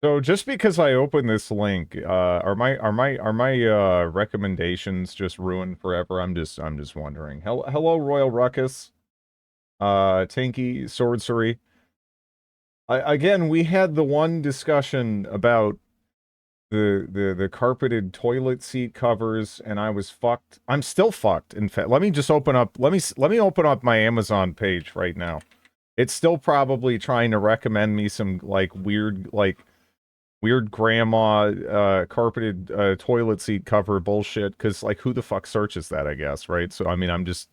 So just because I open this link, are my recommendations just ruined forever? I'm just wondering. Hello, Royal Ruckus, Tinky, Sorcery. Again, we had the one discussion about the carpeted toilet seat covers, and I was fucked. I'm still fucked. In fact, let me just open up. Let me open up my Amazon page right now. It's still probably trying to recommend me some like weird grandma carpeted toilet seat cover bullshit, because like who the fuck searches that, I guess, right? So I mean, I'm just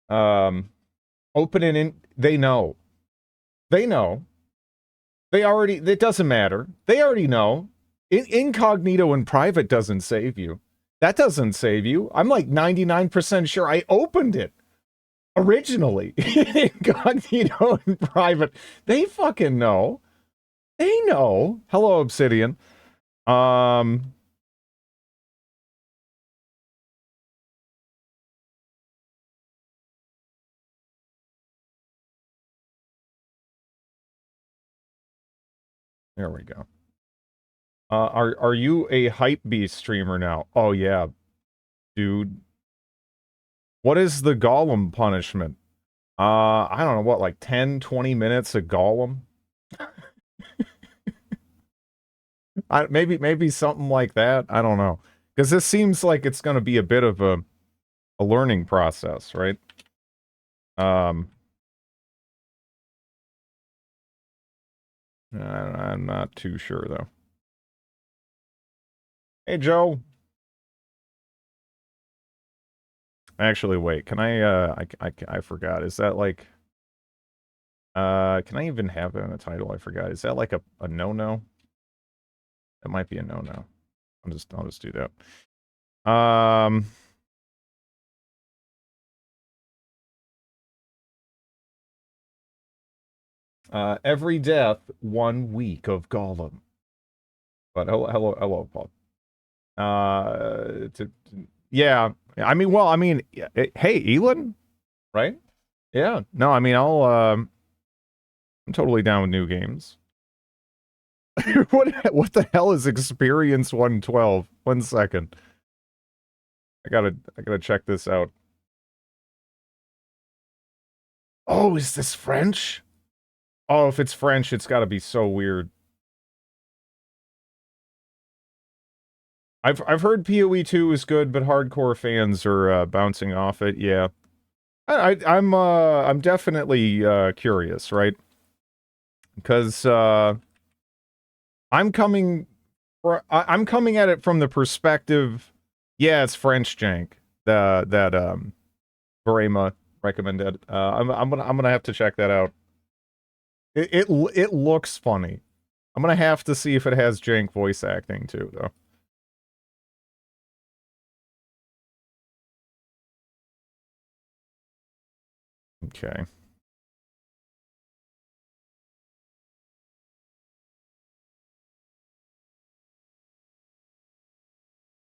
um opening in. They know they already, it doesn't matter, they already know. Incognito in private doesn't save you. That doesn't save you. I'm like 99% sure I opened it originally. Incognito in private. They fucking know. They know. Hello, Obsidian. um there we go. Are you a hype beast streamer now? Oh yeah, dude. What is the Gollum punishment? I don't know, what, like 10, 20 minutes of Gollum? Maybe something like that. I don't know. Because this seems like it's going to be a bit of a learning process, right? Um, I'm not too sure though. Hey Joe. Actually, wait. Can I forgot. Is that like can I even have it in a title? I forgot. Is that like a no-no? That might be a no-no. I'll just do that. Every death, 1 week of Gollum. But hello, Paul. Yeah. I mean, well, I mean, hey, Elon, right? Yeah. No, I mean, I'm totally down with new games. What the hell is Experience 112? 1 second. I gotta check this out. Oh, is this French? Oh, if it's French, it's gotta be so weird. I've heard PoE 2 is good, but hardcore fans are bouncing off it. Yeah. I'm definitely curious, right? Because I'm coming I'm coming at it from the perspective. Yeah, it's French jank. That Varema recommended. I'm gonna have to check that out. It looks funny. I'm gonna have to see if it has jank voice acting too, though. Okay.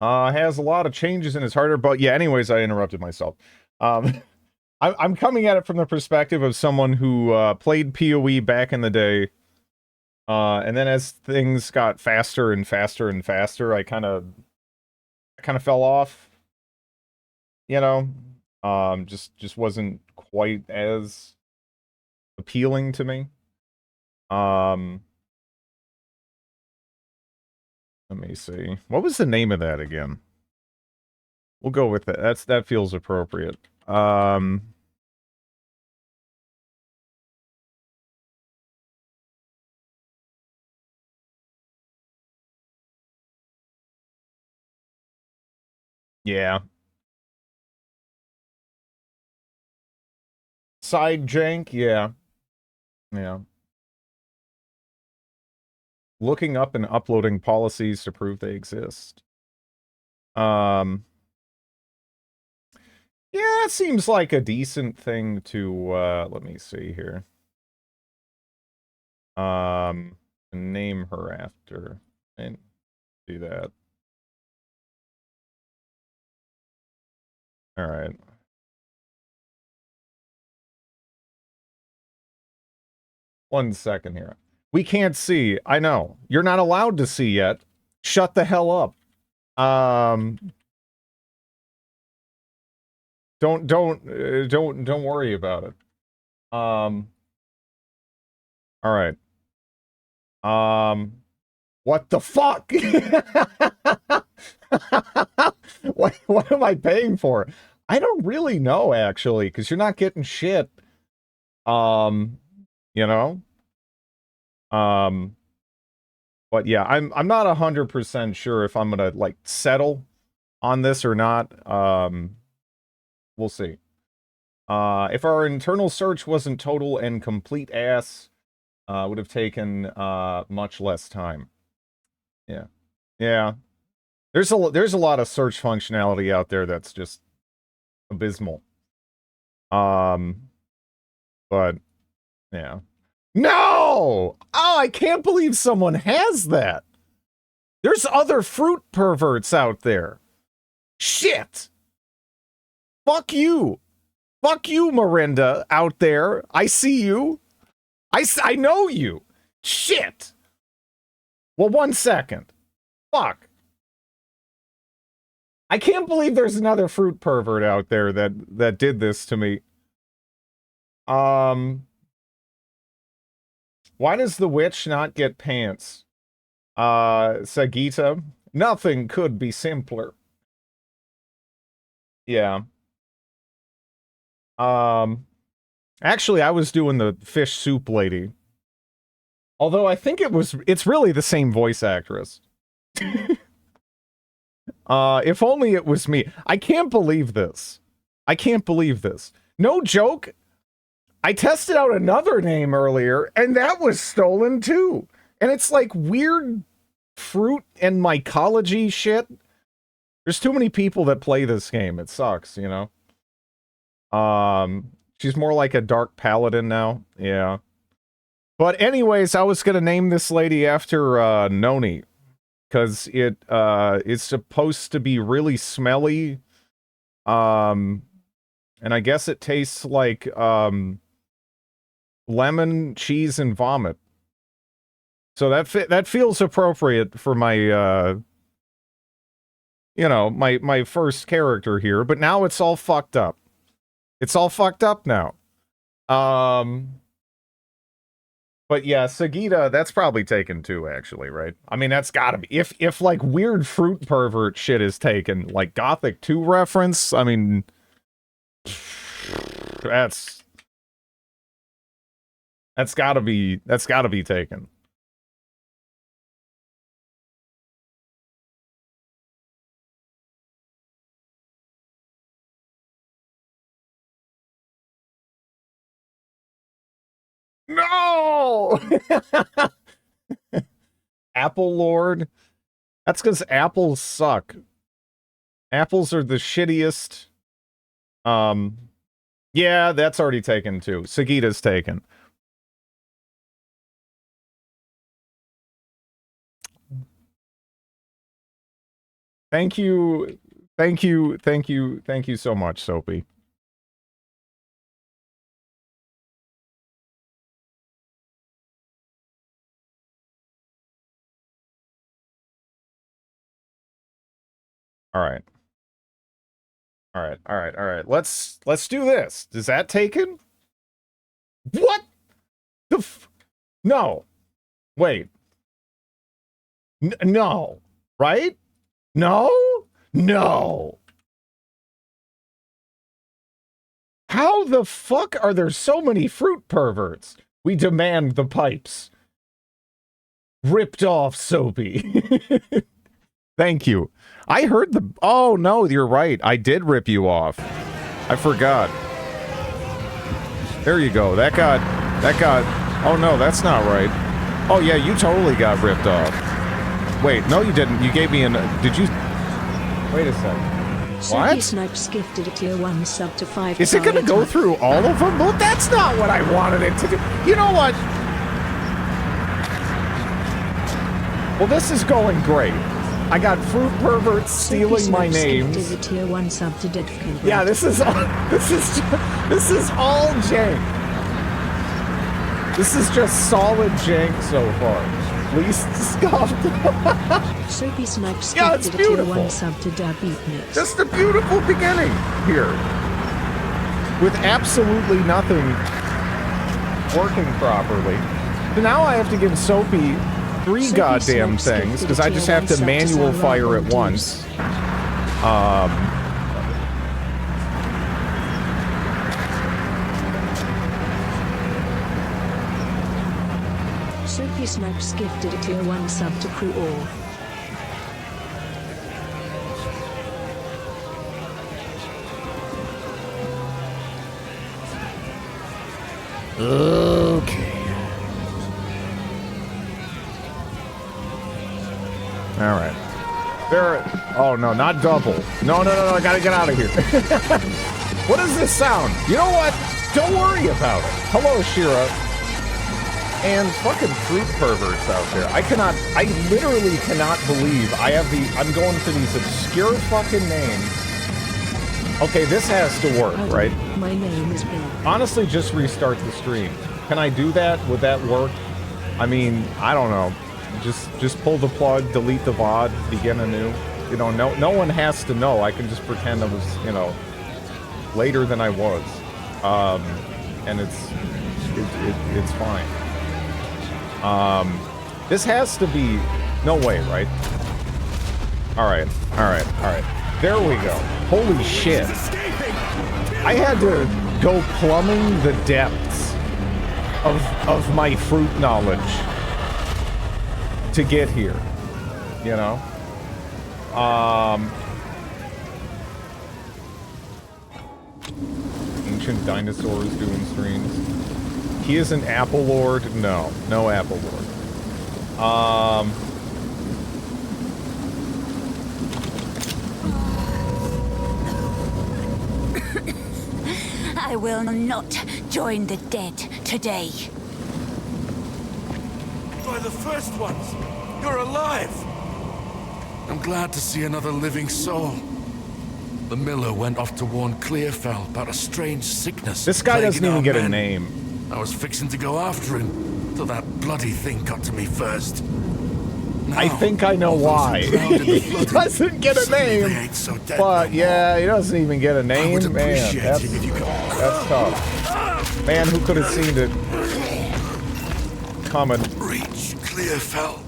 Has a lot of changes in his hardware, but yeah. Anyways, I interrupted myself. Um, I'm coming at it from the perspective of someone who played PoE back in the day. And then as things got faster and faster and faster, I kind of fell off, you know. Just wasn't quite as appealing to me. Um, let me see. What was the name of that again? We'll go with it. That feels appropriate. Yeah. Side jank, yeah. Yeah. Looking up and uploading policies to prove they exist. Um, yeah, it seems like a decent thing to let me see here. Um, name her after. And do that. All right. 1 second here. We can't see. I know. You're not allowed to see yet. Shut the hell up. Don't worry about it. All right. What the fuck? What am I paying for? I don't really know, actually, because you're not getting shit. You know? But yeah, I'm not 100% sure if I'm gonna, like, settle on this or not. We'll see. If our internal search wasn't total and complete ass, would have taken, much less time. Yeah. Yeah. There's a lot of search functionality out there that's just abysmal. But yeah. No! Oh, I can't believe someone has that. There's other fruit perverts out there. Shit. Fuck you. Fuck you, Miranda, out there. I see you. I know you. Shit. Well, 1 second. Fuck. I can't believe there's another fruit pervert out there that did this to me. Why does the witch not get pants? Sagita, nothing could be simpler. Yeah. Actually, I was doing the fish soup lady. Although I think it's really the same voice actress. If only it was me. I can't believe this. I can't believe this. No joke. I tested out another name earlier, and that was stolen too. And it's like weird fruit and mycology shit. There's too many people that play this game. It sucks, you know? She's more like a dark paladin now. Yeah. But anyways, I was gonna name this lady after, Noni. Because it, is supposed to be really smelly. And I guess it tastes like, lemon, cheese, and vomit. So that feels appropriate for my, you know, my first character here. But now it's all fucked up. It's all fucked up now. But yeah, Sagita, that's probably taken too, actually, right? I mean, that's gotta be. If like weird fruit pervert shit is taken, like Gothic 2 reference, I mean, that's gotta be taken. No! Apple Lord? That's because apples suck. Apples are the shittiest. Yeah, that's already taken too. Sagita's taken. Thank you so much, Soapy. All right. Let's do this. Is that taken? What? No. Wait. No. Right? No? No. How the fuck are there so many fruit perverts? We demand the pipes. Ripped off, Soapy. Thank you. I heard the... Oh, no, you're right. I did rip you off. I forgot. There you go. That got... Oh, no, that's not right. Oh, yeah, you totally got ripped off. Wait, no, you didn't. You gave me an... Did you... Wait a second. What? Snipes gifted a tier 1 sub to 5. Is it gonna go through all of them? Well, that's not what I wanted it to do. You know what? Well, this is going great. I got fruit perverts stealing my names. A tier 1 sub to yeah, this is all jank. This is just solid jank so far. Least scuffed. Soapy Snipes Yeah, it's gifted a tier beautiful. 1 sub to Dub Beatniks. Just a beautiful beginning here. With absolutely nothing working properly. So now I have to give Soapy 3 Soapy goddamn Snipes things, gifted because a I tier just have 1 to sub to manual Sarah fire at Rogers. once. Soapy Snipes gifted a tier 1 sub to Crew All. Okay. All right. There. Oh no, not double. No, I gotta get out of here. What does this sound? You know what? Don't worry about it. Hello, Shira. And fucking fruit perverts out there. I literally cannot believe I'm going for these obscure fucking names. Okay, this has to work, right? My name is Bill. Honestly, just restart the stream. Can I do that? Would that work? I mean, I don't know. Just pull the plug, delete the VOD, begin anew. You know, no one has to know. I can just pretend I was, you know, later than I was. And it's fine. This has to be... No way, right? Alright. There we go. Holy shit. I had to go plumbing the depths of my fruit knowledge to get here. You know? Ancient dinosaurs doing streams. He is an Apple Lord? No Apple Lord. I will not join the dead today. By the first ones, you're alive! I'm glad to see another living soul. The miller went off to warn Clearfell about a strange sickness. This guy doesn't plaguing even our get a men. name. I was fixing to go after him, till that bloody thing got to me first. Now, I think I know all those why. who drowned in the He flooding doesn't get a say they name. ain't so dead But no yeah, he doesn't even get a more. I would name. Man, appreciate that's it if you could. tough. Man, who could have seen it coming? Reach Clearfell.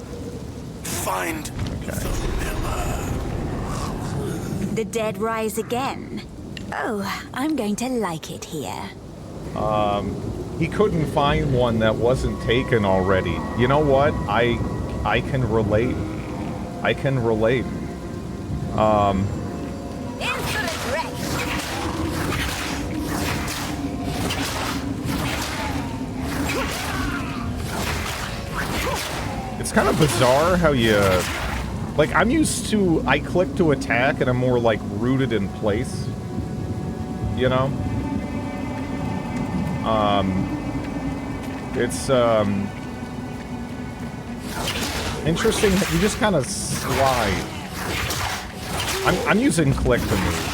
Find the miller. The dead rise again. Oh, I'm going to like it here. He couldn't find one that wasn't taken already. You know what? I can relate. I can relate. Infinite wreck. It's kind of bizarre how you... Like, I'm used to... I click to attack and I'm more, like, rooted in place. You know? It's, interesting. You just kind of slide. I'm using click to move.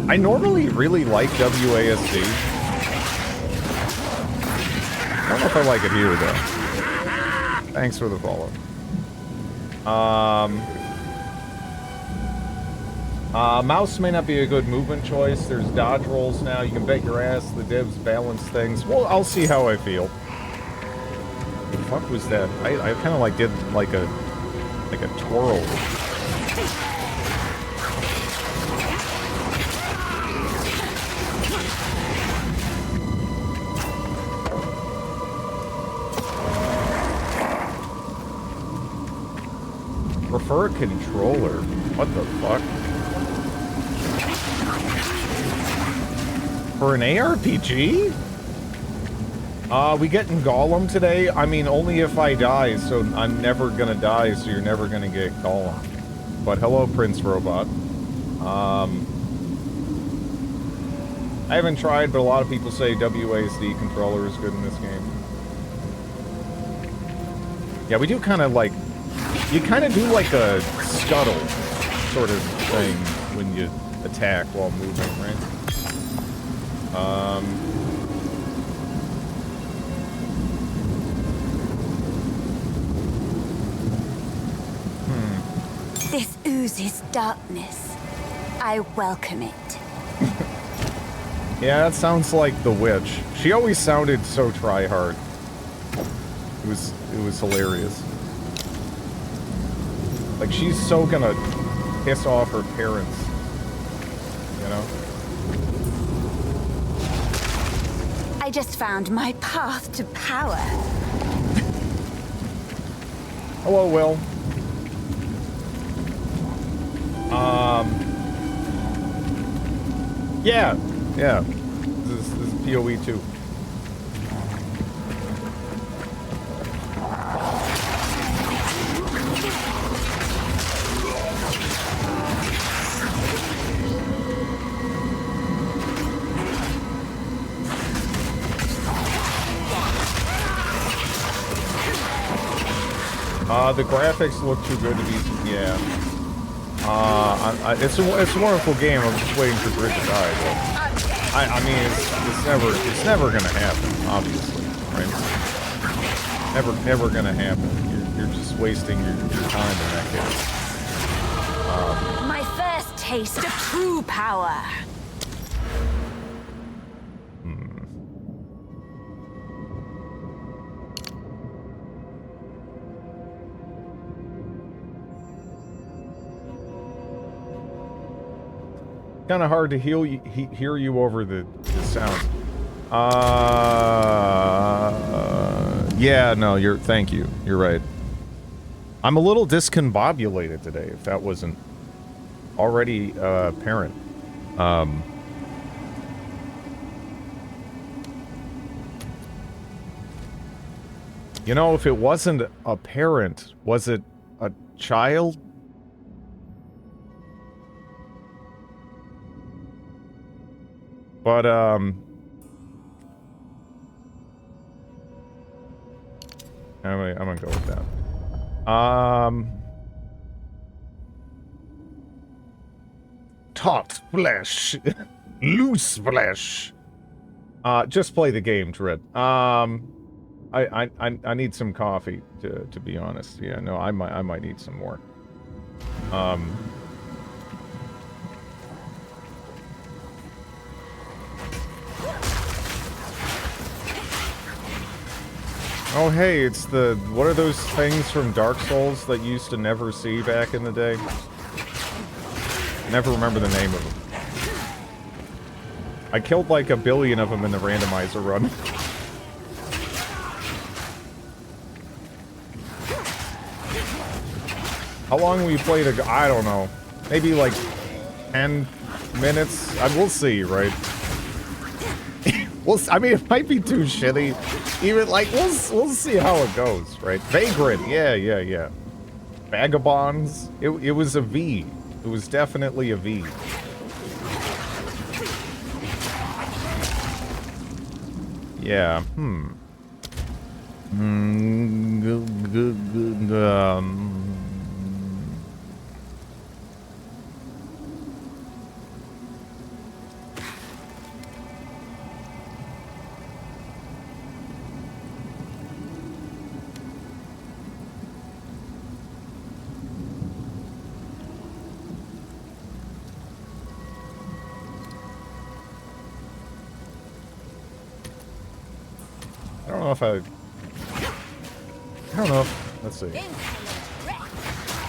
I normally really like WASD. I don't know if I like it here, though. Thanks for the follow. Mouse may not be a good movement choice. There's dodge rolls now. You can bet your ass the divs balance things. Well, I'll see how I feel. The fuck was that? I kind of like did like a twirl. Prefer a controller. What the fuck? For an ARPG? We getting Gollum today? I mean, only if I die, so I'm never gonna die, so you're never gonna get Gollum. But hello, Prince Robot. I haven't tried, but a lot of people say WASD controller is good in this game. Yeah, we do kind of like... You kind of do like a scuttle sort of thing when you attack while moving, right? This oozes darkness. I welcome it. Yeah, that sounds like the witch. She always sounded so try-hard. It was hilarious. Like, she's so gonna piss off her parents. You know? I just found my path to power. Hello, Will. Yeah. This is PoE 2. The graphics look too good to be, yeah. It's a wonderful game. I'm just waiting for Grid to die. But I mean, it's never gonna happen. Obviously, right? Never gonna happen. You're just wasting your time in that case. My first taste of true power. Kind of hard to hear you over the sound. Yeah, no, thank you. You're right. I'm a little discombobulated today, if that wasn't already apparent. You know, if it wasn't apparent, was it a child? But, I'm gonna go with that. Taut flesh. Loose flesh. Just play the game, Dread. I need some coffee, to be honest. Yeah, no, I might need some more. Oh hey, it's the... What are those things from Dark Souls that you used to never see back in the day? Never remember the name of them. I killed like 1 billion of them in the randomizer run. How long will you play to... I don't know. Maybe like 10 minutes? We'll see, right? I mean, it might be too shitty. Even, like, we'll see how it goes, right? Vagrant, yeah. Vagabonds, it was a V. It was definitely a V. Yeah, I don't know if... Let's see.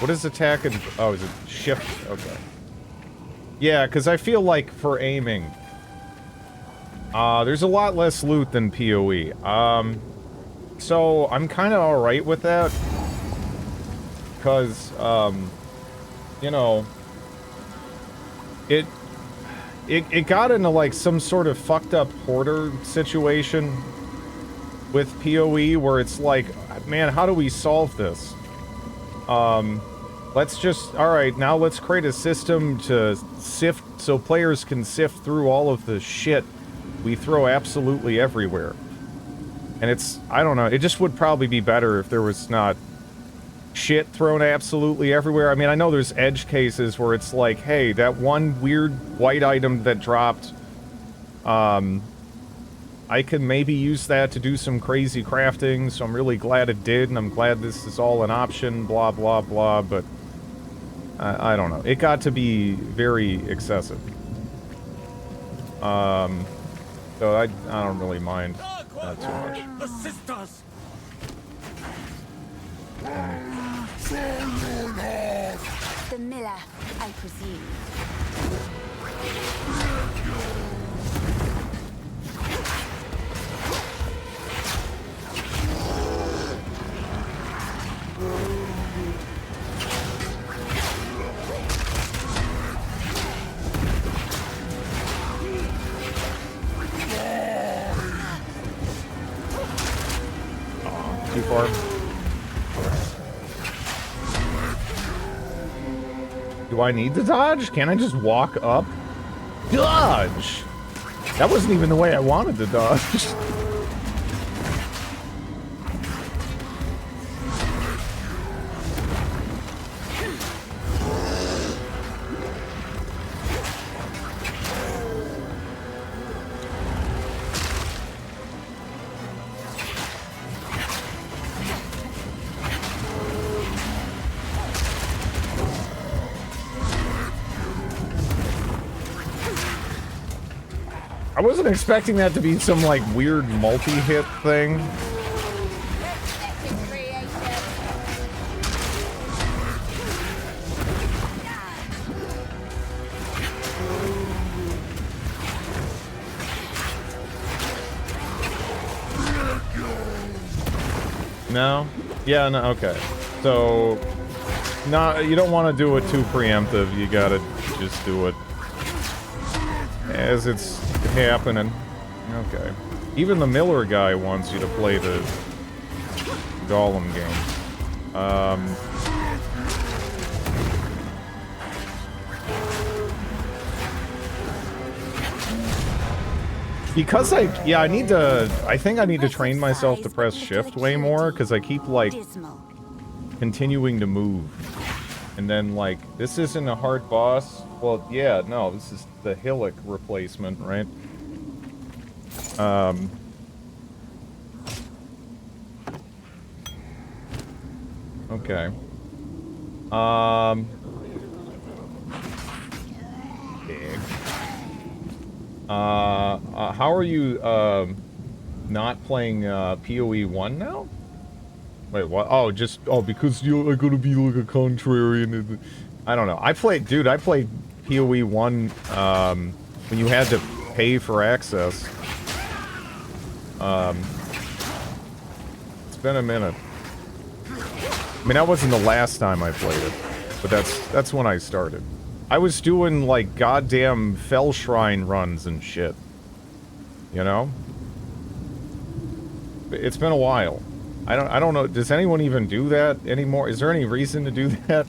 What is attack and... Oh, is it shift? Okay. Yeah, because I feel like for aiming... there's a lot less loot than PoE. So I'm kind of alright with that. Because, you know... It got into, like, some sort of fucked up hoarder situation with PoE, where it's like, man, how do we solve this? Let's just... Alright, now let's create a system to sift... So players can sift through all of the shit we throw absolutely everywhere. And it's... I don't know, it just would probably be better if there was not shit thrown absolutely everywhere. I mean, I know there's edge cases where it's like, hey, that one weird white item that dropped, I can maybe use that to do some crazy crafting, so I'm really glad it did, and I'm glad this is all an option, blah, blah, blah, but I don't know. It got to be very excessive. So I don't really mind that too much. The sisters! The miller, I presume. Too far. Do I need to dodge? Can't I just walk up? Dodge! That wasn't even the way I wanted to dodge. I wasn't expecting that to be some, like, weird multi-hit thing. No? Yeah, no, okay. So, you don't want to do it too preemptive. You gotta just do it as it's happening. Okay. Even the Miller guy wants you to play the Gollum game. Because I think I need to train myself to press shift way more, because I keep, like, continuing to move. And then, like, this isn't a hard boss. Well, yeah, no, this is the Hillock replacement, right? Okay. Big. How are you, not playing, PoE 1 now? Wait, what? Oh, because I gotta be like a contrarian. I don't know. I played PoE 1, when you had to pay for access. It's been a minute. I mean, that wasn't the last time I played it, but that's when I started. I was doing, like, goddamn Fell Shrine runs and shit. You know? It's been a while. I don't know. Does anyone even do that anymore? Is there any reason to do that?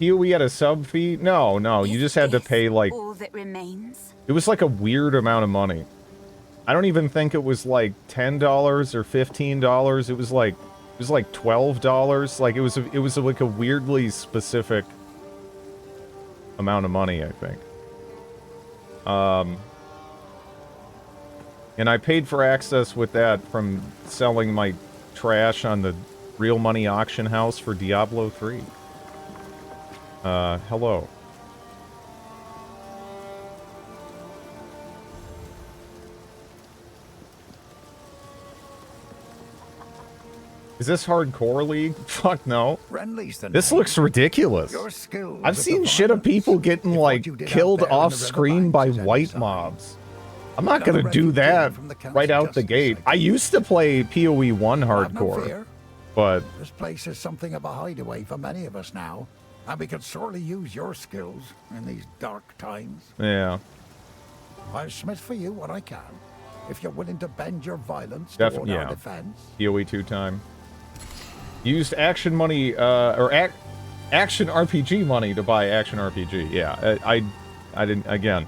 PoE had a sub fee? No, you just had to pay, like... All that remains? It was like a weird amount of money. I don't even think it was like $10 or $15. It was like $12. Like it was like a weirdly specific amount of money, I think. And I paid for access with that from selling my trash on the Real Money auction house for Diablo 3. Hello. Is this hardcore league? Fuck no. This looks ridiculous. I've seen shit of people getting, like, killed off screen by white mobs. I'm not gonna do that right out the gate. I used to play PoE 1 hardcore, but... This place is something of a hideaway for many of us now, and we could sorely use your skills in these dark times. Yeah. I'll smith for you what I can, if you're willing to bend your violence toward our defense. PoE 2 time. Used action money, or action RPG money to buy action RPG. Yeah, I didn't, again.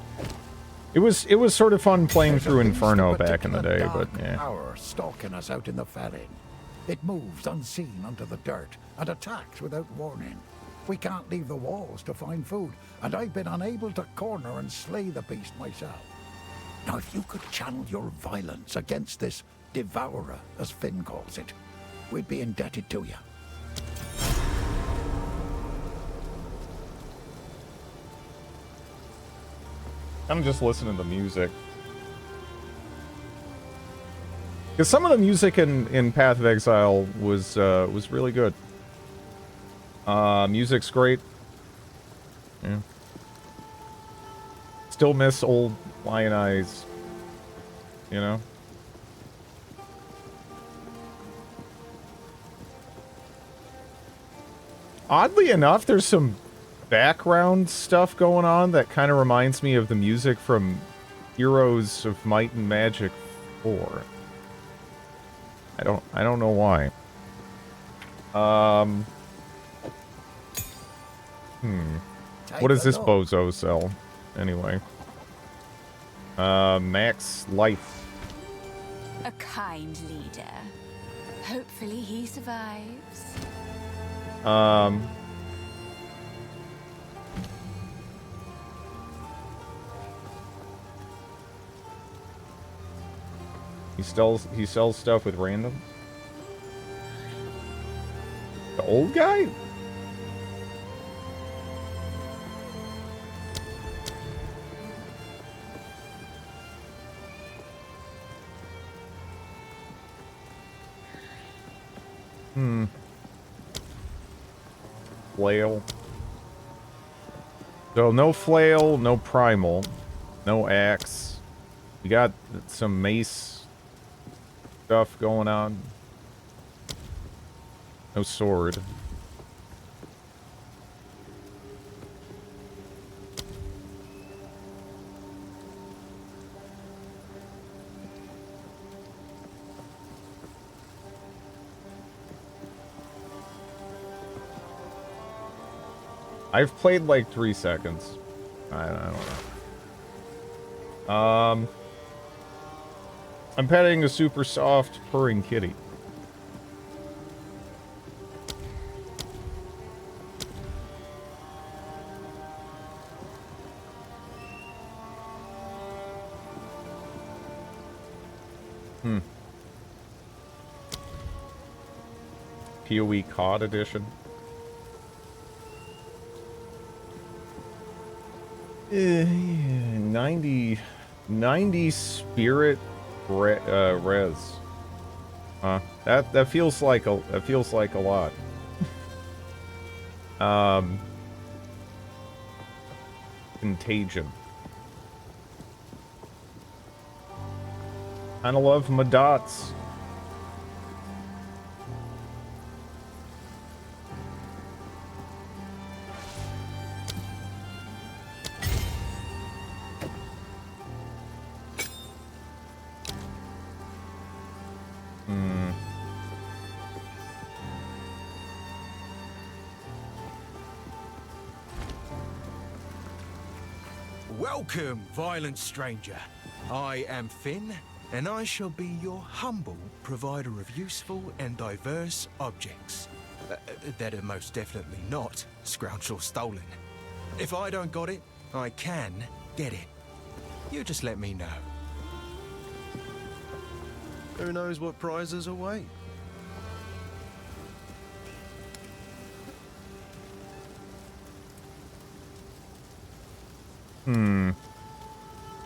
It was sort of fun playing There's a through beast Inferno of back in the particular day, but dark yeah. power stalking us out in the felling. It moves unseen under the dirt and attacks without warning. We can't leave the walls to find food, and I've been unable to corner and slay the beast myself. Now, if you could channel your violence against this devourer, as Finn calls it, we'd be indebted to you. I'm just listening to the music. Because some of the music in Path of Exile was really good. Music's great. Yeah. Still miss old Lion Eyes. You know? Oddly enough, there's some background stuff going on that kind of reminds me of the music from Heroes of Might and Magic 4. I don't know why. What does this bozo sell? Anyway. Max Life. A kind leader. Hopefully he survives. He sells stuff with random. The old guy? Flail. So no flail, no primal, no axe. We got some mace stuff going on. No sword. I've played like 3 seconds. I don't know. I'm petting a super soft purring kitty. PoE COD edition. 90 spirit res. That feels like a lot. Contagion. Kinda love my dots. Welcome, violent stranger. I am Finn, and I shall be your humble provider of useful and diverse objects. That are most definitely not scrounged or stolen. If I don't got it, I can get it. You just let me know. Who knows what prizes await?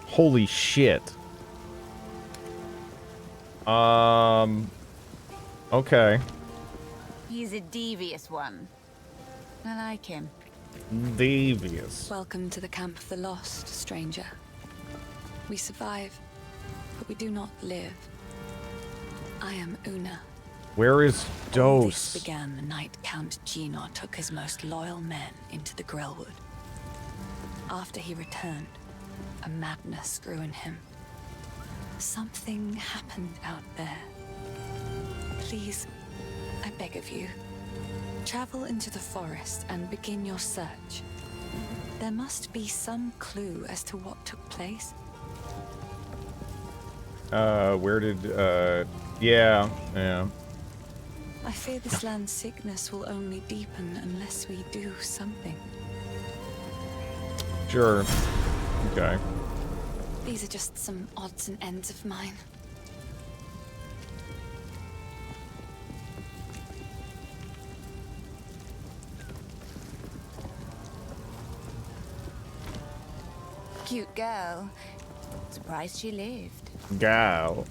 Holy shit. Okay. He's a devious one. I like him. Devious. Welcome to the camp of the lost, stranger. We survive, but we do not live. I am Una. Where is All this Dose? began the night Count Gino took his most loyal men into the Grillwood. After he returned, a madness grew in him. Something happened out there. Please, I beg of you, travel into the forest and begin your search. There must be some clue as to what took place. Where did, yeah. I fear this land's sickness will only deepen unless we do something. Sure. Okay. These are just some odds and ends of mine. Cute girl. Surprised she lived. Gal.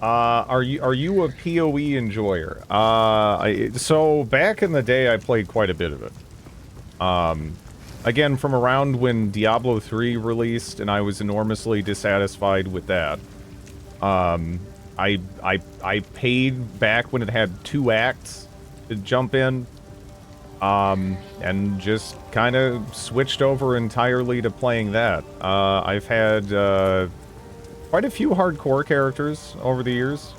Are you a PoE enjoyer? So back in the day I played quite a bit of it. Again, from around when Diablo 3 released, and I was enormously dissatisfied with that. I paid back when it had 2 acts to jump in, and just kind of switched over entirely to playing that. I've had quite a few hardcore characters over the years,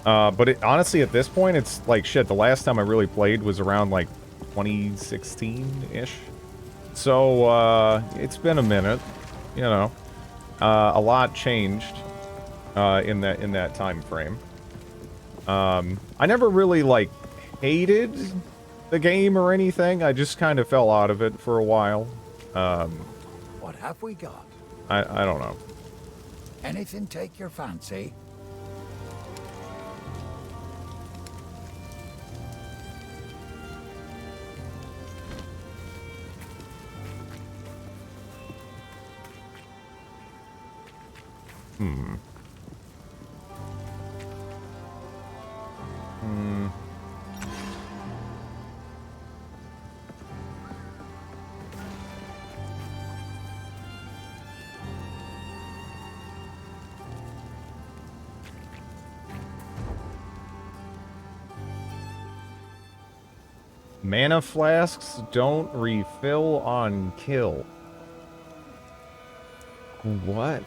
but honestly, at this point, it's like shit. The last time I really played was around like 2016-ish. So, it's been a minute, you know. A lot changed in that time frame. I never really, like, hated the game or anything. I just kind of fell out of it for a while. What have we got? I don't know. Anything take your fancy? Mana flasks don't refill on kill. What?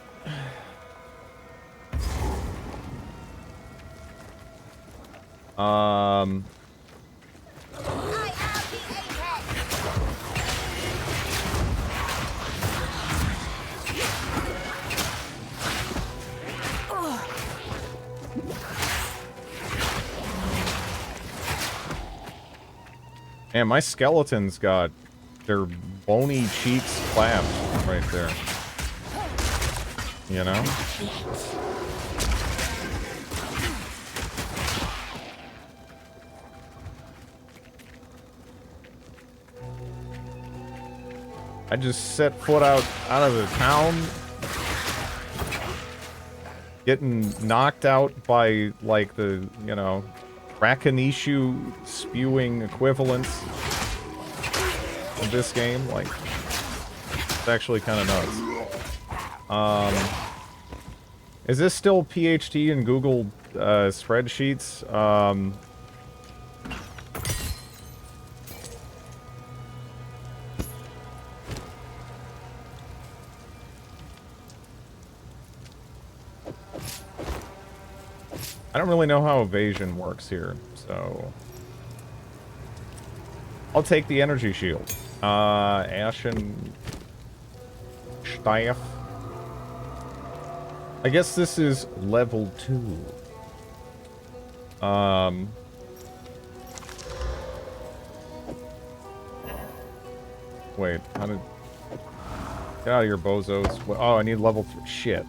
Man, my skeleton's got their bony cheeks clapped right there. You know? I just set foot out of the town, getting knocked out by, like, the, you know, Rakinishu spewing equivalents of this game. Like, it's actually kind of nuts. Is this still PHT in Google spreadsheets? I don't really know how evasion works here, so I'll take the energy shield. Ashen Staff. I guess this is level 2. Wait, how did... Get out of here, bozos. Oh, I need level 3. Shit.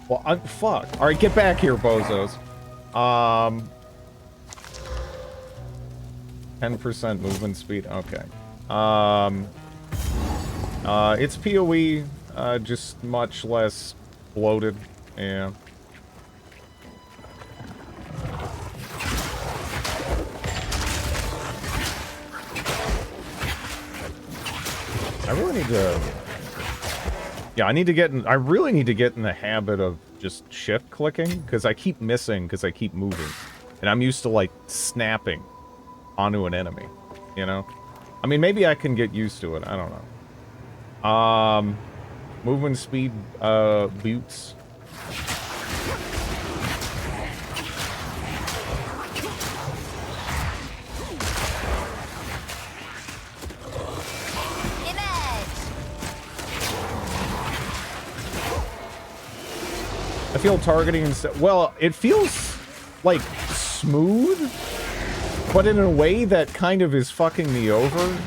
Well, fuck. Alright, get back here, bozos. 10% movement speed. Okay. It's PoE, just much less bloated. Yeah. I really need to... Yeah, I really need to get in the habit of just shift clicking, because I keep missing because I keep moving. And I'm used to, like, snapping onto an enemy, you know? I mean, maybe I can get used to it. I don't know. Movement speed, boots. I feel targeting and well, it feels like smooth, but in a way that kind of is fucking me over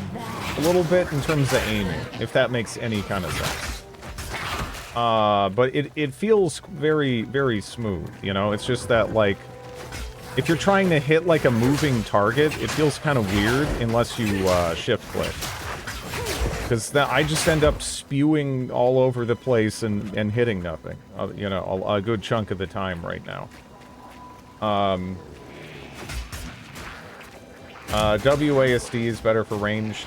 a little bit in terms of aiming, if that makes any kind of sense. But it feels very, very smooth, you know? It's just that, like, if you're trying to hit, like, a moving target, it feels kind of weird unless you, shift-click. Because I just end up spewing all over the place and hitting nothing, you know, a good chunk of the time right now. WASD is better for ranged.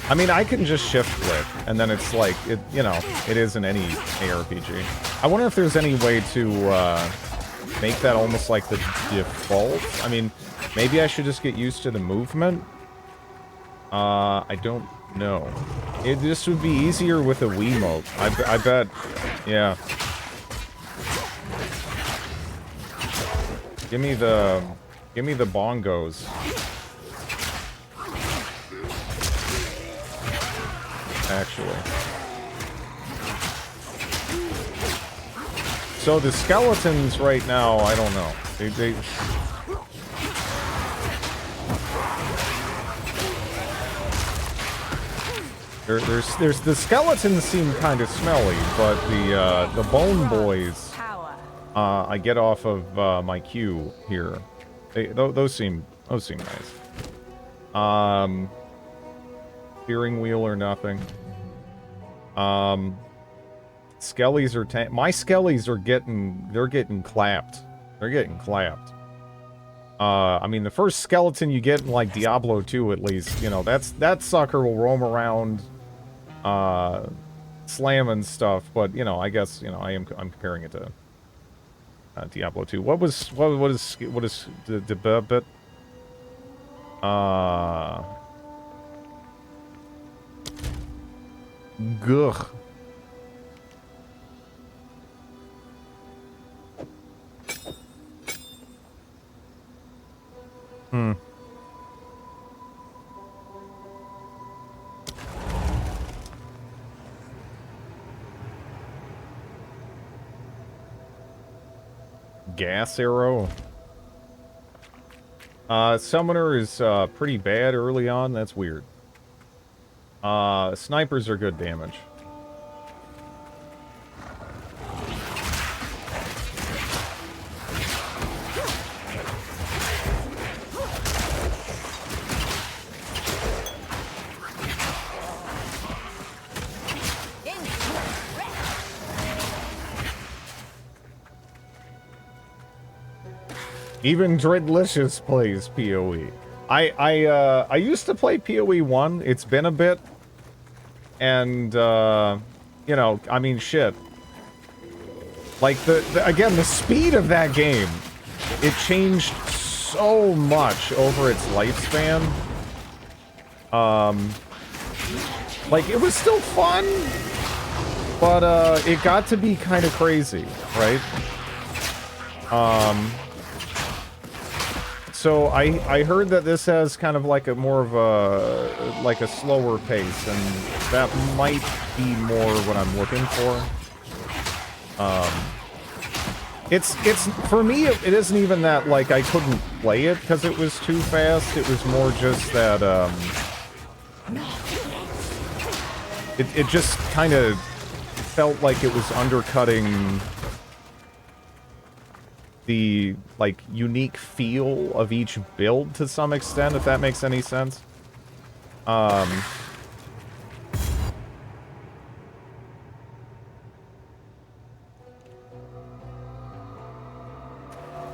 I mean, I can just shift-click, and then it's like, you know, it isn't any ARPG. I wonder if there's any way to, make that almost like the default. I mean, maybe I should just get used to the movement. I don't know. This would be easier with a Wiimote. I bet. Yeah. Give me the bongos. Actually. So the skeletons right now, I don't know. There's the skeletons seem kind of smelly, but the bone boys I get off of my queue here. Those seem nice. Steering wheel or nothing. Skellies are my skellies are getting clapped. They're getting clapped. I mean, the first skeleton you get in, like, Diablo 2, at least, you know, that sucker will roam around, slamming stuff, but, you know, I guess, you know, I'm comparing it to, Diablo 2. What is the bit? Gugh. Gas arrow. Summoner is pretty bad early on. That's weird. Snipers are good damage. Even Dreadlicious plays PoE. I used to play PoE 1. It's been a bit. And, you know, I mean, shit. Like, again, the speed of that game, it changed so much over its lifespan. Like, it was still fun, but, it got to be kind of crazy, right? So I heard that this has kind of like a more of a, like a slower pace, and that might be more what I'm looking for. It's for me, it isn't even that, like, I couldn't play it because it was too fast. It was more just that, it just kind of felt like it was undercutting the, like, unique feel of each build to some extent, if that makes any sense.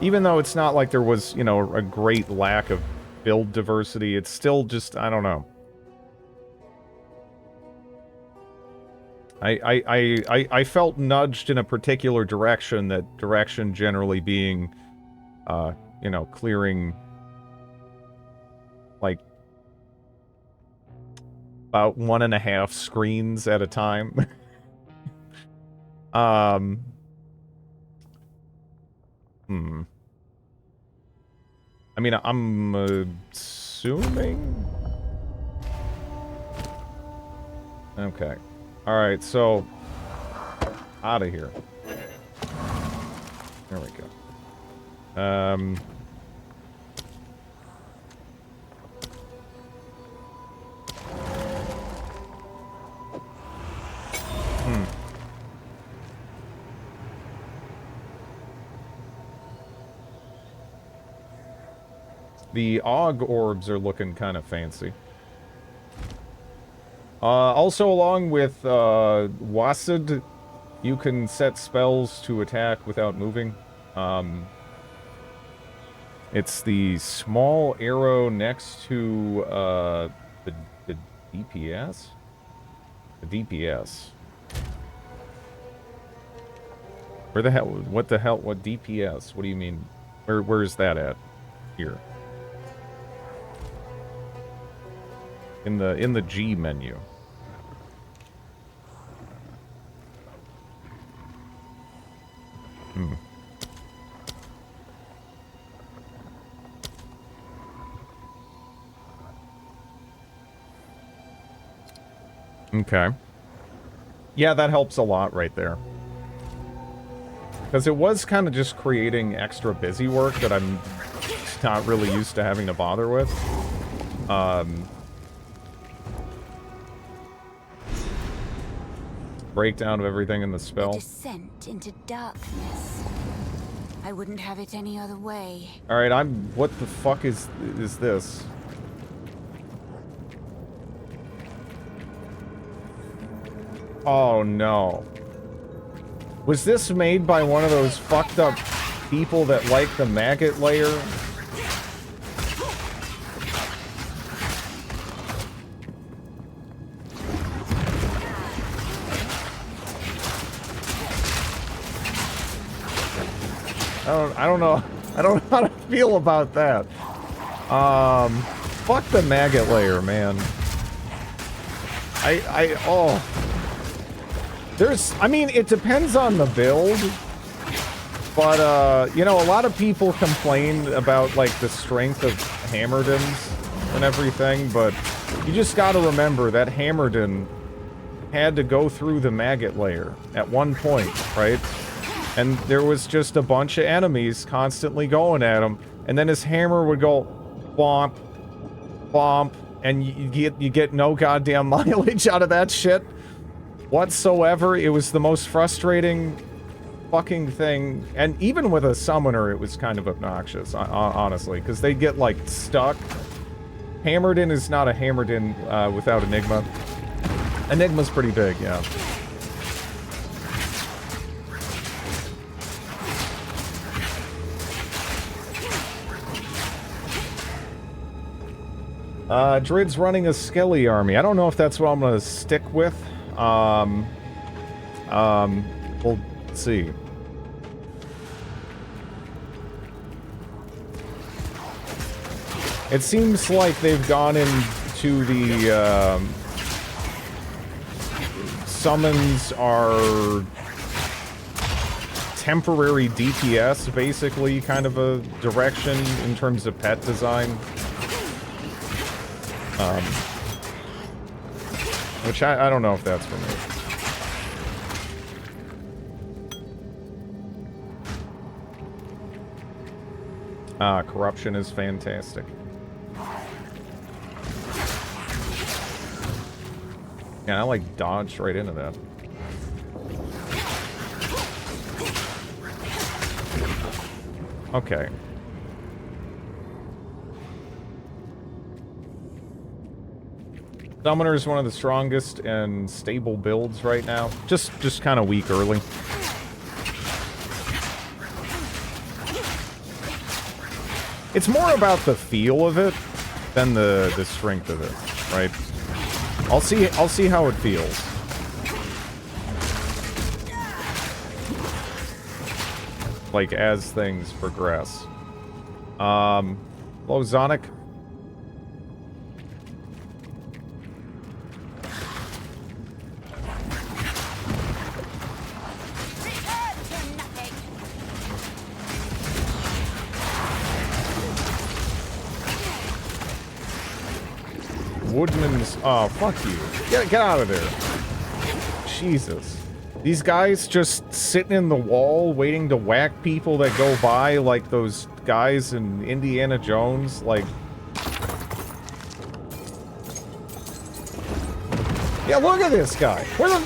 Even though it's not like there was, you know, a great lack of build diversity, it's still just, I don't know. I felt nudged in a particular direction, that direction generally being, you know, clearing, like, about 1.5 screens at a time. I mean, I'm assuming? Okay. Alright, so, out of here. There we go. The Og orbs are looking kind of fancy. Also, along with Wasid, you can set spells to attack without moving. It's the small arrow next to the DPS? The DPS. Where the hell? What the hell? What DPS? What do you mean? Where's that at? Here. In the G menu. Okay. Yeah, that helps a lot right there. Because it was kind of just creating extra busy work that I'm not really used to having to bother with. Breakdown of everything in the spell. A descent into darkness. I wouldn't have it any other way. Alright, what the fuck is this? Oh no. Was this made by one of those fucked up people that like the maggot layer? I don't know. I don't know how to feel about that. Fuck the maggot layer, man. I mean, it depends on the build, but, you know, a lot of people complain about, like, the strength of Hammerdens and everything, but you just gotta remember that Hammerden had to go through the maggot layer at one point, right? And there was just a bunch of enemies constantly going at him, and then his hammer would go bomp, bomp, and you get no goddamn mileage out of that shit whatsoever. It was the most frustrating fucking thing, and even with a summoner, it was kind of obnoxious, honestly, because they'd get, like, stuck. Hammerden is not a Hammerden without Enigma. Enigma's pretty big, yeah. Drid's running a Skelly army. I don't know if that's what I'm gonna stick with. We'll see. It seems like they've gone into the, summons are temporary DPS, basically, kind of a direction in terms of pet design. Which I don't know if that's for me. Corruption is fantastic. Yeah, I like dodged right into that. Okay. Summoner is one of the strongest and stable builds right now. Just kind of weak early. It's more about the feel of it than the strength of it, right? I'll see how it feels. Like as things progress. Hello, Zonic. Woodman's... Oh, fuck you. Get out of there. Jesus. These guys just sitting in the wall waiting to whack people that go by like those guys in Indiana Jones, like... Yeah, look at this guy. Where the...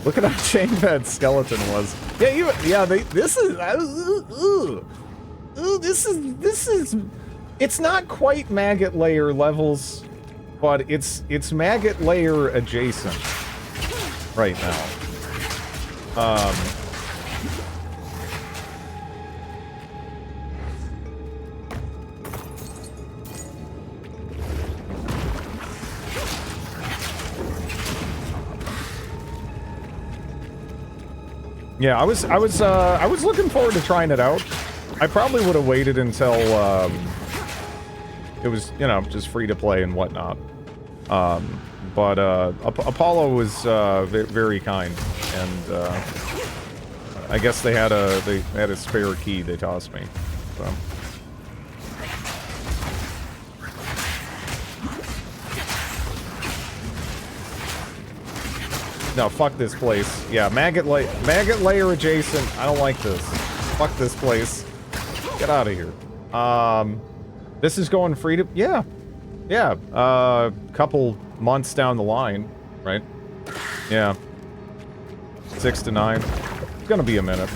Look at how chained that skeleton was. Yeah, this is... this is... It's not quite maggot layer levels, but it's maggot layer adjacent right now. Yeah, I was looking forward to trying it out. I probably would have waited until it was, you know, just free to play and whatnot. But Apollo was very kind, and I guess they had a spare key they tossed me. So. No, fuck this place. Yeah, maggot layer adjacent. I don't like this. Fuck this place. Get out of here. This is going free to... Yeah. Yeah. Couple months down the line, right? Yeah. 6 to 9. It's gonna be a minute.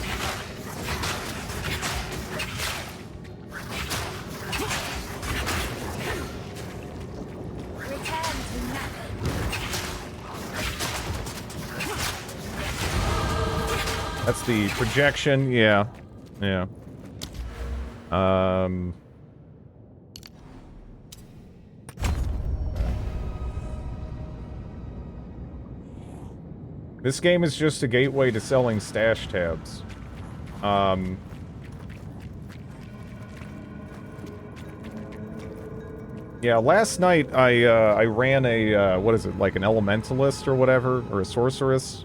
That's the projection, yeah. Yeah. This game is just a gateway to selling stash tabs. Yeah, last night I ran a, what is it, like an elementalist or whatever, or a sorceress?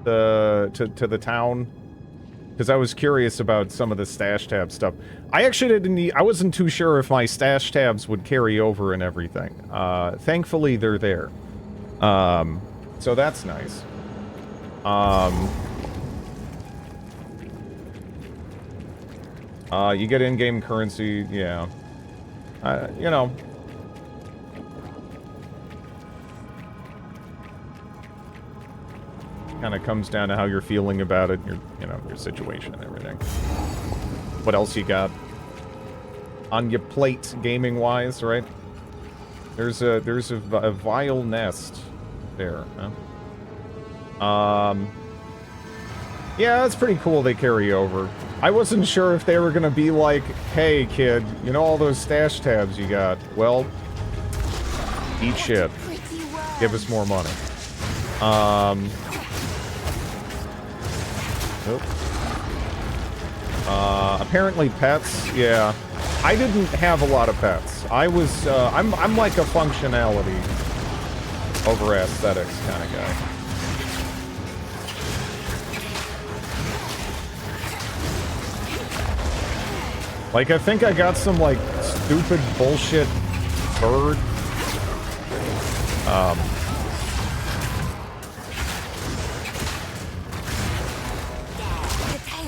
To the town, because I was curious about some of the stash tab stuff. I actually I wasn't too sure if my stash tabs would carry over and everything. Thankfully they're there. So that's nice. You get in-game currency, yeah. You know. Kind of comes down to how you're feeling about it, your situation and everything. What else you got on your plate, gaming-wise, right? There's a vile nest there, huh? Yeah, that's pretty cool they carry over. I wasn't sure if they were gonna be like, hey, kid, you know all those stash tabs you got? Well, eat shit. Give us more money. Apparently pets, yeah. I didn't have a lot of pets. I was, I'm like a functionality over aesthetics kind of guy. Like, I think I got some, like, stupid bullshit bird.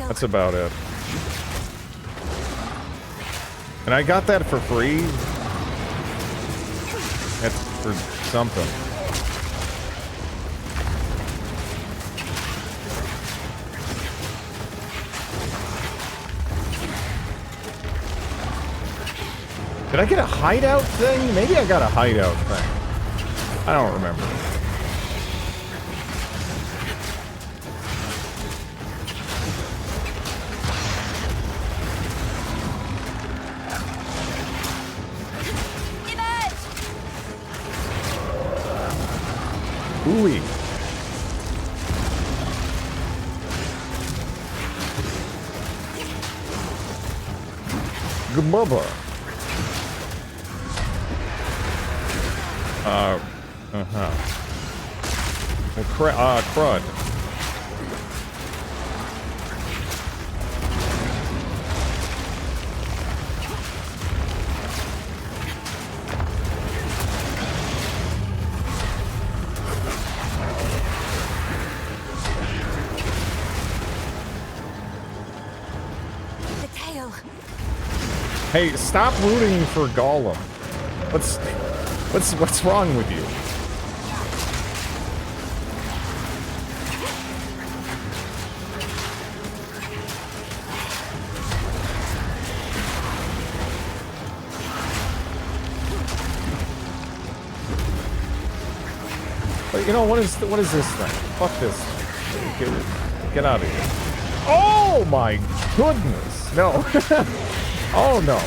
That's about it. And I got that for free. That's for something. Did I get a hideout thing? Maybe I got a hideout thing. I don't remember. Ooh-wee. Good bubba. Crud. Hey, stop rooting for Gollum. What's wrong with you? But you know what is this thing? Fuck this. Get out of here. Oh my goodness. No. Oh no.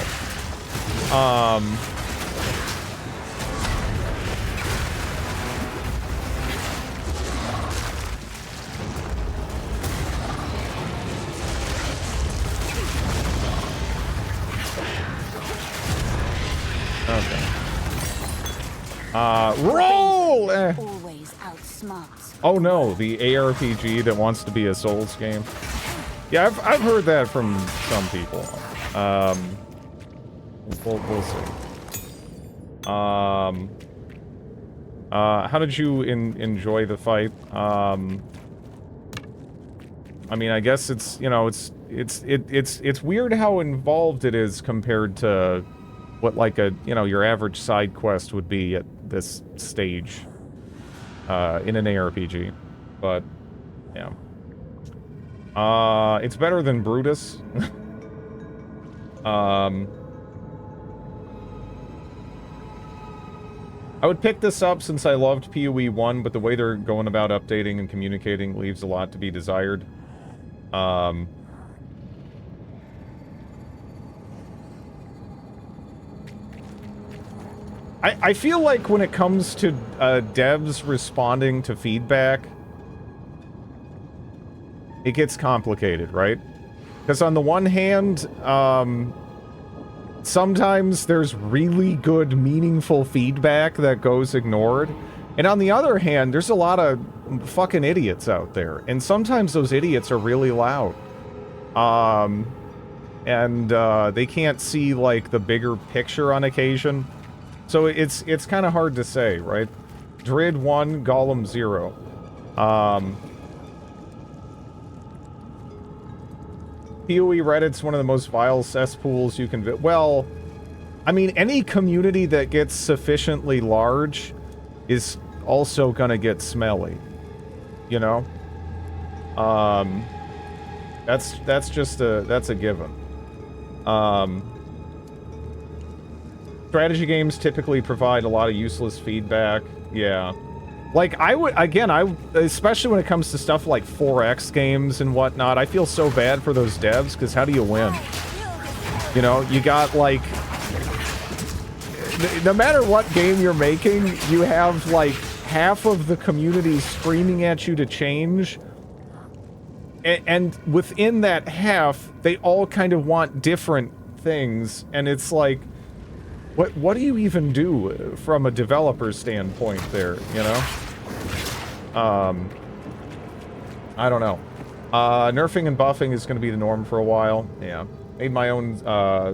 Okay. Roll! Always outsmarts. Oh no, the ARPG that wants to be a Souls game. Yeah, I've heard that from some people. We'll see. How did you enjoy the fight? I mean, I guess it's, you know, it's weird how involved it is compared to what, like, a, you know, your average side quest would be at this stage in an ARPG. But yeah, it's better than Brutus. I would pick this up since I loved PoE 1, but the way they're going about updating and communicating leaves a lot to be desired. I feel like when it comes to devs responding to feedback, it gets complicated, right? Because on the one hand, sometimes there's really good, meaningful feedback that goes ignored. And on the other hand, there's a lot of fucking idiots out there. And sometimes those idiots are really loud. They can't see, like, the bigger picture on occasion. So it's kind of hard to say, right? Drid 1, Gollum 0. PoE Reddit's one of the most vile cesspools you can... Well, I mean, any community that gets sufficiently large is also gonna get smelly. You know? That's just a given. Strategy games typically provide a lot of useless feedback. Yeah. Like, especially when it comes to stuff like 4X games and whatnot, I feel so bad for those devs, because how do you win? You know, you got, like... No matter what game you're making, you have, like, half of the community screaming at you to change. And within that half, they all kind of want different things, and it's like... What do you even do from a developer standpoint there, you know? I don't know. Nerfing and buffing is going to be the norm for a while. Yeah. Made my own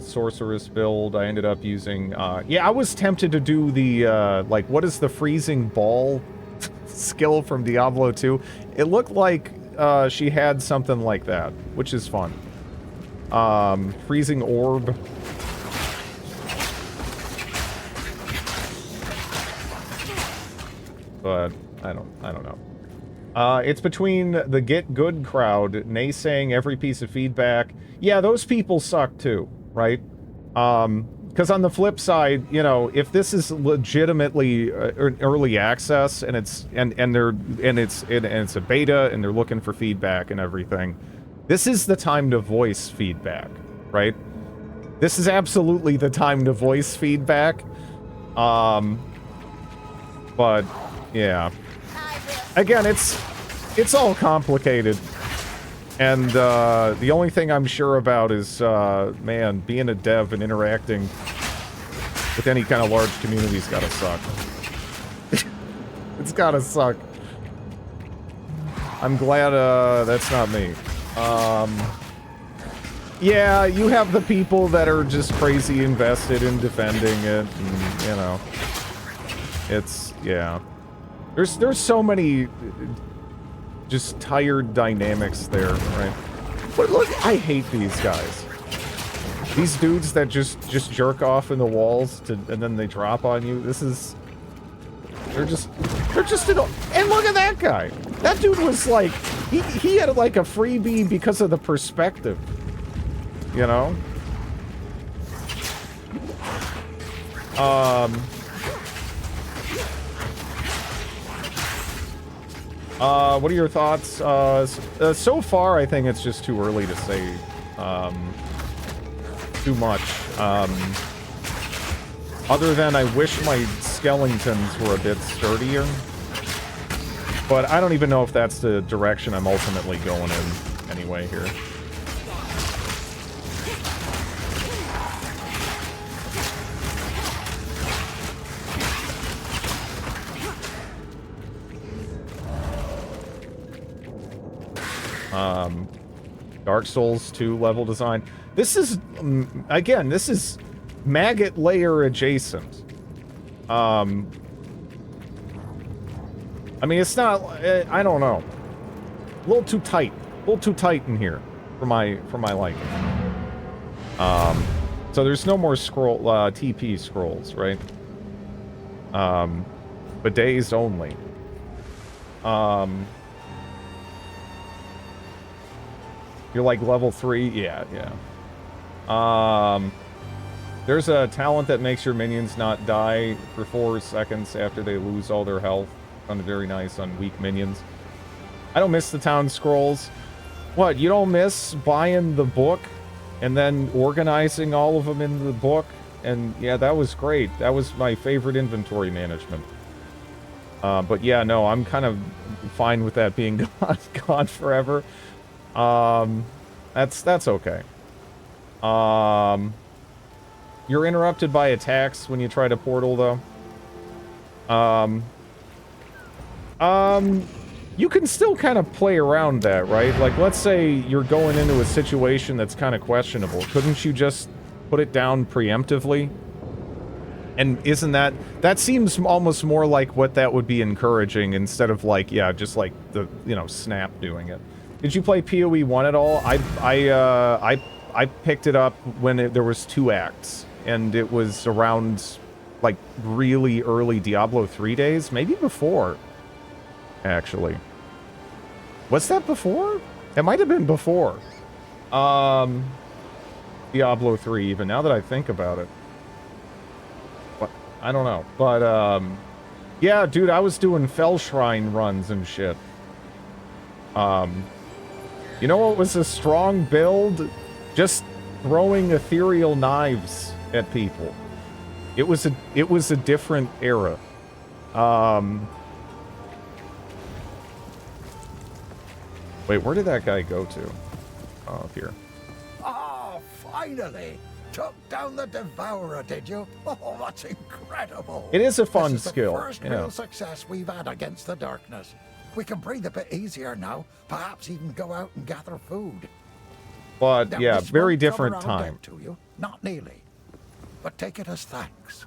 sorceress build. I ended up using... yeah, I was tempted to do the, like, what is the freezing ball skill from Diablo 2? It looked like she had something like that, which is fun. Freezing orb. But I don't know. It's between the get good crowd naysaying every piece of feedback. Yeah, those people suck too, right? Because on the flip side, you know, if this is legitimately early access and it's a beta and they're looking for feedback and everything, this is the time to voice feedback, right? This is absolutely the time to voice feedback. But yeah, again, it's all complicated, and the only thing I'm sure about is, man, being a dev and interacting with any kind of large community's gotta suck. It's gotta suck. I'm glad that's not me. Yeah, you have the people that are just crazy invested in defending it, and, you know, it's, yeah. There's so many just tired dynamics there, right? But look, I hate these guys. These dudes that just jerk off in the walls and then they drop on you. This is... They're just and look at that guy. That dude was like, he had like a freebie because of the perspective. You know? What are your thoughts? So far, I think it's just too early to say, too much. Other than I wish my skeletons were a bit sturdier. But I don't even know if that's the direction I'm ultimately going in anyway here. Dark Souls 2 level design. This is, again, this is maggot layer adjacent. I mean, it's not, I don't know. A little too tight. A little too tight in here for my liking. So there's no more scroll, TP scrolls, right? But days only. You're like level 3? Yeah. There's a talent that makes your minions not die for 4 seconds after they lose all their health. Found very nice on weak minions. I don't miss the town scrolls. What, you don't miss buying the book and then organizing all of them in the book? And yeah, that was great. That was my favorite inventory management. But yeah, no, I'm kind of fine with that being gone forever. That's okay. You're interrupted by attacks when you try to portal, though. You can still kind of play around that, right? Like, let's say you're going into a situation that's kind of questionable. Couldn't you just put it down preemptively? And isn't that... That seems almost more like what that would be encouraging instead of, like, yeah, just like the, you know, Snap doing it. Did you play PoE 1 at all? I picked it up when there was 2 acts. And it was around, like, really early Diablo 3 days? Maybe before, actually. Was that before? It might have been before. Diablo 3, even, now that I think about it. What? I don't know. But, yeah, dude, I was doing Fell Shrine runs and shit. You know what was a strong build? Just throwing ethereal knives at people. It was a different era. Wait, where did that guy go to? Oh, up here. Oh, finally! Took down the Devourer, did you? Oh, that's incredible! It is a fun this is skill. The first real success we've had against the darkness. We can breathe a bit easier now. Perhaps even go out and gather food. But Now, yeah, this very won't come different around time. out to you, not nearly. But take it as thanks.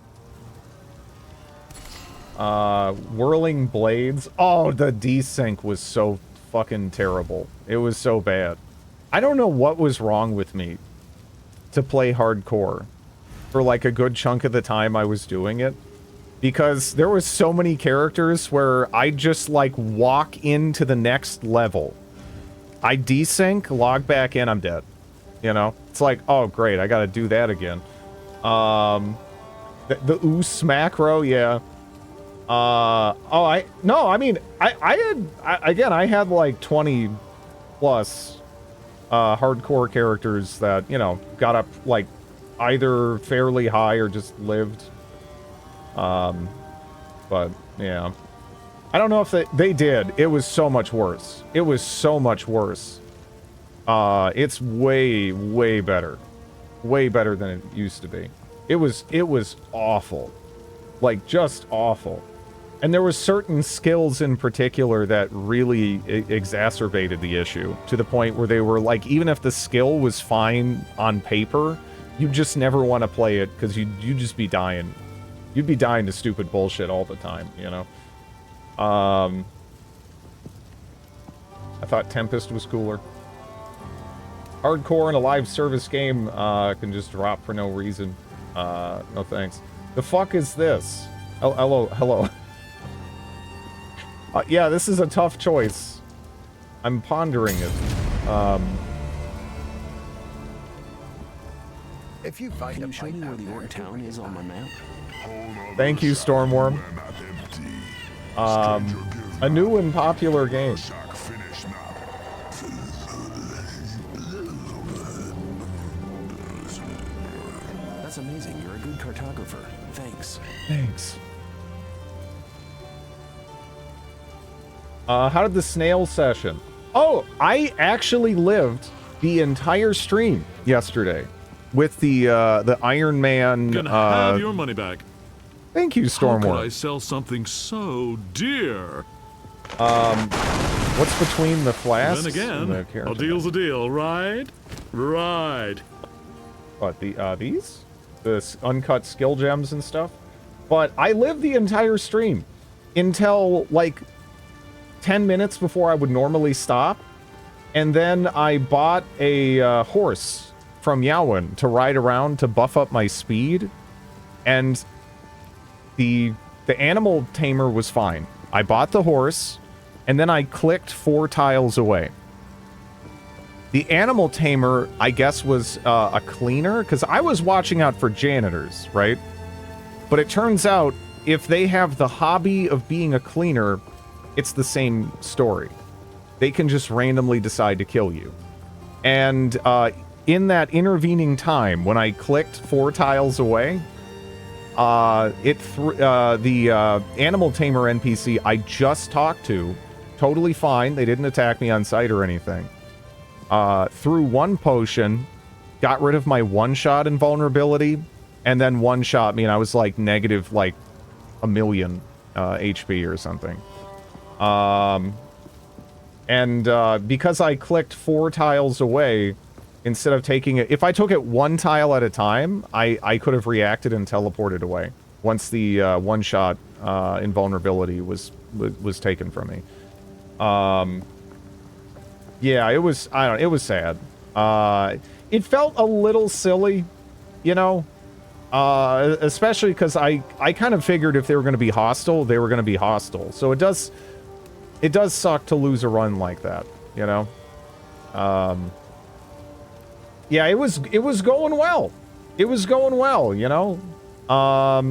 Whirling blades. Oh, the desync was so fucking terrible. It was so bad. I don't know what was wrong with me to play hardcore for like a good chunk of the time I was doing it. Because there was so many characters where I just like walk into the next level. I desync, log back in, I'm dead. You know? It's like, oh great, I gotta do that again. The Oos macro, yeah. I had like 20 plus hardcore characters that, you know, got up like either fairly high or just lived. But yeah, I don't know if they did. It was so much worse. It was so much worse. It's way better. Way better than it used to be. It was awful. Like, just awful. And there was certain skills in particular that really exacerbated the issue to the point where they were like, even if the skill was fine on paper, you just never want to play it because you'd just be dying. You'd be dying to stupid bullshit all the time, you know? I thought Tempest was cooler. Hardcore in a live service game can just drop for no reason. No thanks. The fuck is this? Oh, hello. Yeah, this is a tough choice. I'm pondering it. If you find Can a you show pipe me where out the there, Orc town is on my map? Thank you, Stormworm. A new and popular game. That's amazing. You're a good cartographer. Thanks. Thanks. How did the snail session? Oh, I actually lived the entire stream yesterday with the Iron Man. Gonna have your money back. Thank you, How could I Stormworm. sell something so dear? What's between the flasks? Then and the again, carrot? a deal's a deal, right? Right. What, these? The uncut skill gems and stuff? But I lived the entire stream until, like, 10 minutes before I would normally stop. And then I bought a horse from Yawen to ride around to buff up my speed. And the animal tamer was fine. I bought the horse, and then I clicked 4 tiles away. The animal tamer, I guess, was a cleaner, because I was watching out for janitors, right? But it turns out, if they have the hobby of being a cleaner, it's the same story. They can just randomly decide to kill you. And in that intervening time, when I clicked 4 tiles away, the animal tamer NPC I just talked to, totally fine, they didn't attack me on sight or anything, threw 1 potion, got rid of my one-shot invulnerability, and then one-shot me, and I was like negative, like, 1,000,000 HP or something. Because I clicked 4 tiles away, instead of taking it... If I took it 1 tile at a time, I could have reacted and teleported away once the one-shot invulnerability was taken from me. Yeah, it was... I don't know, it was sad. It felt a little silly, you know? Especially because I kind of figured if they were going to be hostile, they were going to be hostile. So it does suck to lose a run like that, you know? Yeah, it was going well. It was going well, you know? I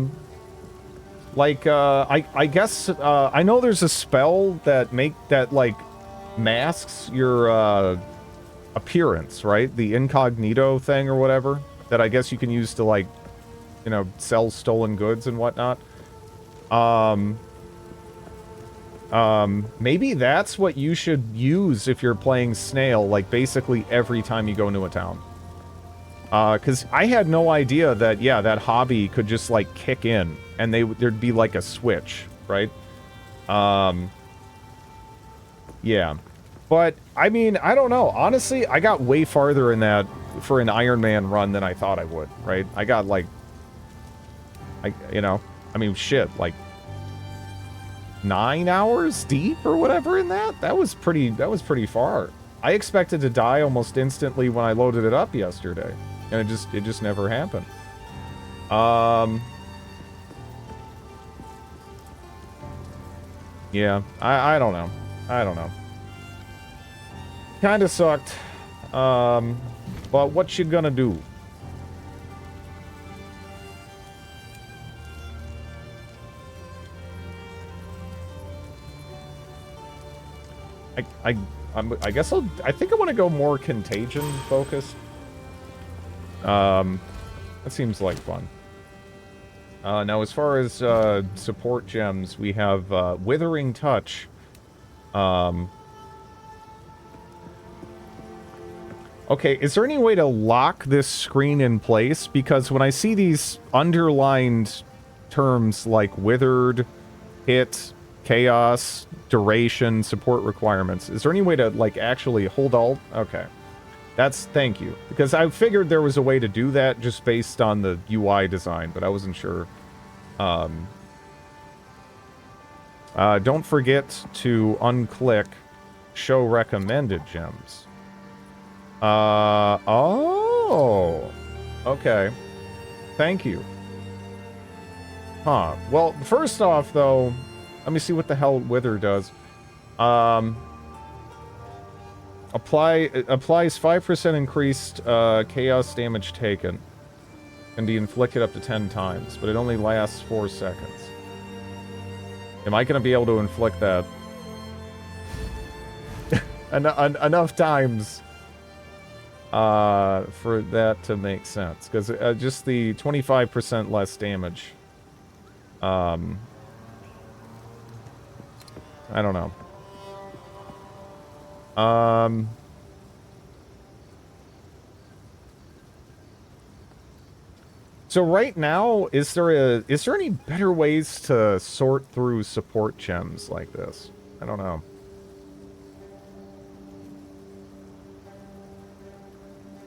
guess, I know there's a spell that like, masks your, appearance, right? The incognito thing or whatever, that I guess you can use to, like, you know, sell stolen goods and whatnot. Maybe that's what you should use if you're playing Snail, like, basically every time you go into a town. Because I had no idea that, yeah, that hobby could just, like, kick in, and there'd be, like, a switch, right? Yeah. But, I mean, I don't know. Honestly, I got way farther in that for an Iron Man run than I thought I would, right? I got, like... you know, I mean, shit, like... 9 hours deep or whatever in that? That was pretty far. I expected to die almost instantly when I loaded it up yesterday. And it just never happened. Yeah, I don't know. I don't know. Kinda sucked. But what you gonna do? I guess I think I want to go more contagion focused. That seems like fun. Now, as far as support gems, we have Withering Touch. Okay, is there any way to lock this screen in place? Because when I see these underlined terms like withered, hit, chaos, duration, support requirements, is there any way to, like, actually hold Alt? Okay. Thank you. Because I figured there was a way to do that just based on the UI design, but I wasn't sure. Don't forget to unclick Show Recommended Gems. Oh. Okay. Thank you. Huh. Well, first off, though, let me see what the hell Wither does. Applies 5% increased chaos damage taken. Can be inflicted up to 10 times, but it only lasts 4 seconds. Am I going to be able to inflict that enough times for that to make sense? Because just the 25% less damage. I don't know. So right now, is there any better ways to sort through support gems like this? I don't know.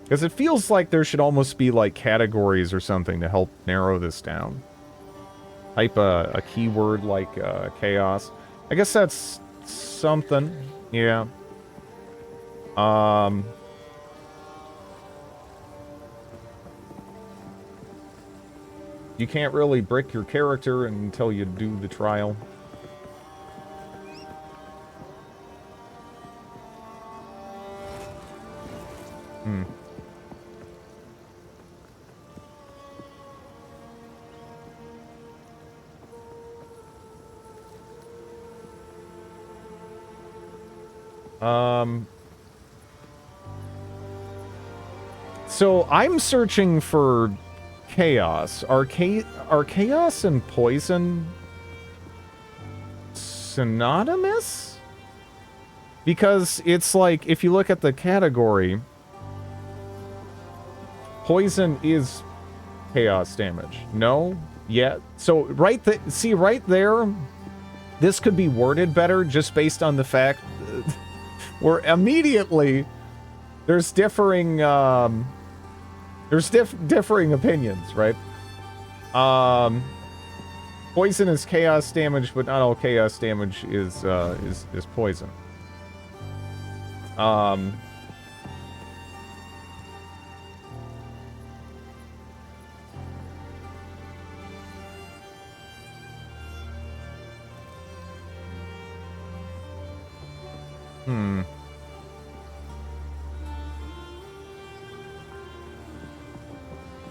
Because it feels like there should almost be like categories or something to help narrow this down. Type a keyword like chaos. I guess that's something. Yeah. You can't really brick your character until you do the trial. Hmm. So I'm searching for chaos. Are chaos and poison synonymous? Because it's like, if you look at the category, poison is chaos damage. No? Yeah. So right there, this could be worded better just based on the fact where immediately there's differing differing opinions, right? Poison is chaos damage, but not all chaos damage is poison.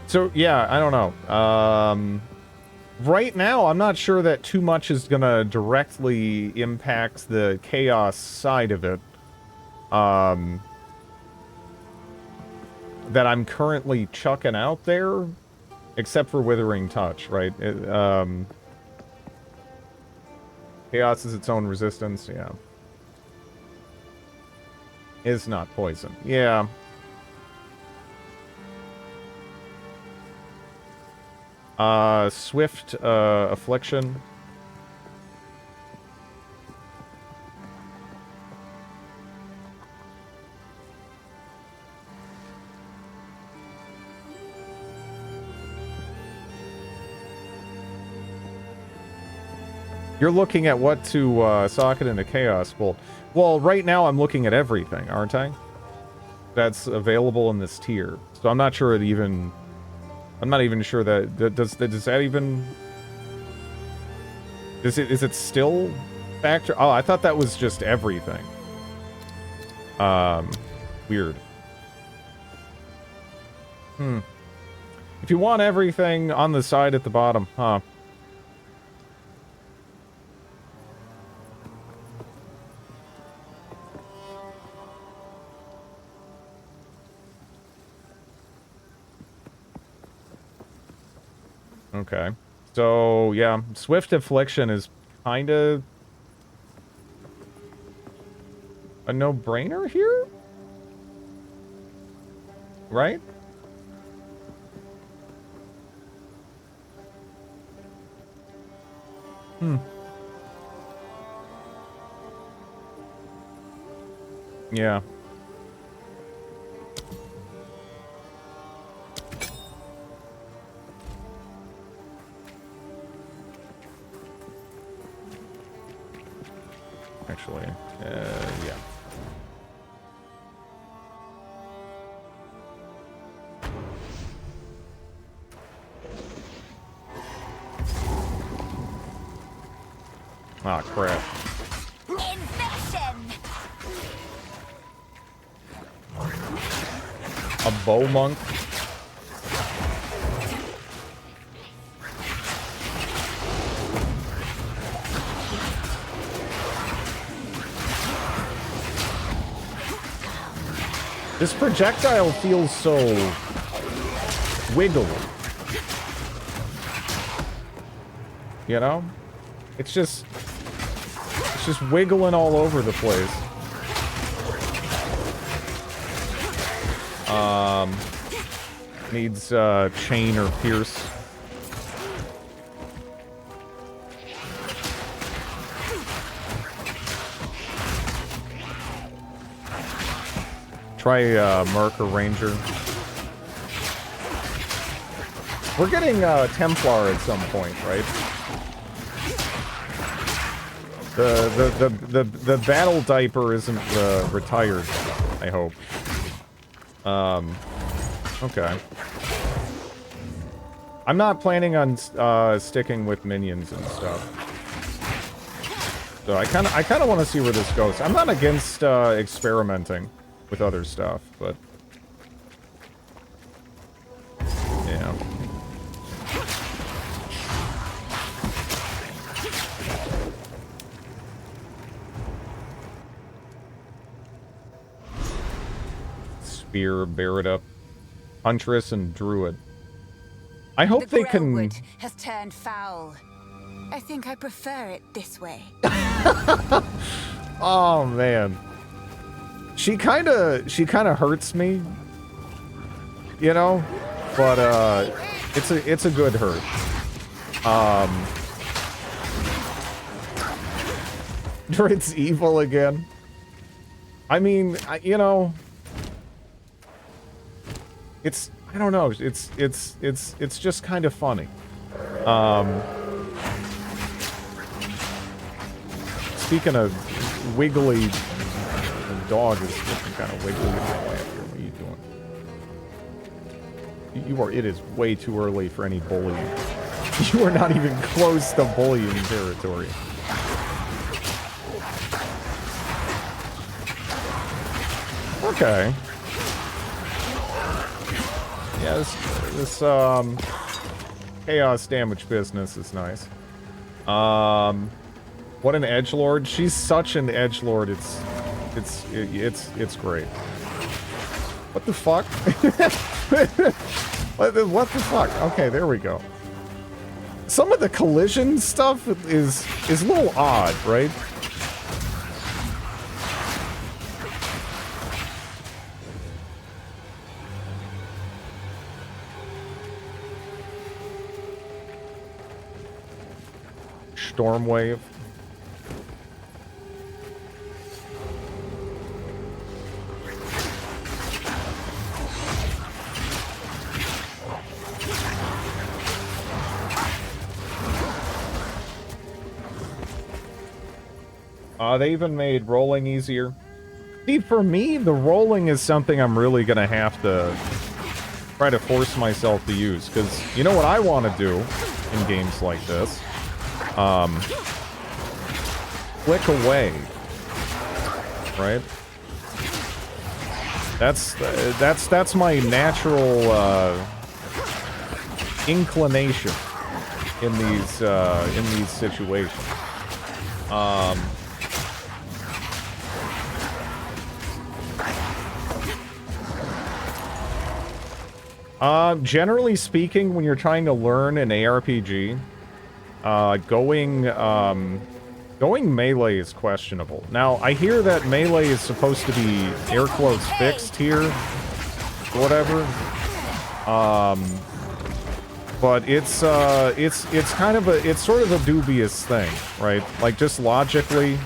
So, yeah, I don't know. Right now, I'm not sure that too much is gonna directly impact the chaos side of it. That I'm currently chucking out there, except for Withering Touch, right? Chaos is its own resistance, yeah. Is not poison. Yeah. Swift, Affliction. You're looking at what to socket into Chaos Bolt. Well, right now I'm looking at everything, aren't I? That's available in this tier. So I'm not sure it even... I'm not even sure that... Does that even... Is it still factor? Oh, I thought that was just everything. Weird. If you want everything on the side at the bottom, huh? Okay. So, yeah, Swift Affliction is kind of a no-brainer here? Right? Yeah. Actually, yeah. Ah, crap. Infection! A bow monk? This projectile feels so wiggly. You know? It's just wiggling all over the place. Needs chain or pierce. Try Merc or Ranger. We're getting Templar at some point, right? The battle diaper isn't retired, I hope. Okay. I'm not planning on sticking with minions and stuff. So I kind of want to see where this goes. I'm not against experimenting with other stuff, but yeah. Spear, bear it up. Huntress and Druid. I hope they can... The Grellwood has turned foul. I think I prefer it this way. Oh, man. She kind of hurts me. You know? But, it's a good hurt. Druid's evil again. I mean, you know... I don't know, it's just kind of funny. Speaking of wiggly, the dog is looking kind of wiggly in my lap here. What are you doing? It is way too early for any bullying. You are not even close to bullying territory. Okay. Yeah, this chaos damage business is nice. What an edgelord! She's such an edgelord. It's great. What the fuck? What the fuck? Okay, there we go. Some of the collision stuff is a little odd, right? Storm wave. They even made rolling easier. See, for me, the rolling is something I'm really gonna have to try to force myself to use, because you know what I want to do in games like this? Click away, right? That's my natural inclination in these situations. Generally speaking, when you're trying to learn an ARPG, going melee is questionable. Now, I hear that melee is supposed to be air quotes fixed here, whatever. But it's kind of it's sort of a dubious thing, right? Like, just logically,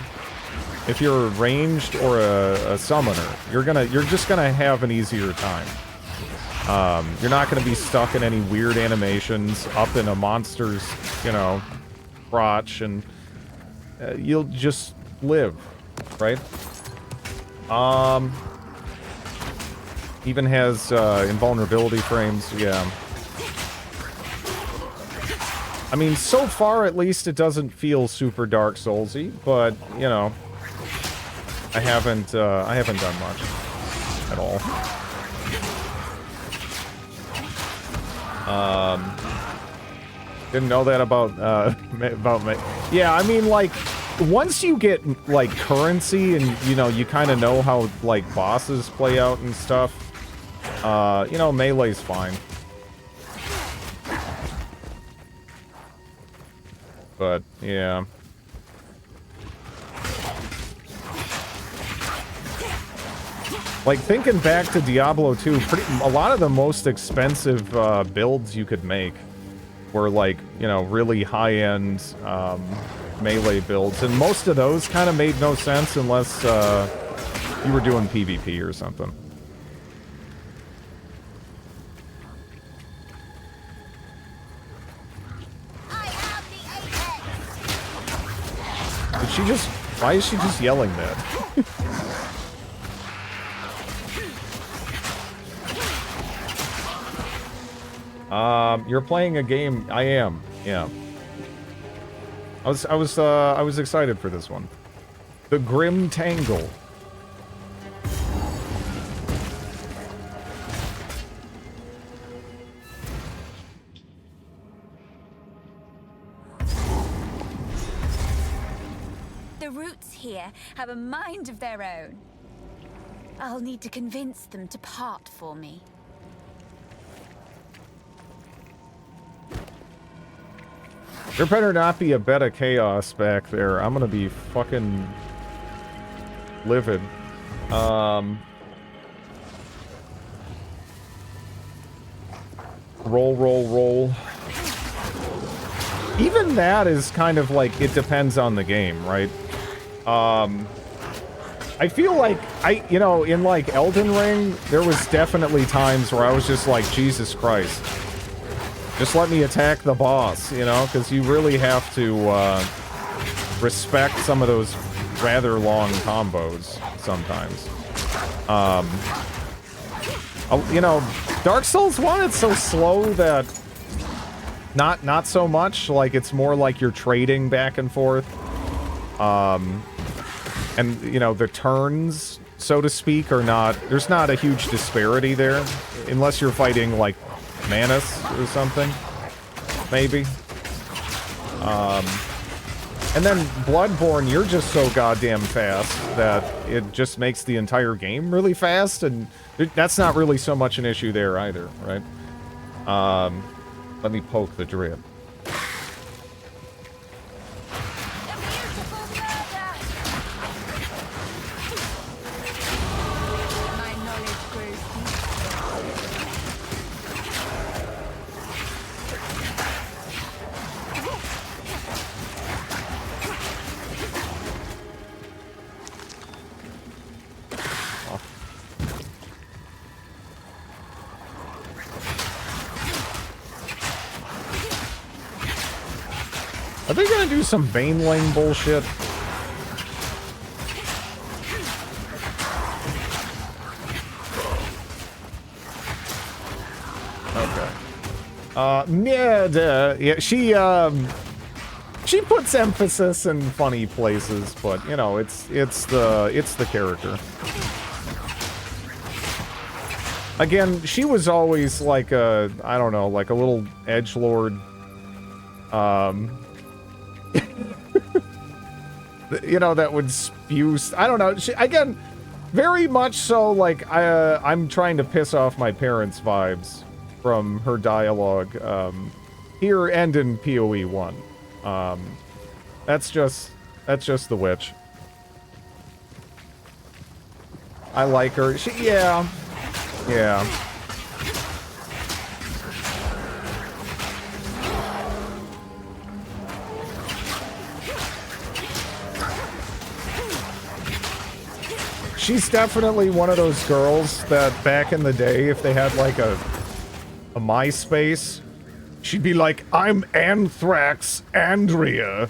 if you're ranged or a summoner, you're just gonna have an easier time. You're not going to be stuck in any weird animations up in a monster's, you know, crotch, and you'll just live, right? Even has invulnerability frames, yeah. I mean, so far at least it doesn't feel super Dark Soulsy, but you know, I haven't done much at all. Didn't know that about me. Yeah, I mean, like, once you get like currency and you know you kind of know how like bosses play out and stuff, you know, melee's fine. But yeah. Like, thinking back to Diablo 2, a lot of the most expensive builds you could make were, like, you know, really high-end melee builds. And most of those kind of made no sense unless you were doing PvP or something. Did she just... Why is she just yelling that? You're playing a game. I am. Yeah. I was excited for this one. The Grim Tangle. The roots here have a mind of their own. I'll need to convince them to part for me. There better not be a bed of chaos back there. I'm gonna be fucking livid. Roll. Even that is kind of like, it depends on the game, right? I feel like, you know, in like Elden Ring, there was definitely times where I was just like, Jesus Christ. Just let me attack the boss, you know, because you really have to respect some of those rather long combos sometimes. You know, Dark Souls 1, it's so slow that not so much. Like, it's more like you're trading back and forth. And, you know, the turns, so to speak, are not... There's not a huge disparity there. Unless you're fighting, like, Manus or something, maybe. And then Bloodborne, you're just so goddamn fast that it just makes the entire game really fast, and that's not really so much an issue there either, right? Let me poke the drip. Are they gonna do some Baneling bullshit? Okay. Yeah, she puts emphasis in funny places, but you know, it's the character. Again, she was always like a, I don't know, like a little edgelord. You know, that would spew... I don't know. Again, very much so, like, I'm trying to piss off my parents' vibes from her dialogue, here and in PoE 1. That's just the witch. I like her. Yeah. She's definitely one of those girls that back in the day, if they had like a MySpace, she'd be like, I'm Anthrax Andrea.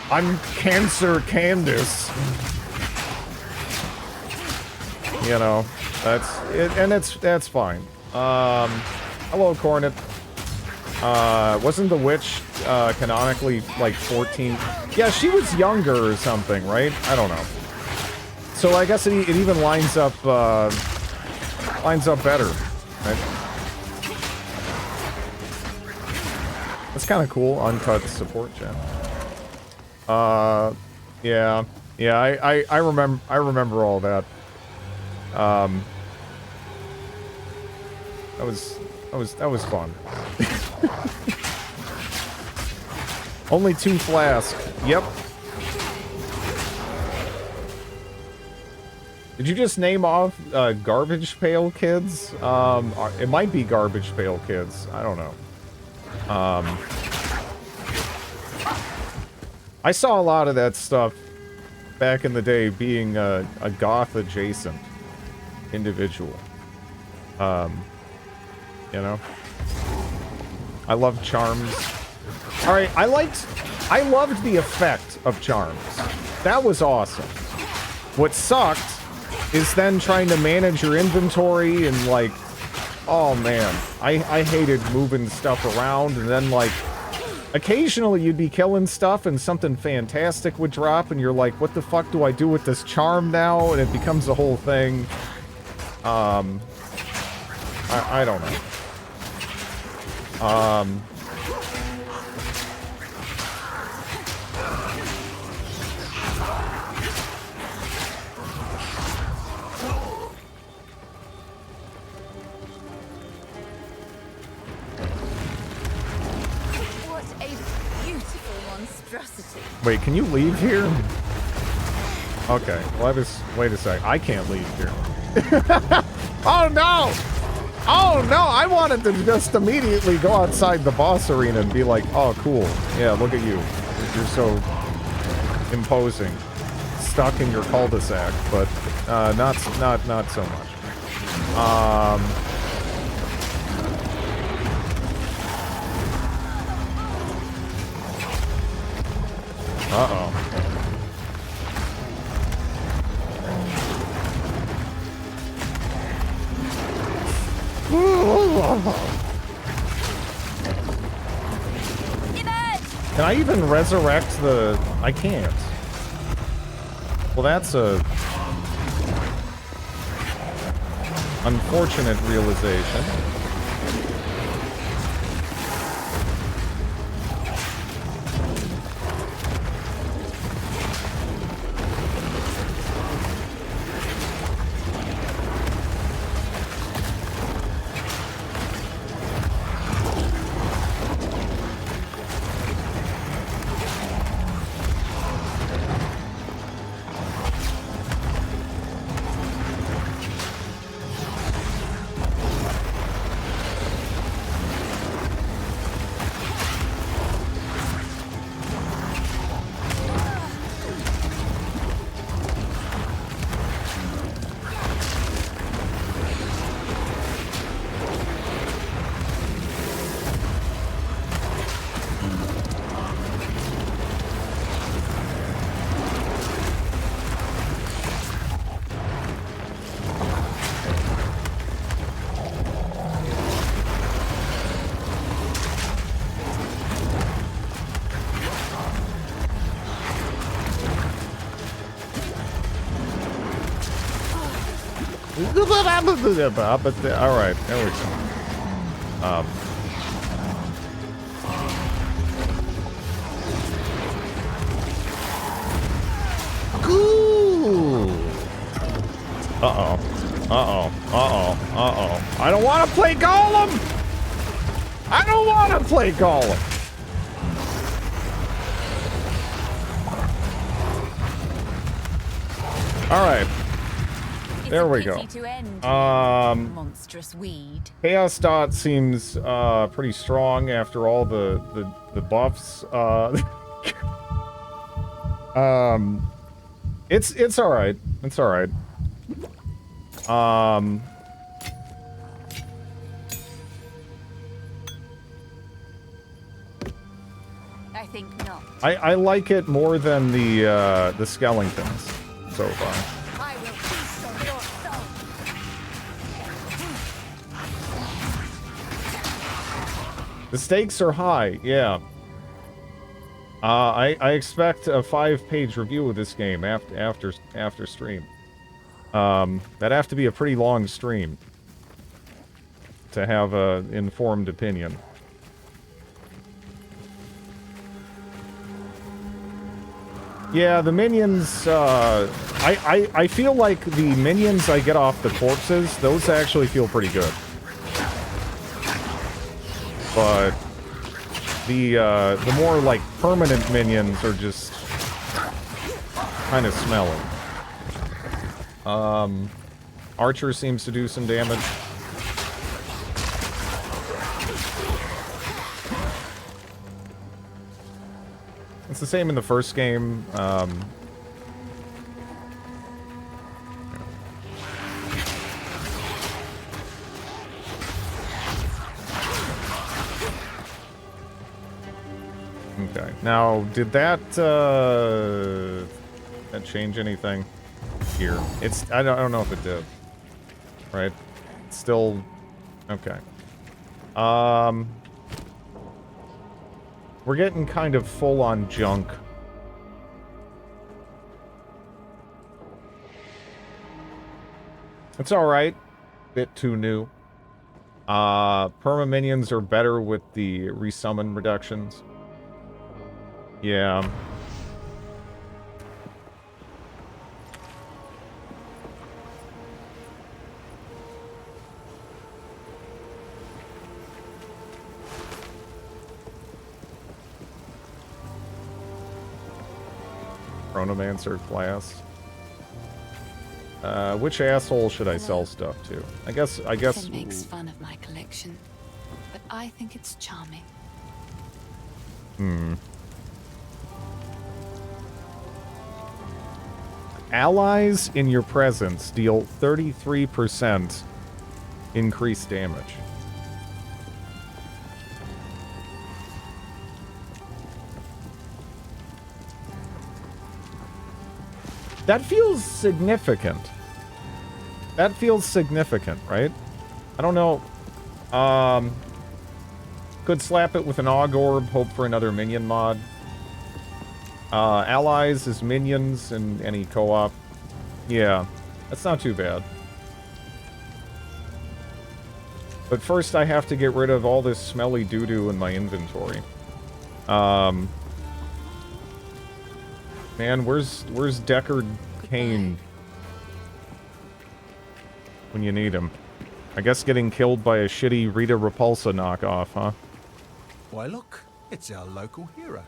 I'm Cancer Candace. You know, that's it, and that's fine. Hello, Cornet. Wasn't the witch, canonically, like, 14? Yeah, she was younger or something, right? I don't know. So I guess it even lines up better, right? That's kind of cool, uncut support chat. Yeah. Yeah, I remember all that. That was fun. Only 2 flasks. Yep. Did you just name off Garbage Pail Kids? It might be Garbage Pail Kids. I don't know. I saw a lot of that stuff back in the day being a goth-adjacent individual. You know? I love Charms. Alright, I loved the effect of Charms. That was awesome. What sucked is then trying to manage your inventory and, like, oh man, I hated moving stuff around, and then, like, occasionally you'd be killing stuff and something fantastic would drop and you're like, what the fuck do I do with this charm now? And it becomes the whole thing. I don't know. What a beautiful monstrosity. Wait, can you leave here? Okay, well, wait a sec. I can't leave here. Oh no! Oh no, I wanted to just immediately go outside the boss arena and be like, oh cool, yeah, look at you. You're so imposing. Stuck in your cul-de-sac, but not so much. Uh-oh. Can I even resurrect the... I can't. Well, that's a... unfortunate realization. Alright, there we go. Uh-oh. Uh-oh. Uh-oh. Uh-oh. I don't want to play Gollum! I don't want to play Gollum! Alright. There we go. Monstrous weed. Chaos Dot seems pretty strong after all the buffs. It's all right. It's all right. I think not. I like it more than the skeletons so far. I will feast on your soul. The stakes are high, yeah. I expect a 5-page review of this game after stream. That'd have to be a pretty long stream to have a informed opinion. Yeah, the minions, I feel like the minions I get off the corpses, those actually feel pretty good. But the more, like, permanent minions are just kind of smelly. Archer seems to do some damage. It's the same in the first game. Okay. Now, did that change anything here? I don't know if it did. Right? It's still okay. We're getting kind of full on junk. It's alright. Bit too new. Perma minions are better with the resummon reductions. Yeah. Chronomancer class. Which asshole should I sell stuff to? I guess. Finn makes fun of my collection, but I think it's charming. Allies in your presence deal 33% increased damage. That feels significant. That feels significant, right? I don't know. Could slap it with an Aug Orb, hope for another minion mod. Allies as minions and any co-op. Yeah, that's not too bad. But first I have to get rid of all this smelly doo-doo in my inventory. Man, where's Deckard Cain when you need him? I guess getting killed by a shitty Rita Repulsa knockoff, huh? Why, look, it's our local hero.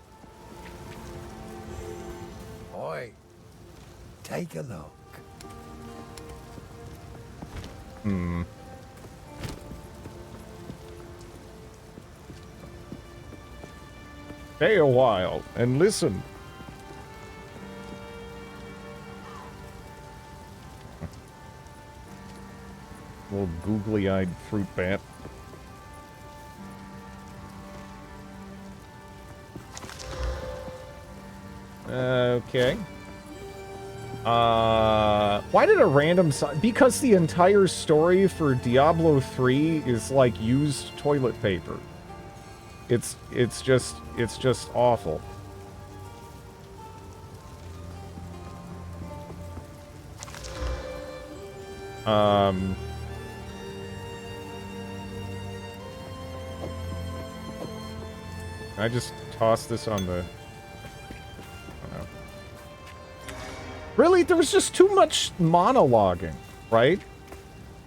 Boy, take a look. Stay a while and listen. Little googly-eyed fruit bat. Okay. Why did a random because the entire story for Diablo 3 is like used toilet paper. It's just awful. I just toss this on the... Oh, no. Really? There was just too much monologuing, right?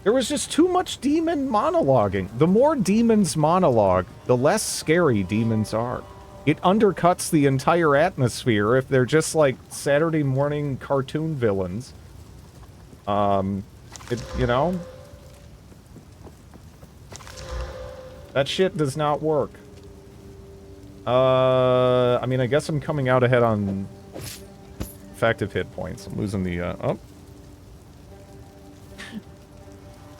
There was just too much demon monologuing. The more demons monologue, the less scary demons are. It undercuts the entire atmosphere if they're just like Saturday morning cartoon villains. You know? That shit does not work. I mean, I guess I'm coming out ahead on effective hit points. I'm losing the, oh.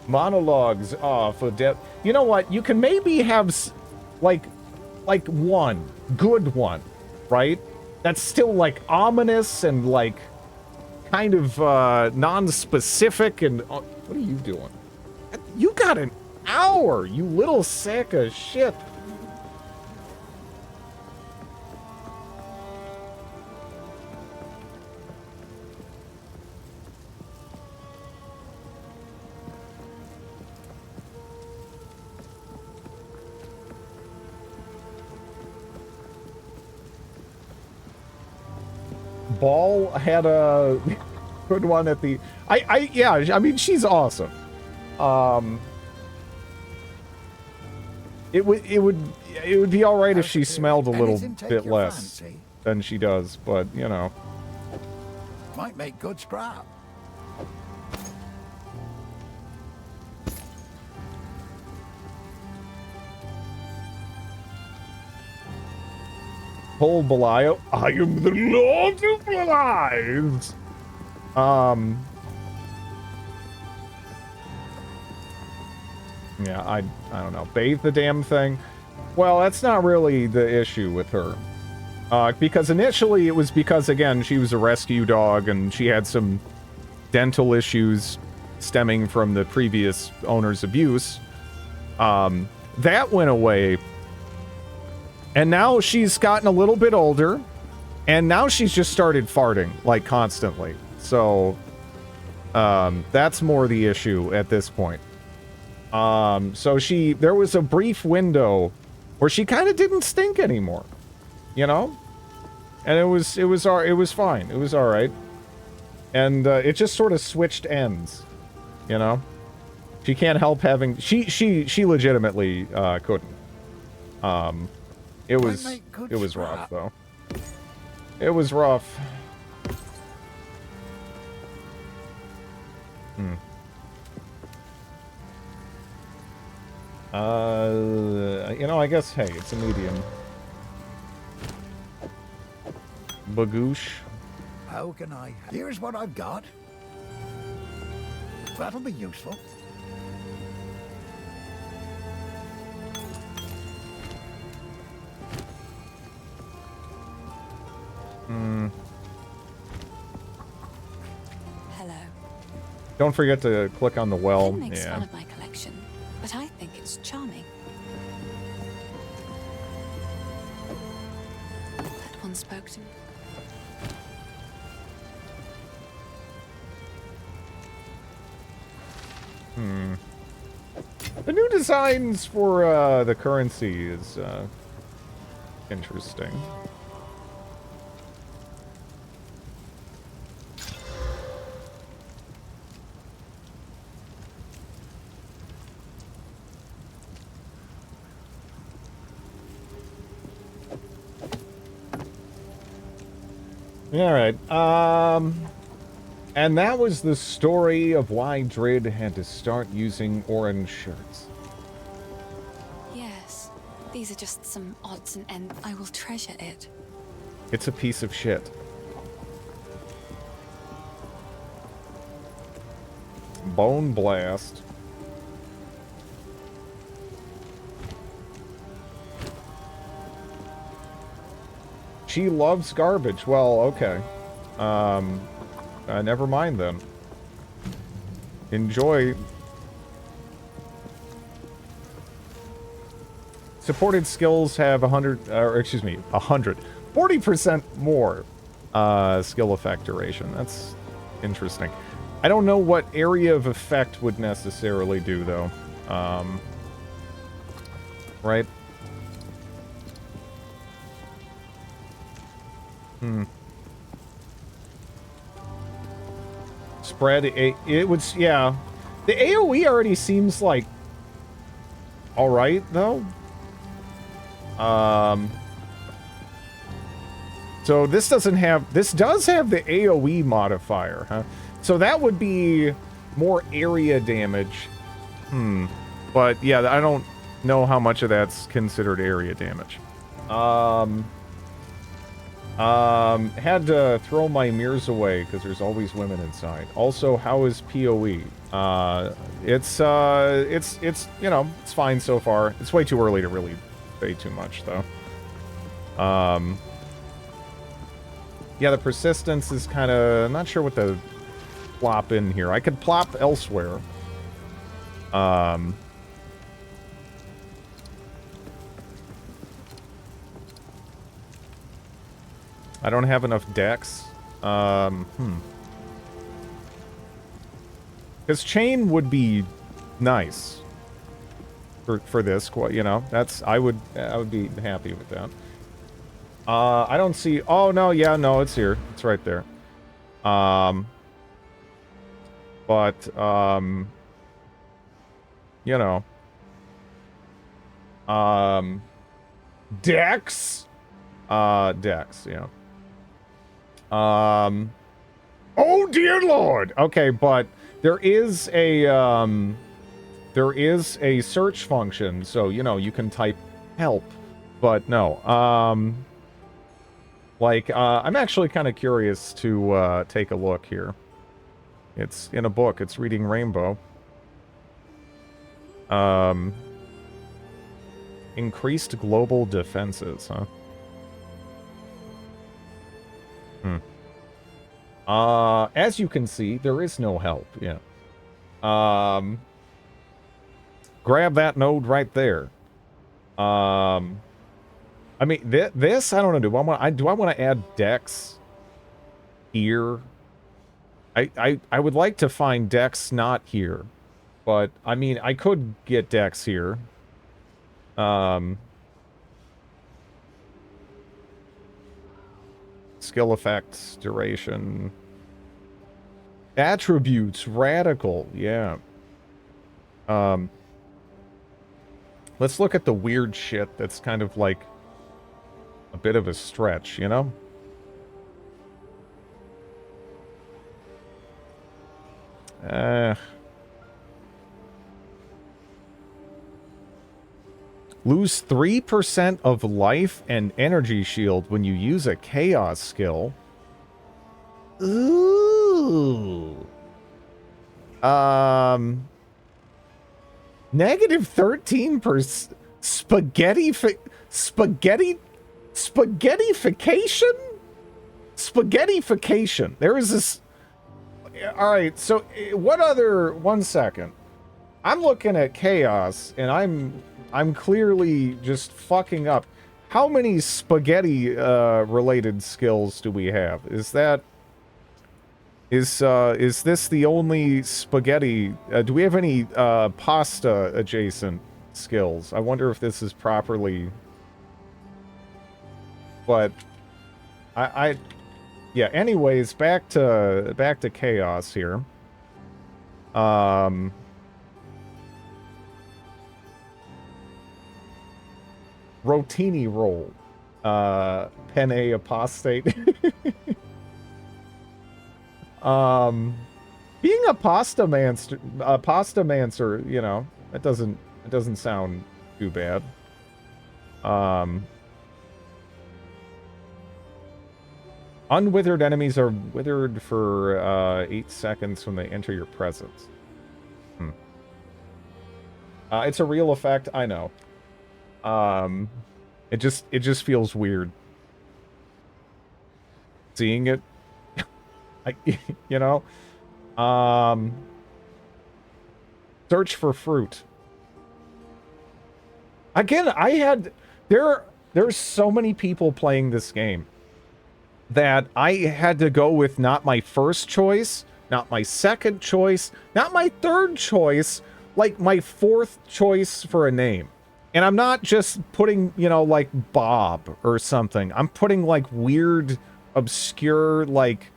Monologues for death. You know what? You can maybe have, like one good one, right? That's still, like, ominous and, like, kind of, non-specific and... what are you doing? You got an hour, you little sack of shit. Ball had a good one at the... yeah, I mean, she's awesome. It would be all right if she smelled a little bit less than she does, but, you know. Might make good scrap. Paul Belial. I am the Lord of Lies. Yeah, I don't know. Bathe the damn thing. Well, that's not really the issue with her. Because initially it was because, again, she was a rescue dog and she had some dental issues stemming from the previous owner's abuse. That went away. And now she's gotten a little bit older. And now she's just started farting, like, constantly. So, that's more the issue at this point. So there was a brief window where she kind of didn't stink anymore. You know? And it was fine. It was all right. And it just sort of switched ends. You know? She can't help having she legitimately couldn't. It was rough though. It was rough. You know, I guess, hey, it's a medium. Bagoosh. How can I? Here's what I've got. That'll be useful. Hello. Don't forget to click on the well. Finn makes Yeah. fun of my collection, but I think it's charming. That one spoke to me. The new designs for the currency is interesting. All right. And that was the story of why Drid had to start using orange shirts. Yes, these are just some odds and ends. I will treasure it. It's a piece of shit. Bone blast. She loves garbage. Well, okay. Never mind then. Enjoy. Supported skills have 40% more skill effect duration. That's interesting. I don't know what area of effect would necessarily do, though. Right? Spread, it would, yeah. The AoE already seems like alright, though. So this does have the AoE modifier, huh? So that would be more area damage. But yeah, I don't know how much of that's considered area damage. Had to throw my mirrors away because there's always women inside. Also, how is PoE? It's you know, it's fine so far. It's way too early to really say too much though. Yeah, the persistence is kind of not sure what to plop in here. I could plop elsewhere. I don't have enough decks. Because chain would be nice for this, you know. I would be happy with that. I don't see... Oh, no, yeah, no, it's here. It's right there. But, you know. Dex? Dex, yeah. Oh, dear Lord! Okay, but there is a search function, so, you know, you can type help. But, no, I'm actually kind of curious to, take a look here. It's in a book. It's Reading Rainbow. Increased global defenses, huh? As you can see, there is no help, yeah. Grab that node right there. I mean, this, I don't know, do I want to add Dex here? I would like to find Dex not here. But, I mean, I could get Dex here. Skill effects, duration. Attributes, radical, yeah. Let's look at the weird shit that's kind of like a bit of a stretch, you know? Lose 3% of life and energy shield when you use a chaos skill. Ooh. Negative 13% spaghettification? Spaghettification. There is this... Alright, so what other... One second. I'm looking at chaos, and I'm clearly just fucking up. How many spaghetti related skills do we have? Is this the only spaghetti? Do we have any pasta adjacent skills? I wonder if this is properly. But yeah. Anyways, back to chaos here. Rotini roll. Penne apostate. Being a pasta-mancer, you know, it doesn't sound too bad. Unwithered enemies are withered for 8 seconds when they enter your presence. It's a real effect, I know. It just feels weird seeing it. You know, search for fruit. Again, there's so many people playing this game that I had to go with not my first choice, not my second choice, not my third choice, like my fourth choice for a name. And I'm not just putting, you know, like Bob or something. I'm putting like weird, obscure, like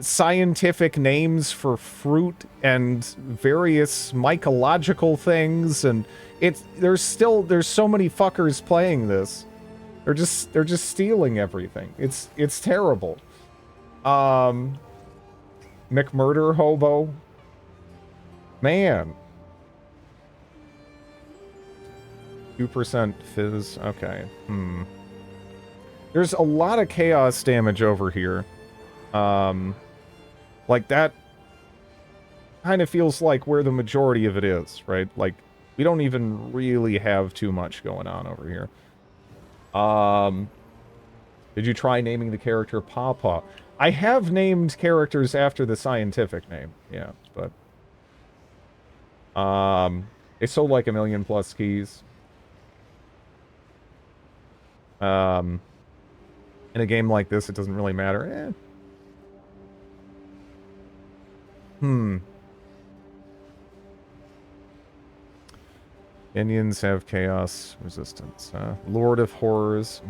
scientific names for fruit and various mycological things, and there's so many fuckers playing this. They're just stealing everything. It's terrible. McMurder Hobo. Man. 2% fizz. Okay. There's a lot of chaos damage over here. Like that kind of feels like where the majority of it is, right? Like, we don't even really have too much going on over here. Did you try naming the character Pawpaw? I have named characters after the scientific name, yeah, but... They sold like 1 million plus keys. In a game like this, it doesn't really matter. Indians have chaos resistance. Lord of Horrors.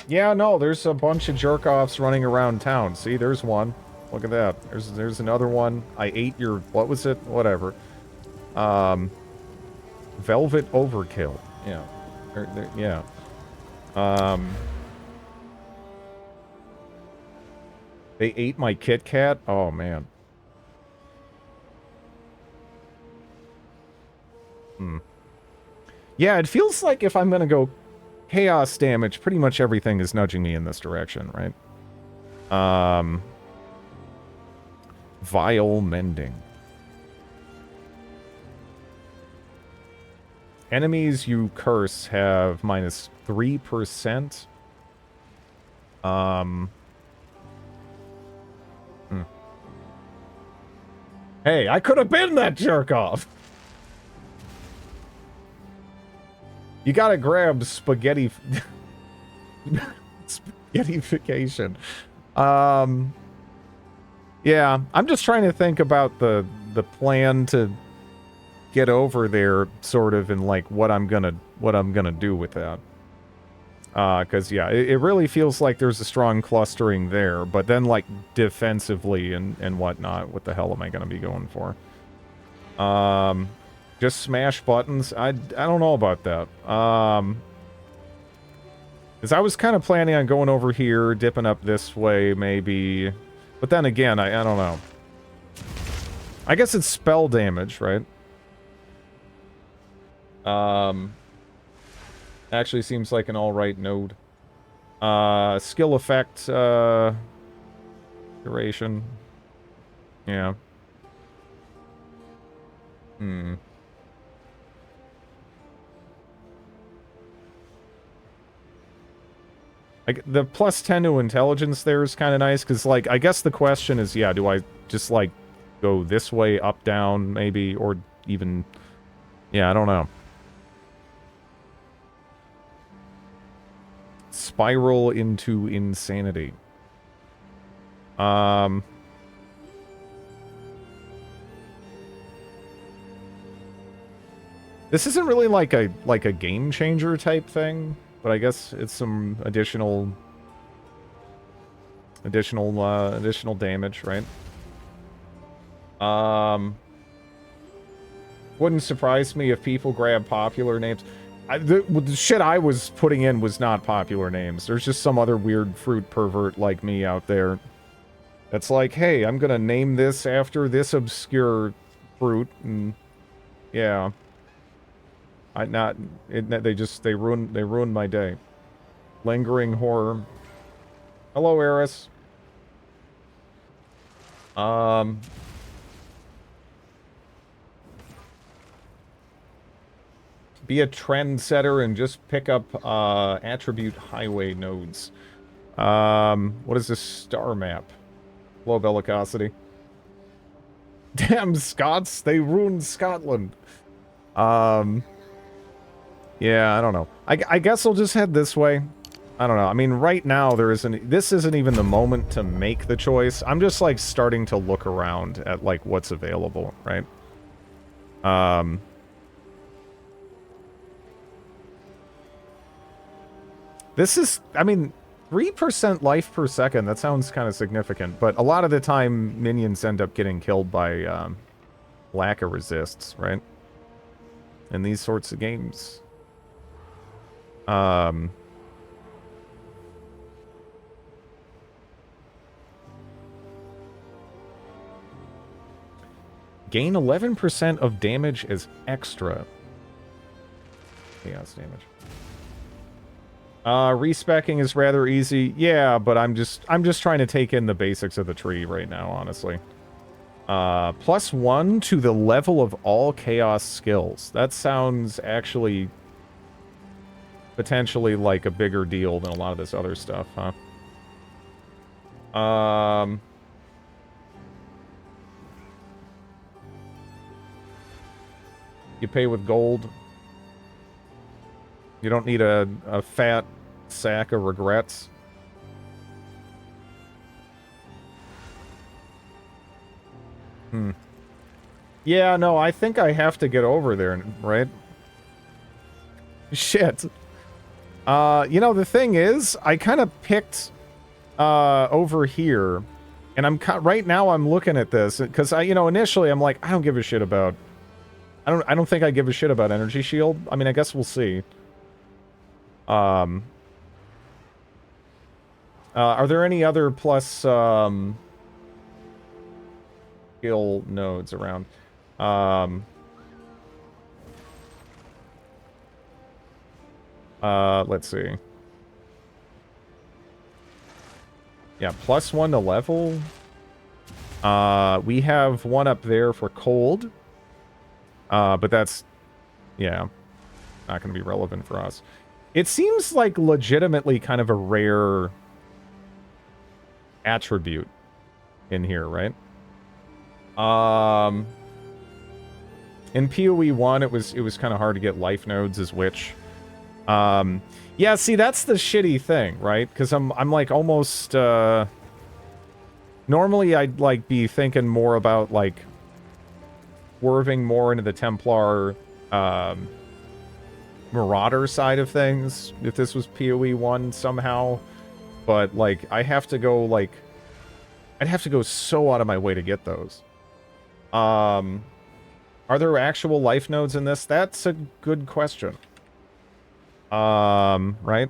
Yeah, no, there's a bunch of jerk-offs running around town. See, there's one. Look at that. There's another one. I ate your... What was it? Whatever. Velvet Overkill. Yeah. Yeah. They ate my Kit Kat? Oh, man. Yeah, it feels like if I'm gonna go chaos damage, pretty much everything is nudging me in this direction, right? Vile Mending. Enemies you curse have minus 3%. Hey, I could have been that jerk-off! You gotta grab spaghetti... Spaghettification. Yeah, I'm just trying to think about the plan to get over there, sort of, and like what I'm gonna do with that. Because yeah, it really feels like there's a strong clustering there, but then like defensively and whatnot, what the hell am I gonna be going for? Just smash buttons? I don't know about that. Because I was kind of planning on going over here, dipping up this way, maybe. But then again, I don't know. I guess it's spell damage, right? Actually seems like an alright node. Skill effect, duration. Yeah. Like, the plus 10 to intelligence there is kind of nice, because, like, I guess the question is, yeah, do I just, like, go this way, up, down, maybe, or even... Yeah, I don't know. Spiral into insanity. This isn't really like a game changer type thing, but I guess it's some additional damage, right? Wouldn't surprise me if people grab popular names. The shit I was putting in was not popular names. There's just some other weird fruit pervert like me out there that's like, hey, I'm gonna name this after this obscure fruit, and yeah. They ruined my day. Lingering horror. Hello, Eris. Be a trendsetter and just pick up attribute highway nodes. What is this star map? Low bellicosity. Damn Scots, they ruined Scotland. Yeah, I don't know. I guess I'll just head this way. I don't know. I mean, right now, this isn't even the moment to make the choice. I'm just, like, starting to look around at, like, what's available, right? This is, I mean, 3% life per second, that sounds kind of significant, but a lot of the time, minions end up getting killed by, lack of resists, right? In these sorts of games. Gain 11% of damage as extra. Chaos damage. Respecking is rather easy. Yeah, but I'm just trying to take in the basics of the tree right now, honestly. +1 to the level of all chaos skills. That sounds actually potentially like a bigger deal than a lot of this other stuff, huh? You pay with gold. You don't need a fat sack of regrets. Yeah, no, I think I have to get over there, right? Shit. You know, the thing is, I kind of picked over here, and right now I'm looking at this because initially I'm like, I don't give a shit about. I don't think I give a shit about Energy Shield. I mean, I guess we'll see. Are there any other plus skill nodes around? Let's see. Yeah, +1 to level. We have one up there for cold. But that's, yeah, not going to be relevant for us. It seems like legitimately kind of a rare attribute in here, right? In PoE 1, it was kind of hard to get life nodes as witch. Yeah, see, that's the shitty thing, right? Because I'm like almost, normally I'd like be thinking more about like swerving more into the Templar, Marauder side of things, if this was PoE 1 somehow. But, like, I have to go, like... I'd have to go so out of my way to get those. Are there actual life nodes in this? That's a good question. Right?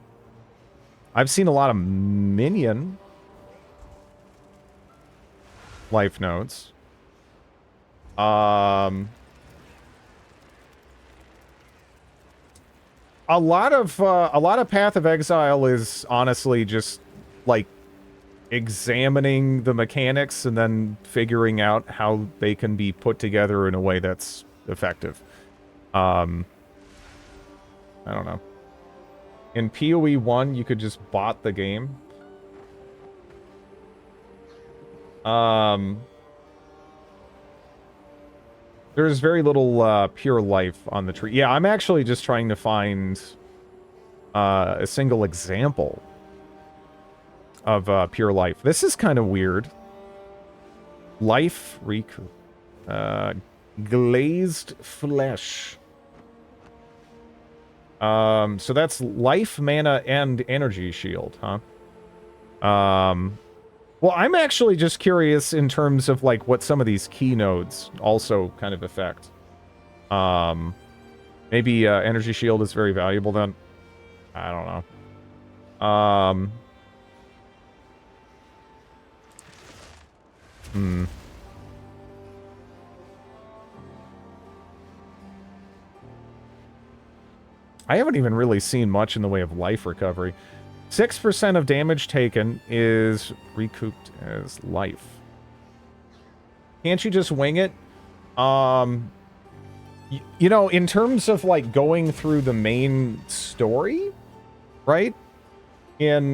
I've seen a lot of minion life nodes. A lot of Path of Exile is honestly just like examining the mechanics and then figuring out how they can be put together in a way that's effective. I don't know. In PoE 1, you could just bot the game. There's very little pure life on the tree. Yeah, I'm actually just trying to find a single example of pure life. This is kind of weird. Life recoup. Glazed flesh. So that's life, mana, and energy shield, huh? Well, I'm actually just curious in terms of, like, what some of these key nodes also kind of affect. Maybe energy shield is very valuable then. I don't know. I haven't even really seen much in the way of life recovery. 6% of damage taken is recouped as life. Can't you just wing it? You know, in terms of, like, going through the main story, right? In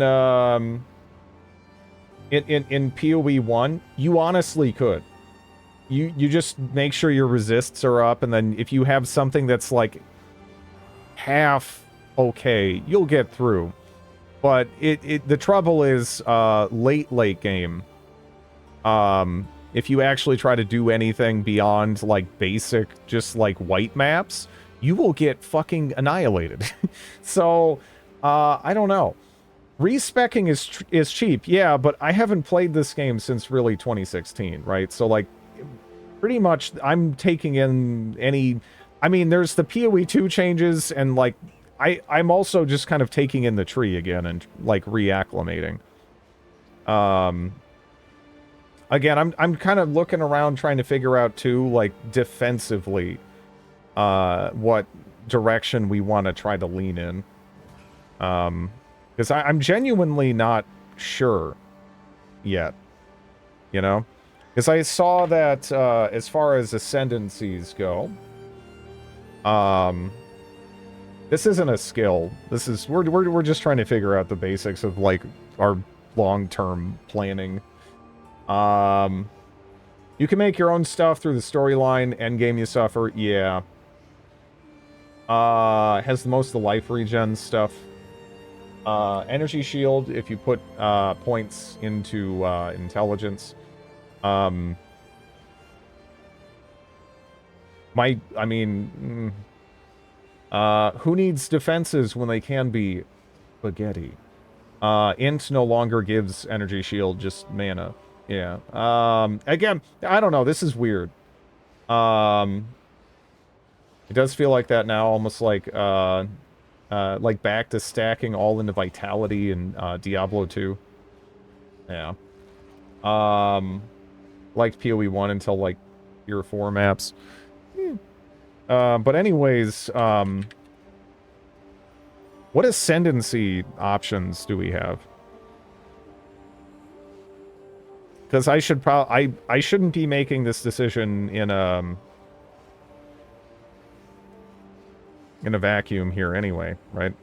PoE 1, you honestly could. You just make sure your resists are up, and then if you have something that's, like, half okay, you'll get through. But the trouble is, late game, if you actually try to do anything beyond, like, basic, just, like, white maps, you will get fucking annihilated. So, I don't know. Respecking is cheap, yeah, but I haven't played this game since really 2016, right? So, like, pretty much I'm taking in any... I mean, there's the PoE 2 changes, and, like, I'm also just kind of taking in the tree again and, like, reacclimating. Again, I'm kind of looking around trying to figure out, too, like, defensively, what direction we want to try to lean in. Because I'm genuinely not sure yet, you know? Because I saw that, as far as ascendancies go, this isn't a skill. This is we're just trying to figure out the basics of, like, our long-term planning. You can make your own stuff through the storyline. Endgame you suffer, yeah. Has the most of the life regen stuff. Energy shield if you put points into intelligence. I mean, who needs defenses when they can be Spaghetti. Int no longer gives energy shield, just mana. Yeah. Again, I don't know. This is weird. It does feel like that now, almost like back to stacking all into Vitality and Diablo 2. Yeah. Liked PoE 1 until, like, Year 4 maps. But anyways, what ascendancy options do we have? Because I should I shouldn't be making this decision in a vacuum here anyway, right?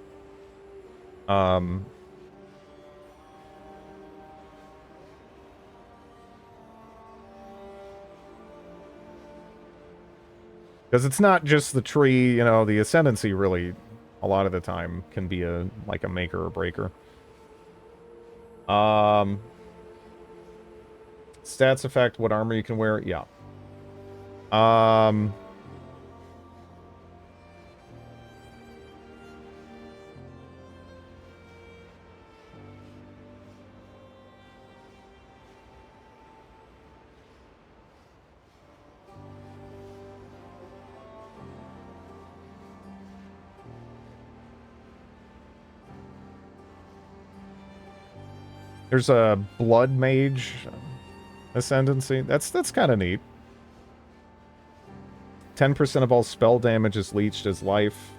Because it's not just the tree, you know, the ascendancy really, a lot of the time, can be like a maker or breaker. Stats affect what armor you can wear? Yeah. There's a blood mage ascendancy. That's kind of neat. 10% of all spell damage is leached as life.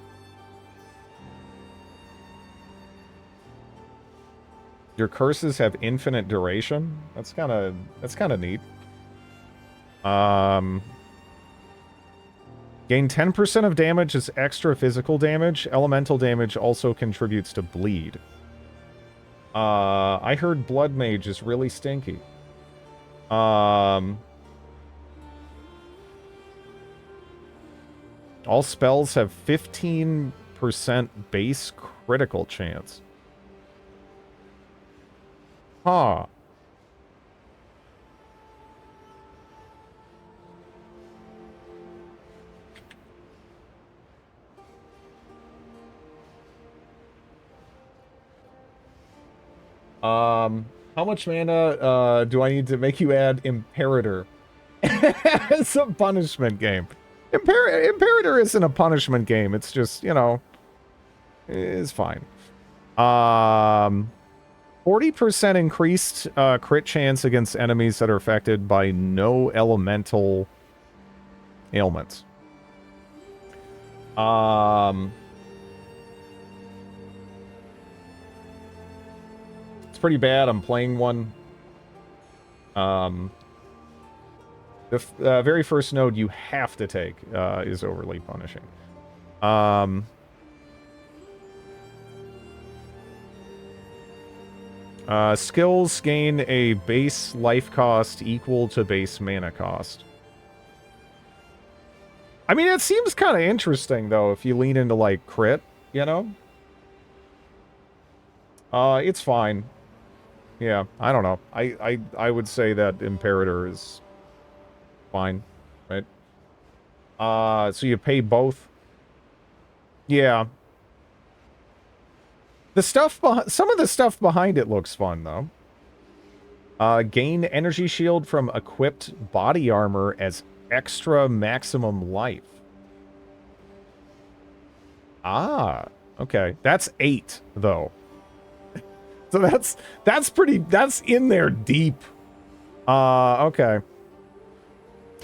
Your curses have infinite duration. That's kind of neat. Gain 10% of damage as extra physical damage. Elemental damage also contributes to bleed. I heard Blood Mage is really stinky. All spells have 15% base critical chance. Huh. How much mana do I need to make you add Imperator? It's a punishment game. Imperator isn't a punishment game. It's just, you know, it's fine. 40% increased crit chance against enemies that are affected by no elemental ailments. It's pretty bad. I'm playing one. The very first node you have to take is overly punishing. Skills gain a base life cost equal to base mana cost. I mean, it seems kind of interesting, though, if you lean into, like, crit, you know? It's fine. Yeah, I don't know. I would say that Imperator is fine, right? So you pay both. Yeah. The stuff some of the stuff behind it looks fun, though. Gain energy shield from equipped body armor as extra maximum life. Ah, okay. That's 8, though. So that's in there deep. Okay.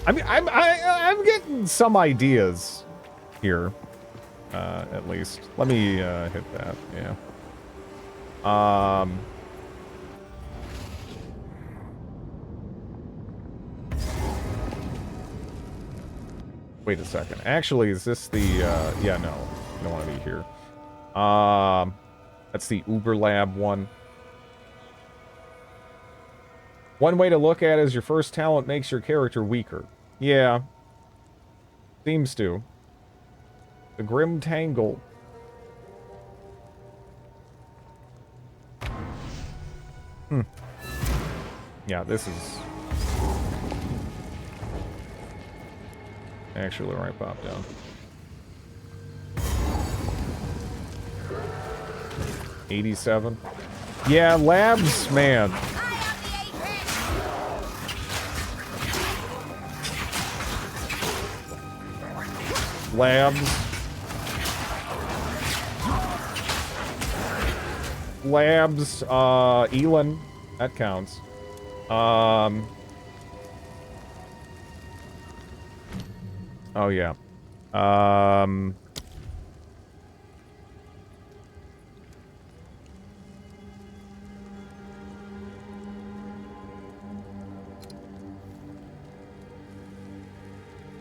I mean, I'm getting some ideas here, at least. Let me hit that. Yeah. Wait a second. Actually, is this the? Yeah, no, I don't want to be here. That's the Uber Lab one. One way to look at it is your first talent makes your character weaker. Yeah. Seems to. The Grim Tangle. Yeah, this is... actually where I popped down. 87. Yeah, labs, man. Labs. Labs, Elon. That counts. Oh, yeah.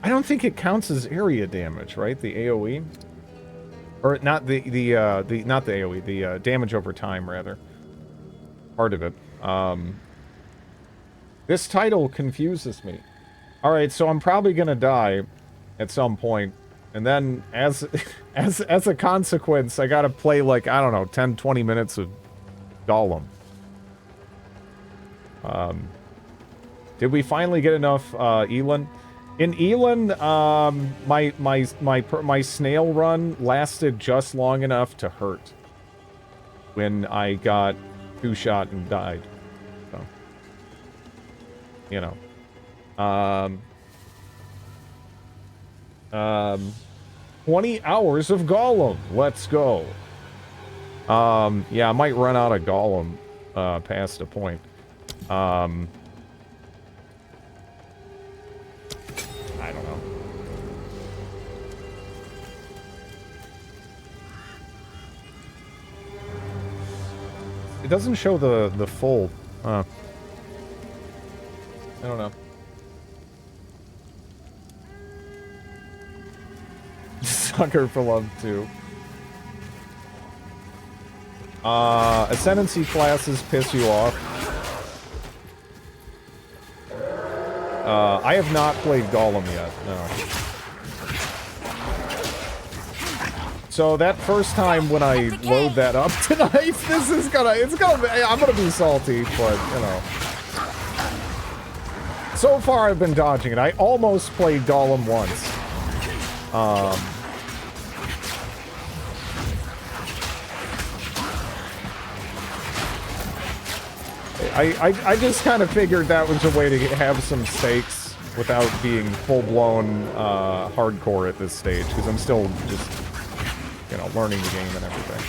I don't think it counts as area damage, right? The AoE? Or not not the AoE, the damage over time, rather. Part of it. This title confuses me. Alright, so I'm probably gonna die at some point, and then as as a consequence, I gotta play like, I don't know, 10-20 minutes of Gollum. Did we finally get enough Elon? In Elon, my snail run lasted just long enough to hurt when I got 2-shot and died. So, you know. 20 hours of Gollum. Let's go. Yeah, I might run out of Gollum past a point. I don't know. It doesn't show the full. I don't know. Sucker for love too. Ascendancy classes piss you off. I have not played Gollum yet, no. So that first time when I load that up tonight, it's gonna be, I'm gonna be salty, but, you know. So far I've been dodging it. I almost played Gollum once. I just kind of figured that was a way to have some stakes without being full-blown hardcore at this stage, because I'm still just, you know, learning the game and everything.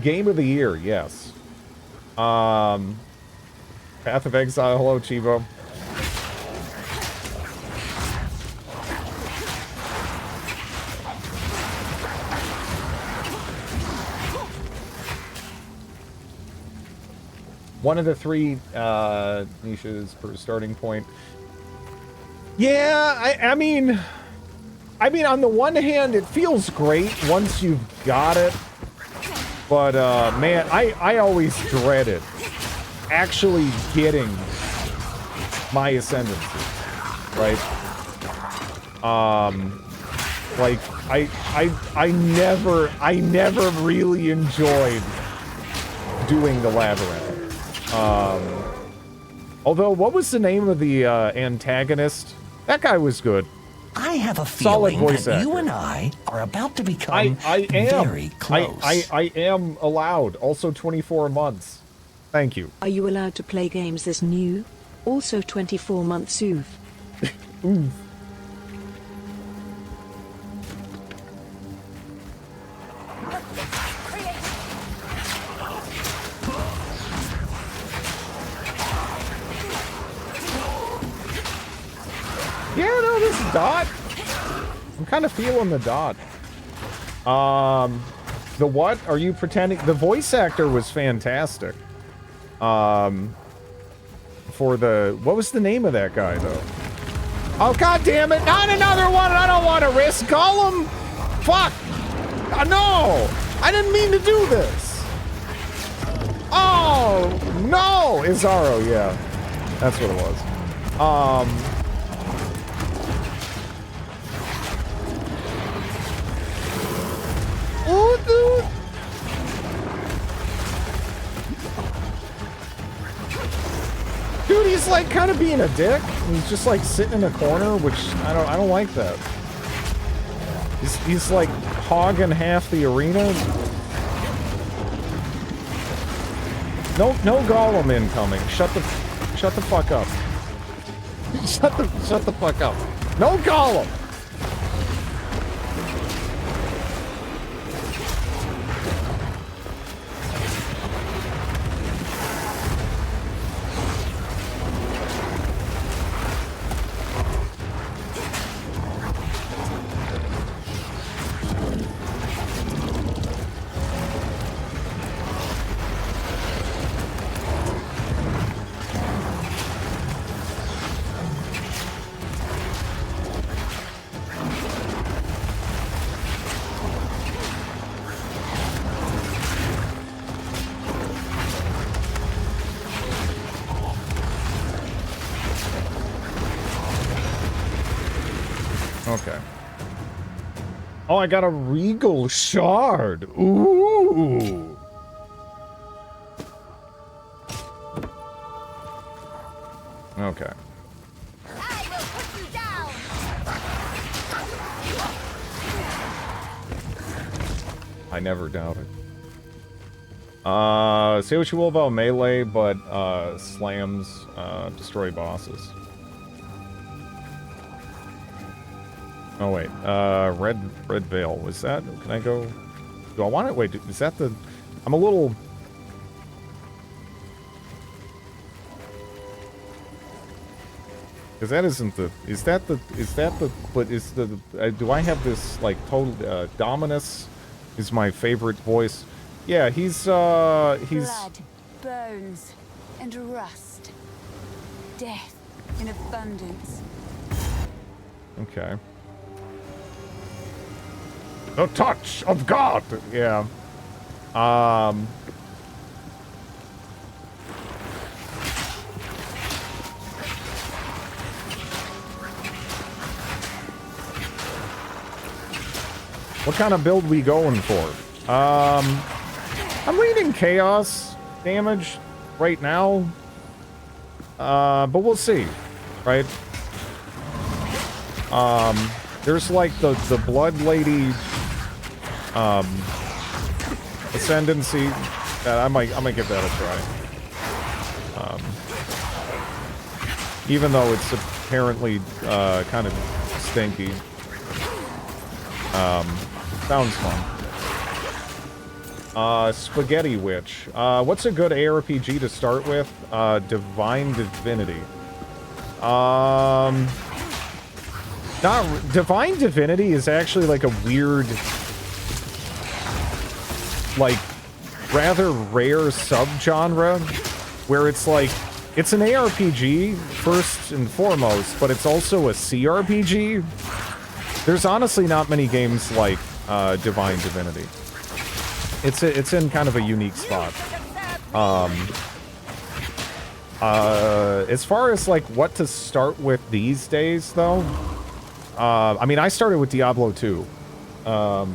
Game of the year, yes. Path of Exile, hello, Chivo. One of the 3 niches per starting point. Yeah, I mean, on the one hand, it feels great once you've got it. But, man, I always dreaded actually getting my ascendancy, right? Like, I never really enjoyed doing the labyrinth. Although, what was the name of the antagonist? That guy was good. I have a Solid feeling voice that actor. you and I are about to become very close. I am allowed. Also 24 months. Thank you. Are you allowed to play games this new? Also 24 months oof. Oof. Yeah, no, this dot. I'm kind of feeling the dot. The what? Are you pretending? The voice actor was fantastic. For the... What was the name of that guy, though? Oh, god damn it! Not another one! I don't want to risk Gollum! Fuck! No! I didn't mean to do this! Oh, no! Izaro, yeah. That's what it was. Ooh, dude. Dude, he's like kind of being a dick. He's just like sitting in a corner, which I don't like that. He's like hogging half the arena. No Gollum incoming. Shut the fuck up. Shut the fuck up. No Gollum. Okay. Oh, I got a regal shard. Ooh. Okay. I will put you down. I never doubted. Say what you will about melee, but slams destroy bosses. Oh wait, red veil, was that? Can I go? Do I want it? Wait, is that the? I'm a little. Because that isn't the. Is that the? But is the? Do I have this like total? Dominus is my favorite voice. Yeah, he's. Blood, bones, and rust. Death in abundance. Okay. The touch of God! Yeah. What kind of build we going for? I'm leaning chaos damage right now. But we'll see, right? There's like the Blood Lady ascendancy that I might give that a try. Even though it's apparently kind of stinky. Sounds fun. Spaghetti Witch. What's a good ARPG to start with? Divine Divinity. Divine Divinity is actually like a weird, like, rather rare subgenre where it's like, it's an ARPG first and foremost, but it's also a CRPG. There's honestly not many games like Divine Divinity. It's in kind of a unique spot. As far as like what to start with these days, though, I mean, I started with Diablo 2. I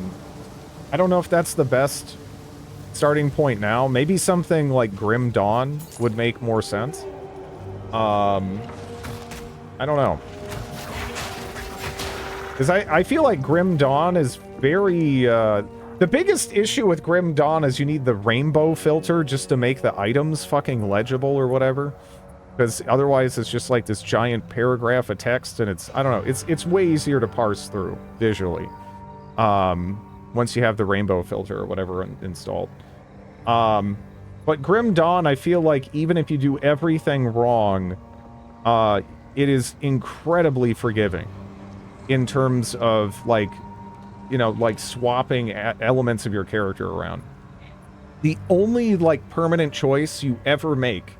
don't know if that's the best starting point now. Maybe something like Grim Dawn would make more sense. I don't know. Because I feel like Grim Dawn is very... the biggest issue with Grim Dawn is you need the rainbow filter just to make the items fucking legible or whatever. Because otherwise it's just like this giant paragraph of text and it's... I don't know. It's way easier to parse through visually. Once you have the rainbow filter or whatever installed. But Grim Dawn, I feel like even if you do everything wrong, it is incredibly forgiving. In terms of, like, you know, like swapping elements of your character around. The only, like, permanent choice you ever make,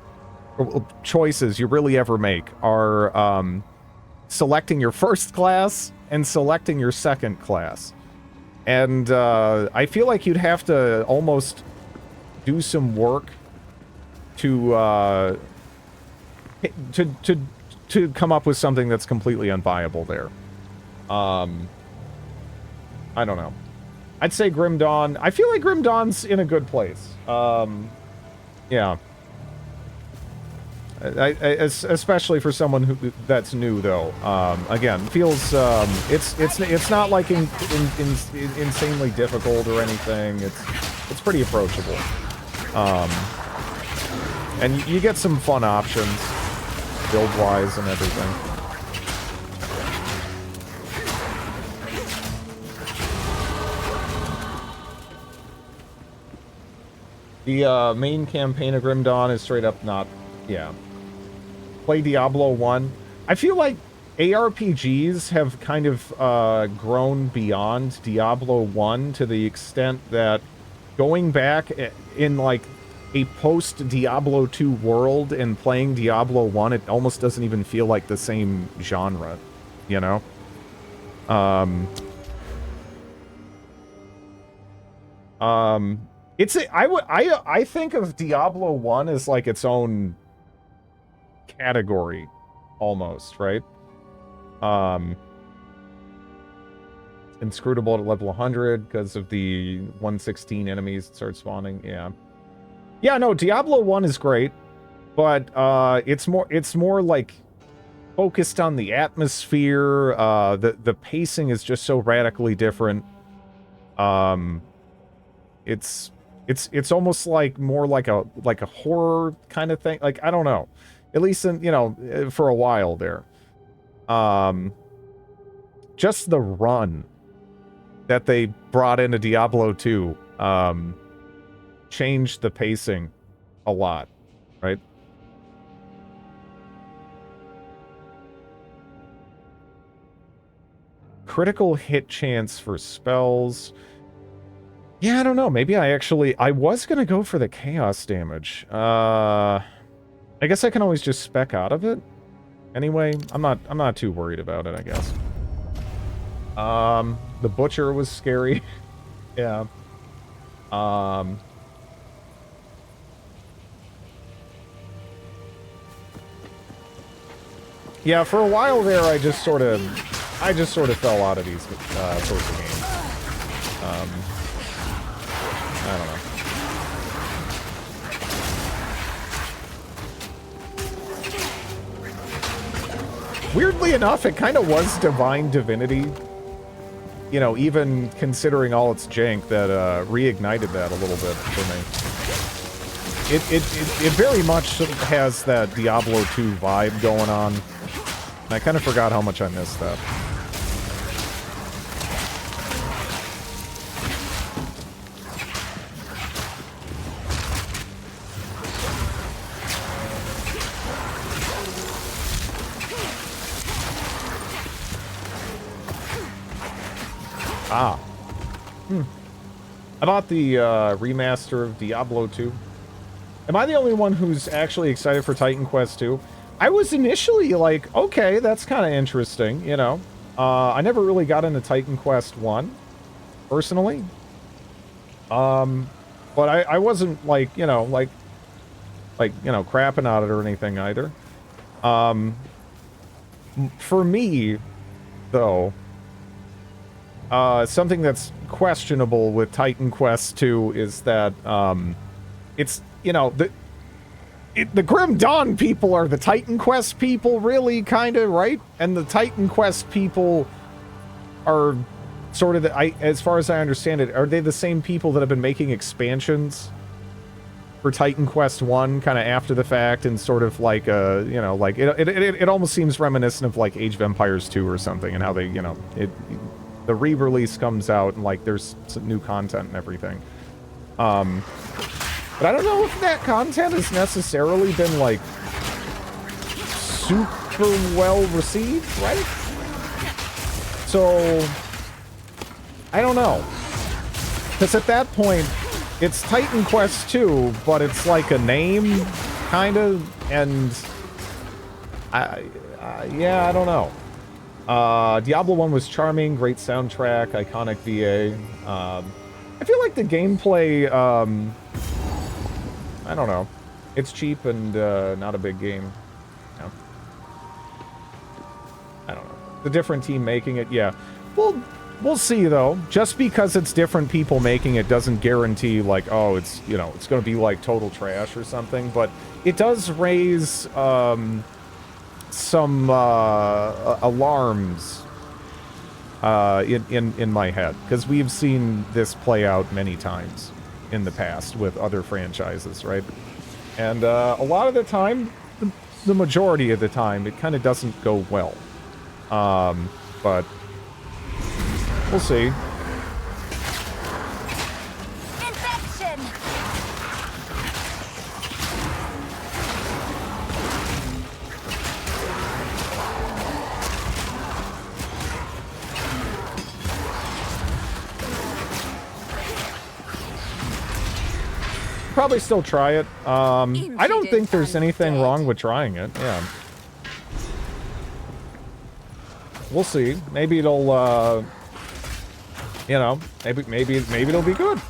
or choices you really ever make, are selecting your first class and selecting your second class. And I feel like you'd have to almost do some work to come up with something that's completely unviable there. I don't know. I'd say Grim Dawn. I feel like Grim Dawn's in a good place. Yeah. Especially for someone that's new, though. Again, feels it's not like insanely difficult or anything. It's pretty approachable. And you get some fun options, build-wise and everything. The main campaign of Grim Dawn is straight up not, yeah. Play Diablo 1. I feel like ARPGs have kind of grown beyond Diablo 1 to the extent that going back in like a post-Diablo 2 world and playing Diablo 1, it almost doesn't even feel like the same genre, you know? I think of Diablo 1 as like its own category, almost, right? Inscrutable at level 100 because of the 116 enemies that start spawning. Yeah, no, Diablo 1 is great, but it's more like focused on the atmosphere. The pacing is just so radically different. It's almost like more like a horror kind of thing. Like, I don't know. At least in, you know, for a while there. Just the run that they brought into Diablo 2 changed the pacing a lot, right? Critical hit chance for spells. Yeah, I don't know. Maybe I was gonna go for the chaos damage. I guess I can always just spec out of it. Anyway, I'm not too worried about it, I guess. The butcher was scary. Yeah. Yeah, for a while there, I just sort of fell out of these sorts of games. I don't know. Weirdly enough, it kind of was Divine Divinity. You know, even considering all its jank, that reignited that a little bit for me. It very much has that Diablo 2 vibe going on. And I kind of forgot how much I missed that. I bought the remaster of Diablo 2. Am I the only one who's actually excited for Titan Quest 2? I was initially like, okay, that's kind of interesting, you know. I never really got into Titan Quest 1, personally. But I wasn't like, you know, crapping on it or anything either. For me, though, something that's questionable with Titan Quest 2 is that, it's, you know, the Grim Dawn people are the Titan Quest people, really, kind of, right? And the Titan Quest people are sort of, as far as I understand it, are they the same people that have been making expansions for Titan Quest 1 kind of after the fact, and sort of like, you know, like, it almost seems reminiscent of, like, Age of Empires 2 or something, and how they, you know, the re-release comes out, and, like, there's some new content and everything. But I don't know if that content has necessarily been, like, super well received, right? So, I don't know. Because at that point, it's Titan Quest 2, but it's like a name, kind of, and... yeah, I don't know. Diablo 1 was charming, great soundtrack, iconic VA. I feel like the gameplay, I don't know. It's cheap and not a big game. Yeah. I don't know. The different team making it, yeah. Well, We'll see, though. Just because it's different people making it doesn't guarantee, like, oh, it's, you know, it's going to be, like, total trash or something. But it does raise some alarms in my head. Because we've seen this play out many times in the past with other franchises, right? And a lot of the time, the majority of the time, it kind of doesn't go well. But we'll see. Infection! Probably still try it. I don't think there's anything wrong with trying it. Yeah. We'll see. Maybe it'll, you know, maybe it'll be good.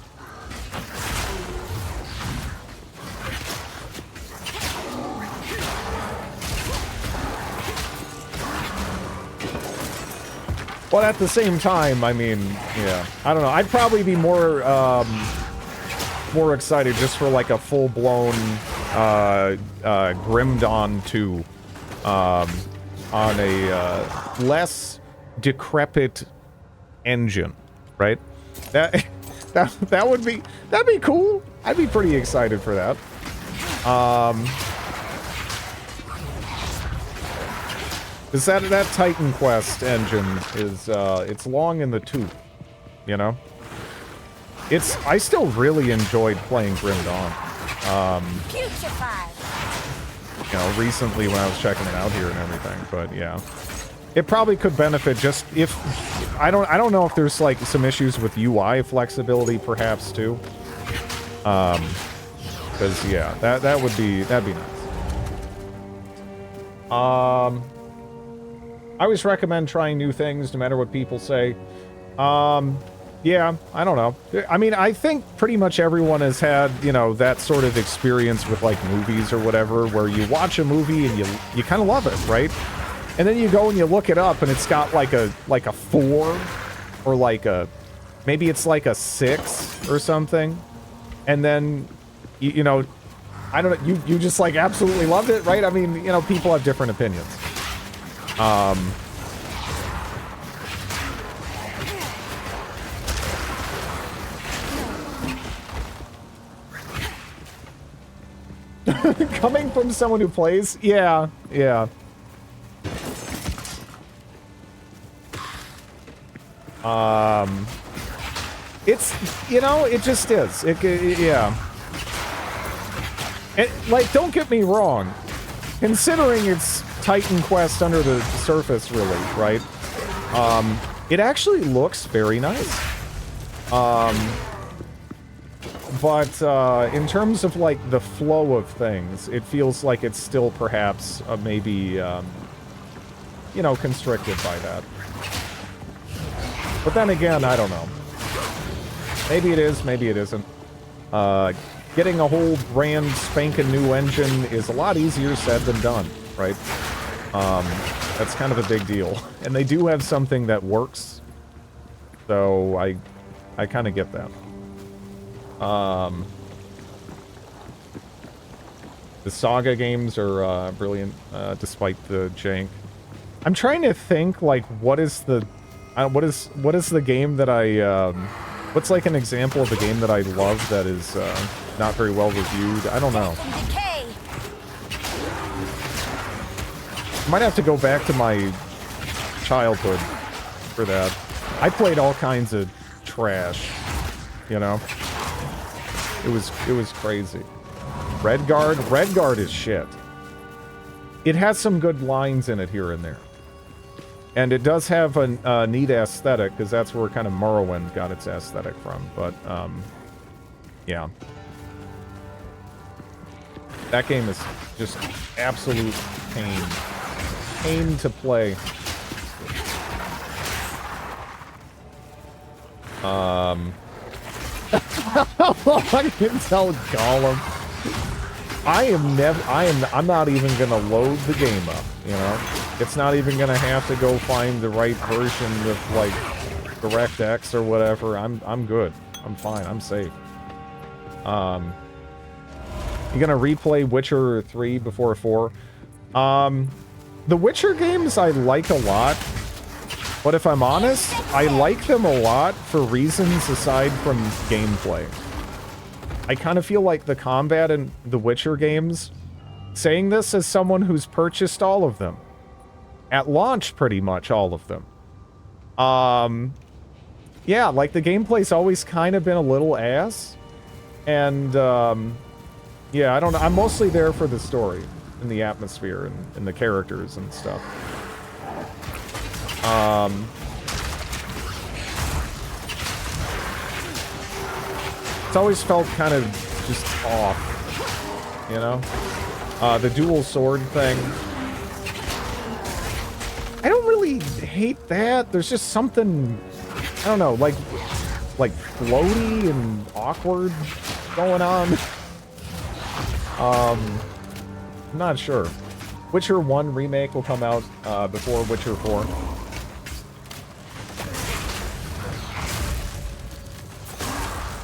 But at the same time, I mean, yeah, I don't know. I'd probably be more excited just for like a full-blown Grim Dawn 2 on a less decrepit engine, right? That'd be cool. I'd be pretty excited for that. Because that Titan Quest engine is it's long in the tooth, you know. I still really enjoyed playing Grim Dawn. You know, recently when I was checking it out here and everything, but yeah. It probably could benefit just if I don't know if there's like some issues with UI flexibility perhaps too. Cuz yeah, that'd be nice. I always recommend trying new things no matter what people say. Yeah, I don't know. I mean, I think pretty much everyone has had, you know, that sort of experience with like movies or whatever, where you watch a movie and you kind of love it, right? And then you go and you look it up and it's got like a 4 or like maybe it's like a 6 or something. And then, you know, I don't know, you just like absolutely loved it, right? I mean, you know, people have different opinions. Coming from someone who plays, yeah. It's, you know, it just is. Yeah. Like, don't get me wrong. Considering it's Titan Quest under the surface, really, right? It actually looks very nice. But in terms of like the flow of things, it feels like it's still perhaps maybe, you know, constricted by that. But then again, I don't know. Maybe it is, maybe it isn't. Getting a whole brand spanking new engine is a lot easier said than done, right? That's kind of a big deal. And they do have something that works. So I kind of get that. The Saga games are brilliant, despite the jank. I'm trying to think, like, what is the game that I, what's like an example of a game that I love that is not very well reviewed? I don't know. Might have to go back to my childhood for that. I played all kinds of trash, you know? It was crazy. Redguard is shit. It has some good lines in it here and there. And it does have a neat aesthetic, because that's where kind of Morrowind got its aesthetic from. But, yeah. That game is just absolute pain. Pain to play. I can tell Gollum. I'm not even gonna load the game up, you know? It's not even gonna have to go find the right version of, like, DirectX or whatever, I'm good. I'm fine. I'm safe. You gonna replay Witcher 3 before 4? The Witcher games I like a lot, but if I'm honest, I like them a lot for reasons aside from gameplay. I kind of feel like the combat in the Witcher games, saying this as someone who's purchased all of them. At launch, pretty much all of them. Yeah, like the gameplay's always kind of been a little ass. And, yeah, I don't know. I'm mostly there for the story and the atmosphere and the characters and stuff. It's always felt kind of just off, you know? The dual sword thing. I don't really hate that. There's just something, I don't know, like floaty and awkward going on. I'm not sure. Witcher 1 remake will come out before Witcher 4.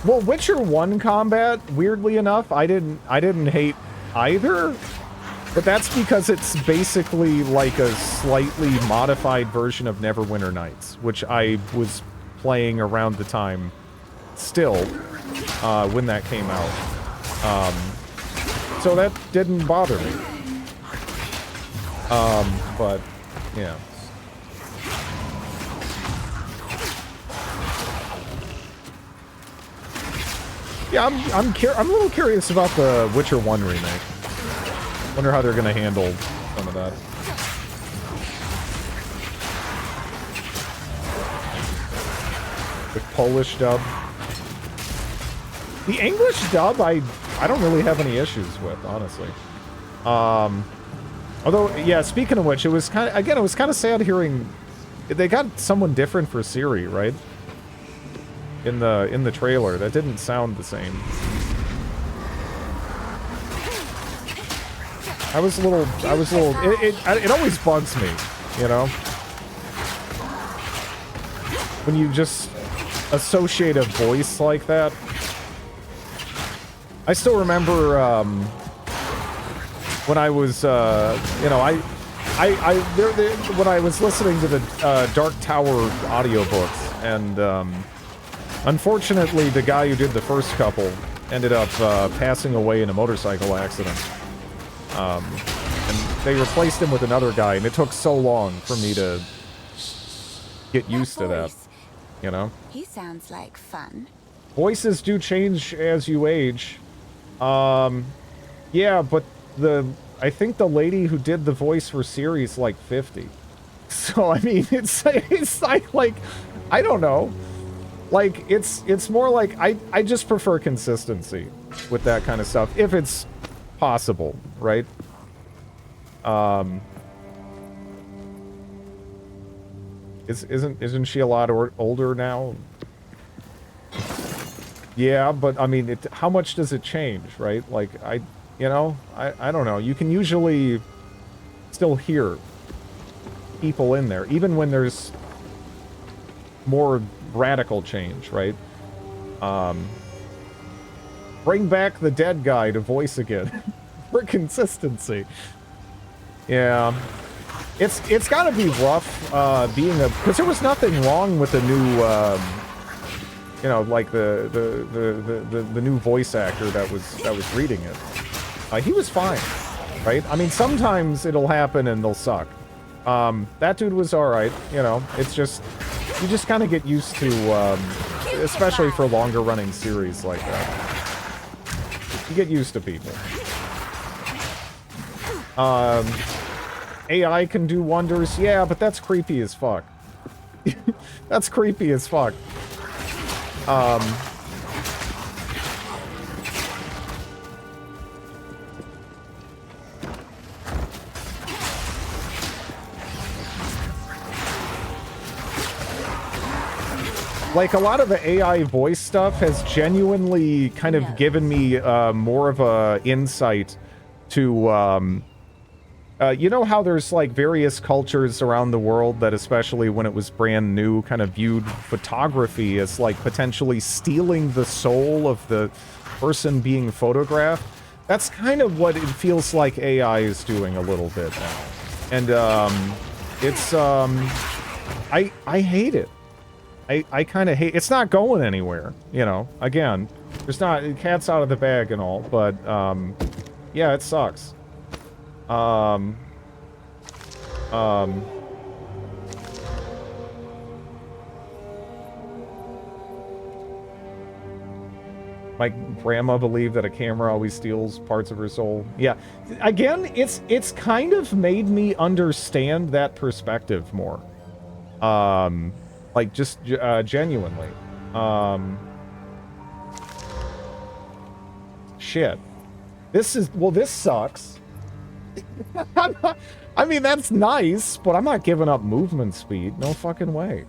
Well, Witcher 1 combat, weirdly enough, I didn't hate either. But that's because it's basically like a slightly modified version of Neverwinter Nights, which I was playing around the time still when that came out. So that didn't bother me. But yeah. Yeah, I'm a little curious about the Witcher 1 remake. Wonder how they're gonna handle some of that. The Polish dub. The English dub, I don't really have any issues with, honestly. Although, yeah, speaking of which, it was kind of sad hearing they got someone different for Ciri, right? In the trailer, that didn't sound the same. I was a little, it always bugs me, you know? When you just associate a voice like that. I still remember, when I was, you know, when I was listening to the, Dark Tower audiobooks, and, unfortunately, the guy who did the first couple ended up, passing away in a motorcycle accident. And they replaced him with another guy, and it took so long for me to get used to that, you know? He sounds like fun. Voices do change as you age. Yeah, but I think the lady who did the voice for Ciri is like 50. So, I mean, it's like, I don't know. Like, it's more like, I just prefer consistency with that kind of stuff, if it's possible, right? Isn't she a lot older now? Yeah, but I mean, how much does it change, right? Like, you know, I don't know. You can usually still hear people in there, even when there's more radical change, right? Bring back the dead guy to voice again for consistency. Yeah, it's got to be rough being because there was nothing wrong with the new, you know, like the new voice actor that was reading it. He was fine, right? I mean, sometimes it'll happen and they'll suck. That dude was all right, you know. It's just you just kind of get used to, especially for longer running series like that. You get used to people. AI can do wonders, yeah, but that's creepy as fuck. That's creepy as fuck. Like, a lot of the AI voice stuff has genuinely kind of given me more of a insight to you know how there's like various cultures around the world that, especially when it was brand new, kind of viewed photography as like potentially stealing the soul of the person being photographed? That's kind of what it feels like AI is doing a little bit now. And it's I hate it. I kind of hate, it's not going anywhere, you know. Again, there's not, cat's out of the bag and all, but yeah, it sucks. My grandma believed that a camera always steals parts of her soul. Yeah, again, it's kind of made me understand that perspective more. Like just genuinely. Shit. This is, well, this sucks. I mean, that's nice, but I'm not giving up movement speed. No fucking way.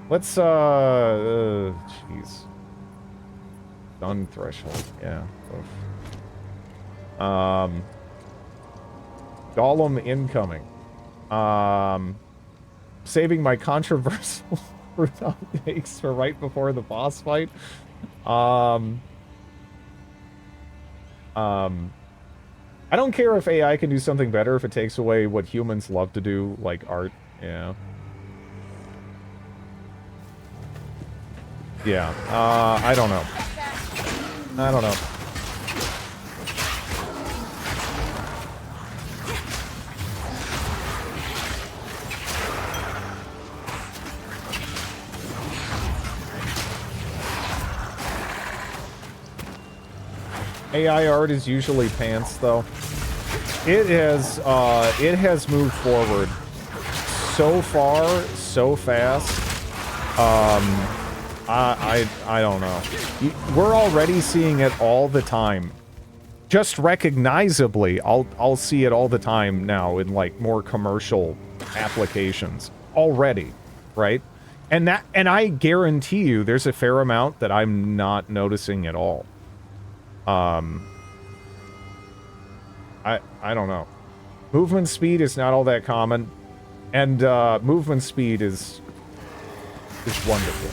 Let's, jeez. Done threshold, yeah. Gollum incoming. Saving my controversial fruit takes for right before the boss fight. I don't care if AI can do something better if it takes away what humans love to do, like art. Yeah. Yeah. I don't know. I don't know. AI art is usually pants, though. It has moved forward so far, so fast. I don't know. We're already seeing it all the time. Just recognizably, I'll see it all the time now in like more commercial applications already, right? And I guarantee you, there's a fair amount that I'm not noticing at all. I don't know. Movement speed is not all that common, and movement speed is wonderful.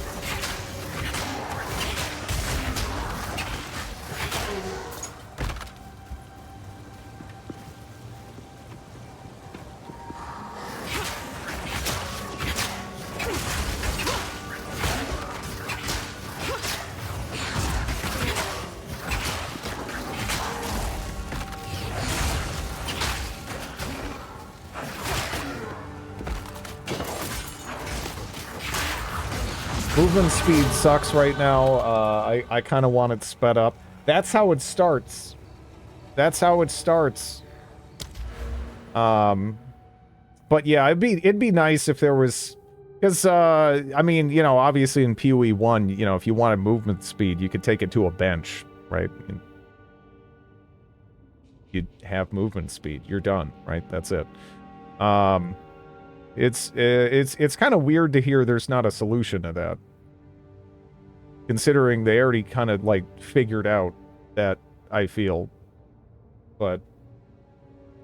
Movement speed sucks right now. I kind of want it sped up. That's how it starts. That's how it starts. But yeah, it'd be nice if there was, because I mean, you know, obviously in PoE 1, you know, if you wanted movement speed, you could take it to a bench, right? You'd have movement speed. You're done, right? That's it. It's kind of weird to hear there's not a solution to that, considering they already kind of like figured out that, I feel. But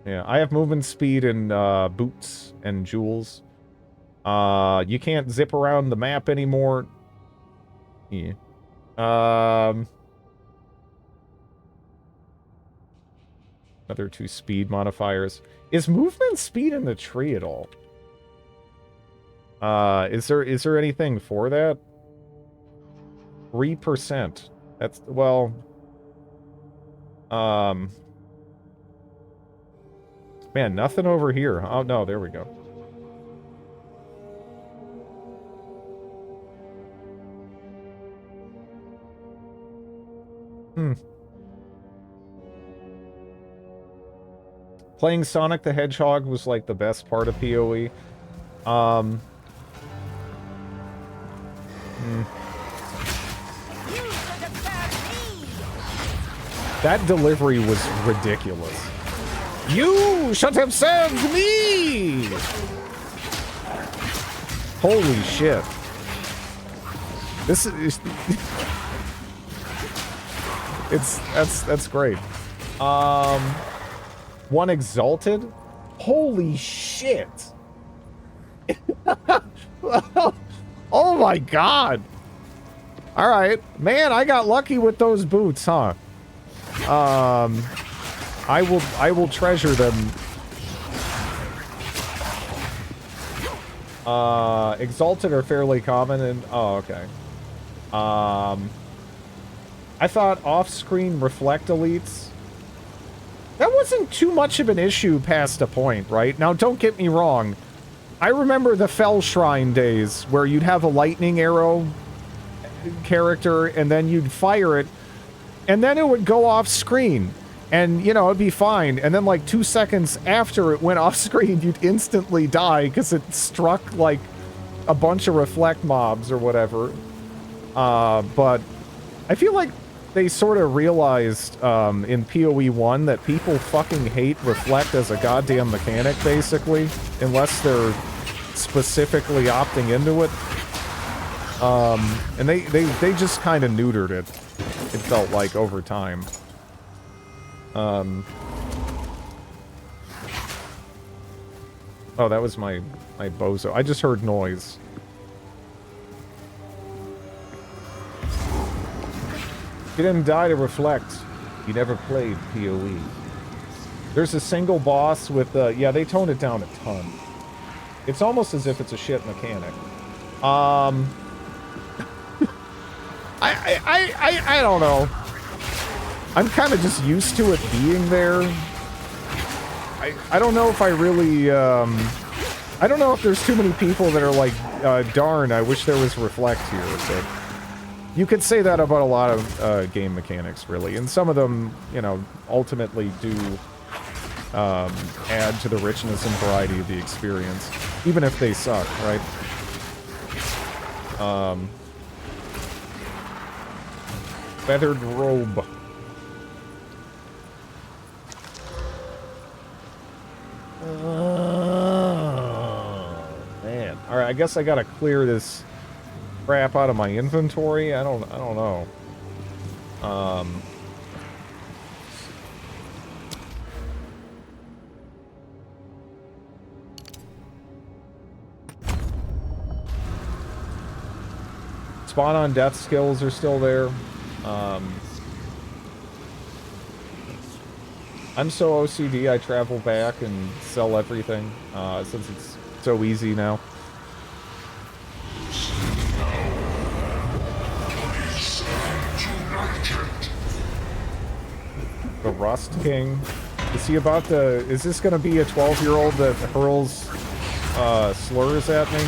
yeah, I have movement speed in boots and jewels. You can't zip around the map anymore. Yeah. Another 2 speed modifiers. Is movement speed in the tree at all? Is there anything for that? 3%. That's, well... Man, nothing over here. Oh, no, there we go. Playing Sonic the Hedgehog was, like, the best part of PoE. That delivery was ridiculous. You should have served me! Holy shit. This is... that's great. One Exalted? Holy shit! Oh my god! Alright. Man, I got lucky with those boots, huh? I will treasure them. Exalted are fairly common and... Oh, okay. I thought off-screen reflect elites... That wasn't too much of an issue past a point, right? Now, don't get me wrong. I remember the Fell Shrine days where you'd have a lightning arrow character and then you'd fire it and then it would go off screen and, you know, it'd be fine. And then like 2 seconds after it went off screen, you'd instantly die because it struck like a bunch of reflect mobs or whatever. But I feel like they sort of realized in PoE 1 that people fucking hate reflect as a goddamn mechanic, basically, unless they're specifically opting into it. And they just kind of neutered it, it felt like, over time. Oh, that was my bozo. I just heard noise. You didn't die to reflect. You never played PoE. There's a single boss with, yeah, they toned it down a ton. It's almost as if it's a shit mechanic. I don't know. I'm kind of just used to it being there. I don't know if I really, I don't know if there's too many people that are like, darn, I wish there was reflect here, but... You could say that about a lot of game mechanics, really. And some of them, you know, ultimately do add to the richness and variety of the experience. Even if they suck, right? Feathered robe. Man. Alright, I guess I gotta clear this crap out of my inventory. I don't know. Spawn on death skills are still there. I'm so OCD I travel back and sell everything since it's so easy now. The Rust King. Is he about to... Is this going to be a 12-year-old that hurls slurs at me?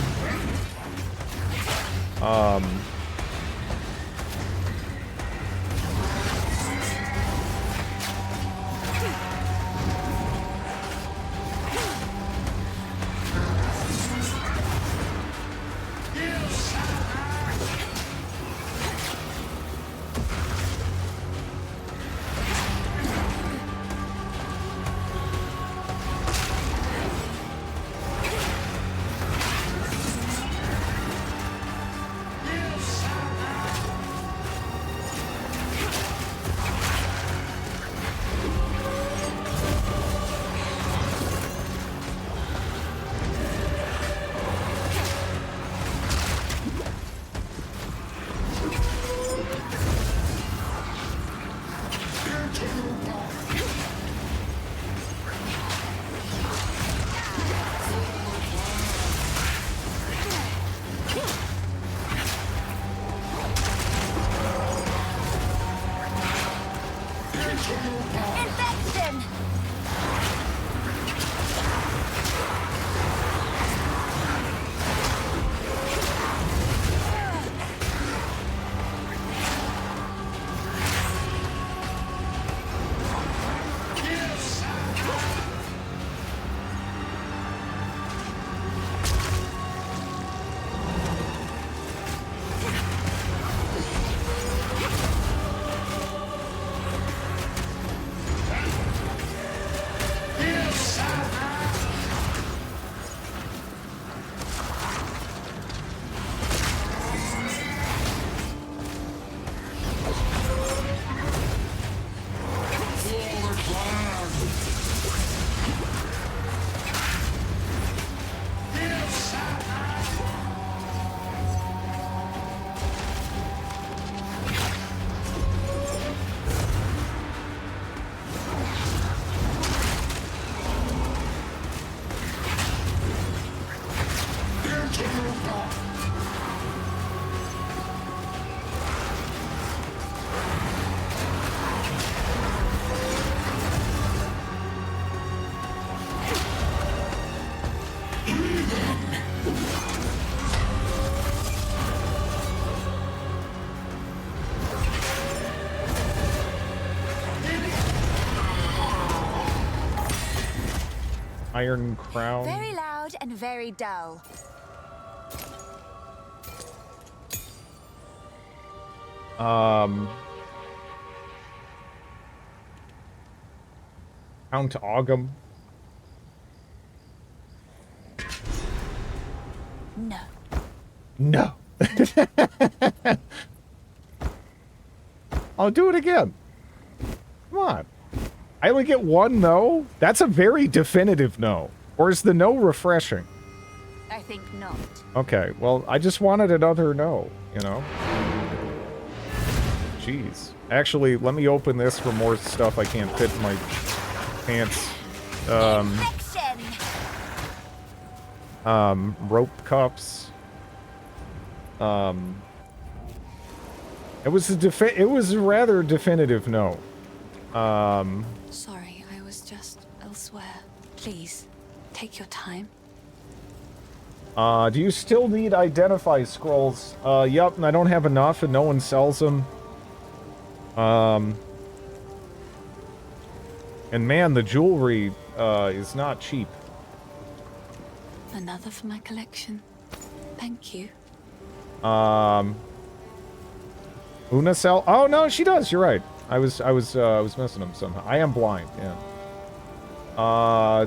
Iron Crown. Very loud and very dull. Count Ogham. No. No. I'll do it again. Come on. I only get one no? That's a very definitive no. Or is the no refreshing? I think not. Okay, well, I just wanted another no, you know? Jeez. Actually, let me open this for more stuff I can't fit in my pants. Rope cups. It was a rather definitive no. Sorry, I was just elsewhere. Please, take your time. Do you still need identify scrolls? Yup, and I don't have enough and no one sells them. And man, the jewelry, is not cheap. Another for my collection. Thank you. Una sell? Oh no, she does. You're right. I was missing them somehow. I am blind. Yeah.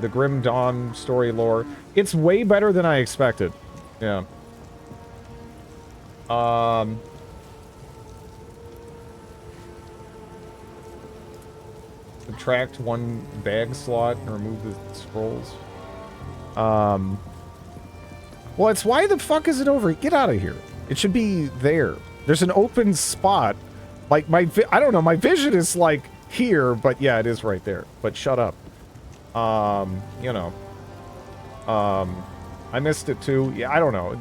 The Grim Dawn story lore. It's way better than I expected. Yeah. Subtract one bag slot and remove the scrolls. Well, it's why the fuck is it over? Get out of here. It should be there. There's an open spot. Like, I don't know, my vision is, like, here, but yeah, it is right there. But shut up. You know. I missed it too. Yeah, I don't know.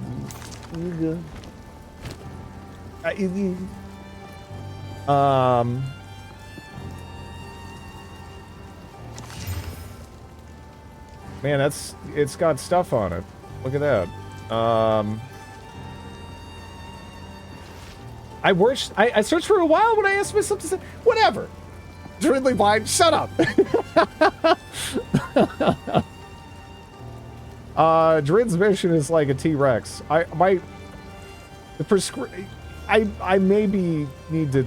Man, it's got stuff on it. Look at that. I searched for a while when I asked myself to say, whatever. Driddly blind, shut up. Drid's mission is like a T-Rex. I maybe need to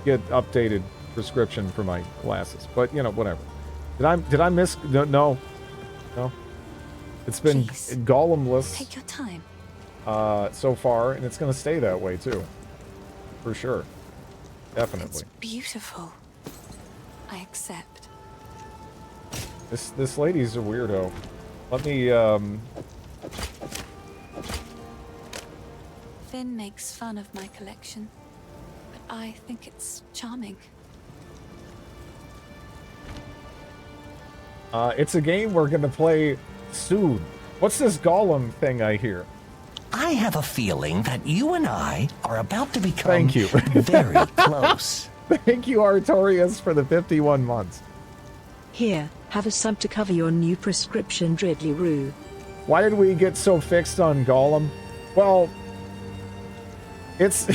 get updated prescription for my glasses, but you know, whatever. Did I miss? No. It's been Gollumless. Take your time. So far, and it's gonna stay that way too, for sure. Definitely. It's beautiful. I accept. This lady's a weirdo. Let me Finn makes fun of my collection, but I think it's charming. It's a game we're gonna play soon. What's this Gollum thing I hear? I have a feeling that you and I are about to become Thank you. very close. Thank you, Artorias, for the 51 months. Here, have a sub to cover your new prescription, Dridley Roo. Why did we get so fixed on Gollum? Well, it's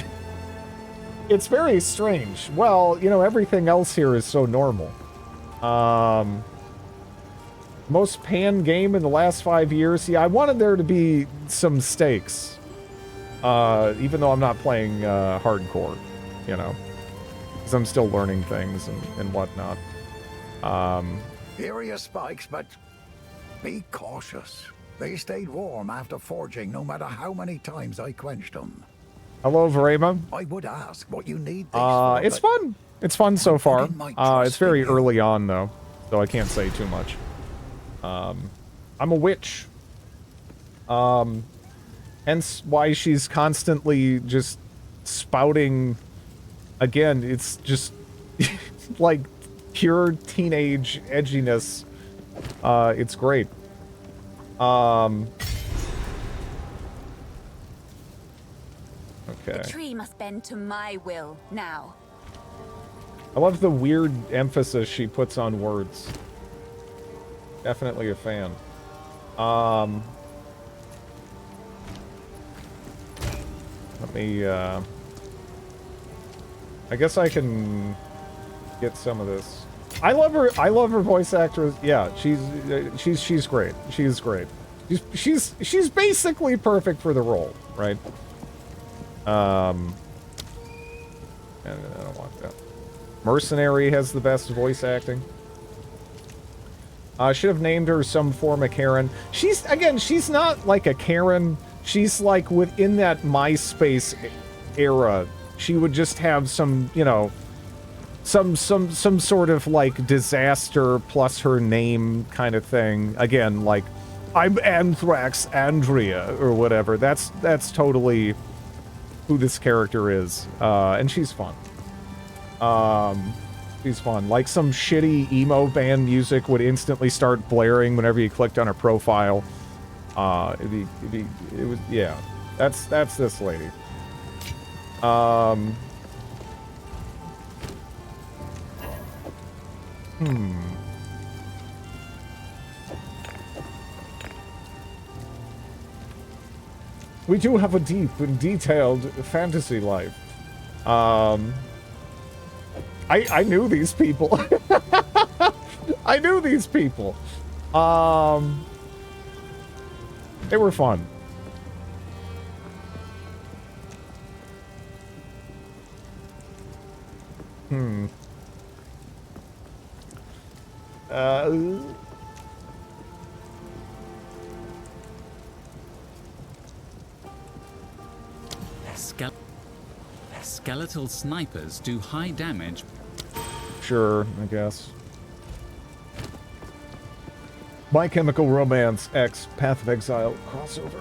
very strange. Well, you know, everything else here is so normal. Most pan game in the last 5 years. Yeah, I wanted there to be some stakes. Even though I'm not playing hardcore, you know. Because I'm still learning things and whatnot. Area spikes, but be cautious. They stayed warm after forging, no matter how many times I quenched them. Hello, Varema. I would ask what you need this for, it's fun. It's fun so far. It's very in you. early on, though, so I can't say too much. I'm a witch. Hence why she's constantly just spouting. Again, it's just like pure teenage edginess. It's great. Okay. The tree must bend to my will now. I love the weird emphasis she puts on words. Definitely a fan. Let me, I guess I can get some of this. I love her. I love her voice actress. Yeah, she's great. She's great. She's basically perfect for the role, right? And I don't want that. Mercenary has the best voice acting. Should have named her some form of Karen. She's not like a Karen. She's like within that MySpace era. She would just have some, you know, some sort of like disaster plus her name kind of thing. Again, like, I'm Anthrax Andrea or whatever. That's totally who this character is. And she's fun. She's fun. Like some shitty emo band music would instantly start blaring whenever you clicked on her profile. It was, yeah. That's this lady. We do have a deep and detailed fantasy life. I knew these people. I knew these people. They were fun. Skeletal snipers do high damage. Sure, I guess. My Chemical Romance X Path of Exile crossover.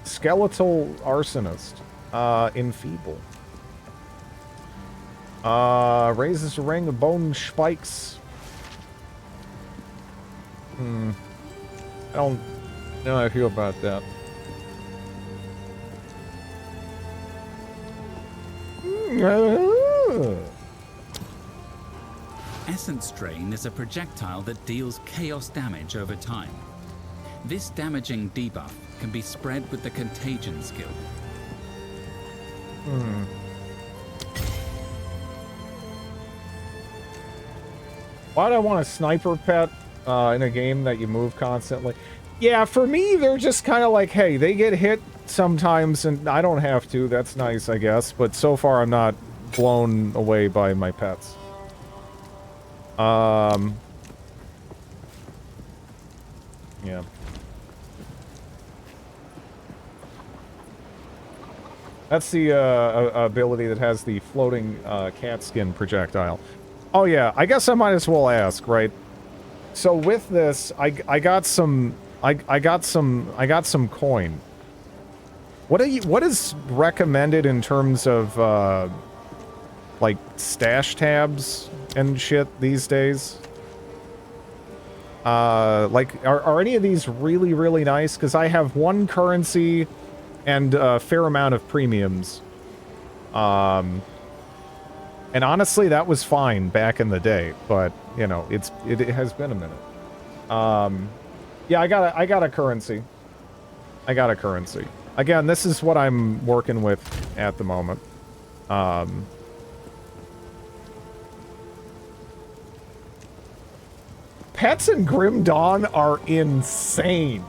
Skeletal Arsonist. Enfeeble. Raises a ring of bone spikes. I don't know how I feel about that. Essence Drain is a projectile that deals chaos damage over time. This damaging debuff can be spread with the Contagion skill. Why do I want a sniper pet in a game that you move constantly? Yeah, for me, they're just kind of like, hey, they get hit sometimes, and I don't have to. That's nice, I guess. But so far, I'm not blown away by my pets. Yeah. That's the ability that has the floating cat skin projectile. Oh yeah, I guess I might as well ask, right? So with this, I got some coin. What is recommended in terms of like stash tabs and shit these days? Like are any of these really, really nice? Because I have one currency and a fair amount of premiums. And honestly, that was fine back in the day, but you know, it has been a minute. Yeah, I got a currency. I got a currency. Again, this is what I'm working with at the moment. Pets in Grim Dawn are insane.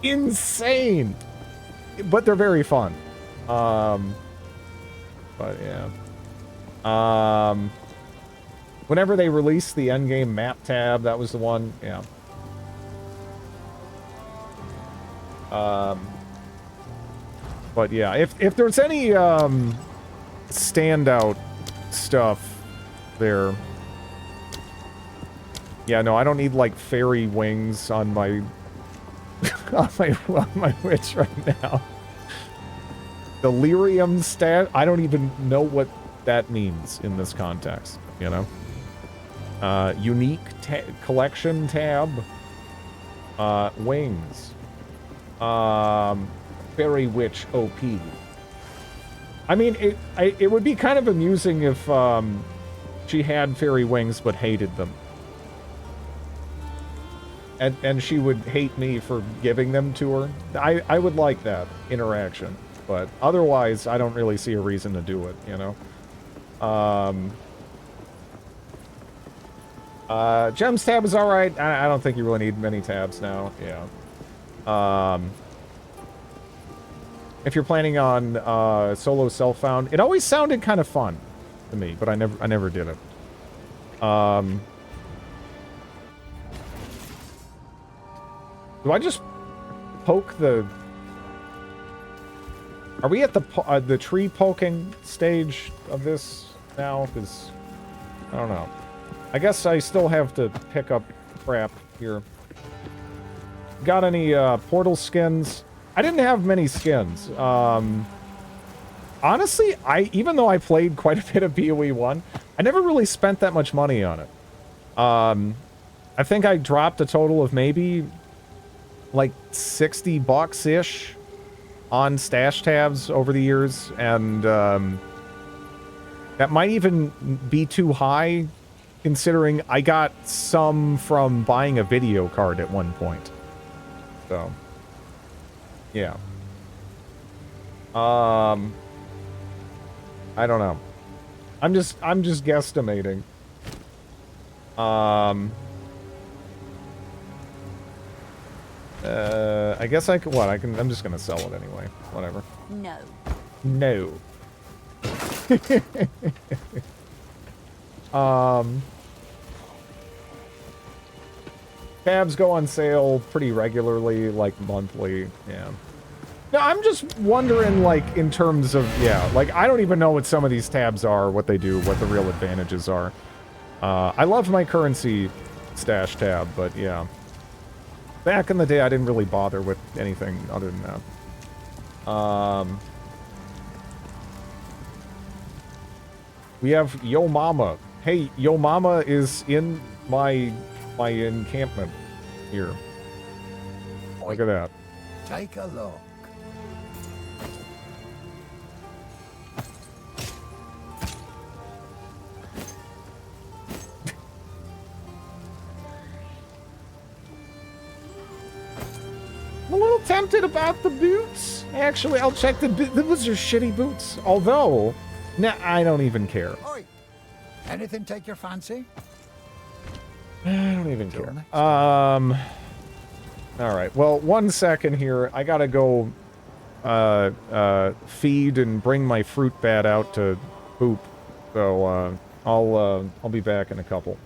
Insane. But they're very fun. But yeah. Whenever they released the endgame map tab, that was the one, yeah. But yeah, if there's any standout stuff there. Yeah, no, I don't need like fairy wings on my on my witch right now. Delirium stat, I don't even know what that means in this context, you know? Unique collection tab. Wings. Fairy Witch OP. I mean, it would be kind of amusing if she had fairy wings but hated them. And she would hate me for giving them to her. I would like that interaction. But otherwise, I don't really see a reason to do it, you know? Gems tab is alright. I don't think you really need many tabs now. Yeah. If you're planning on solo self-found, it always sounded kind of fun to me, but I never did it. Do I just poke the... Are we at the tree poking stage of this now? Because, I don't know. I guess I still have to pick up crap here. Got any portal skins? I didn't have many skins. Honestly, even though I played quite a bit of BOE 1, I never really spent that much money on it. I think I dropped a total of maybe like $60-ish on stash tabs over the years, and that might even be too high considering I got some from buying a video card at one point. So, yeah. I don't know. I'm just guesstimating. I guess I could, I'm just gonna sell it anyway. Whatever. No. No. Tabs go on sale pretty regularly, like monthly, yeah. No, I'm just wondering, like, in terms of, yeah, like, I don't even know what some of these tabs are, what they do, what the real advantages are. I love my currency stash tab, but yeah. Back in the day, I didn't really bother with anything other than that. We have Yo Mama. Hey, Yo Mama is in my encampment here. Look at that. Take a look. I'm a little tempted about the boots. Actually, I'll check those are shitty boots. Although, nah, I don't even care. Oi. Anything take your fancy? I don't even care. All right. Well, 1 second here. I gotta go feed and bring my fruit bat out to poop. So I'll be back in a couple.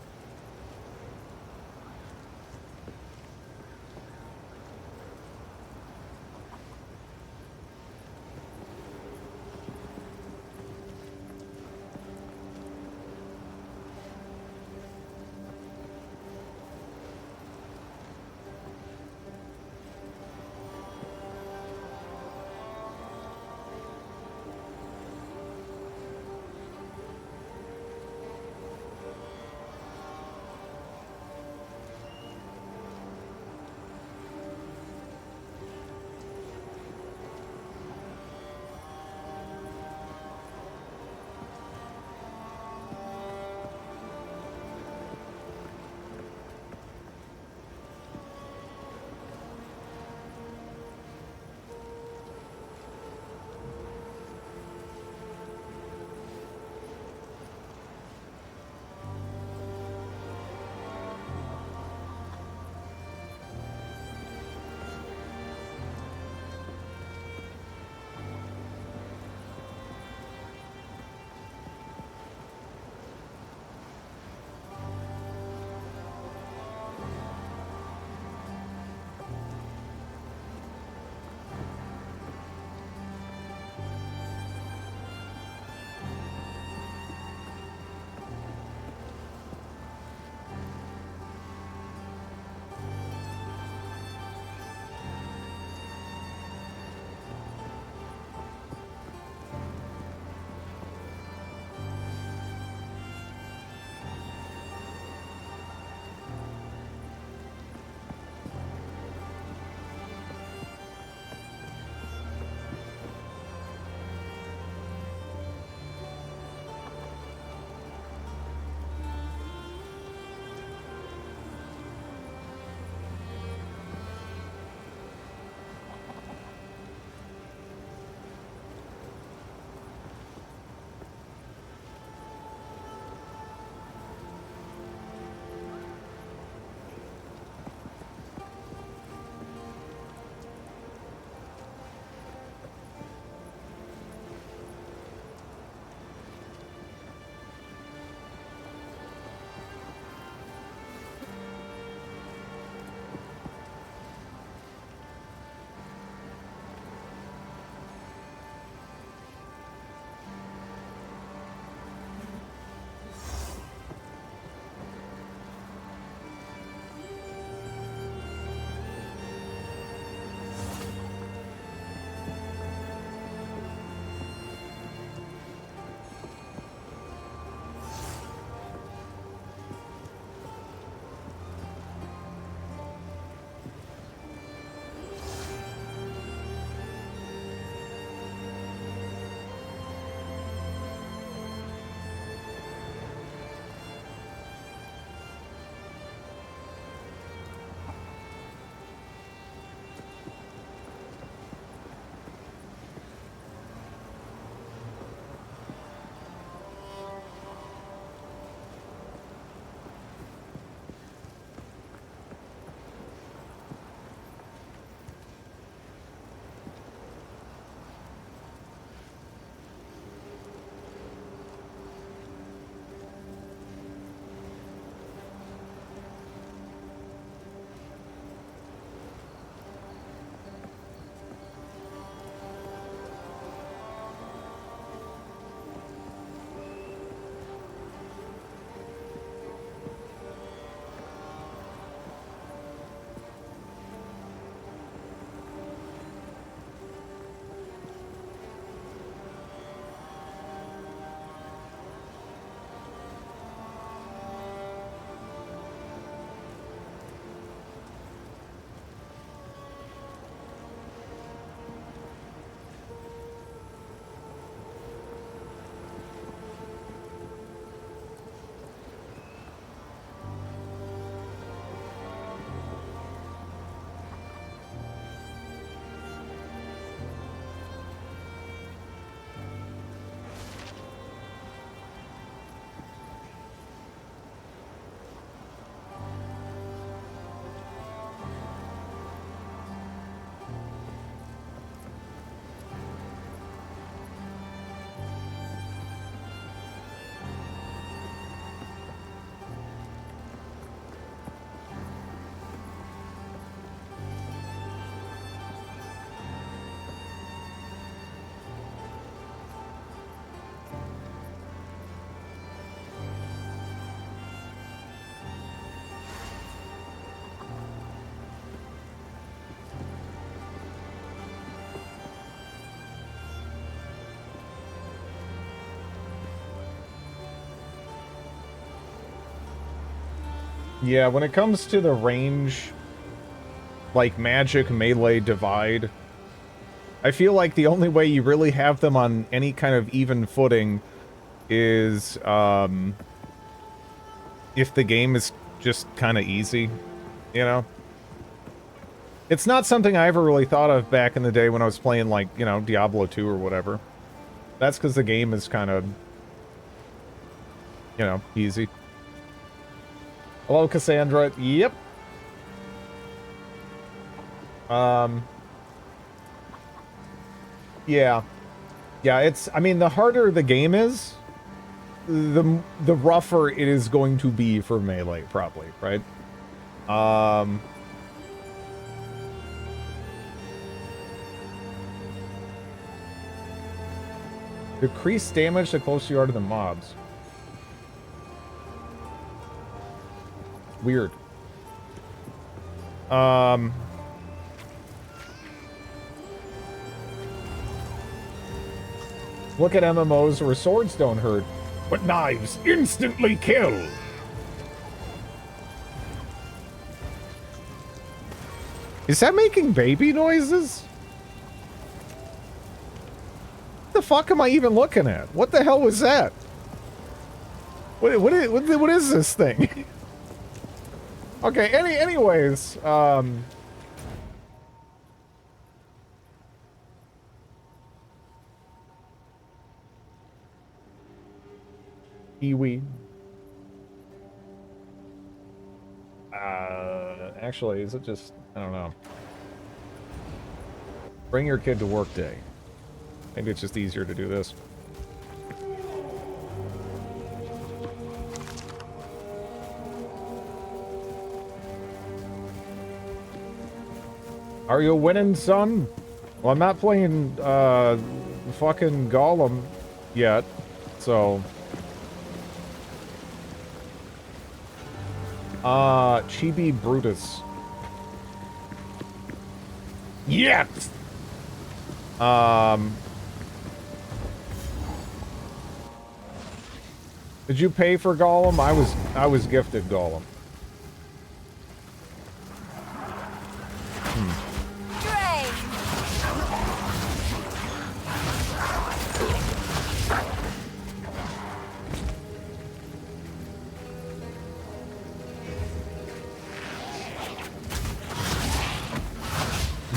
Yeah, when it comes to the range, like magic melee divide, I feel like the only way you really have them on any kind of even footing is, if the game is just kind of easy, you know? It's not something I ever really thought of back in the day when I was playing, like, you know, Diablo 2 or whatever. That's because the game is kind of, you know, easy. Hello, Cassandra. Yep. Yeah. Yeah, it's, I mean, the harder the game is, the rougher it is going to be for melee, probably, right? Decrease damage the closer you are to the mobs. Weird. Look at MMOs where swords don't hurt, but knives instantly kill. Is that making baby noises? What the fuck am I even looking at? What the hell was that? What is this thing? Okay, anyways, Iwi. Actually, is it just, I don't know. Bring your kid to work day. Maybe it's just easier to do this. Are you winning, son? Well, I'm not playing, fucking Gollum yet, so... Chibi Brutus. Yes! Did you pay for Gollum? I was gifted Gollum.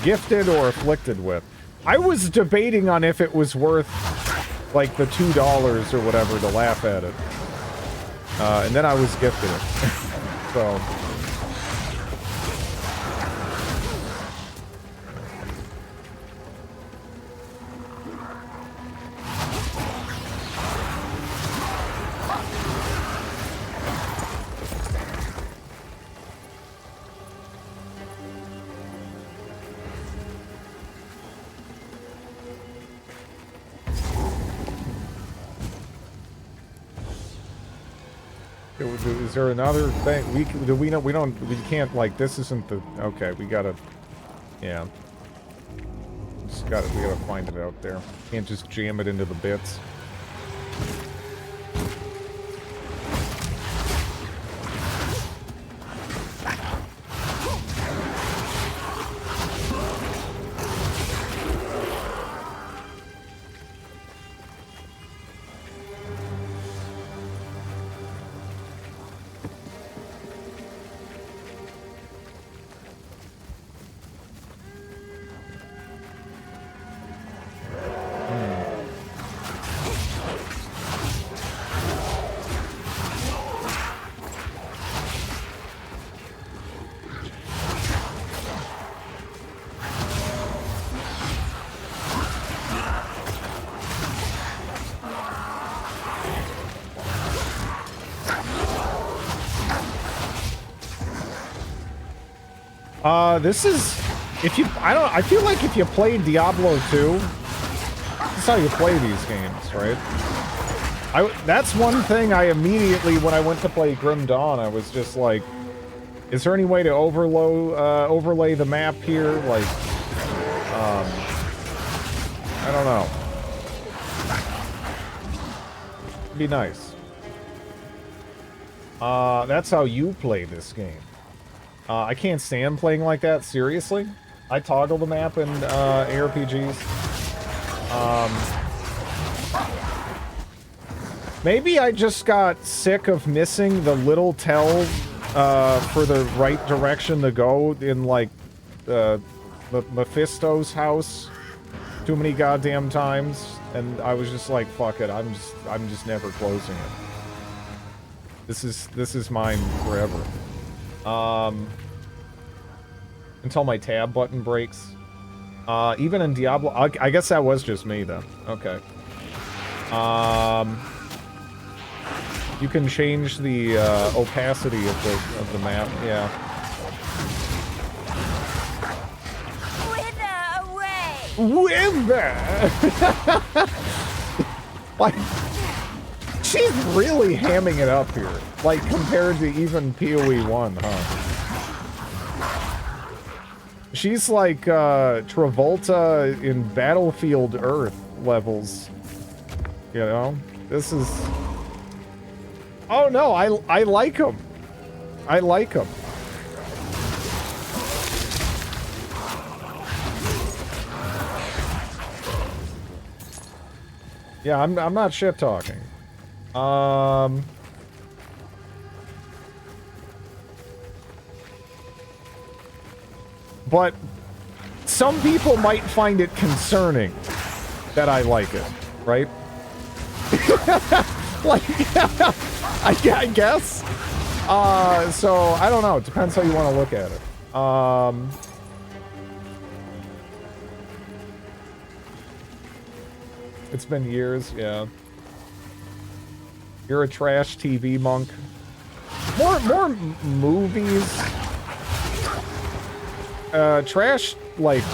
Gifted or afflicted with. I was debating on if it was worth, like, the $2 or whatever to laugh at it. And then I was gifted it. So... Is there another thing? We can't, like, this isn't the, okay, we gotta, yeah. We gotta find it out there. Can't just jam it into the bits. This is, I feel like if you played Diablo 2, that's how you play these games, right? That's one thing I immediately, when I went to play Grim Dawn, I was just like, is there any way to overlay the map here? Like, I don't know. It'd be nice. That's how you play this game. I can't stand playing like that, seriously. I toggle the map in ARPGs. Maybe I just got sick of missing the little tell for the right direction to go in, like, Mephisto's house too many goddamn times, and I was just like, fuck it, I'm just never closing it. This is mine forever. Until my tab button breaks. Even in Diablo, I guess that was just me then. Okay. You can change the opacity of the map. Yeah. Wither! Like, she's really hamming it up here. Like, compared to even PoE 1, huh? She's like, Travolta in Battlefield Earth levels. You know? This is... Oh no, I like him. I like him. Yeah, I'm not shit talking. But some people might find it concerning that I like it, right? Like, I guess. So I don't know. It depends how you want to look at it. It's been years, yeah. You're a trash TV monk. More movies. Trash, like,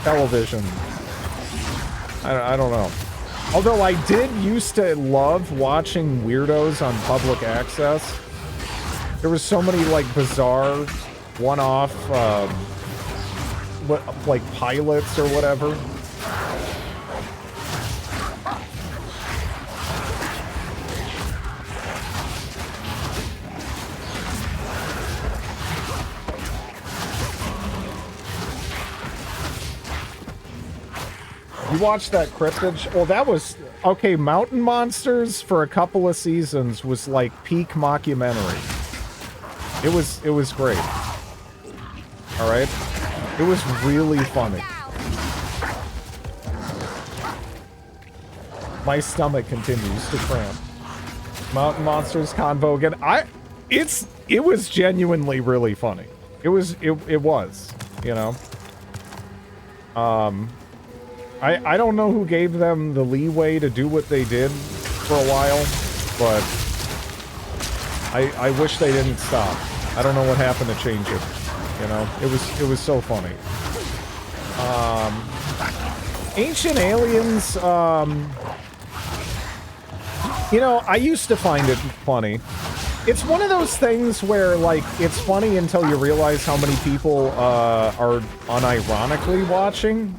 television. I don't know. Although I did used to love watching weirdos on public access. There was so many, like, bizarre one-off, like, pilots or whatever. You watched that cryptid? Well, that was... Okay, Mountain Monsters for a couple of seasons was like peak mockumentary. It was great. Alright? It was really funny. My stomach continues to cramp. Mountain Monsters convo again. It was genuinely really funny. It was, you know? I don't know who gave them the leeway to do what they did for a while, but I wish they didn't stop. I don't know what happened to change it. You know, it was so funny. Ancient Aliens, you know, I used to find it funny. It's one of those things where, like, it's funny until you realize how many people are unironically watching.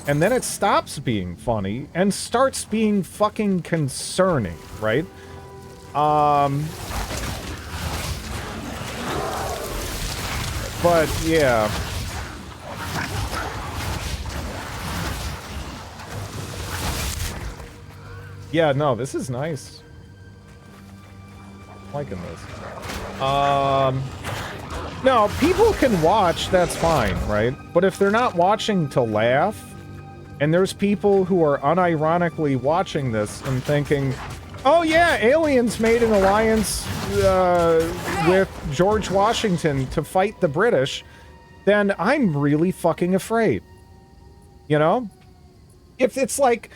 And then it stops being funny and starts being fucking concerning, right? But, yeah. Yeah, no, this is nice. I'm liking this. No, people can watch, that's fine, right? But if they're not watching to laugh, and there's people who are unironically watching this and thinking, oh yeah, aliens made an alliance with George Washington to fight the British, then I'm really fucking afraid. You know? If it's like,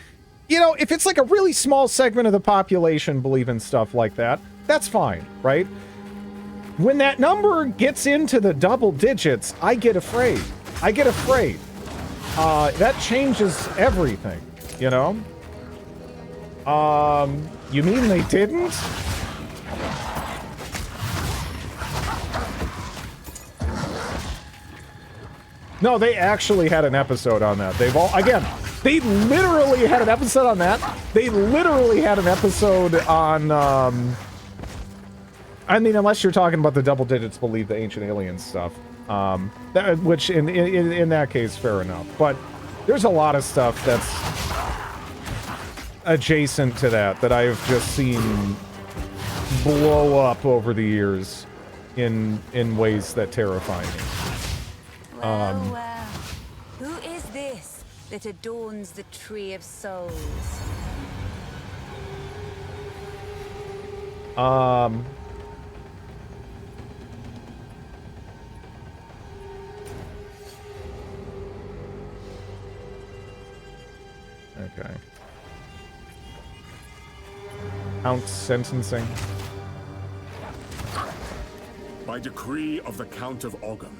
you know, if it's like a really small segment of the population believe in stuff like that, that's fine, right? When that number gets into the double digits, I get afraid. I get afraid. That changes everything, you know? You mean they didn't? No, they actually had an episode on that. They've all, again, they literally had an episode on that. They literally had an episode on, I mean, unless you're talking about the double digits believe the ancient aliens stuff. Which in that case, fair enough. But there's a lot of stuff that's adjacent to that I've just seen blow up over the years in ways that terrify me. Well, who is this that adorns the Tree of Souls? Okay. Count sentencing. By decree of the Count of Ogham,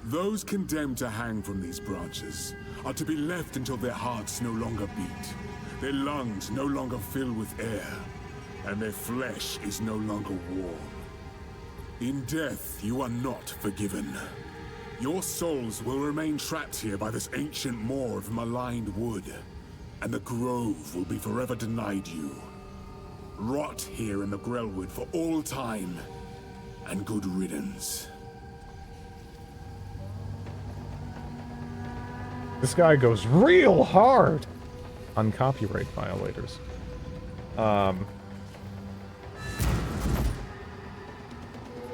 those condemned to hang from these branches are to be left until their hearts no longer beat, their lungs no longer fill with air, and their flesh is no longer warm. In death, you are not forgiven. Your souls will remain trapped here by this ancient moor of maligned wood, and the grove will be forever denied you. Rot here in the Grellwood for all time, and good riddance. This guy goes real hard on copyright violators.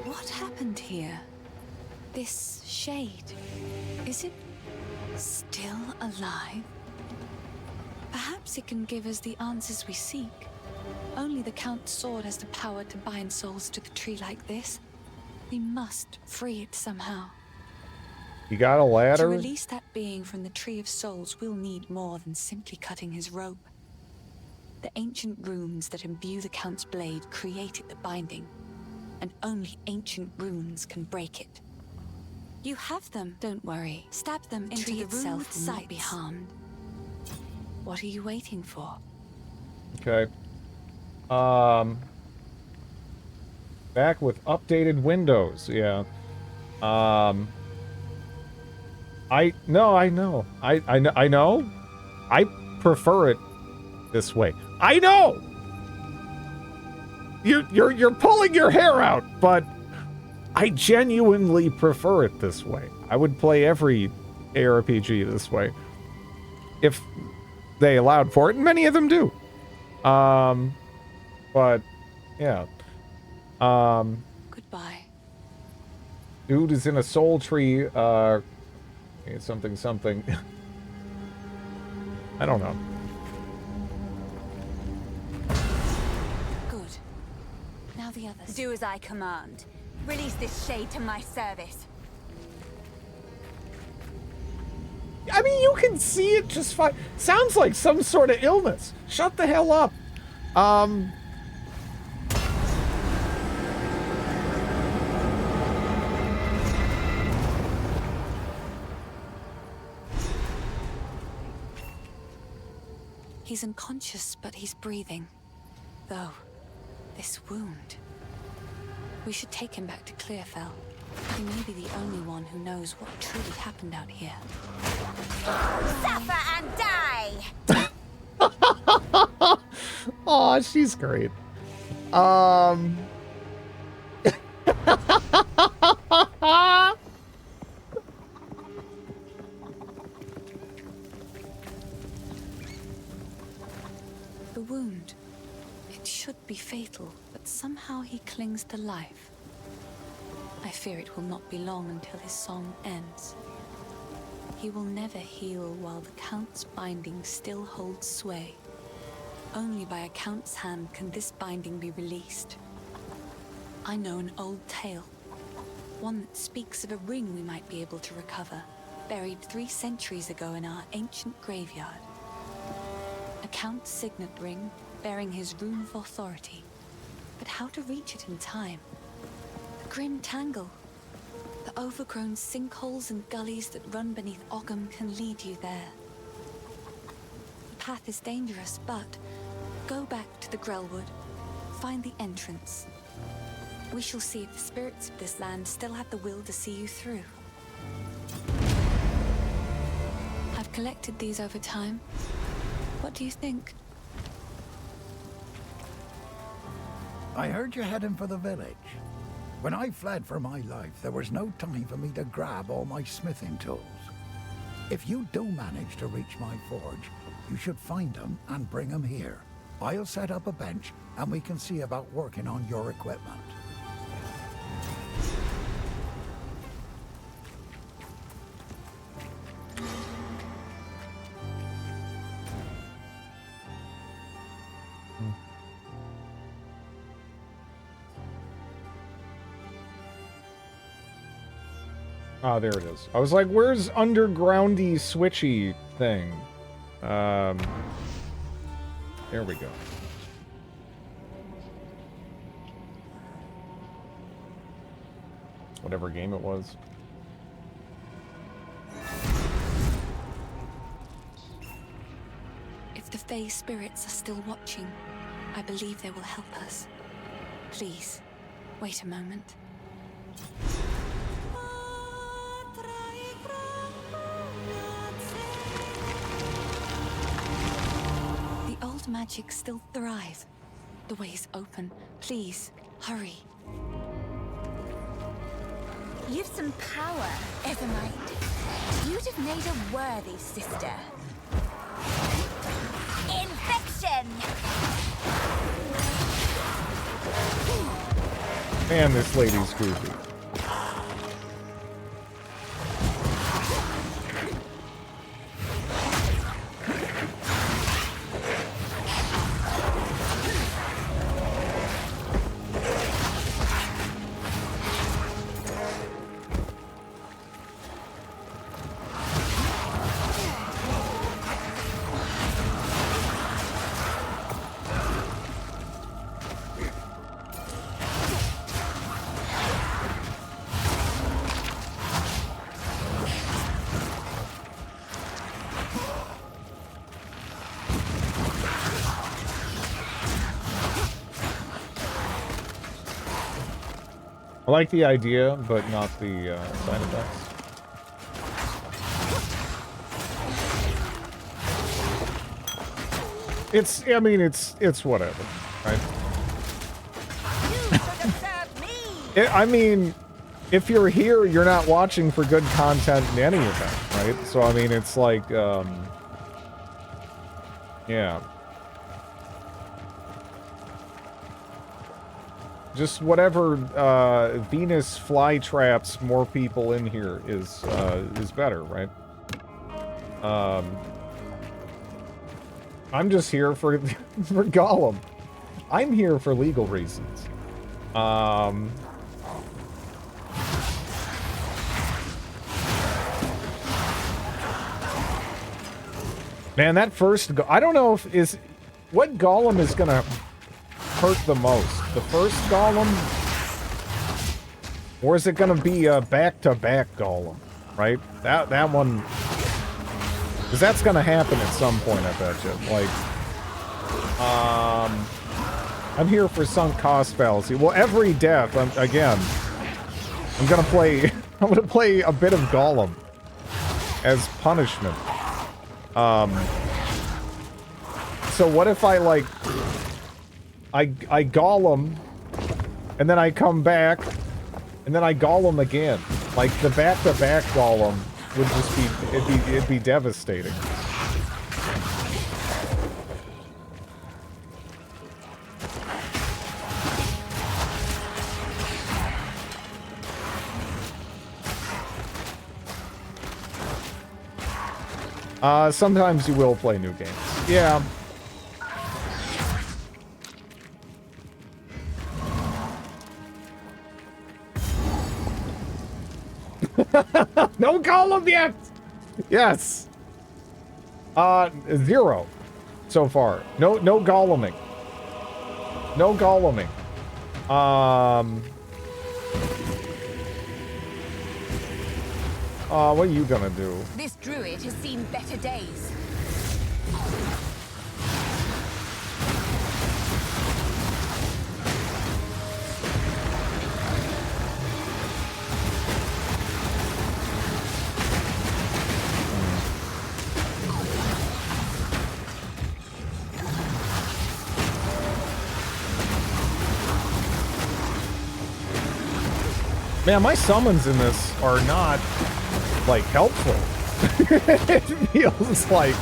What happened here? This shade, is it still alive? Perhaps it can give us the answers we seek. Only the Count's sword has the power to bind souls to the tree like this. We must free it somehow. You got a ladder? To release that being from the Tree of Souls, we'll need more than simply cutting his rope. The ancient runes that imbue the Count's blade created the binding, and only ancient runes can break it. You have them, don't worry. Stab them into the itself will not be harmed. What are you waiting for? Okay. Back with updated windows, yeah. I know. I know. I prefer it this way. I know. You're pulling your hair out, but I genuinely prefer it this way. I would play every ARPG this way if they allowed for it, and many of them do. But yeah. Goodbye. Dude is in a soul tree, something. I don't know. Good. Now the others. Do as I command. Release this shade to my service. I mean, you can see it just fine. Sounds like some sort of illness. Shut the hell up. He's unconscious, but he's breathing. Though, this wound. We should take him back to Clearfell. He may be the only one who knows what truly happened out here. Suffer and die! Aw, she's great. The wound. It should be fatal, but somehow he clings to life. I fear it will not be long until his song ends. He will never heal while the Count's binding still holds sway. Only by a Count's hand can this binding be released. I know an old tale. One that speaks of a ring we might be able to recover, buried 3 centuries ago in our ancient graveyard. A Count's signet ring, bearing his rune of authority. But how to reach it in time? The grim tangle. The overgrown sinkholes and gullies that run beneath Ogham can lead you there. The path is dangerous, but go back to the Grellwood. Find the entrance. We shall see if the spirits of this land still have the will to see you through. I've collected these over time. What do you think? I heard you heading for the village. When I fled for my life, there was no time for me to grab all my smithing tools. If you do manage to reach my forge, you should find them and bring them here. I'll set up a bench and we can see about working on your equipment. Ah, there it is. I was like, where's undergroundy switchy thing? There we go. Whatever game it was. If the Fae spirits are still watching, I believe they will help us. Please, wait a moment. The old magic still thrive. The way's open. Please, hurry. You've some power, Evermind. You'd have made a worthy sister. Infection! Man, this lady's goofy. I like the idea, but not the side effects. I mean, it's whatever, right? I mean, if you're here, you're not watching for good content in any event, right? So, I mean, it's like, yeah. Just whatever Venus fly traps more people in here is better, right? I'm just here for for Gollum. I'm here for legal reasons. Man, that first I don't know if what Gollum is gonna hurt the most. The first Gollum? Or is it gonna be a back-to-back Gollum? Right? That one... Because that's gonna happen at some point, I bet you. Like... I'm here for sunk cost fallacy. Well, every death, again... I'm gonna play... I'm gonna play a bit of Gollum. As punishment. So what if I, like... I Gollum, and then I come back, and then I Gollum again. Like, the back-to-back Gollum would just be, it'd be devastating. Sometimes you will play new games. Yeah. No Gollum yet! Yes! 0 so far. No Golluming. No Golluming. What are you gonna do? This druid has seen better days. Man, my summons in this are not, like, helpful. It feels like...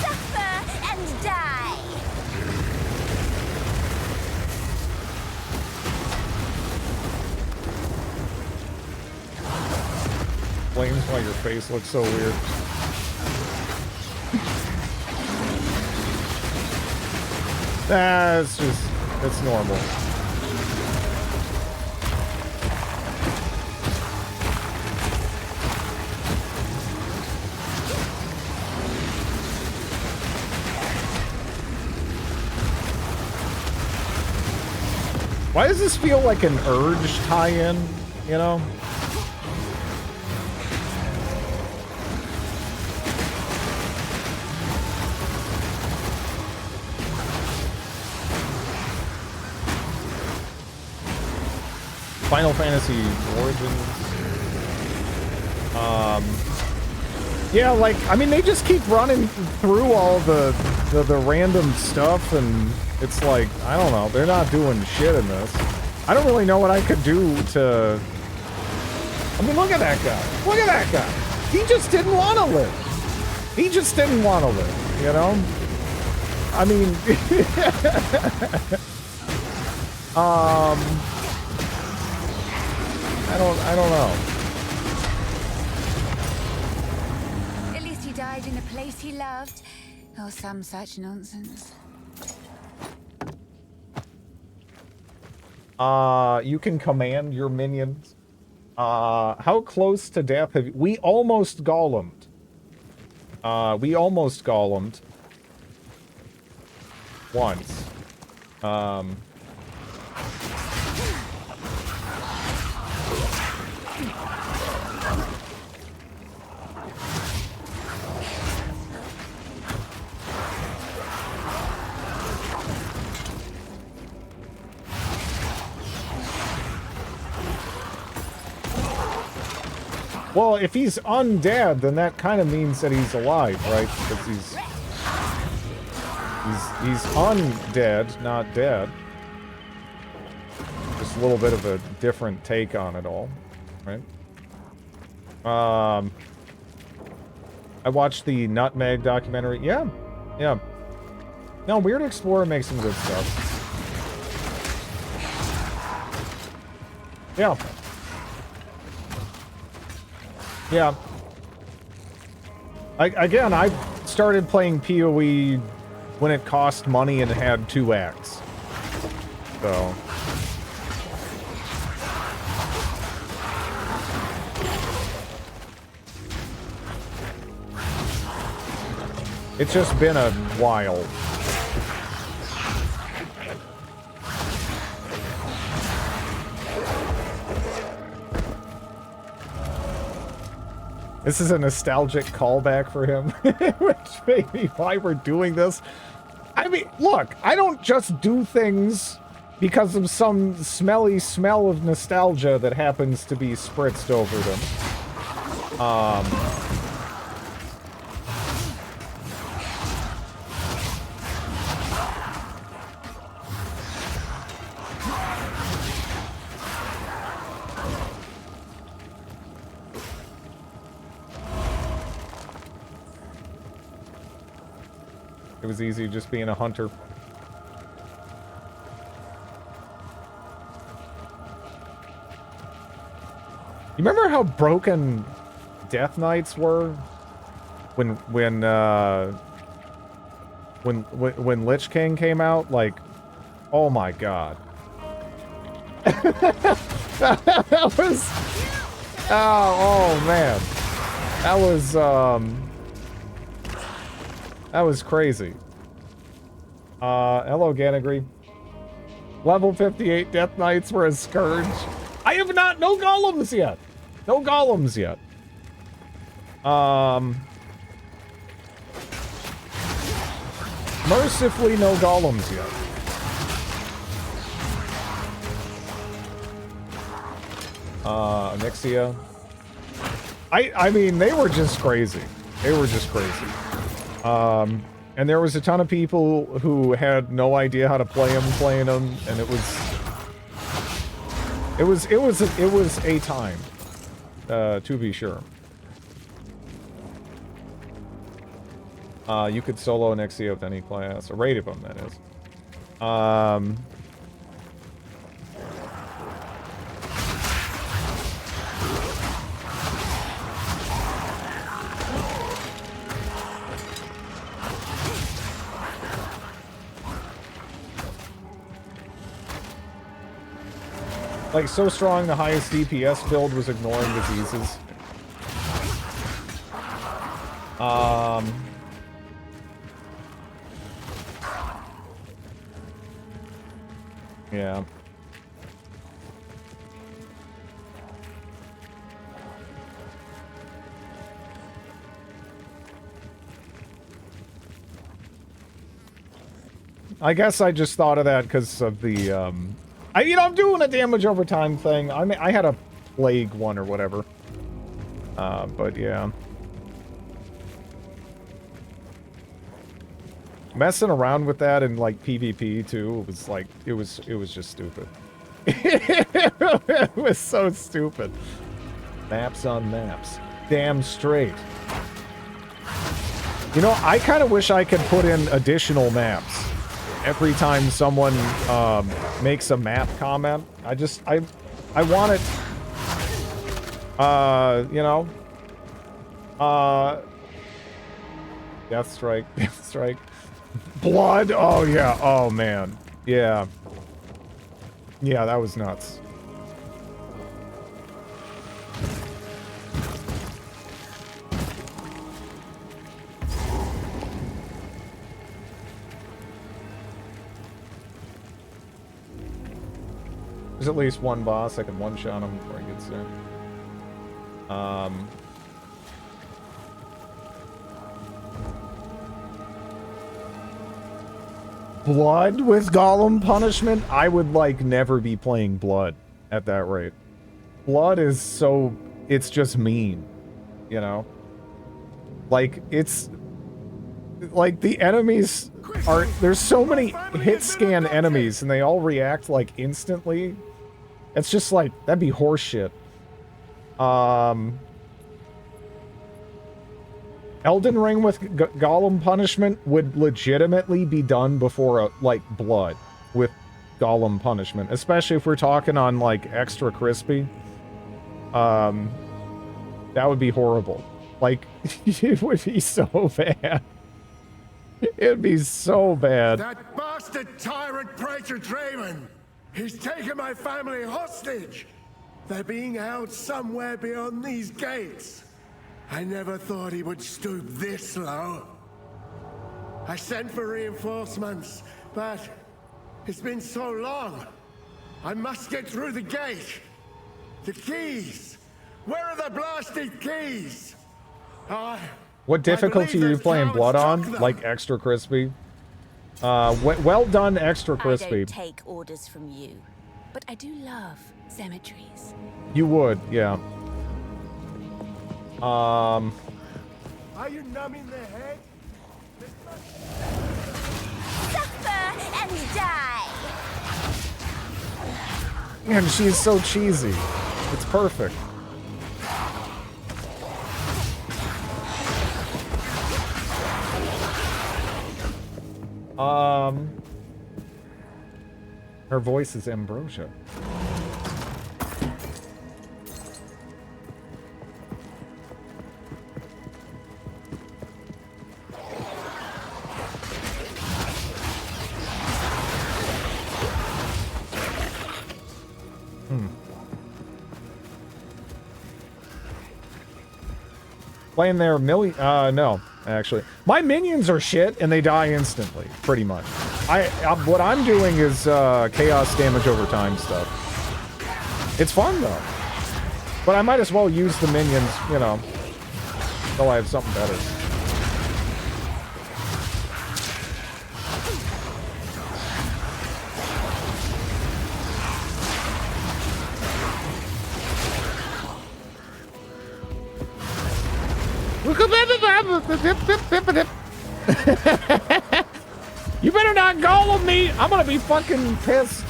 Suffer and die! Flames why your face looks so weird. It's normal. Why does this feel like an Urge tie-in, you know? Final Fantasy Origins. Yeah, like, I mean, they just keep running through all the random stuff, and it's like, I don't know, they're not doing shit in this. I don't really know what I could do to... I mean, look at that guy. Look at that guy. He just didn't want to live. He just didn't want to live, you know? I mean... I don't know. At least he died in a place he loved, or some such nonsense. You can command your minions. How close to death have you... We almost Gollumed. We almost Gollumed. Once. Well, if he's undead, then that kind of means that he's alive, right? Because he's undead, not dead. Just a little bit of a different take on it all, right? I watched the Nutmeg documentary. Yeah, yeah. No, Weird Explorer makes some good stuff. Yeah. Yeah. Again, I started playing PoE when it cost money and had 2 acts. So... It's just been a while. This is a nostalgic callback for him, which made me why we're doing this. I mean, look, I don't just do things because of some smelly smell of nostalgia that happens to be spritzed over them. It was easy just being a hunter. You remember how broken Death Knights were when Lich King came out? Like, oh my god. That was... Oh man. That was crazy. Hello, Ganagri. Level 58 Death Knights were a scourge. I have not... No Golems yet. No Golems yet. Mercifully, no Golems yet. Nixia. I mean, they were just crazy. They were just crazy. And there was a ton of people who had no idea how to play them, playing them, and it was It was a time, to be sure. You could solo an Exile with any class, or 8 of them, that is. Like, so strong, the highest DPS build was ignoring diseases. Yeah. I guess I just thought of that because of the, I'm doing a damage over time thing. I mean, I had a plague one or whatever. But yeah. Messing around with that in, like, PvP, too, was, like, it was just stupid. It was so stupid. Maps on maps. Damn straight. You know, I kind of wish I could put in additional maps. Every time someone makes a map comment, I want it, you know, Death Strike, Blood, oh yeah, oh man, yeah, that was nuts. There's at least one boss. I can one-shot him before he gets there. Blood with Gollum punishment? I would, like, never be playing Blood at that rate. Blood is so... It's just mean. You know? Like, it's... Like, the enemies are... There's so many hit-scan enemies, and they all react, like, instantly. It's just like, that'd be horseshit. Elden Ring with Gollum punishment would legitimately be done before, like, Blood with Gollum punishment. Especially if we're talking on, like, extra crispy. That would be horrible. Like, it would be so bad. It'd be so bad. That bastard tyrant Praetor Draven! He's taken my family hostage! They're being held somewhere beyond these gates. I never thought he would stoop this low. I sent for reinforcements, but it's been so long. I must get through the gate. The keys! Where are the blasted keys? What difficulty are you playing Blood on? Like extra crispy? Well done, extra crispy. I don't take orders from you, but I do love cemeteries. You would, yeah. Are you numbing the head? Suffer and die! Man, she's so cheesy. It's perfect. Her voice is Ambrosia. Playing there no, actually. My minions are shit and they die instantly, pretty much. What I'm doing is chaos damage over time stuff. It's fun though. But I might as well use the minions, you know, until I have something better. You better not Gollum me! I'm gonna be fucking pissed.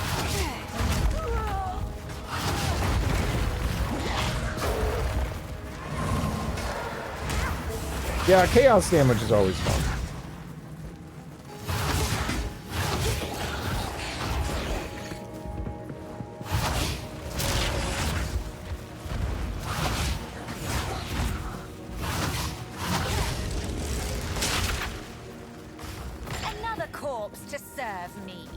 Yeah, chaos damage is always fun. Another corpse to serve me.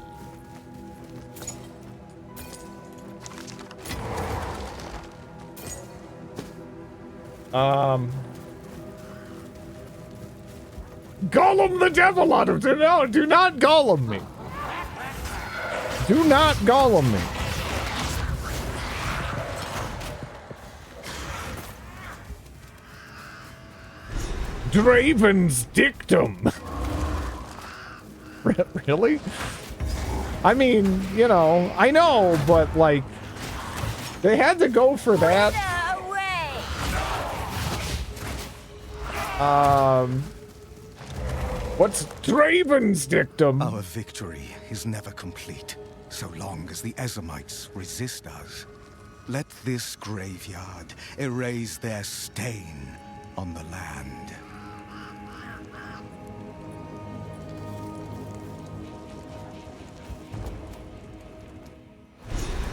Gollum the devil out of no, do not Gollum me. Do not Gollum me. Draven's dictum. Really? I mean, you know, I know, but like, they had to go for that. What's Draven's dictum? Our victory is never complete, so long as the Ezamites resist us. Let this graveyard erase their stain on the land.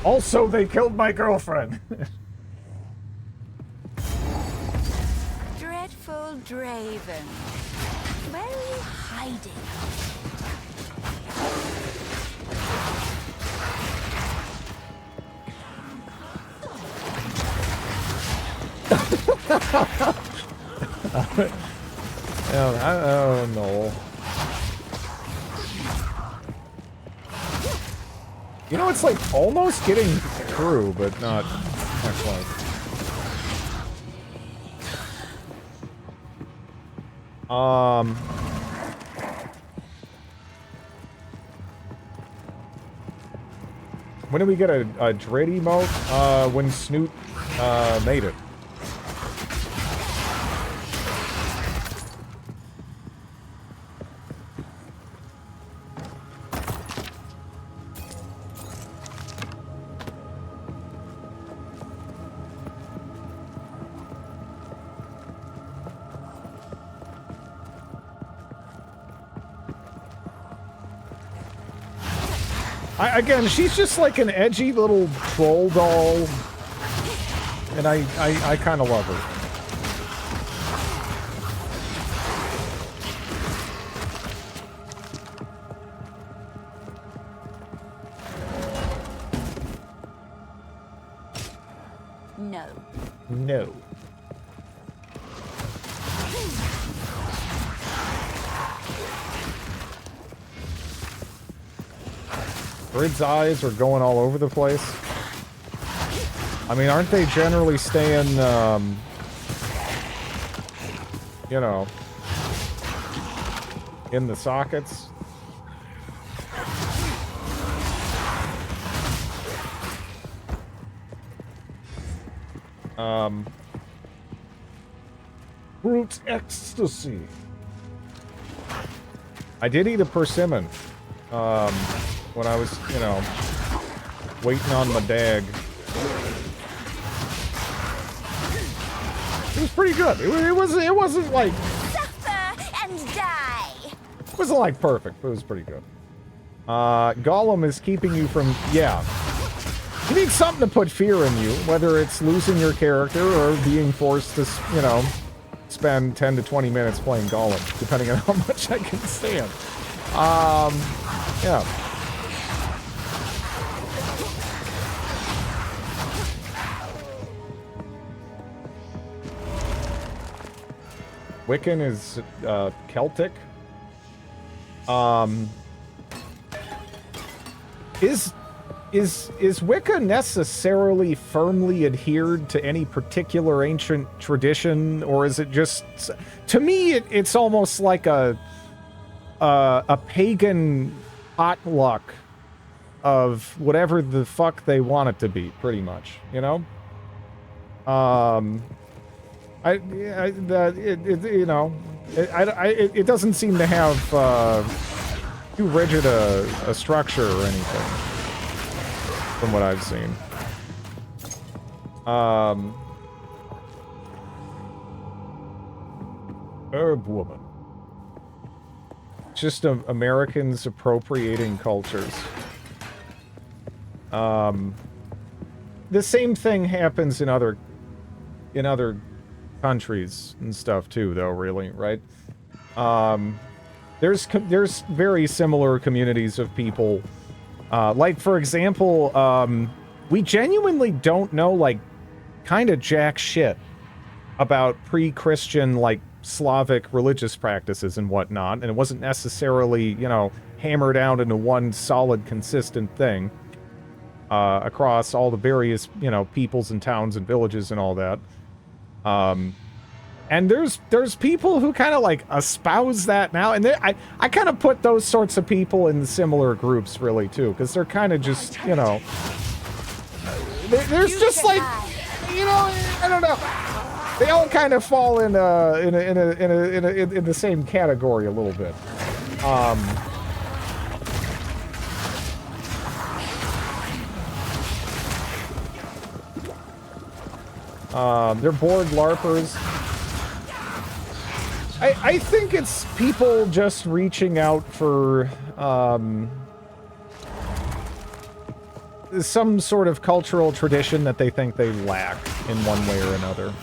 Also, they killed my girlfriend. Dreadful Draven. Where are you hiding? I don't know. You know, it's like almost getting through, but not quite. When did we get a Dread emote? When Snoot made it. Again, she's just like an edgy little troll doll, and I kind of love her. No. No. Grid's eyes are going all over the place. I mean, aren't they generally staying, you know, in the sockets? Brute ecstasy. I did eat a persimmon. When I was, you know, waiting on my dag. It was pretty good. It wasn't like... Suffer and die! It wasn't like perfect, but it was pretty good. Gollum is keeping you from... Yeah. You need something to put fear in you, whether it's losing your character or being forced to, you know, spend 10 to 20 minutes playing Gollum, depending on how much I can stand. Yeah. Wiccan is Celtic. Is Wicca necessarily firmly adhered to any particular ancient tradition, or is it just... To me, it's almost like a pagan potluck of whatever the fuck they want it to be, pretty much, you know? It doesn't seem to have too rigid a structure or anything, from what I've seen. Herb woman. Just Americans appropriating cultures. The same thing happens in other countries and stuff too, though. Really, right? There's very similar communities of people. Like, for example, we genuinely don't know, like, kind of jack shit about pre-Christian, like, Slavic religious practices and whatnot, and it wasn't necessarily, you know, hammered out into one solid, consistent thing across all the various, you know, peoples and towns and villages and all that. And there's people who kind of like espouse that now, and I kind of put those sorts of people in similar groups, really, too, because they're kind of just, you know, there's just like, you know, I don't know. They all kind of fall in the same category a little bit. They're bored LARPers. I think it's people just reaching out for some sort of cultural tradition that they think they lack in one way or another.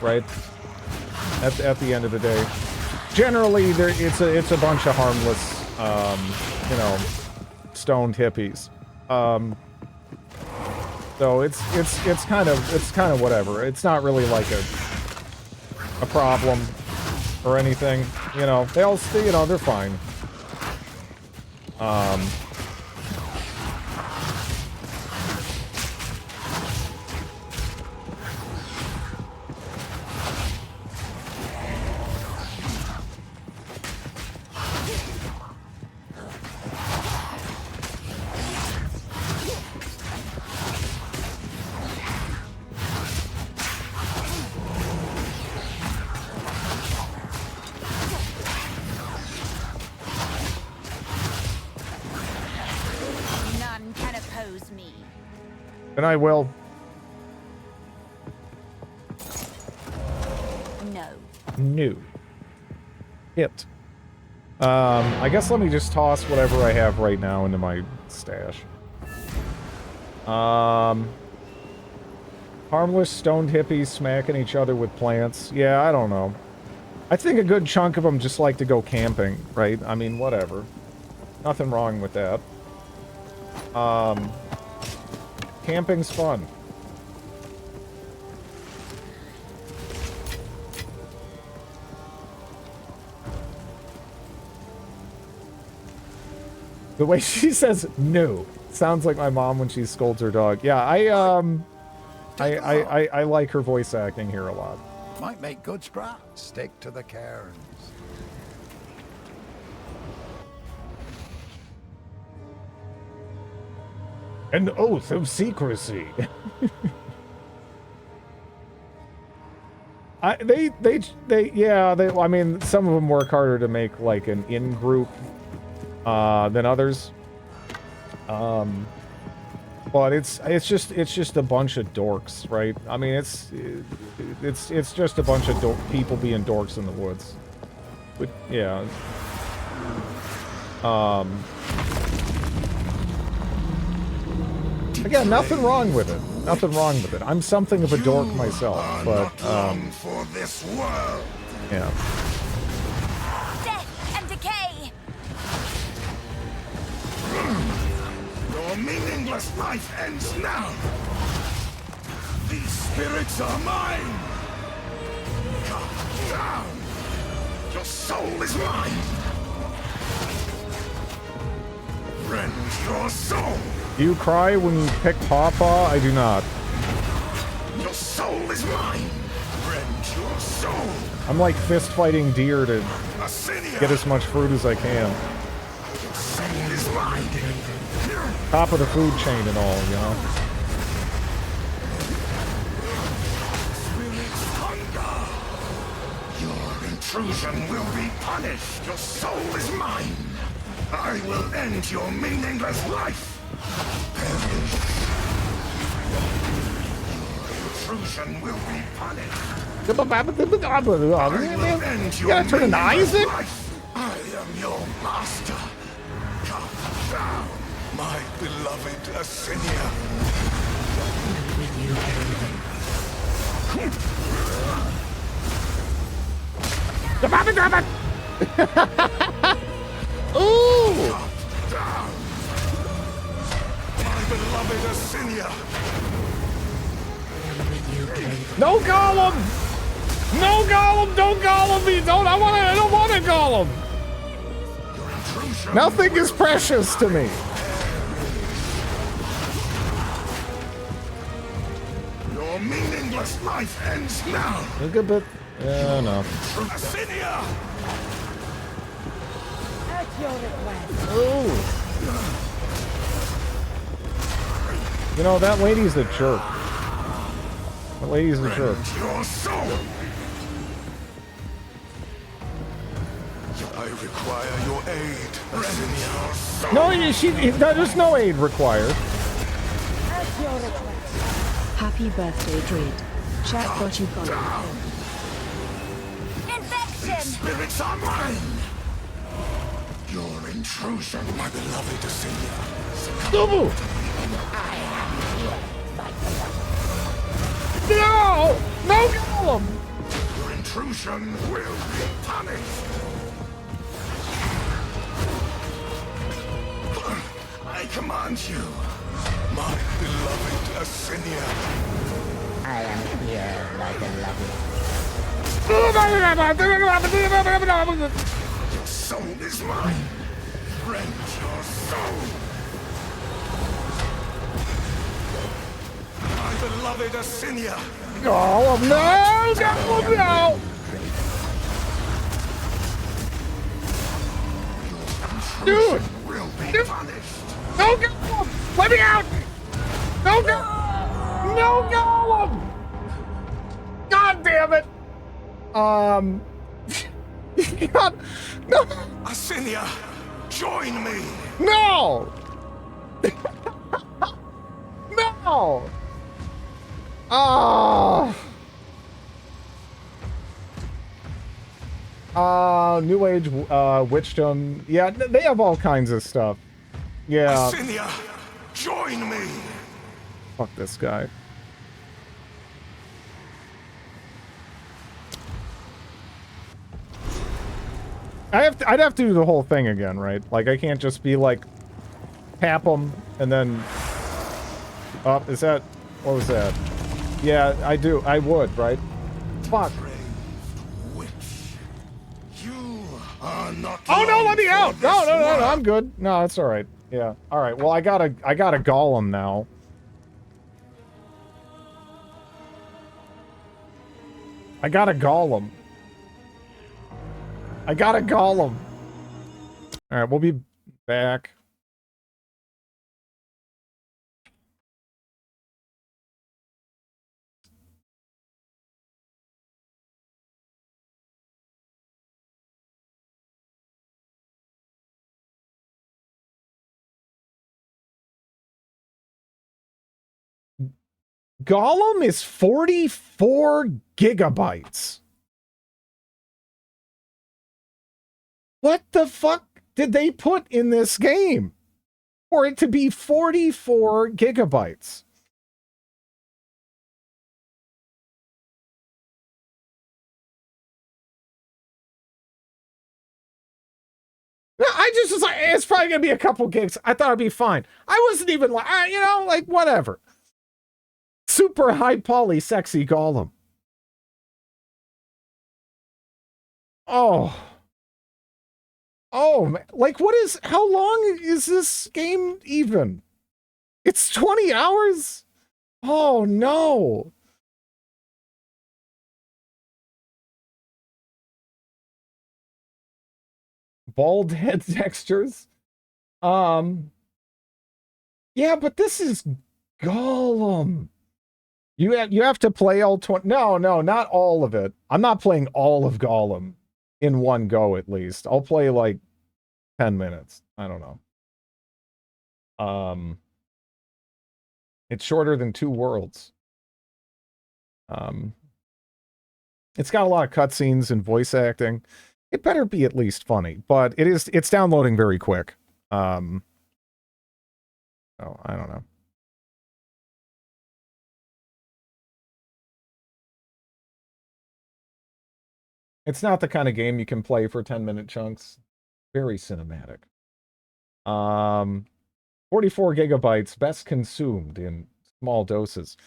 Right? At the end of the day, generally, it's a bunch of harmless, you know, stoned hippies. So it's kind of whatever. It's not really like a problem or anything. You know, they all, you know, they're fine. And I will. No. Hit. I guess let me just toss whatever I have right now into my stash. Harmless stoned hippies smacking each other with plants. Yeah, I don't know. I think a good chunk of them just like to go camping, right? I mean, whatever. Nothing wrong with that. Camping's fun. The way she says no sounds like my mom when she scolds her dog. Yeah, I like her voice acting here a lot. Might make good scrap. Stick to the cairns. An oath of secrecy. I mean, some of them work harder to make like an in-group than others. But it's just a bunch of dorks, right? I mean, it's just a bunch of people being dorks in the woods. But yeah. Again, nothing wrong with it. Nothing wrong with it. I'm something of a dork myself, but for this world. Yeah. Death and decay. Your meaningless life ends now. These spirits are mine. Come down. Your soul is mine. Rend your soul. Do you cry when you pick Pawpaw? I do not. Your soul is mine. Rend your soul. I'm like fist fighting deer to get as much fruit as I can. Your soul is mine. Top of the food chain and all, you know. Spirits hunger. Your intrusion will be punished. Your soul is mine. I will end your meaningless life. Perish. Your intrusion will be punished. You gotta turn into Isaac? I am your master. Come down, my beloved Asinia. Ooh! Down, my beloved Asinia. No Gollum! No Gollum! Don't Gollum me! I don't want a Gollum! Nothing is precious to me. Your meaningless life ends now. Look a bit. Yeah, no. Asinia! At your request. Ooh. You know, that lady's a jerk. That lady's a jerk. Your soul. I require your aid, Asinia. No, there's no aid required. At your request. Happy birthday, Dread. Chat got you Gollum. Infection! Spirits are mine. Your intrusion, my beloved Asinia. Double! No! No Gollum! Your intrusion will be punished. I command you, my beloved Asinia. I am here, my beloved. Your soul is mine. Rend your soul. My beloved Asinia. Gollum, no! Gollum, no! Dude! Will be punished. No Gollum! Let me out! No Gollum! No Gollum! God damn it! God, no! Asinia, join me! No! No! New Age, Witchdom. Yeah, they have all kinds of stuff. Yeah. Asinia, join me! Fuck this guy. I'd have to do the whole thing again, right? Like, I can't just be like, tap them, and then... Oh, is that... What was that? Yeah, I would, right? Fuck. Oh no, let me out! No, I'm good. No, that's alright. Yeah. Alright, well I got a Gollum now. I got a Gollum. Alright, we'll be back. Gollum is 44 gigabytes. What the fuck did they put in this game for it to be 44 gigabytes? No, I just was like, it's probably gonna be a couple gigs. I thought it'd be fine. I wasn't even like, you know, like whatever. Super high poly sexy Gollum. Oh. Oh, man. Like how long is this game even? It's 20 hours? Oh, no. Bald head textures. Yeah, but this is Gollum. You have to play all 20. No, not all of it. I'm not playing all of Gollum in one go, at least. I'll play like 10 minutes. I don't know. It's shorter than 2 worlds. It's got a lot of cutscenes and voice acting. It better be at least funny, but it's downloading very quick. Oh, I don't know. It's not the kind of game you can play for 10-minute chunks. Very cinematic. 44 gigabytes, best consumed in small doses.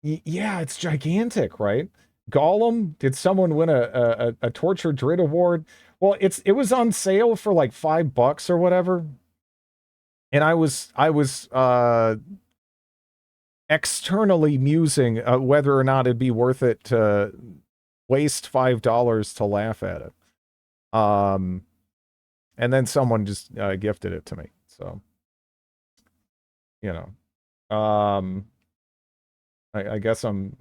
Yeah, it's gigantic, right? Gollum, did someone win a Torture Drit award? Well, it was on sale for like $5 or whatever. And I was externally musing whether or not it'd be worth it to waste $5 to laugh at it. And then someone just gifted it to me. So, you know, I guess I'm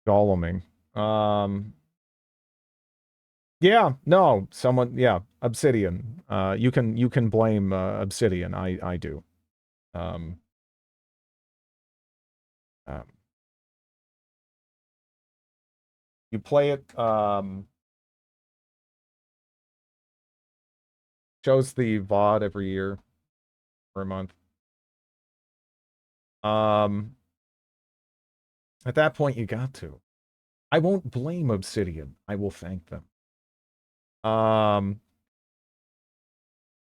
Golluming. Yeah, no, someone, yeah, Obsidian. You can blame Obsidian. I do. You play it, shows the VOD every year for a month. At that point, you got to. I won't blame Obsidian. I will thank them.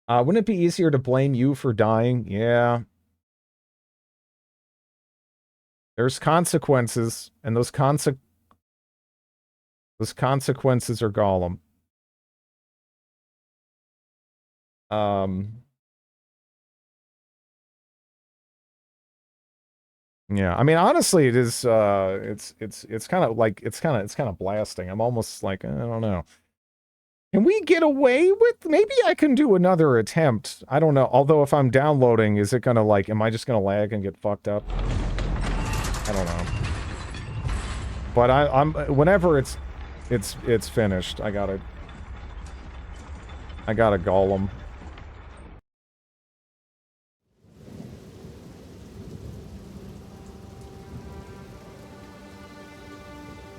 Wouldn't it be easier to blame you for dying? Yeah. There's consequences, and those consequences are Gollum. Yeah, I mean, honestly, it is. It's kind of like it's kind of blasting. I'm almost like, I don't know. Can we get away with? Maybe I can do another attempt. I don't know. Although if I'm downloading, is it gonna like? Am I just gonna lag and get fucked up? I don't know. But I'm whenever it's finished, I gotta Gollum.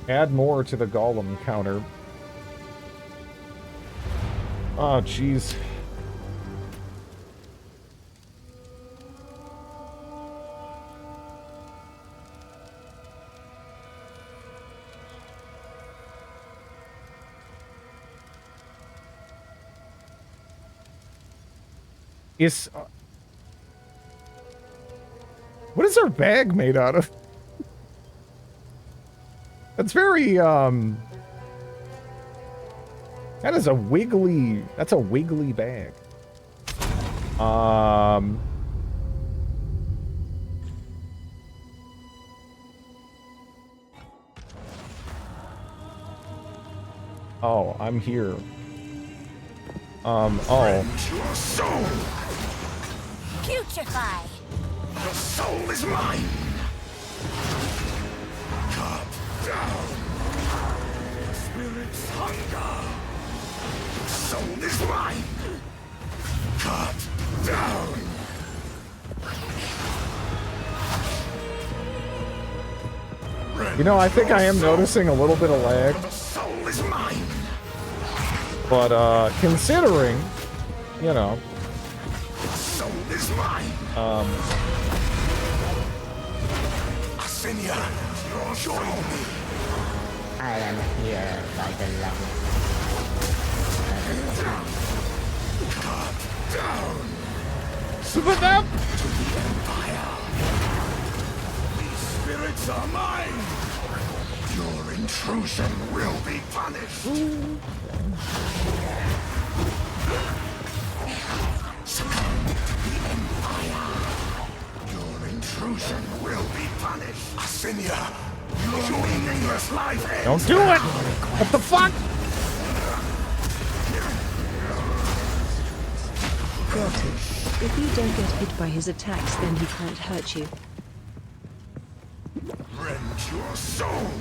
Add more to the Gollum counter. Oh, jeez. What is our bag made out of? That's very, that is a wiggly, that's a wiggly bag. Oh, I'm here. Oh. Your soul! Putrefy! The soul is mine! Cut down! Spirit's hunger! The soul is mine! Cut down! You know, I think I am noticing a little bit of lag. The soul is mine! But, considering, you know... The soul is mine! Asinia, join me! I am here by the level. Cut down! Super them! To the Empire! These spirits are mine! Your intrusion will be punished! Succumb to the Empire! Your intrusion will be punished! Asinia, your meaningless life ends! Don't do it! What the fuck? Granted, if you don't get hit by his attacks, then he can't hurt you. Rend your soul!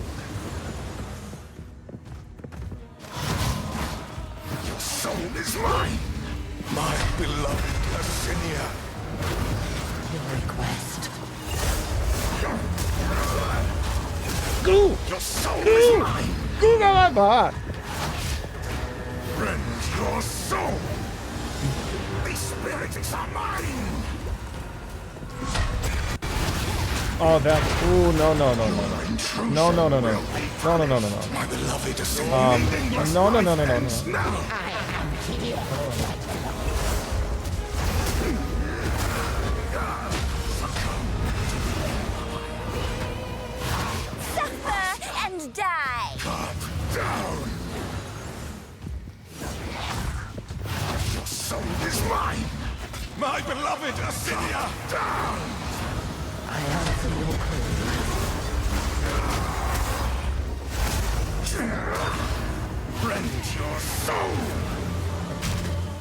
Your soul is mine! My beloved Asinia! Your request Goo! Your soul Goo! is mine! Goo Gabba! Rend your soul! These spirits are mine! Oh, that. Ooh, no, no, no, no, no. No, no, no, no. No, no, no, no, no. My beloved is no, no, no, no, no, no. Suffer and die! Down! Your soul is mine! My beloved Asinia! Down! I answer your call. Rend your soul!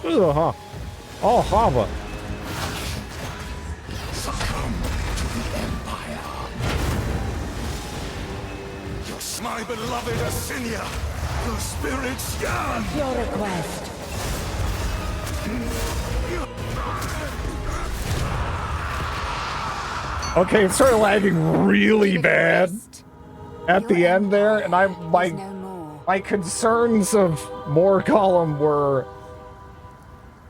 Ugh, oh, Hava. Succumb to the Empire! My beloved Asinia! Your spirits yearn! Your request. Okay, it started lagging really bad at the end there, and my concerns of more Gollum were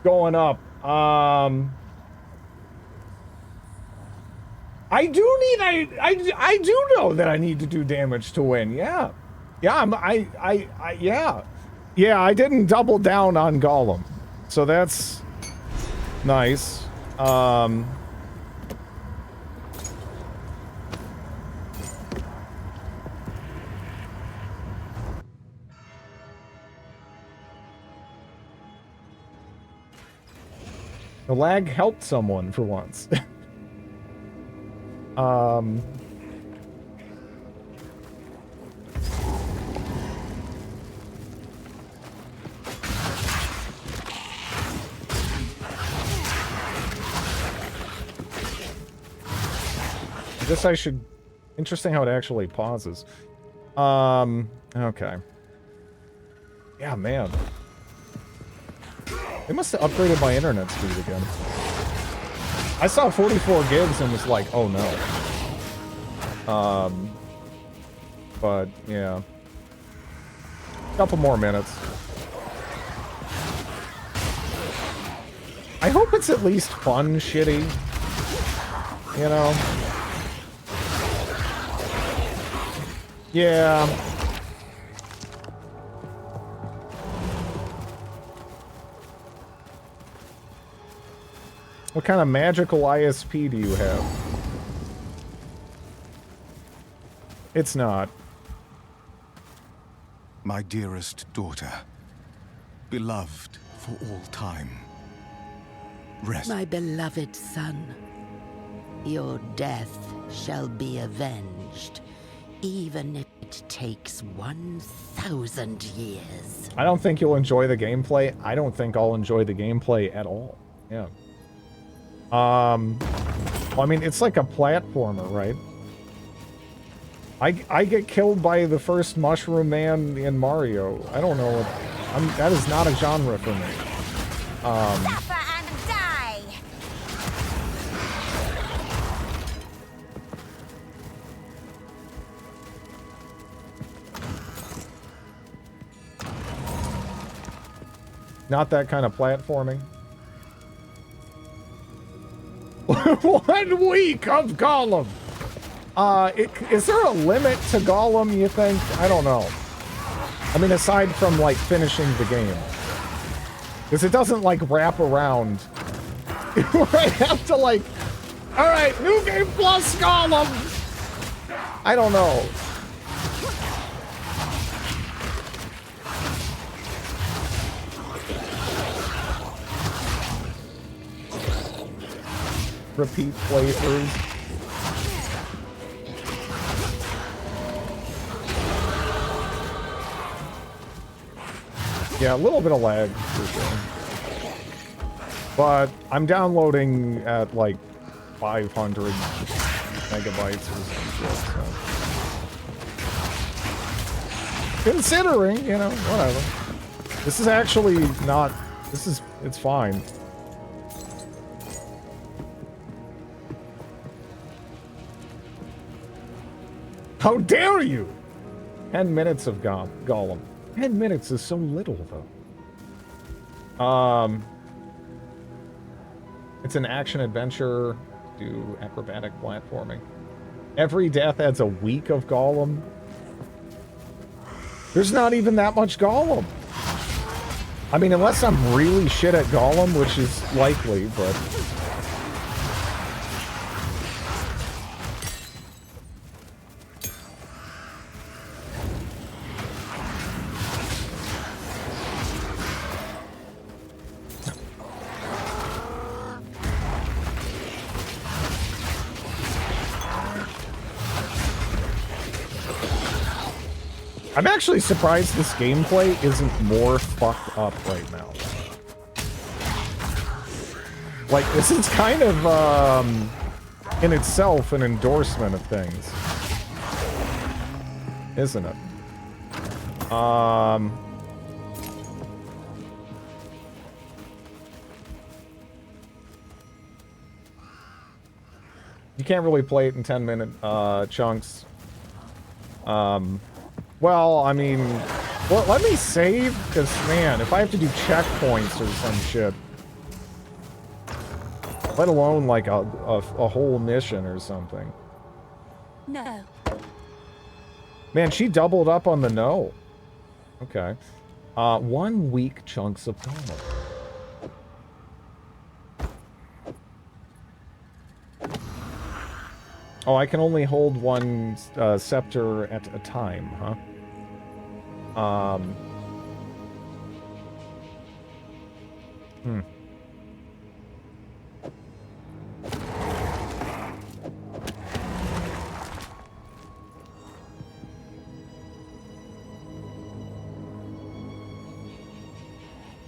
going up. I do know that I need to do damage to win. Yeah, yeah, yeah. I didn't double down on Gollum, so that's nice. The lag helped someone for once. I guess I should... Interesting how it actually pauses. Okay. Yeah, man. They must have upgraded my internet speed again. I saw 44 gigs and was like, oh no. But, yeah. Couple more minutes. I hope it's at least fun shitty. You know? Yeah. What kind of magical ISP do you have? It's not. My dearest daughter, beloved for all time. Rest. My beloved son, your death shall be avenged, even if it takes 1,000 years. I don't think you'll enjoy the gameplay. I don't think I'll enjoy the gameplay at all. Yeah. Well, I mean, it's like a platformer, right? I get killed by the first Mushroom Man in Mario. I don't know what... that is not a genre for me. Suffer and die! Not that kind of platforming. 1 week of Gollum! Is there a limit to Gollum, you think? I don't know. I mean, aside from, like, finishing the game. Because it doesn't, like, wrap around. I have to, like... Alright, New Game Plus Gollum! I don't know. Repeat playthroughs. Yeah, a little bit of lag, for sure. But I'm downloading at, like, 500 megabytes or some shit, so... Considering, you know, whatever. This is actually not... it's fine. How dare you! 10 minutes of Gollum. 10 minutes is so little, though. It's an action-adventure. Do acrobatic platforming. Every death adds a week of Gollum. There's not even that much Gollum. I mean, unless I'm really shit at Gollum, which is likely, but... I'm actually surprised this gameplay isn't more fucked up right now. Like, this is kind of, in itself, an endorsement of things. Isn't it? You can't really play it in 10-minute, chunks. Well, I mean, well, let me save, because, man, if I have to do checkpoints or some shit, let alone, like, a whole mission or something. No. Man, she doubled up on the no. Okay. 1 week chunks of Gollum. Oh, I can only hold one scepter at a time, huh?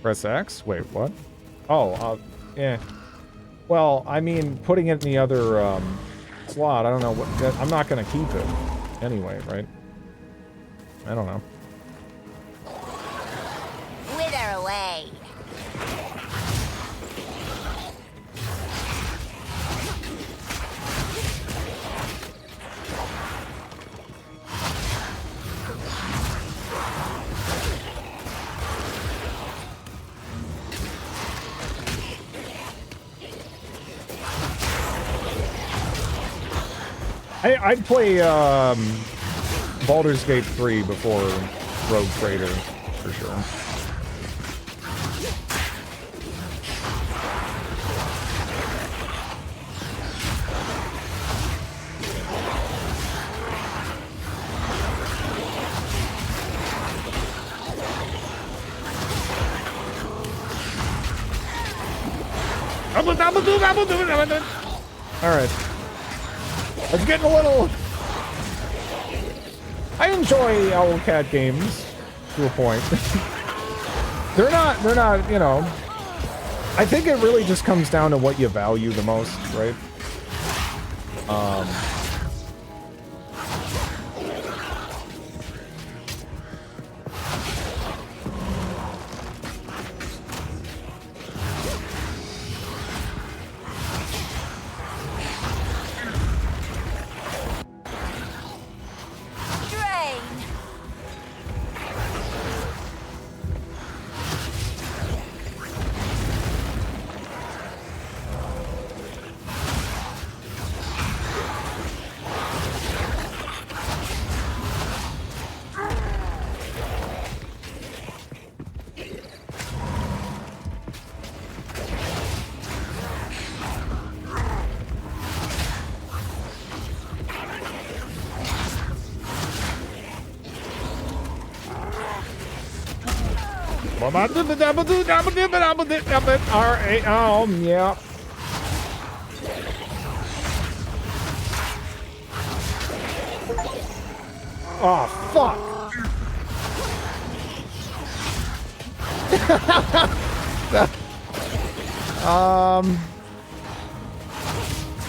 Press X? Wait, what? Oh, yeah. Well, I mean, putting it in the other, slot, I don't know what... I'm not gonna keep it anyway, right? I don't know. Wither away. I'd play Baldur's Gate 3 before Rogue Trader, for sure. Alright. It's getting a little... I enjoy Owlcat games to a point. they're not, you know... I think it really just comes down to what you value the most, right? Alright, yeah. Oh, fuck.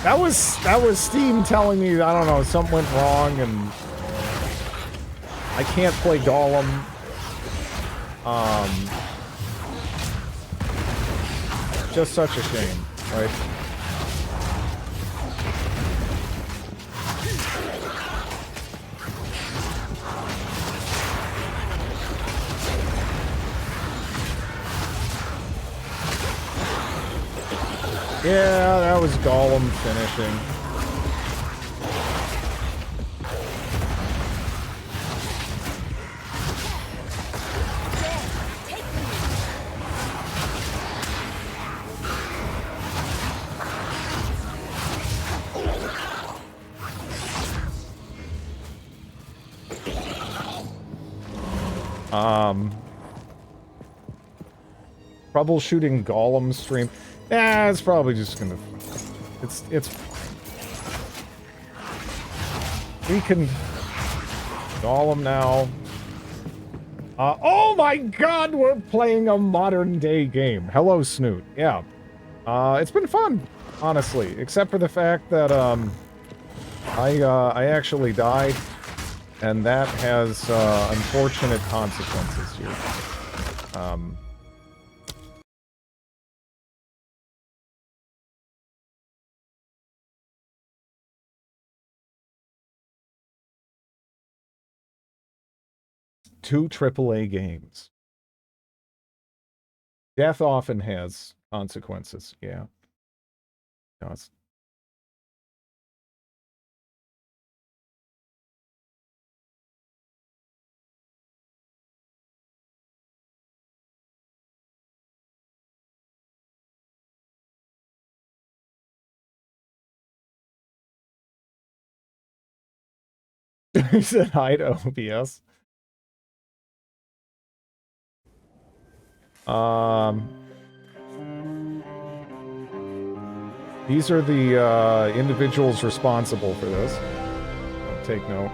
That was Steam telling me, I don't know, something went wrong and I can't play Gollum. Just such a shame, right? Yeah, that was Gollum finishing. Troubleshooting Gollum stream. It's probably just gonna... It's... We can... Gollum now. Oh my god, we're playing a modern day game. Hello, Snoot. Yeah. It's been fun, honestly. Except for the fact that, I actually died. And that has, unfortunate consequences here. Two AAA games. Death often has consequences, yeah. No, it's... He said hi to OBS. These are the individuals responsible for this. I'll take note.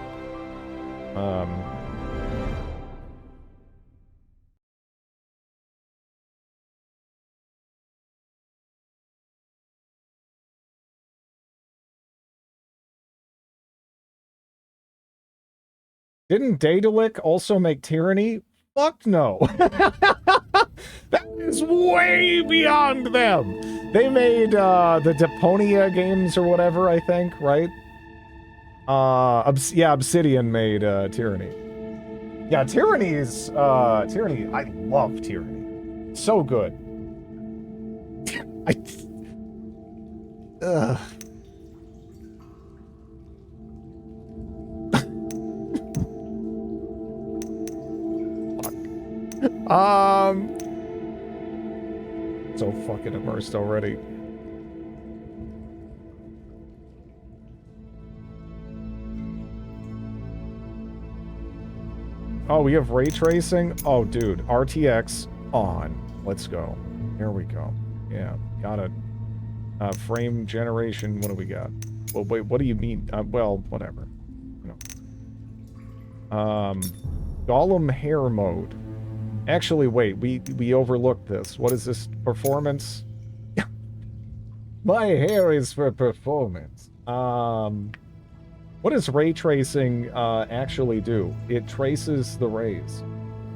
Didn't Daedalic also make Tyranny? Fuck no. That is way beyond them. They made the Deponia games or whatever, I think, right? Yeah, Obsidian made Tyranny. Yeah, Tyranny is Tyranny. I love Tyranny. So good. Ugh. So fucking immersed already. Oh, we have ray tracing? Oh, dude. RTX on. Let's go. Here we go. Yeah, got it. Frame generation. What do we got? Well, wait, what do you mean? Well, whatever. You know. Gollum hair mode. Actually, wait, we overlooked this. What is this? Performance? My hair is for performance. What does ray tracing actually do? It traces the rays.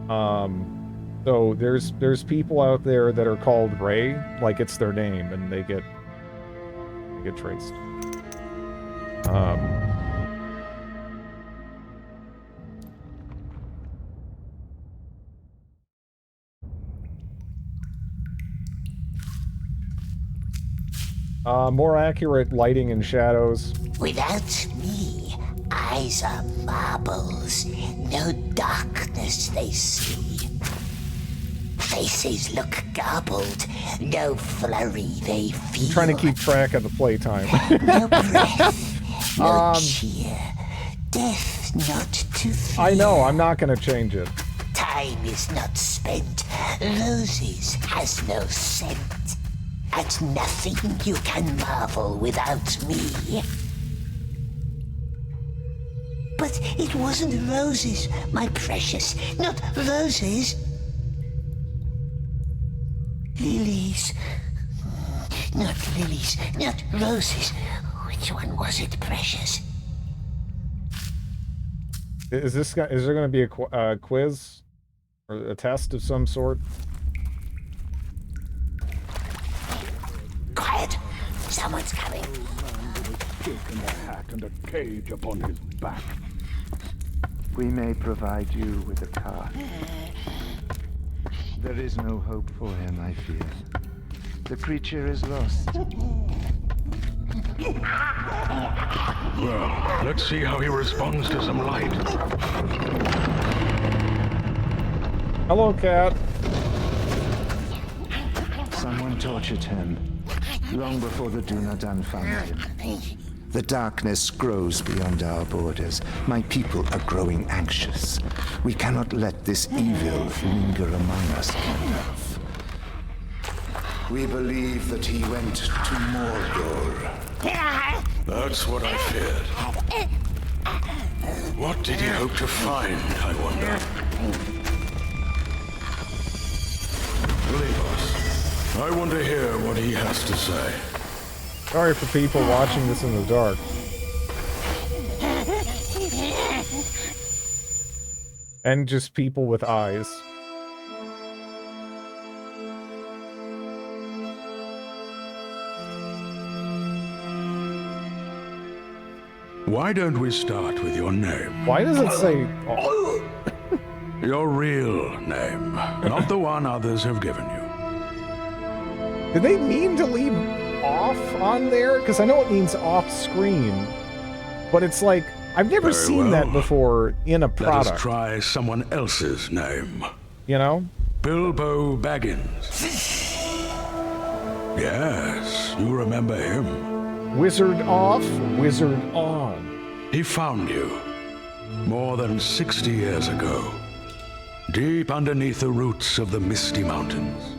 So there's people out there that are called Ray, like it's their name, and they get traced. More accurate lighting and shadows. Without me, eyes are marbles. No darkness they see. Faces look garbled. No flurry they feel. I'm trying to keep track of the playtime. No breath, no cheer. Death not to fear. I know, I'm not going to change it. Time is not spent. Roses has no scent. At nothing you can marvel without me. But it wasn't roses, my precious. Not roses. Lilies. Not lilies, not roses. Which one was it, precious? Is there going to be a quiz? Or a test of some sort? Quiet! Someone's coming. Kick and a hat and a cage upon his back. We may provide you with a car. There is no hope for him, I fear. The creature is lost. Well, let's see how he responds to some light. Hello, cat. Someone tortured him, long before the Dunadan found him. The darkness grows beyond our borders. My people are growing anxious. We cannot let this evil linger among us long enough. We believe that he went to Mordor. That's what I feared. What did he hope to find, I wonder? Leave us. I want to hear what he has to say. Sorry for people watching this in the dark. And just people with eyes. Why don't we start with your name? Why does it say... Oh. Your real name, not the one others have given you. Did they mean to leave off on there? Because I know it means off screen. But it's like, I've never Very seen well. that before in a product. Let us try someone else's name. You know? Bilbo Baggins. Yes, you remember him. Wizard off, wizard on. He found you more than 60 years ago, deep underneath the roots of the Misty Mountains.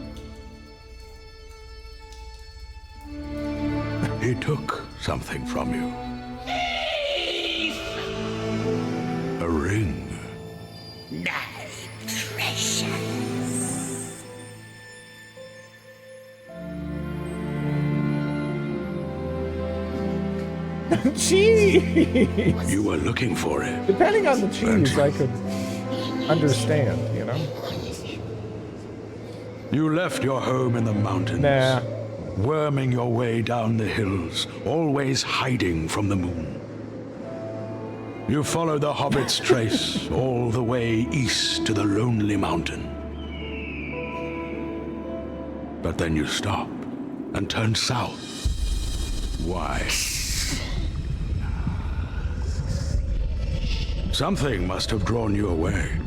He took something from you. A ring. My precious. Cheese! You were looking for it. Depending on the cheese, I could understand, you know? You left your home in the mountains. Nah. Worming your way down the hills, always hiding from the moon. You follow the Hobbit's trace all the way east to the Lonely Mountain. But then you stop and turn south. Why? Something must have drawn you away.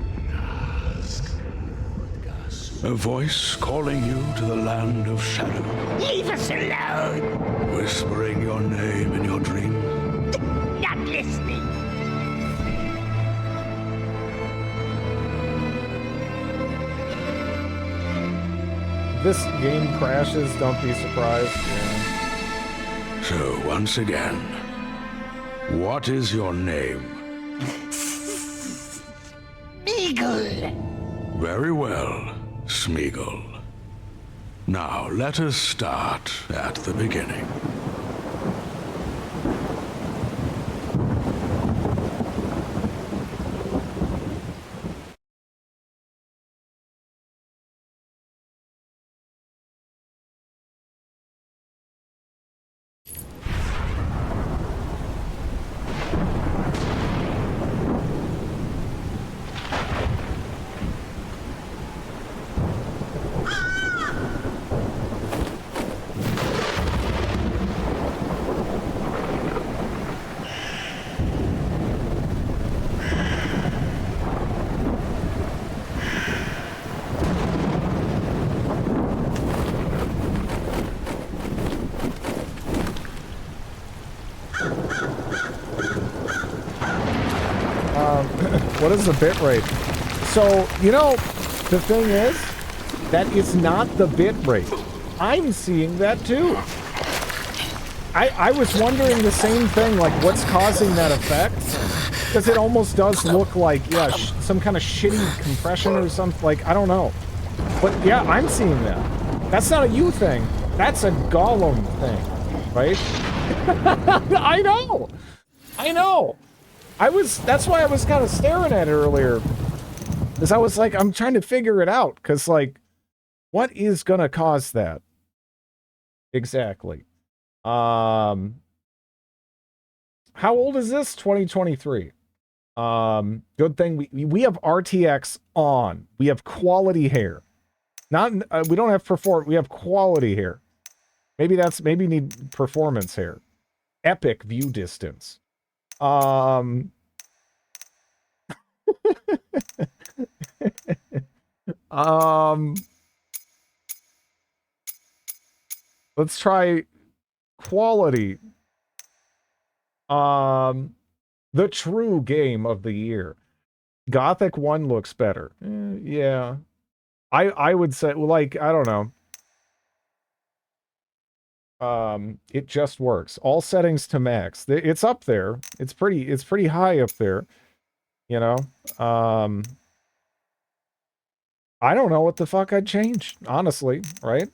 A voice calling you to the land of shadow. Leave us alone. Whispering your name in your dreams. Not listening. This game crashes, don't be surprised. Yeah. So, once again, what is your name? Smeagol. Very well, Smeagol. Now, let us start at the beginning. What is the bit rate? So, you know, the thing is, that is not the bit rate. I'm seeing that too. I was wondering the same thing, like what's causing that effect? Because it almost does look like, yeah, some kind of shitty compression or something, like, I don't know. But yeah, I'm seeing that. That's not a you thing. That's a Gollum thing, right? I know! I know! That's why I was kind of staring at it earlier. Because I was like, I'm trying to figure it out. Because, like, what is going to cause that? Exactly. How old is this? 2023. Good thing we have RTX on. We have quality hair. Not we don't have perform. We have quality hair. Maybe need performance here. Epic view distance. Let's try quality. The true game of the year. Gothic 1 looks better. Yeah. I would say, like, I don't know. It just works. All settings to max. It's up there. It's pretty high up there. You know? I don't know what the fuck I'd change, honestly, right?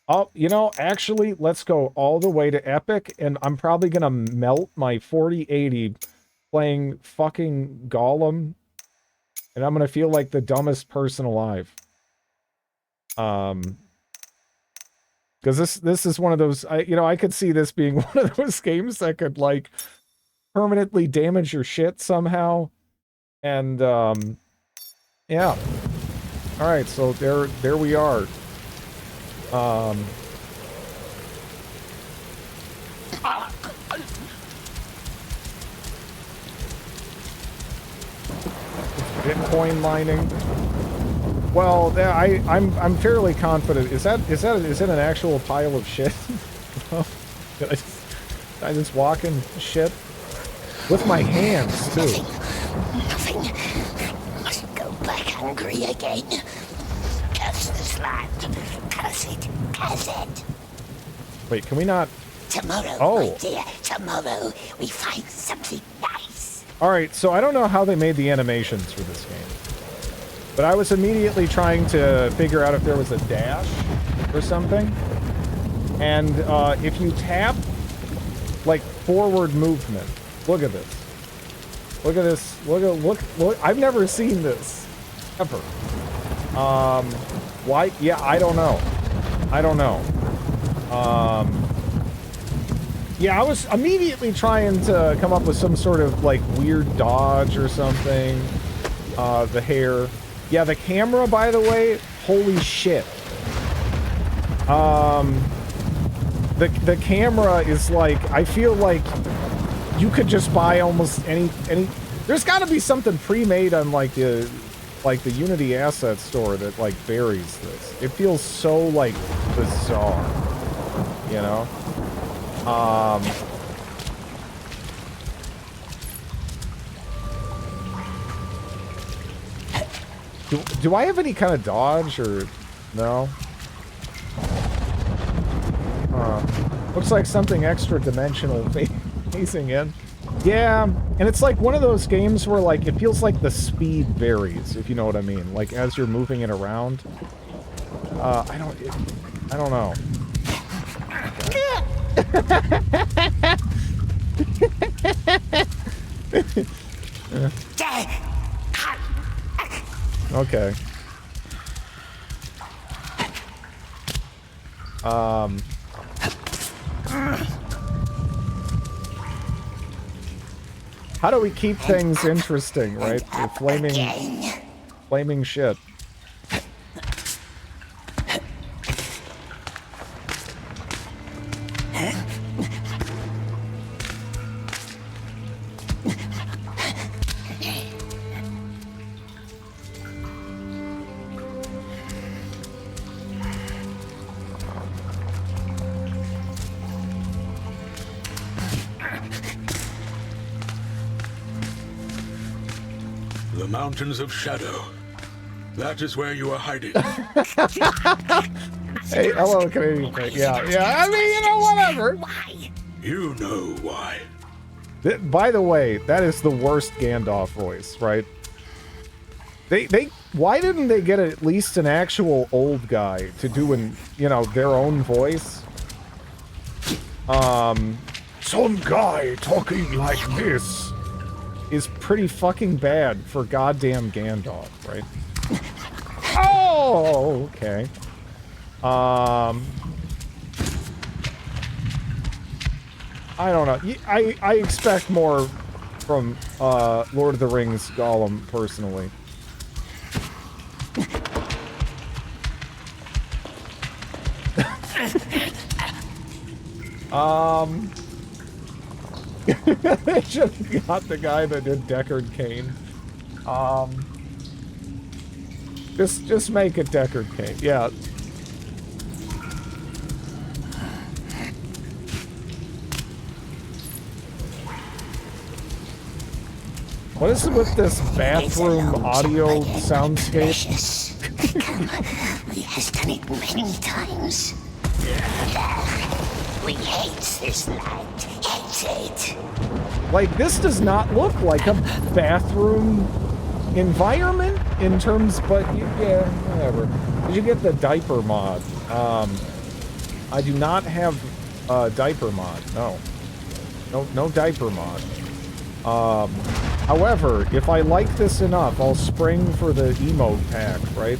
Oh, you know, actually, let's go all the way to epic, and I'm probably gonna melt my 4080 playing fucking Gollum, and I'm gonna feel like the dumbest person alive. Because this is one of those, I could see this being one of those games that could, like, permanently damage your shit somehow, and, yeah. Alright, so there we are. Bitcoin mining. Well, I'm fairly confident. Is it an actual pile of shit? Did I just walk in shit with my hands too? Nothing. Must go back hungry again. Curse this land. Curse it. Curse it. Wait, can we not? Tomorrow, my dear. Tomorrow we find something nice. All right, so I don't know how they made the animations for this game, but I was immediately trying to figure out if there was a dash or something. And if you tap, like, forward movement, look at this. Look at this. Look. I've never seen this ever. Why? Yeah, I don't know. Yeah, I was immediately trying to come up with some sort of, like, weird dodge or something. The hair. Yeah, the camera, by the way, holy shit. The camera is like, I feel like you could just buy almost any. There's got to be something pre-made on, like, the Unity asset store that, like, buries this. It feels so, like, bizarre, you know? Do I have any kind of dodge or no? Looks like something extra dimensional phasing in. Yeah, and it's like one of those games where, like, it feels like the speed varies, if you know what I mean. Like, as you're moving it around. I don't know. Okay. How do we keep things interesting, right? Flaming shit. The Mountains of Shadow. That is where you are hiding. Hey, hello, Canadian. Yeah. I mean, you know, whatever. You know why. By the way, that is the worst Gandalf voice, right? Why didn't they get at least an actual old guy to do their own voice? Some guy talking like this is pretty fucking bad for goddamn Gandalf, right? Oh, okay. I don't know. I expect more from Lord of the Rings Gollum, personally. They should have got the guy that did Deckard Cain. Just make it Deckard Cain. Yeah. What is it with this bathroom audio soundscape? He has done it many times. We hate this land. Hate it. Like, this does not look like a bathroom environment in terms, but yeah, whatever. Did you get the diaper mod? I do not have a diaper mod. No diaper mod. However, if I like this enough, I'll spring for the emote pack, right?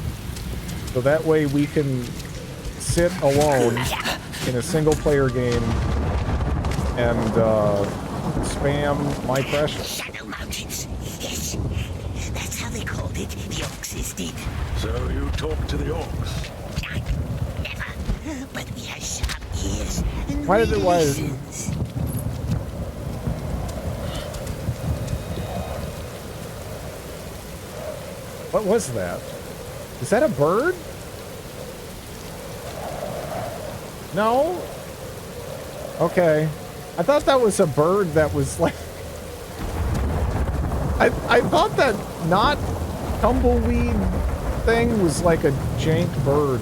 So that way we can sit alone in a single-player game and spam my precious. Shadow Mountains. Yes, that's how they called it. The Orcs did. So you talk to the Orcs? Never. But he has sharp ears and Why did it? Why? listens. What was that? Is that a bird? No? Okay. I thought that was a bird that was like... I thought that not tumbleweed thing was like a jank bird.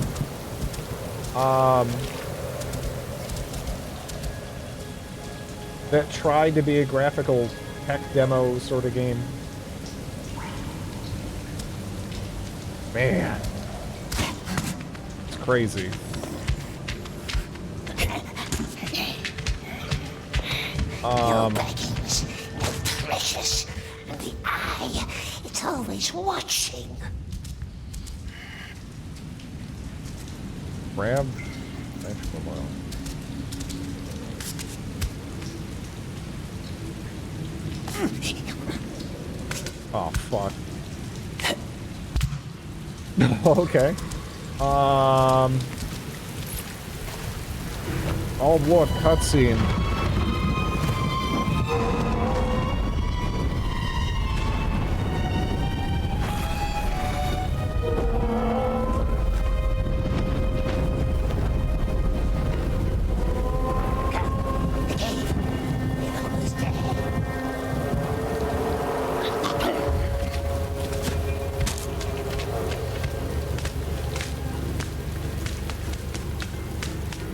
That tried to be a graphical tech demo sort of game. Man. It's crazy. Your beckons, precious, and the eye, it's always watching. Grab. Vegetable oil. Oh, fuck. Okay. Oh, look, cutscene.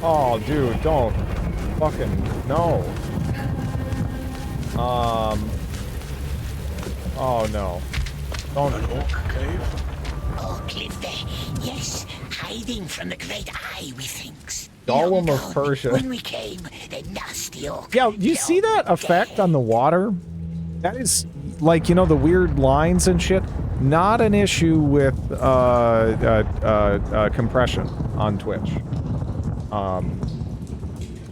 Oh, dude, don't. Fucking, no. Oh, no. Don't. An orc cave? Orc live there, yes, hiding from the great eye, we thinks. Gollum of Persia. When we came, the nasty orc. Yeah, you see that effect on the water? That is, like, you know, the weird lines and shit? Not an issue with, compression on Twitch. A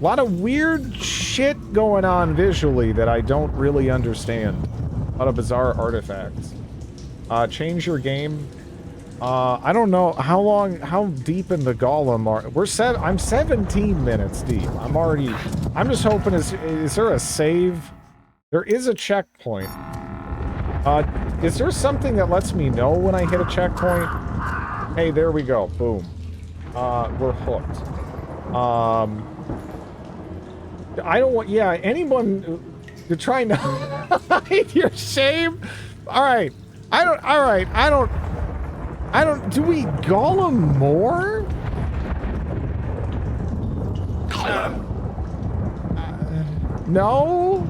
lot of weird shit going on visually that I don't really understand. A lot of bizarre artifacts. Change your game. I don't know how deep in the Gollum are. I'm 17 minutes deep. I'm just hoping, is there a save? There is a checkpoint. Is there something that lets me know when I hit a checkpoint? Hey, there we go. Boom. We're hooked. I don't want, yeah, anyone, you're trying to hide your shame? Alright, do we Gollum more? No?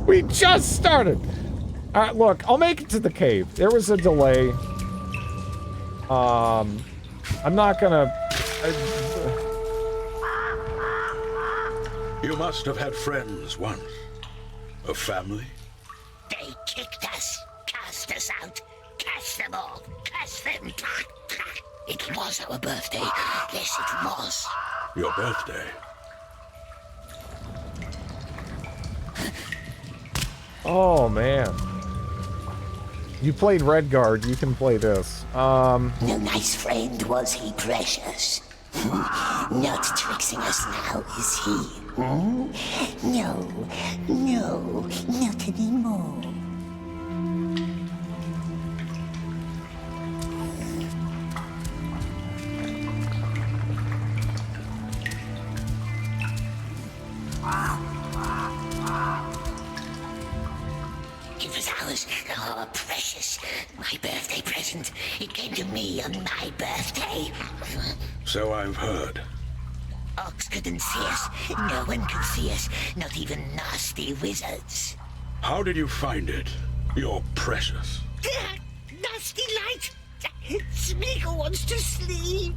We just started. Alright, look, I'll make it to the cave. There was a delay. I'm not gonna... You must have had friends once. A family? They kicked us, cast us out, cast them all, cast them. It was our birthday. Yes, it was. Your birthday? Oh, man. You played Redguard, you can play this. No nice friend, was he, precious? Not tricksing us now, is he? Hmm? No, no, not anymore. It was ours. Oh, precious. My birthday present. It came to me on my birthday. So I've heard. Ox couldn't see us. No one could see us. Not even nasty wizards. How did you find it? You're precious. Nasty light! Smeagol wants to sleep.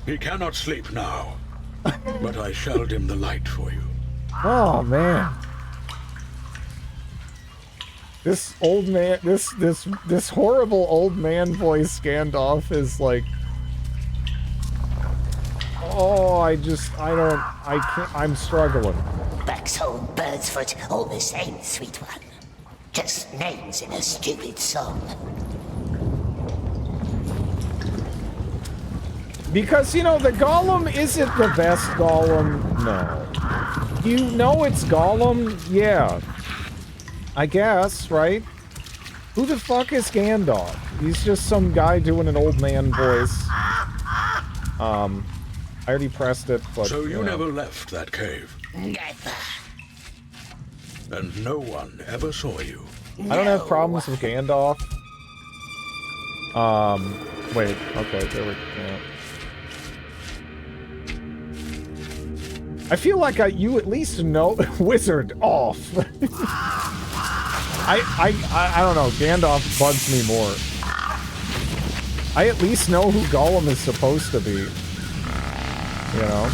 He cannot sleep now. But I shall dim the light for you. Oh, man. This old man, this horrible old man voice Gandalf is like, oh, I can't, I'm struggling. Buxholm, Birdsfoot, all the same, sweet one. Just names in a stupid song. Because, you know, the Gollum isn't the best Gollum, no. You know it's Gollum? Yeah. I guess, right? Who the fuck is Gandalf? He's just some guy doing an old man voice. I already pressed it, but... So you know. never left that cave? Never. And no one ever saw you? I don't have problems with Gandalf. Wait, okay, there we go. I feel like you at least know Wizard off. I don't know, Gandalf bugs me more. I at least know who Gollum is supposed to be. You know?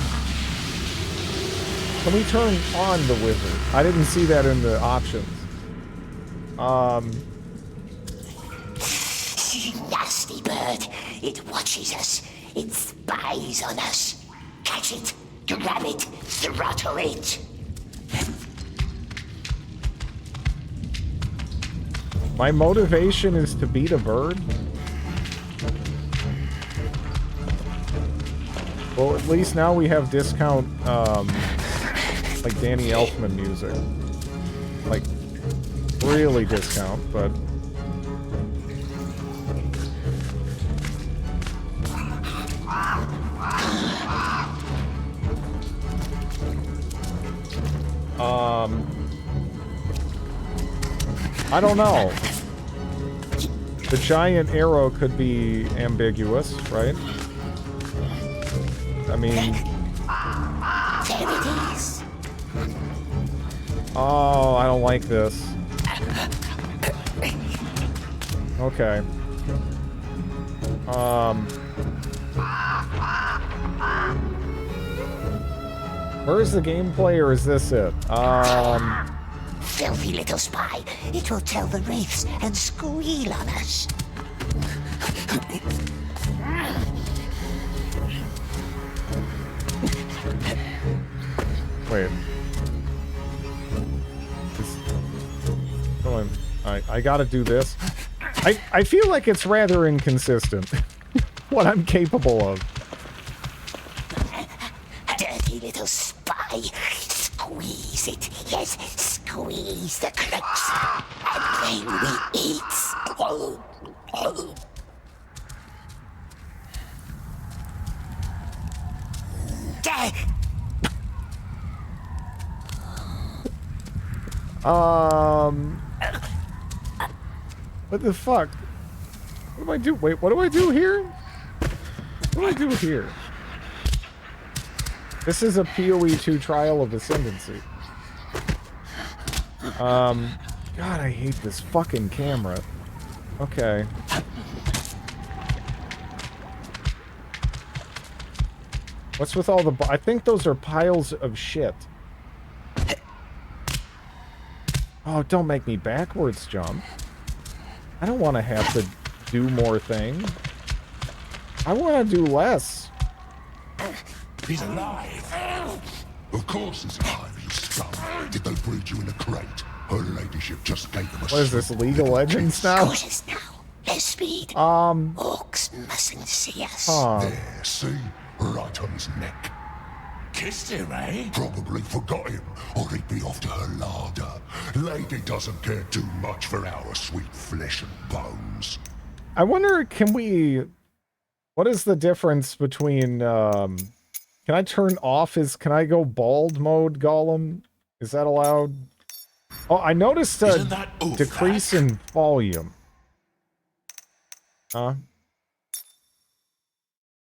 Can we turn on the wizard? I didn't see that in the options. Nasty bird. It watches us. It spies on us. Catch it. Grab it. Throttle it. My motivation is to beat a bird? Well, at least now we have discount, like Danny Elfman music. Like, really discount, but... I don't know. The giant arrow could be ambiguous, right? I mean... There it is. Oh, I don't like this. Okay. Where's the gameplay, or is this it? Filthy little spy. It will tell the wraiths and squeal on us. Wait. Hold on. I gotta do this. I feel like it's rather inconsistent. What I'm capable of. Dirty little spy. Squeeze it. Yes, squeeze the crux. And then we eat. What the fuck? What do I do? Wait, what do I do here? What do I do here? This is a PoE 2 Trial of Ascendancy. God, I hate this fucking camera. Okay. What's with all the... I think those are piles of shit. Oh, don't make me backwards jump. I don't want to have to do more things. I want to do less. He's alive. Of course he's alive, you scum. Did they breed you in a crate? Her ladyship just gave them a What is this, League of Legends now? Cautious now. Less speed. Um. Orcs mustn't see us. There, see? Right on his neck. Kissed him, eh? Probably forgot him, or he'd be off to her larder. Lady doesn't care too much for our sweet flesh and bones. I wonder, can we... What is the difference between... Can I turn off his... Can I go bald mode, Gollum? Is that allowed? Oh, I noticed a decrease in volume.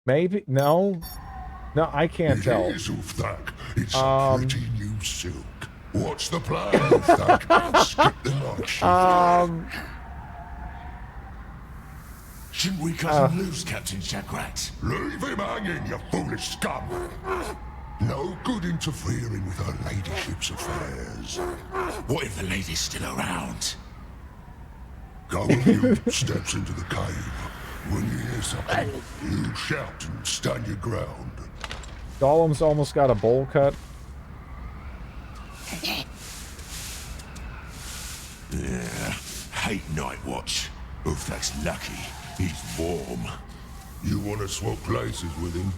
Maybe? No? No, I can't tell. It is, Uthak. It's a pretty new silk. What's the plan, Uthak? Skip the night shift. Shouldn't we cut him loose, Captain Shagrat? Leave him hanging, you foolish scum. No good interfering with her ladyship's affairs. What if the lady's still around? Gollum steps into the cave. When you hear something, you shout and stand your ground. Gollum's almost got a bowl cut. Yeah, hate night watch. Uthak's lucky. He's warm. You want to swap places with him?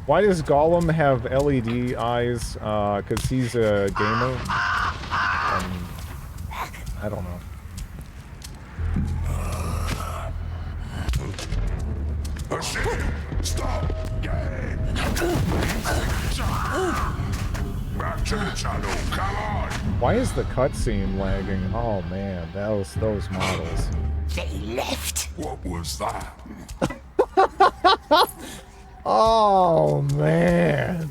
Why does Gollum have LED eyes? Because he's a gamer? I don't know. Stop! Back to the tunnel, come on! Why is the cutscene lagging? Oh man, those models. They left. What was that? Oh man.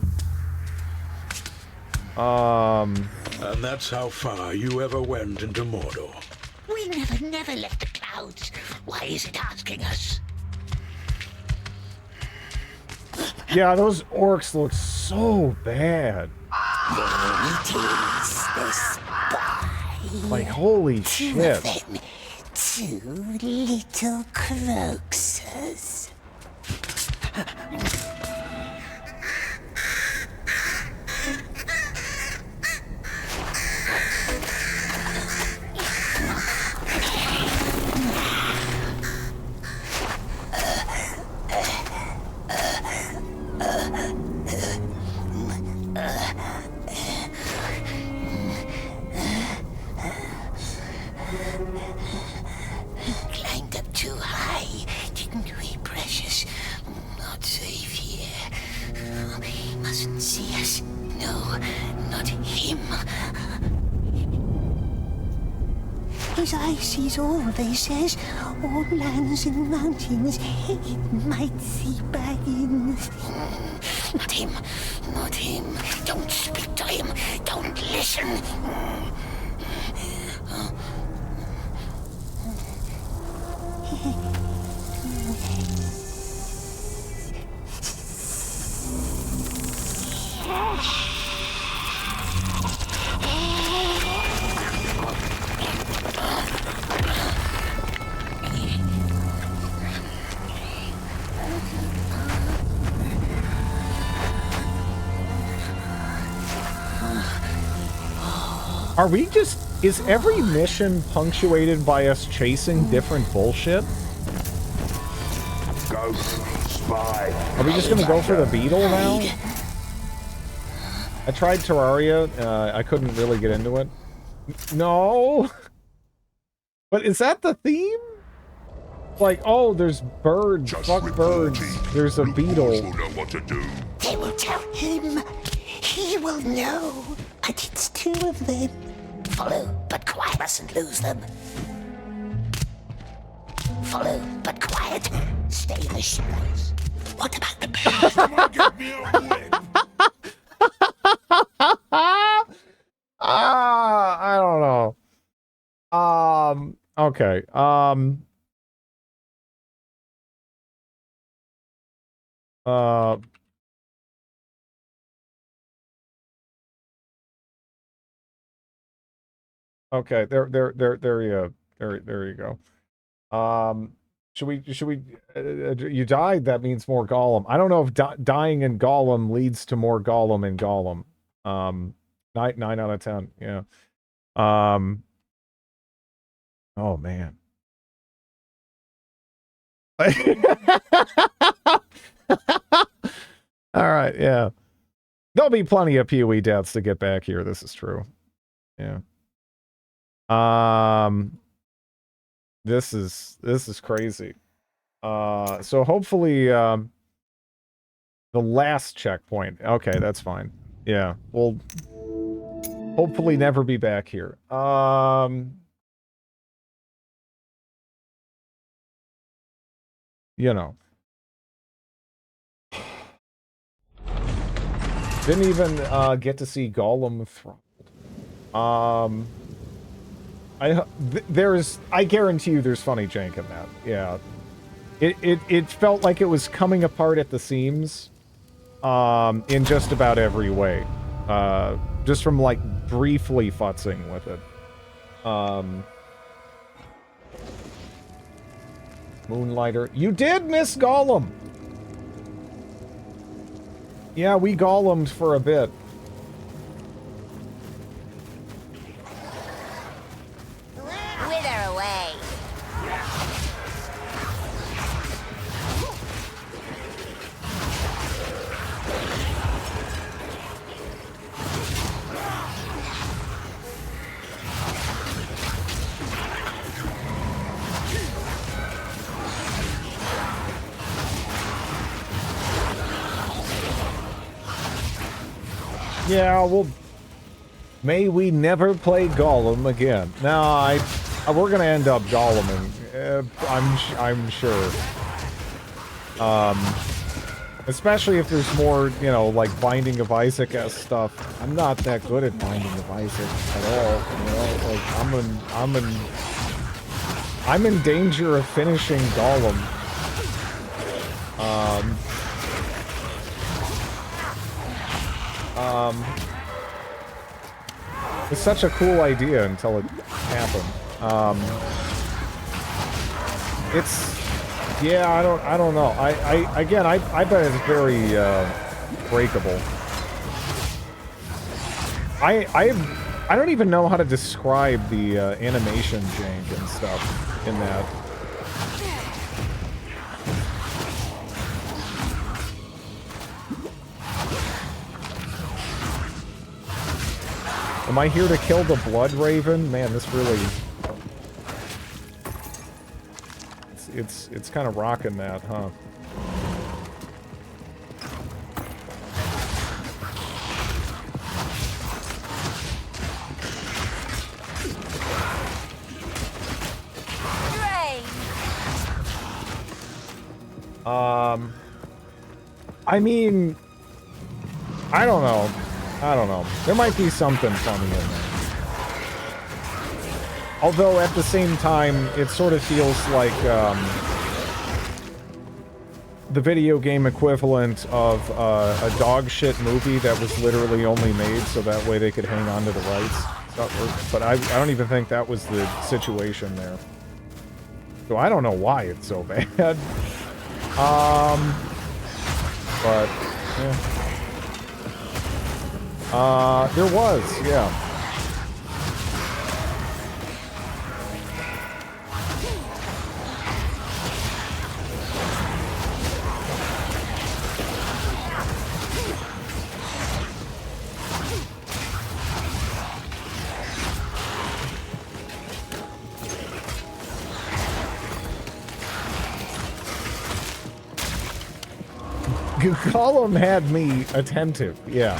And that's how far you ever went into Mordor. We never left the clouds. Why is it asking us? Yeah, those orcs look so bad. There it is, the spy. Like, holy Two shit. of them. Two little croaksers. Climbed up too high, didn't we, precious? Not safe here. He mustn't see us. No, not him. His eye sees all, they says. All lands and mountains. He might see Baggins. Not him. Not him. Don't speak to him. Don't listen. Are we just... Is every mission punctuated by us chasing different bullshit? Ghost, spy. Are we just gonna go for the beetle now? I tried Terraria, I couldn't really get into it. No! But is that the theme? Like, oh, there's birds, fuck birds, there's a beetle. Will know what to do. They will tell him. He will know. And it's two of them. Follow, but quiet. Mustn't lose them. Follow, but quiet. Stay in the shadows. What about the Someone get me a whip! I don't know. Okay. Okay, there you go. Should we, you died, that means more Gollum. I don't know if dying in Gollum leads to more Gollum in Gollum. 9 out of 10, yeah. Oh, man. All right, yeah. There'll be plenty of PoE deaths to get back here, this is true. Yeah. This is crazy. So hopefully, the last checkpoint. Okay, that's fine. Yeah, we'll hopefully never be back here. You know. Didn't even get to see Gollum throttled. I guarantee you there's funny jank in that. Yeah. It felt like it was coming apart at the seams in just about every way. Just from like briefly futzing with it. Moonlighter. You did miss Gollum! Yeah, we Gollumed for a bit. Wither away. Yeah, well, may we never play Gollum again. No, we're gonna end up Golluming. I'm sure. Especially if there's more, you know, like Binding of Isaac-esque stuff. I'm not that good at Binding of Isaac at all. You know, like I'm in danger of finishing Gollum. It's such a cool idea until it happened. Yeah, I don't know. I bet it's very breakable. I don't even know how to describe the animation jank and stuff in that. Am I here to kill the Blood Raven? Man, this really... It's kind of rocking that, huh? I mean... I don't know. There might be something funny in there. Although, at the same time, it sort of feels like, the video game equivalent of, a dog shit movie that was literally only made so that way they could hang on to the rights. But I don't even think that was the situation there. So I don't know why it's so bad. But, yeah. There was, yeah. Gollum had me attentive, yeah.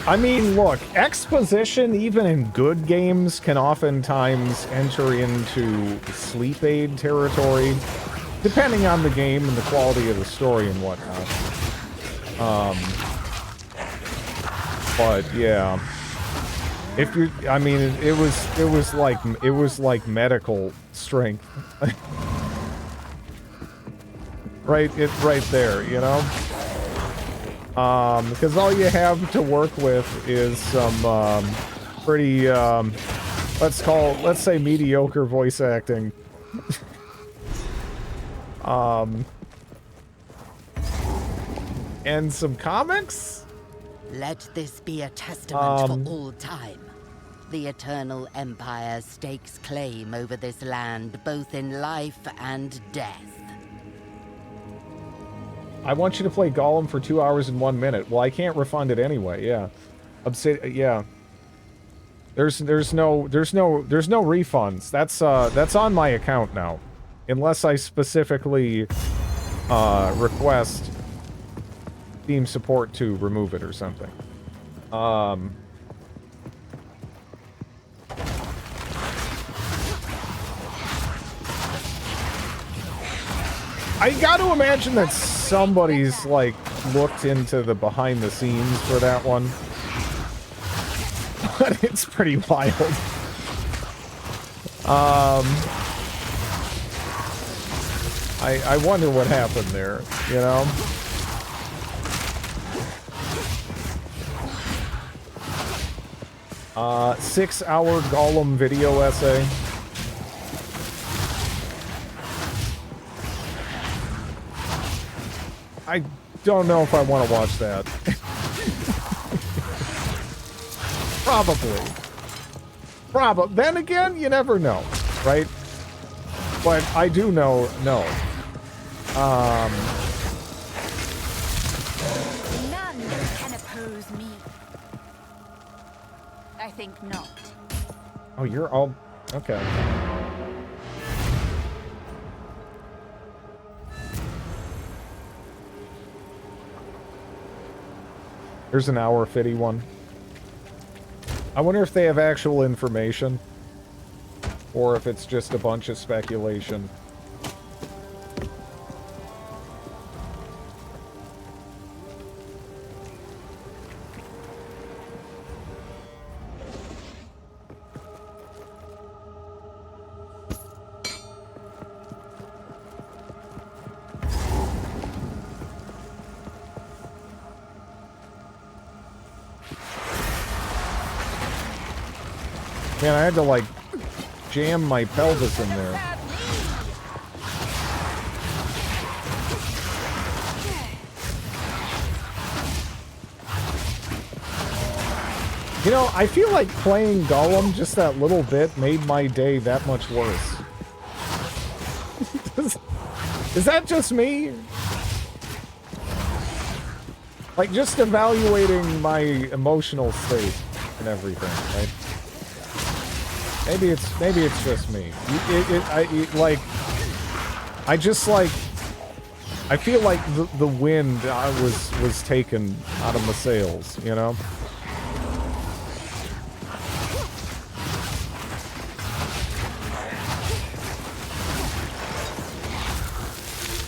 I mean, look, exposition, even in good games, can oftentimes enter into sleep aid territory, depending on the game and the quality of the story and whatnot. But yeah, if you, I mean, it was like medical strength, right there, you know. Because all you have to work with is some pretty let's say mediocre voice acting. And some comics. Let this be a testament for all time. The Eternal Empire stakes claim over this land, both in life and death. I want you to play Gollum for 2 hours and 1 minute. Well, I can't refund it anyway. Yeah, yeah. There's no refunds. That's on my account now, unless I specifically request Steam support to remove it or something. I gotta imagine that somebody's, like, looked into the behind the scenes for that one. But it's pretty wild. I wonder what happened there, you know? Uh, 6-hour Gollum video essay. I don't know if I want to watch that. Probably. Then again, you never know, right? But I do know, no. None can oppose me. I think not. Oh, you're all... Okay. There's an hour 51. I wonder if they have actual information, or if it's just a bunch of speculation. Man, I had to, like, jam my pelvis in there. You know, I feel like playing Gollum just that little bit made my day that much worse. Is that just me? Like, just evaluating my emotional state and everything, right? Maybe it's just me. I feel like the wind was taken out of my sails, you know?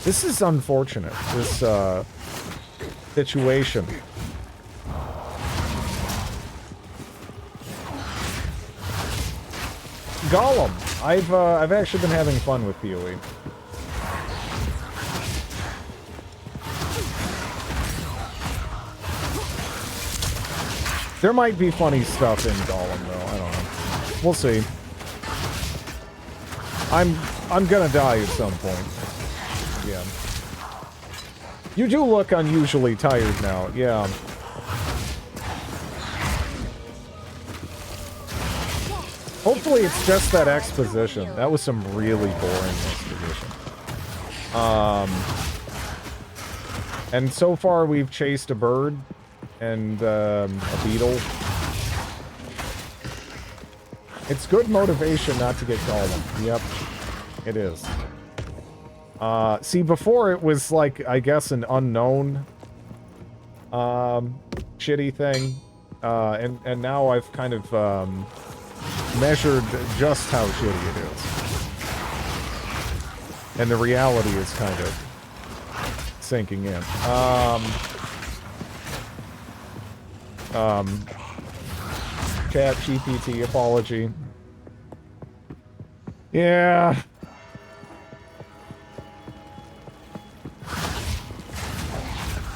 This is unfortunate, this situation. Gollum. I've actually been having fun with PoE. There might be funny stuff in Gollum though, I don't know. We'll see. I'm gonna die at some point. Yeah. You do look unusually tired now, yeah. Hopefully it's just that exposition. That was some really boring exposition. And so far we've chased a bird and a beetle. It's good motivation not to get Gollum. Yep, it is. See, before it was like, I guess, an unknown shitty thing. and now I've kind of measured just how shitty it is. And the reality is kind of sinking in. Chat GPT apology. Yeah.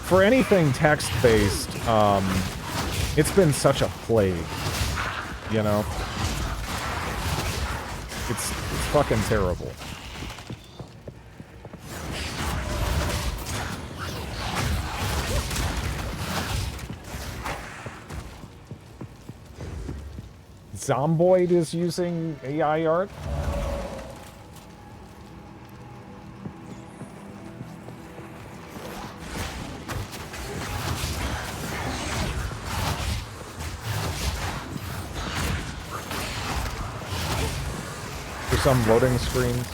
For anything text-based, it's been such a plague, you know? It's fucking terrible. Zomboid is using AI art? For some loading screens?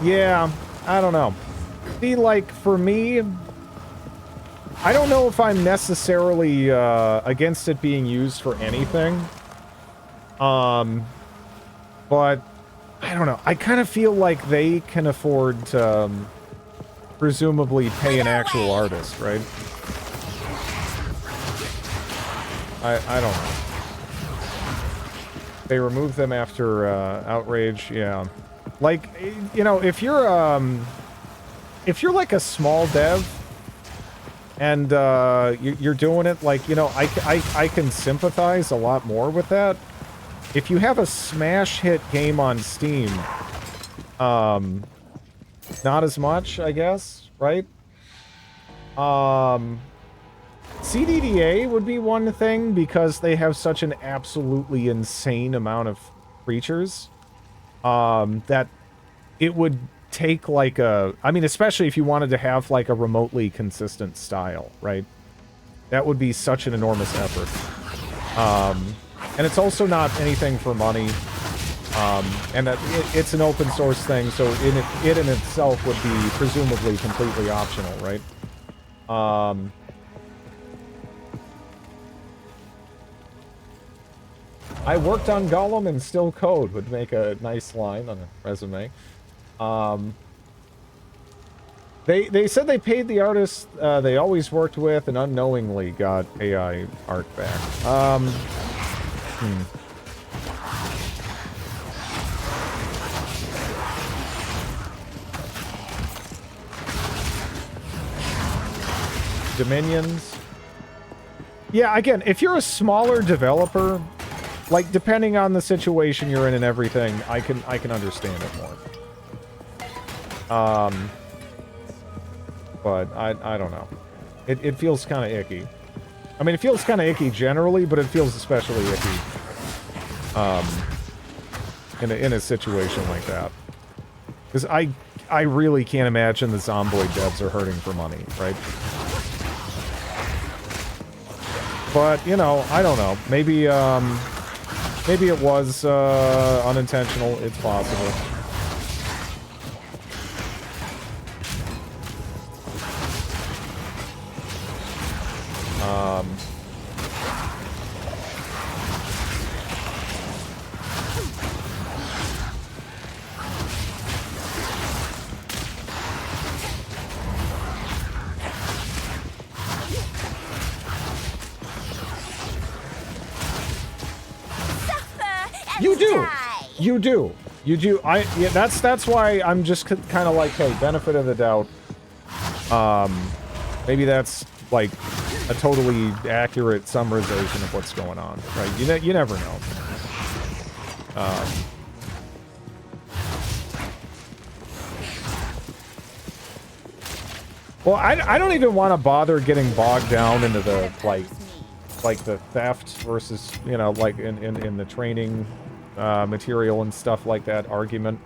Yeah, I don't know. See, like, for me, I don't know if I'm necessarily against it being used for anything. But I don't know. I kind of feel like they can afford to presumably pay an actual artist, right? I don't know. They removed them after Outrage, yeah. Like, you know, if you're like a small dev and you're doing it, like, you know, I can sympathize a lot more with that. If you have a smash hit game on Steam, not as much, I guess, right? CDDA would be one thing because they have such an absolutely insane amount of creatures that it would take like a... I mean, especially if you wanted to have like a remotely consistent style, right? That would be such an enormous effort. And it's also not anything for money. And it's an open source thing, so it in itself would be presumably completely optional, right? I worked on Gollum and still code would make a nice line on a resume. They said they paid the artists they always worked with and unknowingly got AI art back. Dominions. Yeah, again, if you're a smaller developer, like, depending on the situation you're in and everything, I can understand it more. But I don't know. It feels kind of icky. I mean, it feels kind of icky generally, but it feels especially icky in a situation like that. Because I really can't imagine the Zomboid devs are hurting for money, right? But, you know, I don't know. Maybe it was unintentional. It's possible. You do. Yeah, that's why I'm just kind of like, hey, benefit of the doubt. Maybe that's like a totally accurate summarization of what's going on, right? You never know. Well, I don't even want to bother getting bogged down into the like the theft versus, you know, like in the training material and stuff like that argument.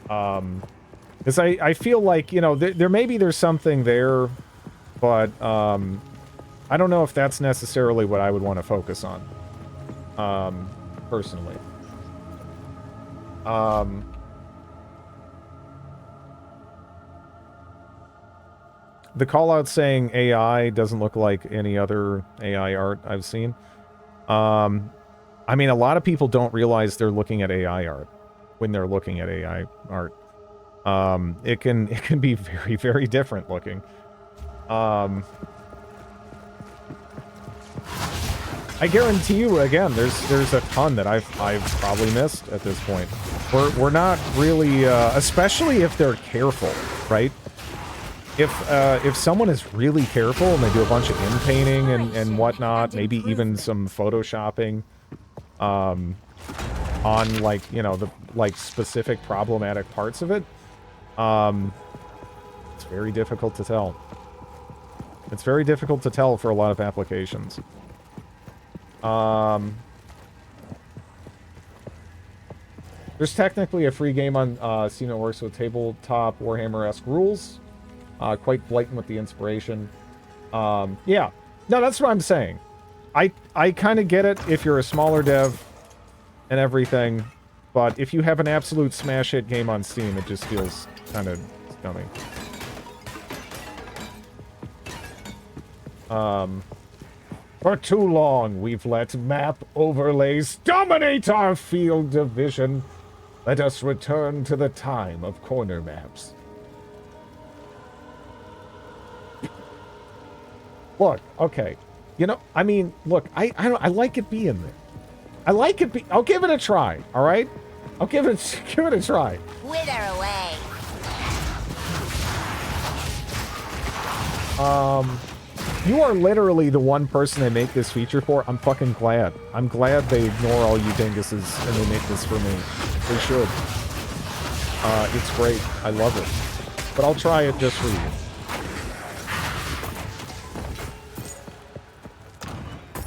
Because I feel like, you know, there's something there, but I don't know if that's necessarily what I would want to focus on, personally. the call out saying AI doesn't look like any other AI art I've seen. I mean, a lot of people don't realize they're looking at AI art when they're looking at AI art. It can be very, very different looking. I guarantee you, again, there's a ton that I've probably missed at this point. We're not really, especially if they're careful, right? If someone is really careful and they do a bunch of in-painting and whatnot, maybe even some photoshopping, on like, you know, the like specific problematic parts of it, it's very difficult to tell. It's very difficult to tell for a lot of applications. There's technically a free game on Steam that works with tabletop Warhammer-esque rules. Quite blatant with the inspiration. Yeah. No, that's what I'm saying. I kind of get it if you're a smaller dev and everything, but if you have an absolute smash hit game on Steam, it just feels kind of scummy. For too long, we've let map overlays dominate our field of vision. Let us return to the time of corner maps. Look, okay. You know, I mean, look, I like it being there. I like it I'll give it a try, all right? I'll give it a try. Wither away. You are literally the one person they make this feature for. I'm fucking glad. I'm glad they ignore all you dinguses and they make this for me. They should. It's great. I love it. But I'll try it just for you.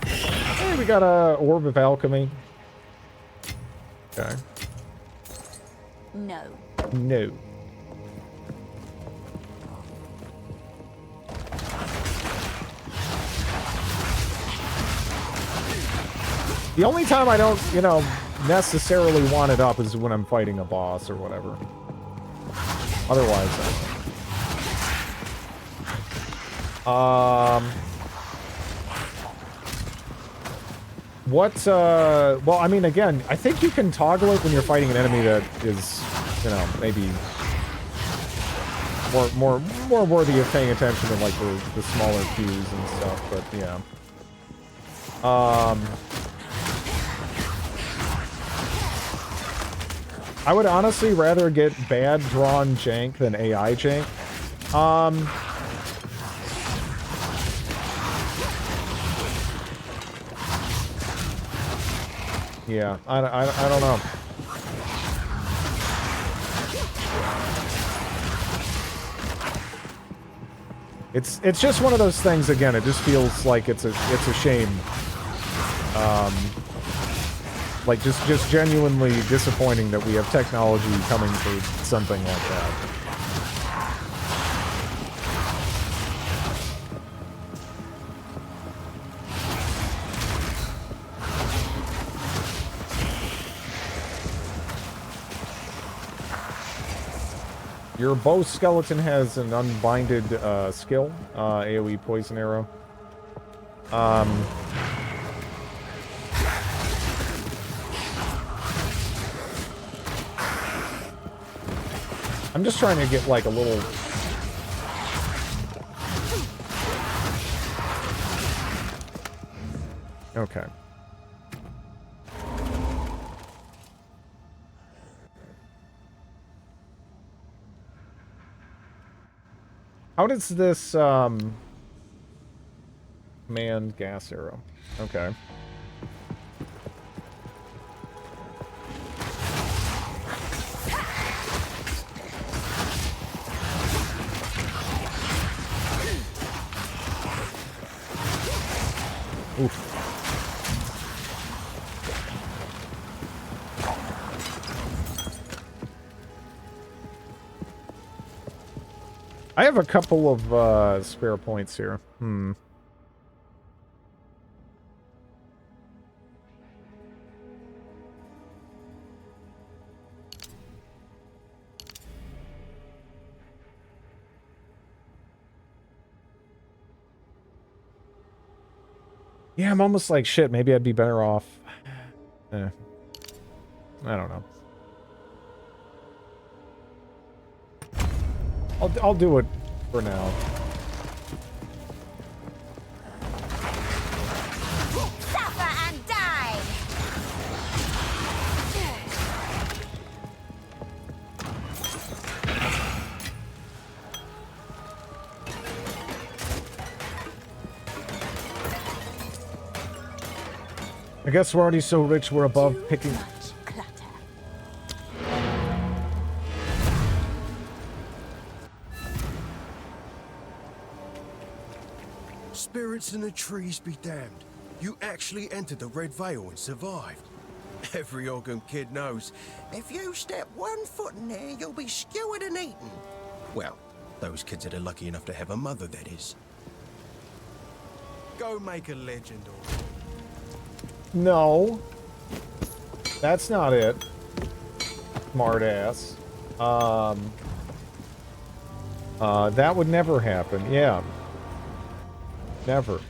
Hey, we got a Orb of Alchemy. Okay. No. No. The only time I don't, you know, necessarily want it up is when I'm fighting a boss or whatever. Otherwise, well, I mean, again, I think you can toggle it when you're fighting an enemy that is, you know, maybe more worthy of paying attention than, like, the smaller cues and stuff, but, yeah. I would honestly rather get bad drawn jank than AI jank. Yeah, I don't know. It's just one of those things. Again, it just feels like it's a shame. Like, just genuinely disappointing that we have technology coming for something like that. Your bow skeleton has an unbinded skill, AoE poison arrow. I'm just trying to get, like, a little... Okay. How does this, command gas arrow? Okay. Oof. I have a couple of spare points here. Yeah, I'm almost like, shit, maybe I'd be better off. I don't know. I'll do it for now. Suffer and die! I guess we're already so rich we're above picking... Spirits in the trees be damned. You actually entered the Red Veil and survived. Every Ogham kid knows, if you step 1 foot in there, you'll be skewered and eaten. Well, those kids that are lucky enough to have a mother, that is. Go make a legend or... No. That's not it. Smartass. That would never happen. Yeah. Never.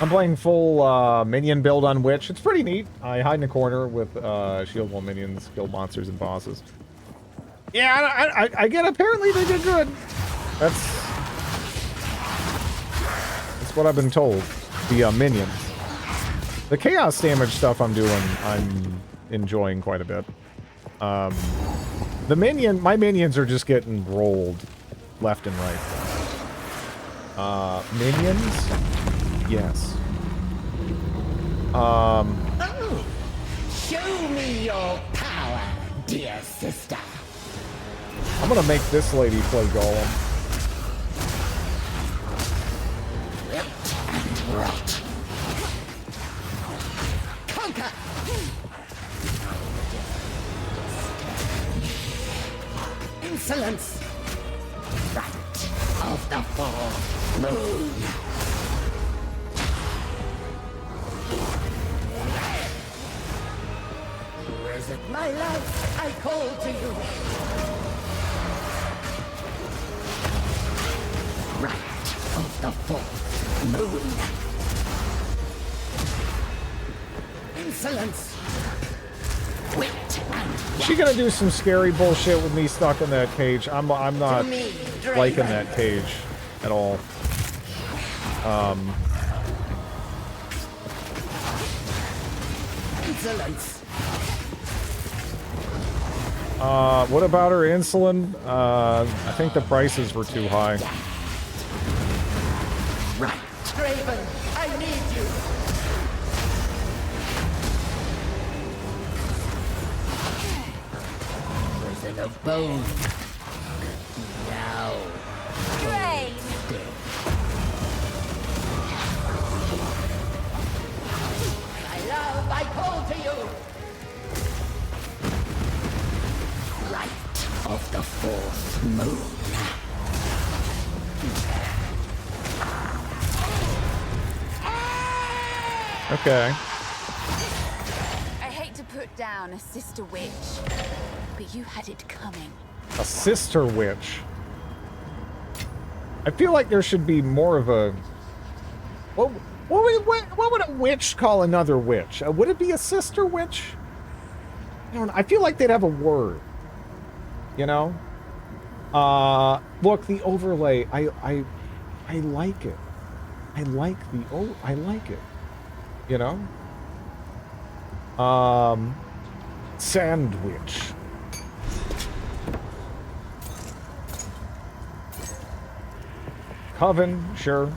I'm playing full minion build on Witch. It's pretty neat. I hide in a corner with shield wall minions, kill monsters and bosses. Yeah, I get apparently they did good. That's what I've been told. The minions. The chaos damage stuff I'm doing, I'm enjoying quite a bit. My minions are just getting rolled left and right. Minions? Yes. Oh, show me your power, dear sister. I'm gonna make this lady play Gollum. Ripped and rot. Conquer! Insolence! Right of the full moon. Is it my love I call to you? Right of the full moon. Insolence. Wit and Is she gonna do some scary bullshit with me stuck in that cage? I'm not liking that cage at all. Insolence. What about her insulin? I think the prices were too high. Right. Draven, I need you. Prison of bone. Now. Rain. My love, I call to you. Right of the fourth moon. Okay. I hate to put down a sister witch, but you had it coming. A sister witch. I feel like there should be more of a... What would a witch call another witch? Would it be a sister witch? I don't know. I feel like they'd have a word. You know? Look, the overlay. I like it. I like it. You know? Sandwich. Coven, sure.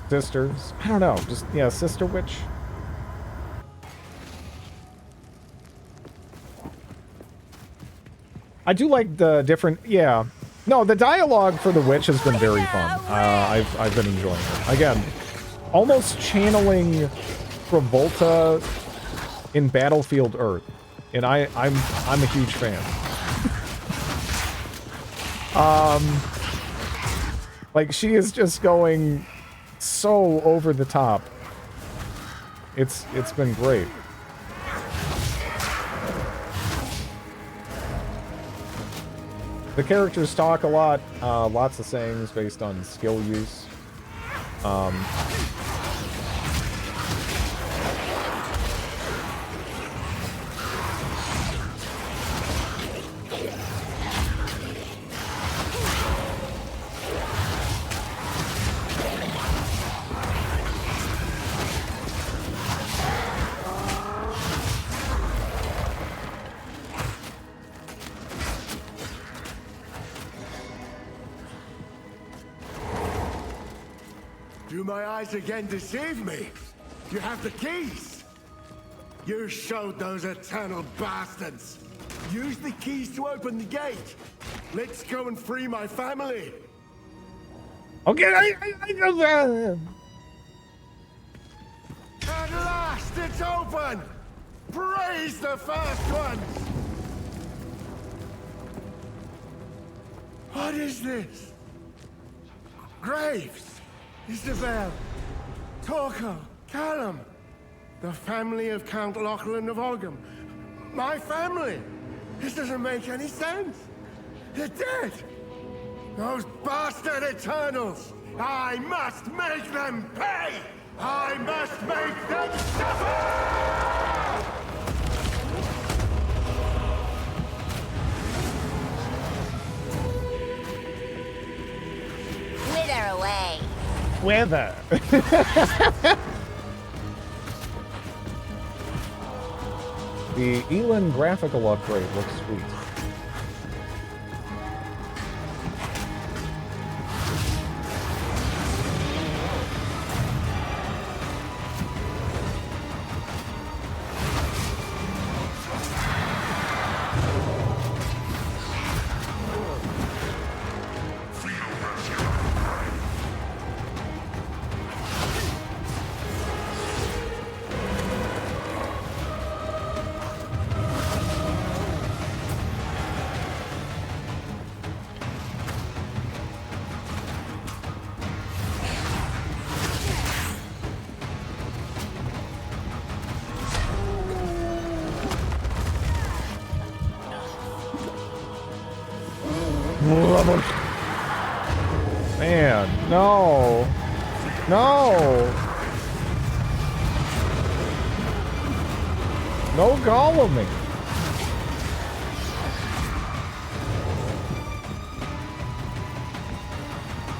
Sisters. I don't know. Just, yeah, sister witch. I do like the different, yeah. No, the dialogue for the witch has been very fun. I've been enjoying it. Again, almost channeling Travolta in Battlefield Earth, and I'm a huge fan. Like, she is just going so over the top. It's been great. The characters talk a lot, lots of sayings based on skill use. Do my eyes again deceive me? You have the keys. You showed those eternal bastards. Use the keys to open the gate. Let's go and free my family. Okay, I know that. At last, it's open. Praise the first ones. What is this? Graves. Isabel, Torquil, Callum, the family of Count Lachlan of Ogham. My family! This doesn't make any sense. They're dead! Those bastard Eternals! I must make them pay! I must make them suffer! Wither away. Weather. The Elin graphical upgrade looks sweet. Man, no. No. No Golluming.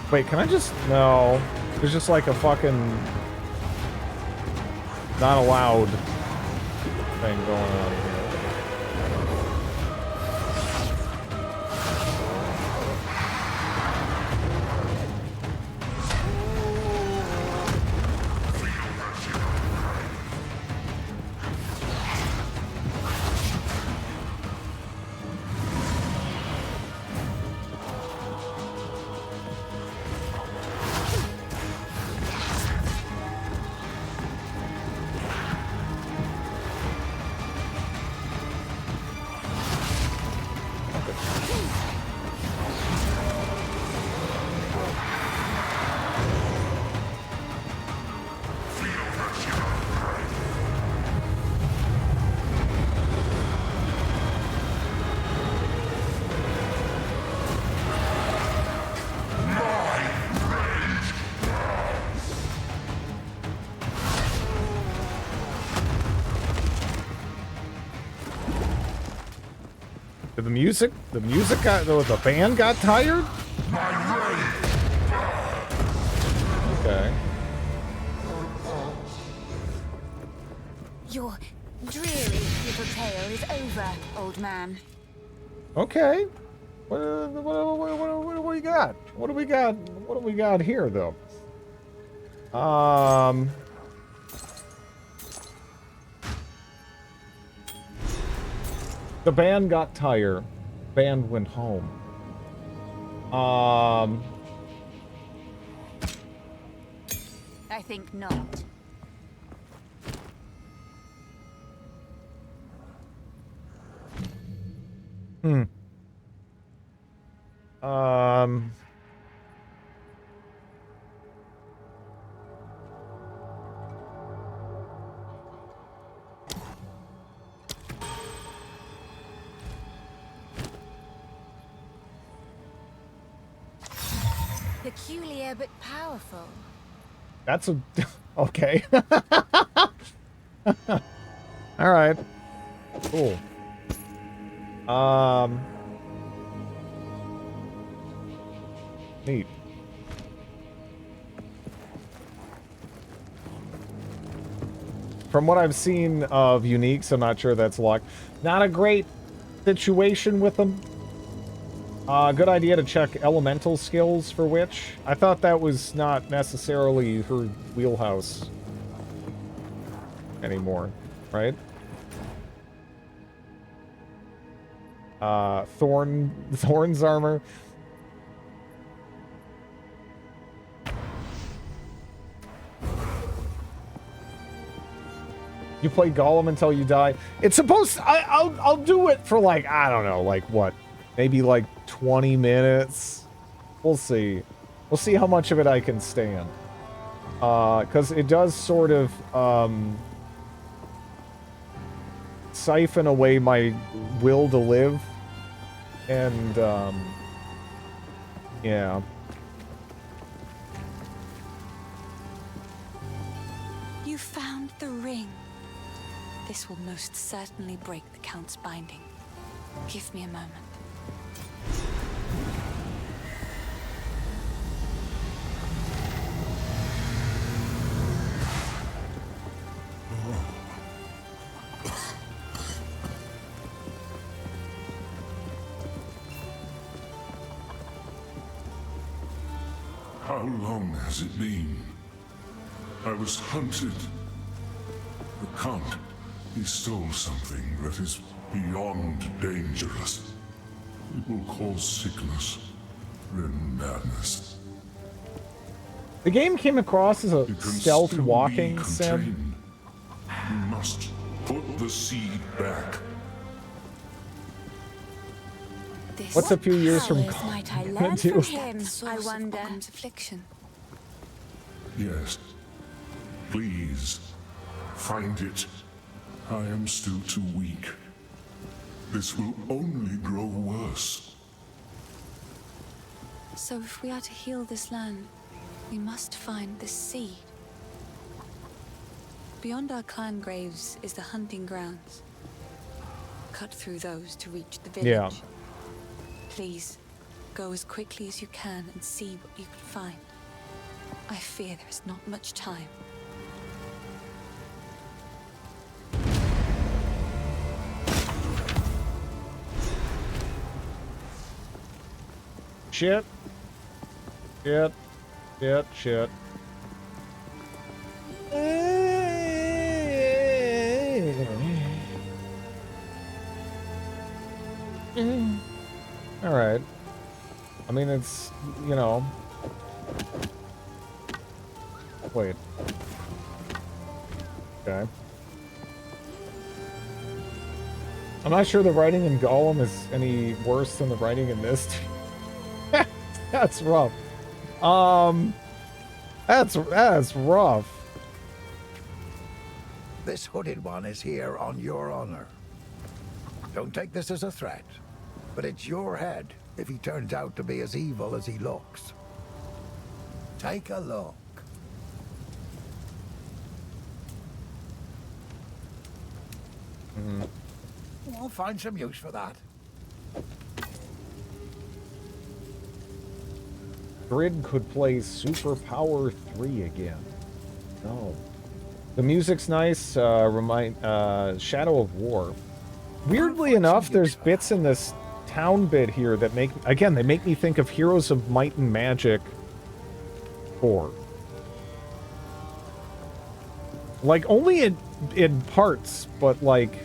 Wait, can I just... No. There's just like a fucking... not allowed thing going on here. The music got, the band got tired? Okay. Your dreary little tale is over, old man. Okay. What do we got? What do we got? What do we got here, though? The band got tired. Band went home. I think not. Hmm. Peculiar but powerful. That's a... Okay. Alright. Cool. Neat. From what I've seen of uniques, I'm not sure that's locked. Not a great situation with them. Good idea to check elemental skills for Witch. I thought that was not necessarily her wheelhouse anymore, right? Thorn's armor. You play Gollum until you die. It's supposed to, I'll do it for like, I don't know, like what? Maybe like 20 minutes. We'll see. We'll see how much of it I can stand. Because it does sort of siphon away my will to live. And yeah. You found the ring. This will most certainly break the Count's binding. Give me a moment. How long has it been? I was hunted. The Count, he stole something that is beyond dangerous. It will cause sickness, then madness. The game came across as a stealth walking be sim. contained. You must put the seed back. What's a few years from powers might I gonna learn do? from him, I wonder. Affliction. Yes. Please, find it. I am still too weak. This will only grow worse. So if we are to heal this land, we must find this seed. Beyond our clan graves is the hunting grounds. Cut through those to reach the village. Yeah. Please, go as quickly as you can and see what you can find. I fear there is not much time. Shit. Shit. Shit. Shit. Alright. I mean, it's, you know... Wait. Okay. I'm not sure the writing in Gollum is any worse than the writing in this. That's rough. That's rough. This hooded one is here on your honor. Don't take this as a threat, but it's your head if he turns out to be as evil as he looks. Take a look. We'll find some use for that. Grid could play Super Power 3 again. No. The music's nice. Shadow of War. Weirdly enough, there's bits in this town bit here that make... Again, they make me think of Heroes of Might and Magic 4. Like, only in parts, but like...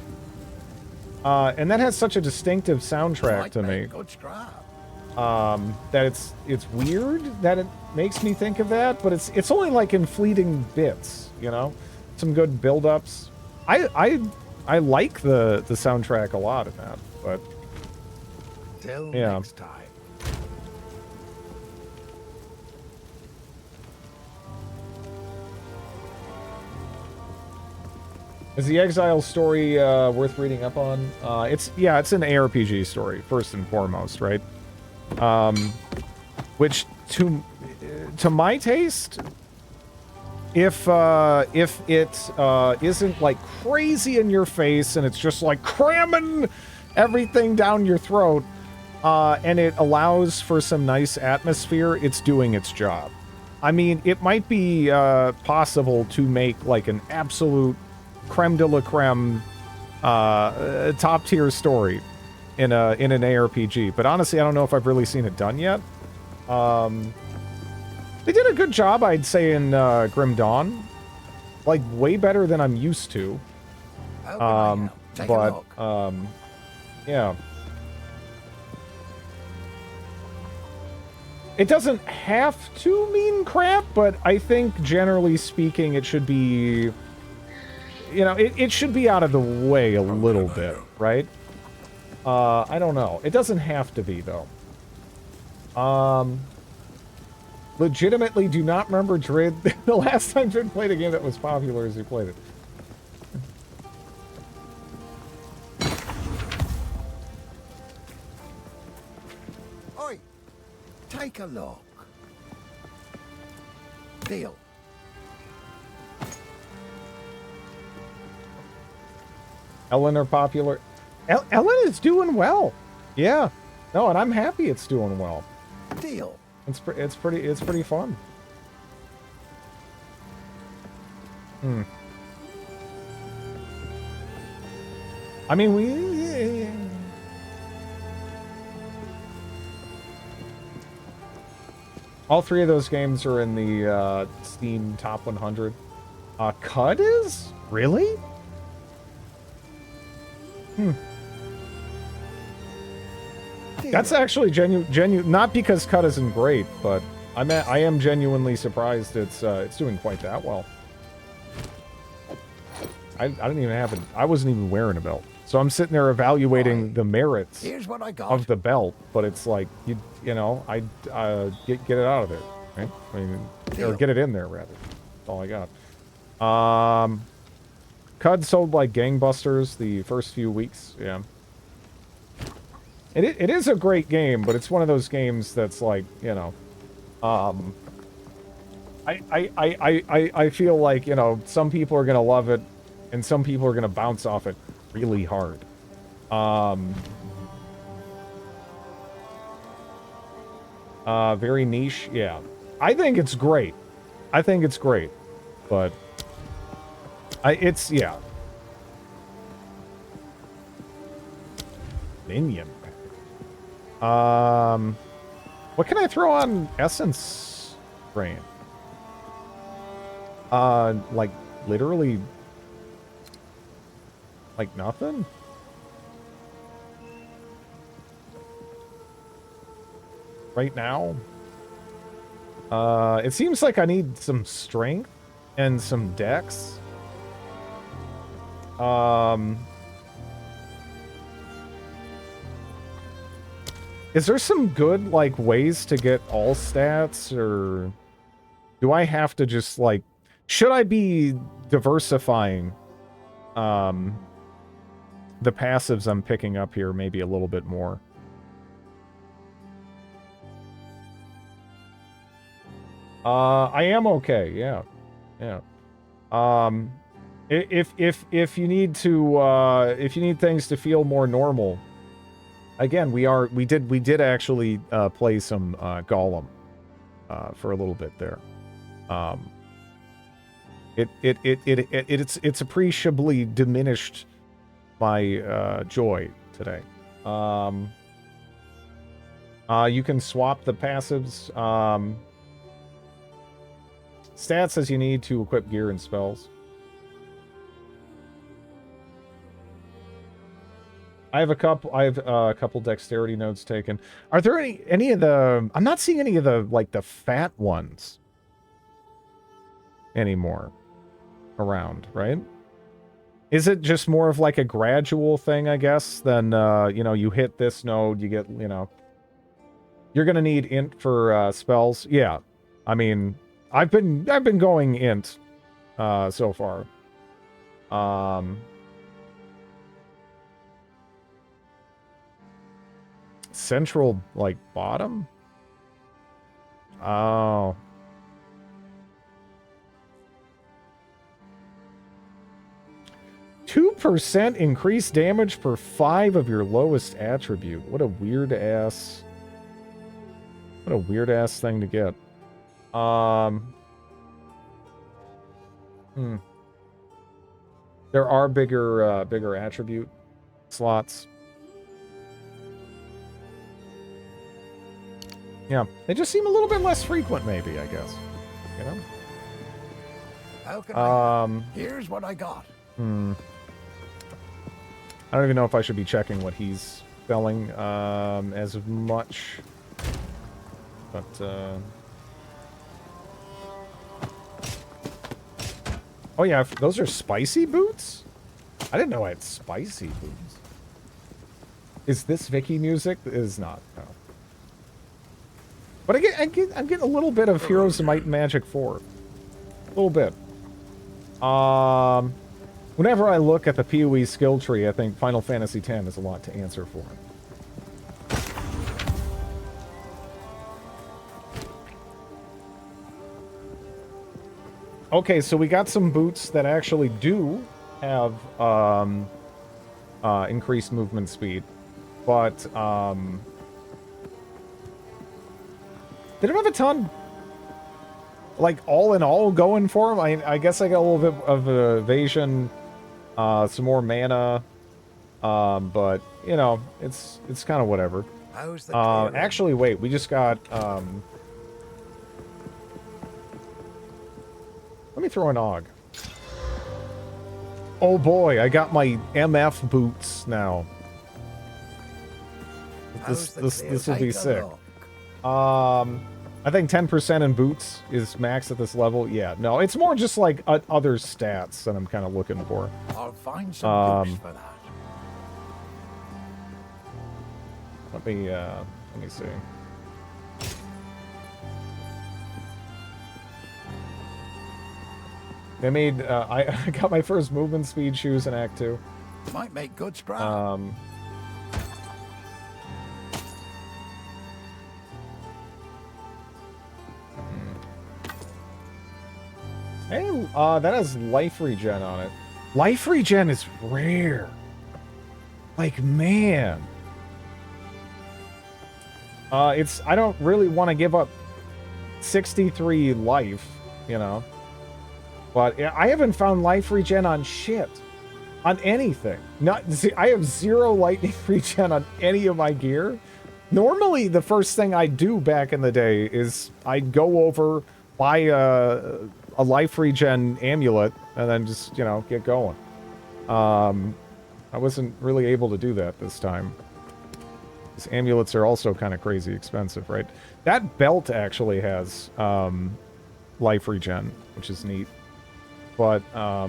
and that has such a distinctive soundtrack to me. That it's weird that it makes me think of that, but it's only like in fleeting bits, you know? Some good build-ups. I like the soundtrack a lot of that, but Until Yeah. next time. Is the Exile story worth reading up on? It's an ARPG story first and foremost, right? Which to my taste, if it isn't like crazy in your face and it's just like cramming everything down your throat, and it allows for some nice atmosphere, it's doing its job. I mean, it might be possible to make like an absolute creme de la creme top tier story in an ARPG, but honestly I don't know if I've really seen it done yet. They did a good job, I'd say, in Grim Dawn, like way better than I'm used to. But yeah, it doesn't have to mean crap, but I think generally speaking it should be, you know, it should be out of the way a little bit, right? I don't know. It doesn't have to be, though. Legitimately do not remember Drid. The last time Drid played a game that was popular as he played it. Oi! Take a look. Deal. Ellen are popular. Ellen is doing well. Yeah. No, and I'm happy it's doing well. Deal. It's pretty fun. I mean, all three of those games are in the Steam Top 100. Cud is? Really? That's actually genuine. Not because Cud isn't great, but I am genuinely surprised it's doing quite that well. I didn't even have it. I wasn't even wearing a belt, so I'm sitting there evaluating the merits of the belt. But it's like you know, I get it out of there, right? I mean, or get it in there rather. That's all I got. Cud sold like gangbusters the first few weeks. Yeah. It is a great game, but it's one of those games that's like, you know, I feel like, you know, some people are gonna love it, and some people are gonna bounce off it really hard. Very niche, yeah. I think it's great. But yeah. Minion. What can I throw on Essence Drain? Like, literally, like nothing? Right now? It seems like I need some strength and some dex. Is there some good, like, ways to get all stats, or do I have to just, like, should I be diversifying, the passives I'm picking up here maybe a little bit more? I am okay, yeah. Yeah. If you need to, if you need things to feel more normal, again, we did actually play some Gollum for a little bit there. It's appreciably diminished my joy today. You can swap the passives, stats as you need to equip gear and spells. I have a couple dexterity nodes taken. Are there any of the... I'm not seeing any of the, like, the fat ones anymore around, right? Is it just more of like a gradual thing, I guess? Then, you know, you hit this node, you get, you know... You're gonna need int for, spells. Yeah. I mean, I've been going int, so far. Central, like, bottom? Oh. %2 increased damage per 5 of your lowest attribute. What a weird ass... What a weird ass thing to get. There are bigger attribute slots. Yeah, they just seem a little bit less frequent, maybe, I guess. You know? How can here's what I got. I don't even know if I should be checking what he's selling as much. But, oh yeah, those are spicy boots? I didn't know I had spicy boots. Is this Vicky music? It is not, no. But I'm getting a little bit of Heroes of Might and Magic 4. A little bit. Whenever I look at the PoE skill tree, I think Final Fantasy X is a lot to answer for. Okay, so we got some boots that actually do have increased movement speed, but they don't have a ton, like, all in all going for them. I guess I got a little bit of evasion, some more mana, but, you know, it's kind of whatever. How's the actually, wait, we just got, let me throw an AUG. Oh boy, I got my MF boots now. This will be sick. I think 10% in boots is max at this level. Yeah, no, it's more just like other stats that I'm kind of looking for. I'll find some use for that. Let me see. They made, I got my first movement speed shoes in Act 2. Might make good sprout. Hey, that has life regen on it. Life regen is rare. Like, man. I don't really want to give up 63 life, you know. But I haven't found life regen on shit. On anything. I have 0 lightning regen on any of my gear. Normally, the first thing I do back in the day is I'd go over, buy a life regen amulet, and then just, you know, get going. I wasn't really able to do that this time. These amulets are also kind of crazy expensive, right? That belt actually has life regen, which is neat. But I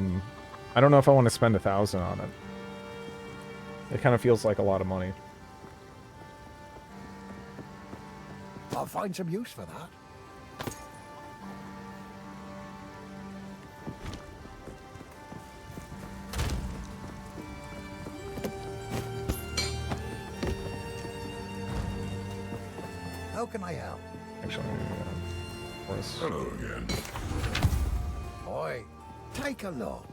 don't know if I want to spend 1,000 on it. It kind of feels like a lot of money. I'll find some use for that. How can I help? Actually, of course. Hello again. Boy, take a look.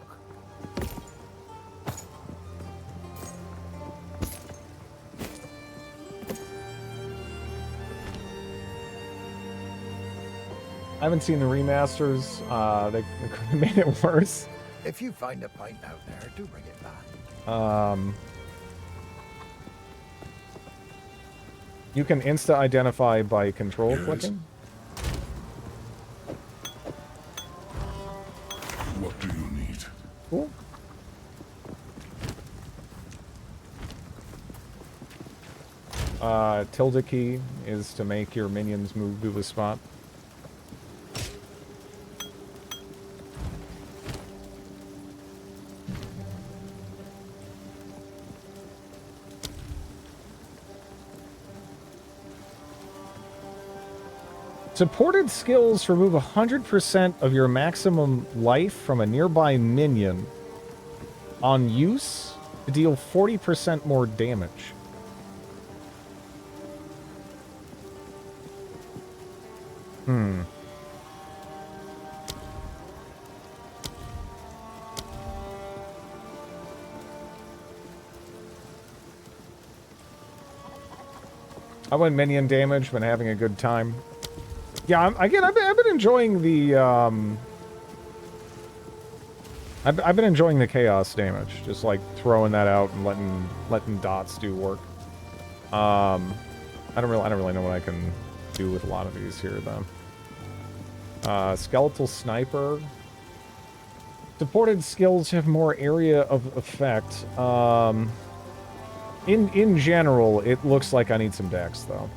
I haven't seen the remasters. They could have made it worse. If you find a pint out there, do bring it back. You can insta-identify by control clicking. What do you need? Cool. Tilde key is to make your minions move to a spot. Supported skills remove 100% of your maximum life from a nearby minion on use to deal 40% more damage. I went minion damage, been having a good time. Yeah, I've been enjoying the, I've been enjoying the chaos damage, just like throwing that out and letting dots do work. I don't really know what I can do with a lot of these here though. Skeletal sniper. Supported skills have more area of effect. In general, it looks like I need some dex though.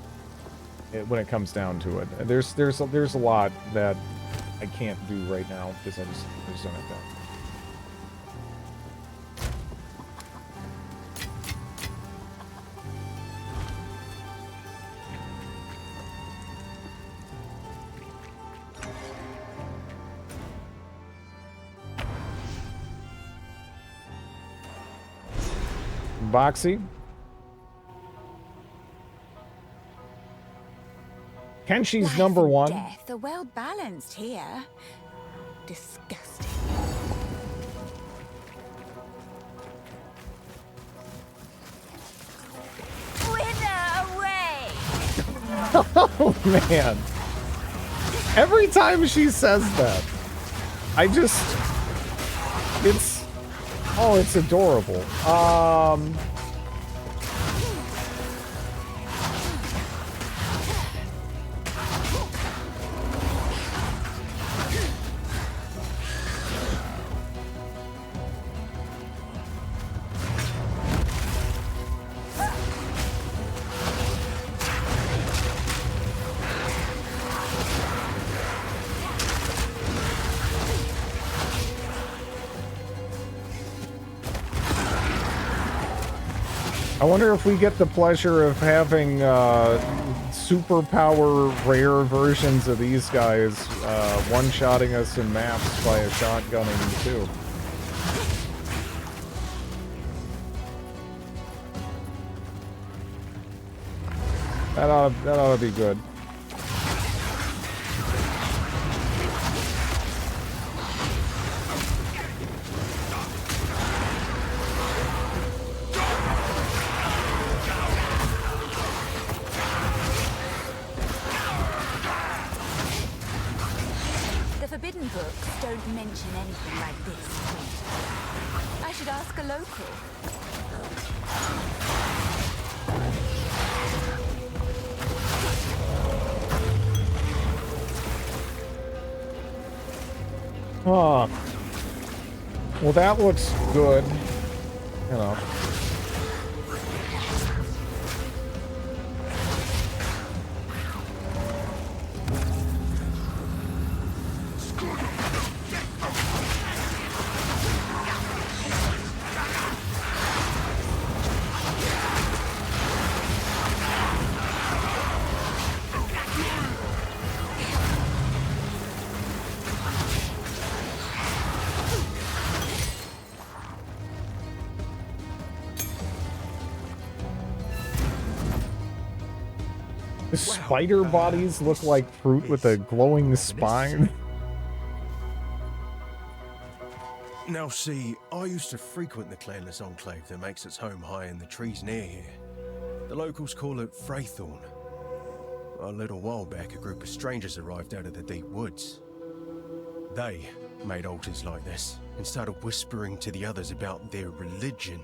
When it comes down to it, there's a lot that I can't do right now because I just don't have that. Boxy. Kenshi's number one. Death are well balanced here. Disgusting. Wither away! Oh man. Every time she says that, it's adorable. I wonder if we get the pleasure of having superpower rare versions of these guys one-shotting us in maps by a shotgunning too. That ought to be good. Don't mention anything like this. I should ask a local. Oh. Well, that looks good. You know. The spider bodies look like fruit with a glowing spine. Now see, I used to frequent the clanless enclave that makes its home high in the trees near here. The locals call it Fraythorn. A little while back, a group of strangers arrived out of the deep woods. They made altars like this and started whispering to the others about their religion.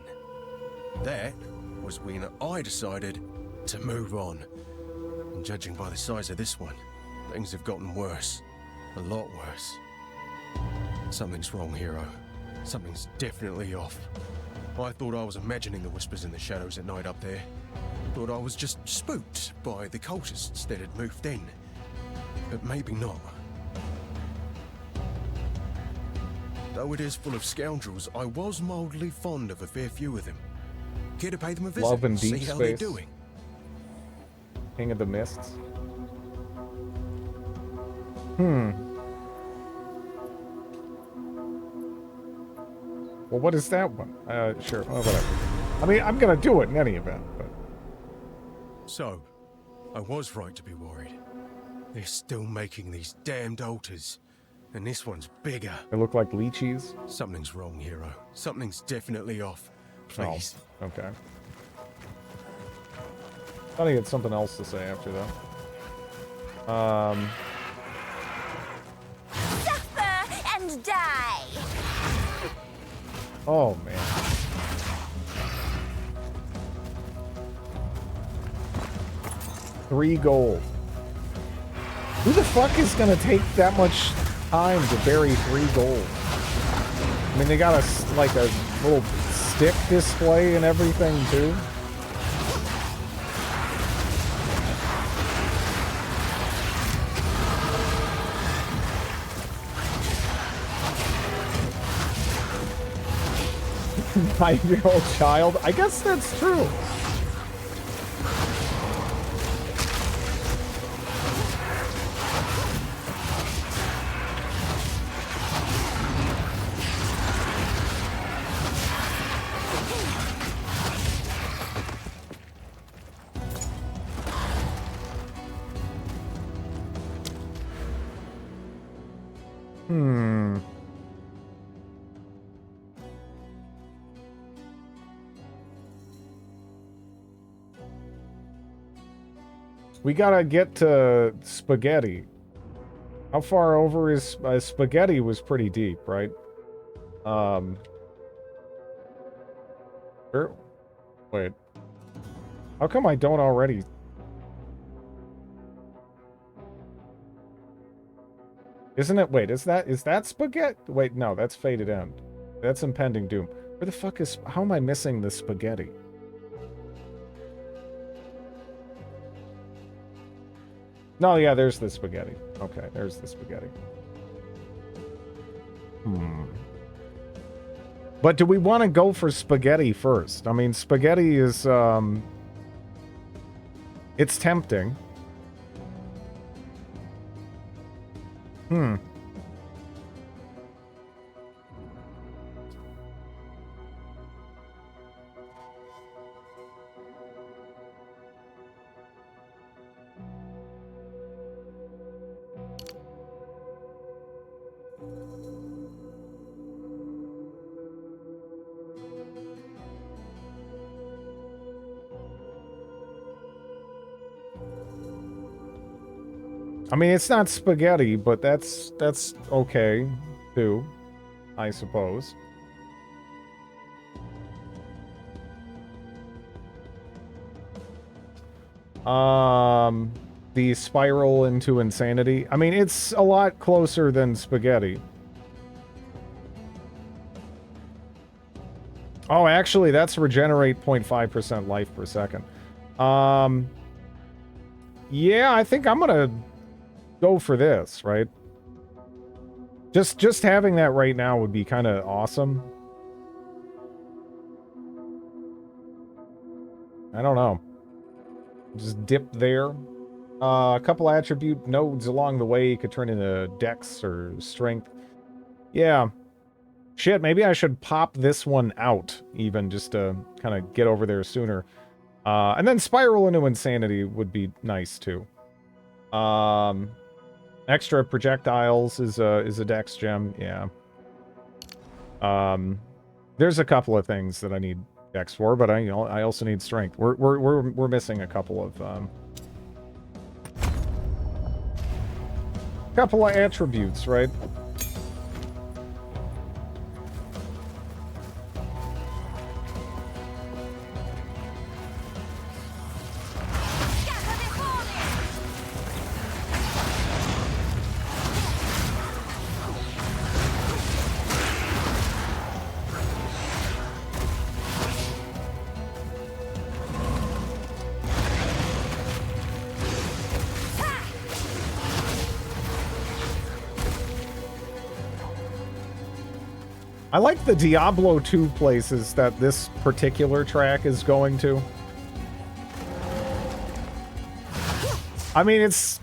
That was when I decided to move on. And judging by the size of this one, things have gotten worse. A lot worse. Something's wrong, hero. Something's definitely off. I thought I was imagining the whispers in the shadows at night up there. Thought I was just spooked by the cultists that had moved in. But maybe not. Though it is full of scoundrels, I was mildly fond of a fair few of them. Care to pay them a visit? Love and deep see how space. they're doing. King of the Mists. Well, what is that one? Sure. Oh, whatever. I mean, I'm gonna do it in any event, but... So, I was right to be worried. They're still making these damned altars. And this one's bigger. They look like lychees. Something's wrong, hero. Something's definitely off. Please. Oh, okay. Thought he had something else to say after that. Suffer and die! Oh, man. $3 gold. Who the fuck is gonna take that much time to bury $3 gold? I mean, they got like a little stick display and everything, too. Five-year-old child? I guess that's true. We gotta get to spaghetti. How far over is... spaghetti was pretty deep, right? Sure. Wait. How come I don't already... Isn't it... Wait, is that spaghetti? Wait, no, that's Fated End. That's Impending Doom. Where the fuck is... How am I missing the spaghetti? No, yeah, there's the spaghetti. Okay, there's the spaghetti. But do we want to go for spaghetti first? I mean, spaghetti is, it's tempting. I mean, it's not spaghetti, but that's okay, too, I suppose. The spiral into insanity. I mean, it's a lot closer than spaghetti. Oh, actually, that's regenerate 0.5% life per second. Yeah, I think I'm gonna go for this, right? Just having that right now would be kind of awesome. I don't know. Just dip there. A couple attribute nodes along the way could turn into dex or strength. Yeah. Shit, maybe I should pop this one out, even, just to kind of get over there sooner. And then spiral into insanity would be nice, too. Extra projectiles is a dex gem, yeah. There's a couple of things that I need dex for, but I also need strength. We're missing a couple of attributes, right? I like the Diablo 2 places that this particular track is going to. I mean, it's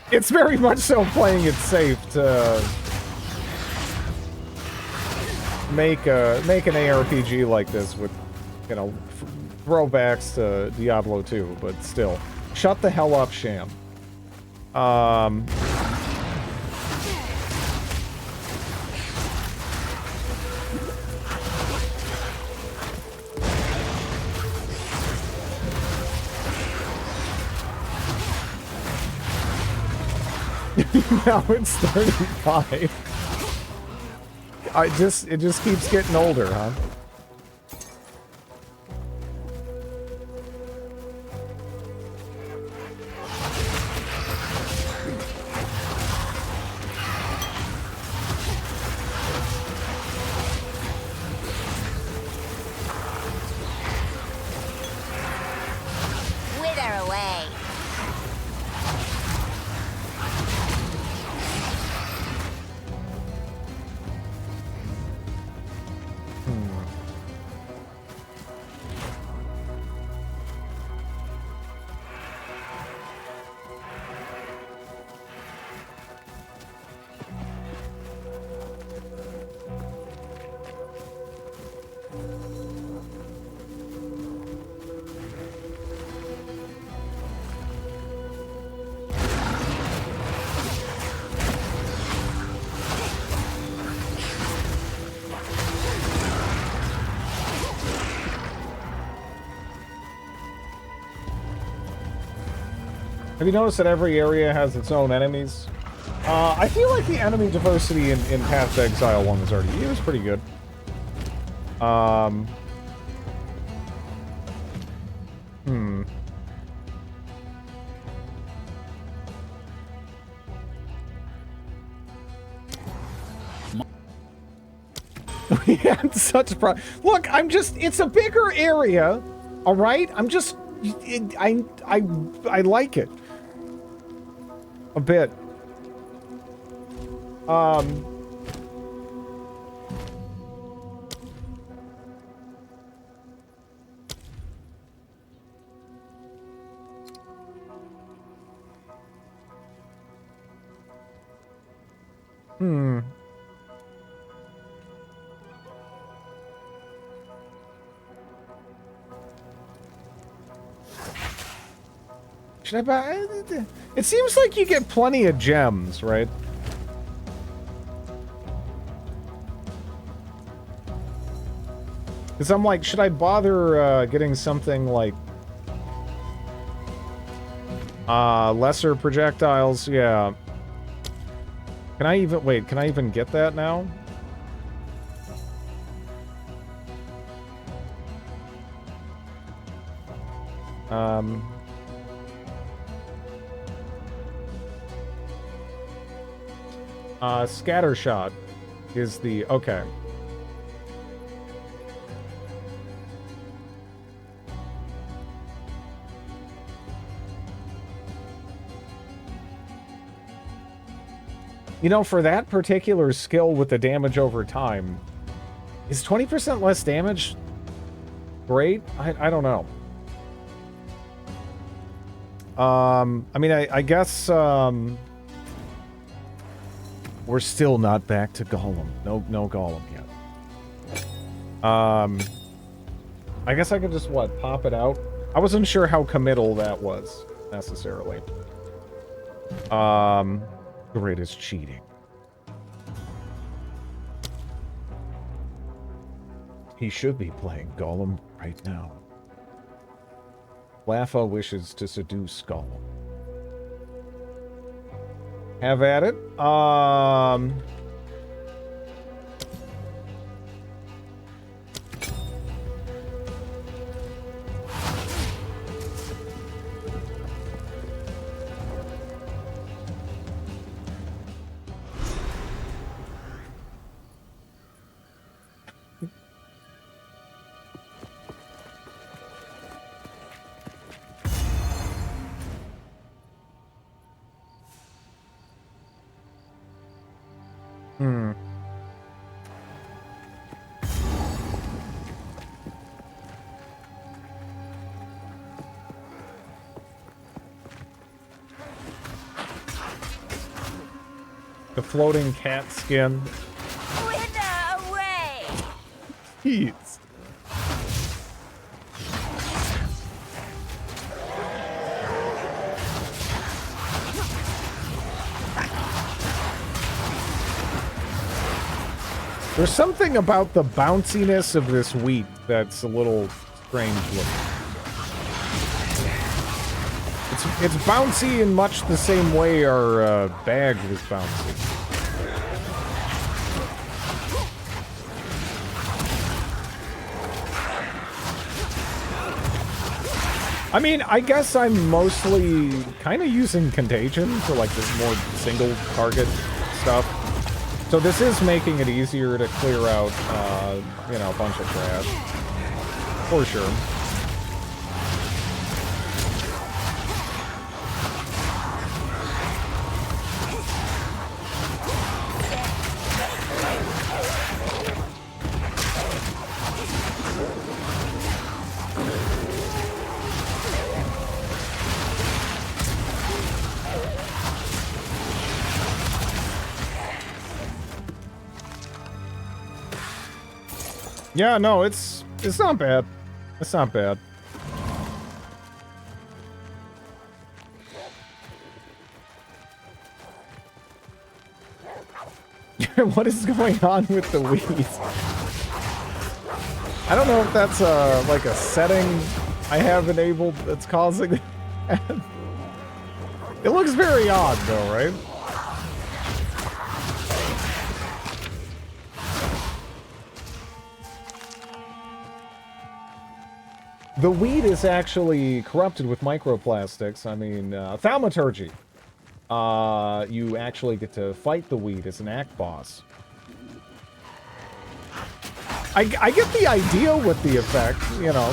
It's very much so playing it safe to make an ARPG like this with, you know, throwbacks to Diablo 2, but still. Shut the hell up, Sham. Now it's 35. It just keeps getting older, huh? Wither away. Have you noticed that every area has its own enemies? I feel like the enemy diversity in Path to Exile 1 was already... It was pretty good. We had such Look, I'm just... It's a bigger area, alright? I'm just... I like it. A bit. Should I buy... It seems like you get plenty of gems, right? Because I'm like, should I bother getting something like... lesser projectiles? Yeah. Can I even... Wait, can I even get that now? Scattershot is the... Okay. You know, for that particular skill with the damage over time, is 20% less damage great? I don't know. I mean, I guess, we're still not back to Gollum. No Gollum yet. I guess I could just, what, pop it out? I wasn't sure how committal that was, necessarily. Grid is cheating. He should be playing Gollum right now. Laffa wishes to seduce Gollum. Have at it. The floating cat skin. Wither away! Jeez. There's something about the bounciness of this wheat that's a little strange looking. It's bouncy in much the same way our bag was bouncy. I mean, I guess I'm mostly kind of using Contagion for like this more single target stuff. So this is making it easier to clear out, you know, a bunch of trash. For sure. Yeah, no, it's not bad. It's not bad. What is going on with the weeds? I don't know if that's like a setting I have enabled that's causing that. It looks very odd though, right? The weed is actually corrupted with microplastics. I mean, thaumaturgy. You actually get to fight the weed as an act boss. I get the idea with the effect, you know.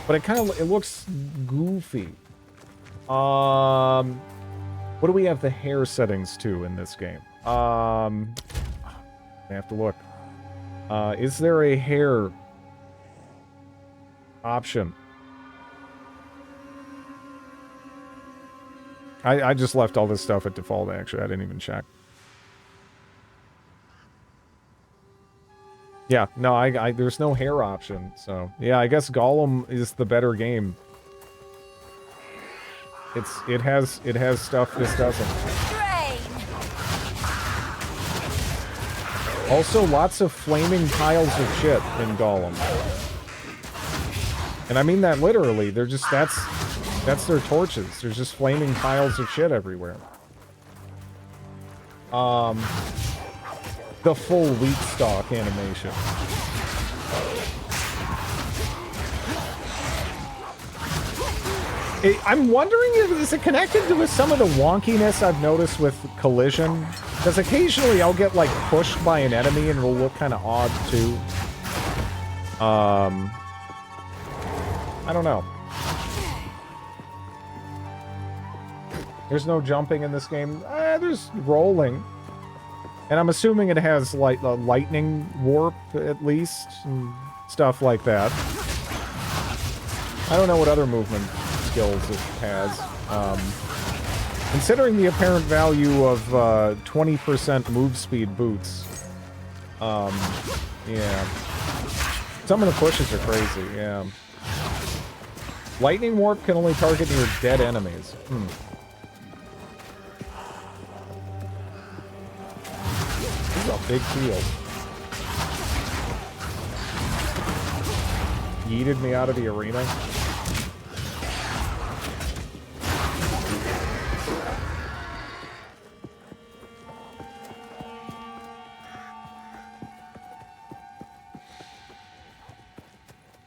But it looks goofy. What do we have the hair settings to in this game? I have to look. Is there a hair option? I just left all this stuff at default, actually. I didn't even check. Yeah, no, there's no hair option, so... Yeah, I guess Gollum is the better game. It has stuff this doesn't. Also, lots of flaming piles of shit in Gollum. And I mean that literally. They're just, that's their torches. There's just flaming piles of shit everywhere. The full wheat stalk animation. I'm wondering is it connected to some of the wonkiness I've noticed with collision? Because occasionally I'll get like pushed by an enemy and it'll look kind of odd too. I don't know. There's no jumping in this game. There's rolling. And I'm assuming it has like a lightning warp at least, and stuff like that. I don't know what other movement skills it has. Considering the apparent value of 20% move speed boots. Yeah. Some of the pushes are crazy, yeah. Lightning warp can only target your dead enemies. This is a big field. Yeeted me out of the arena.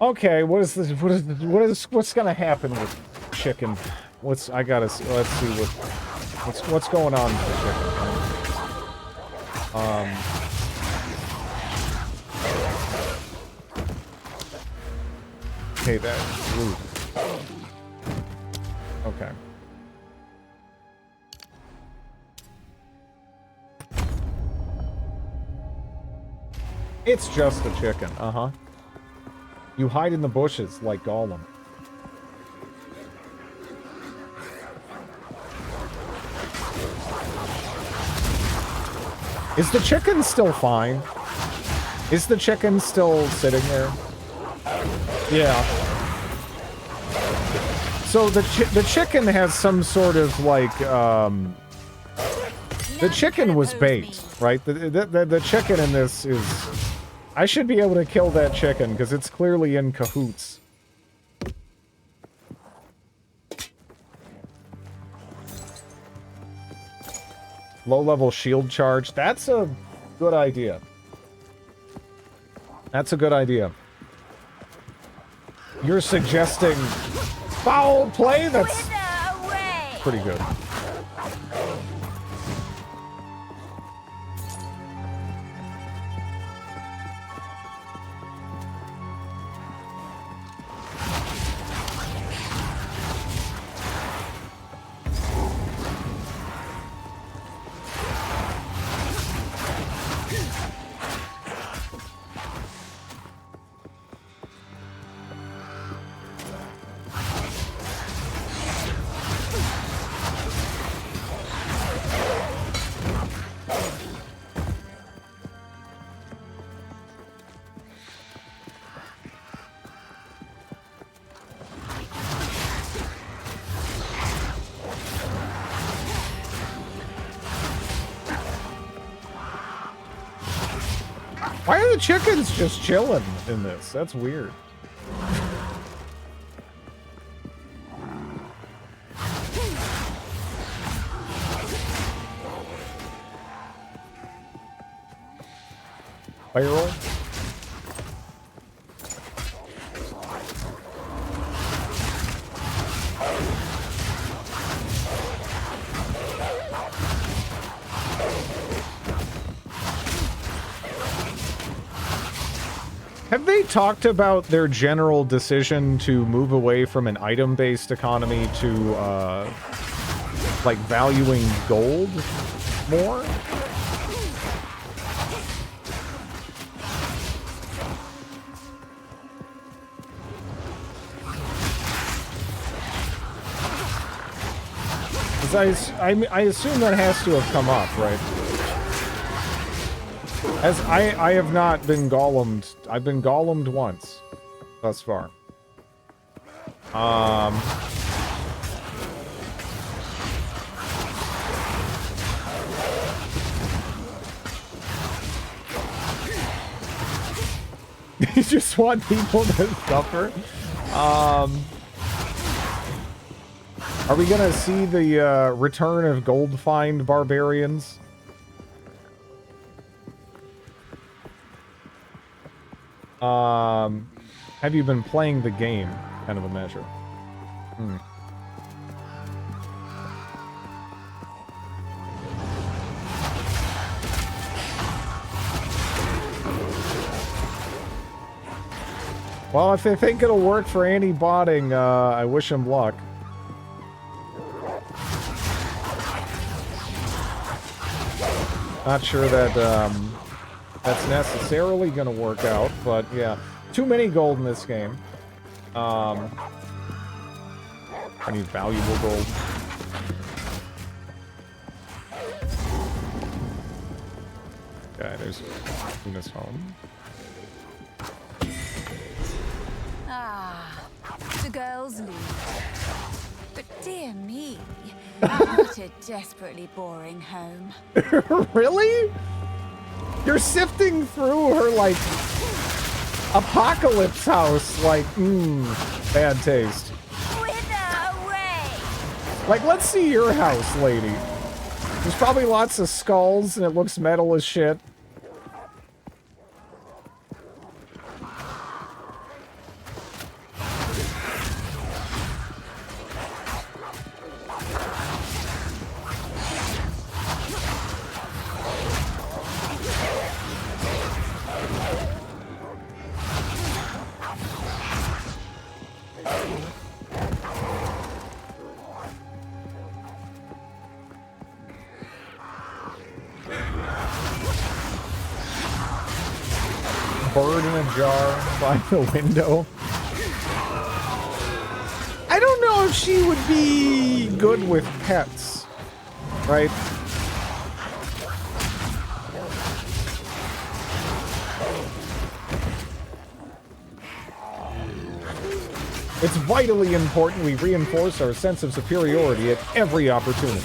Okay, what's gonna happen with chicken? Let's see what's going on with the chicken. Okay, that's rude. Okay. It's just a chicken, uh-huh. You hide in the bushes like Gollum. Is the chicken still fine? Is the chicken still sitting there? Yeah. So the chicken has some sort of like the chicken was bait, right? The chicken in this is. I should be able to kill that chicken because it's clearly in cahoots. Low-level shield charge. That's a good idea. That's a good idea. You're suggesting foul play? That's pretty good. Why are the chickens just chilling in this? That's weird. Fire roll? Have they talked about their general decision to move away from an item-based economy to, like, valuing gold more? Because I assume that has to have come up, right? As I have not been Gollumed. I've been Gollumed once thus far. You just want people to suffer? Are we gonna see the return of gold find barbarians? Have you been playing the game? Kind of a measure. Well, if they think it'll work for anti-botting, I wish them luck. Not sure that, that's necessarily going to work out, but yeah. Too many gold in this game. I need valuable gold. Okay, there's Luna's home. Ah, the girls leave. But dear me, what a desperately boring home. Really? You're sifting through her, like, apocalypse house, like, bad taste. Wither away! Like, let's see your house, lady. There's probably lots of skulls, and it looks metal as shit. Bird in a jar by the window. I don't know if she would be good with pets, right? It's vitally important we reinforce our sense of superiority at every opportunity.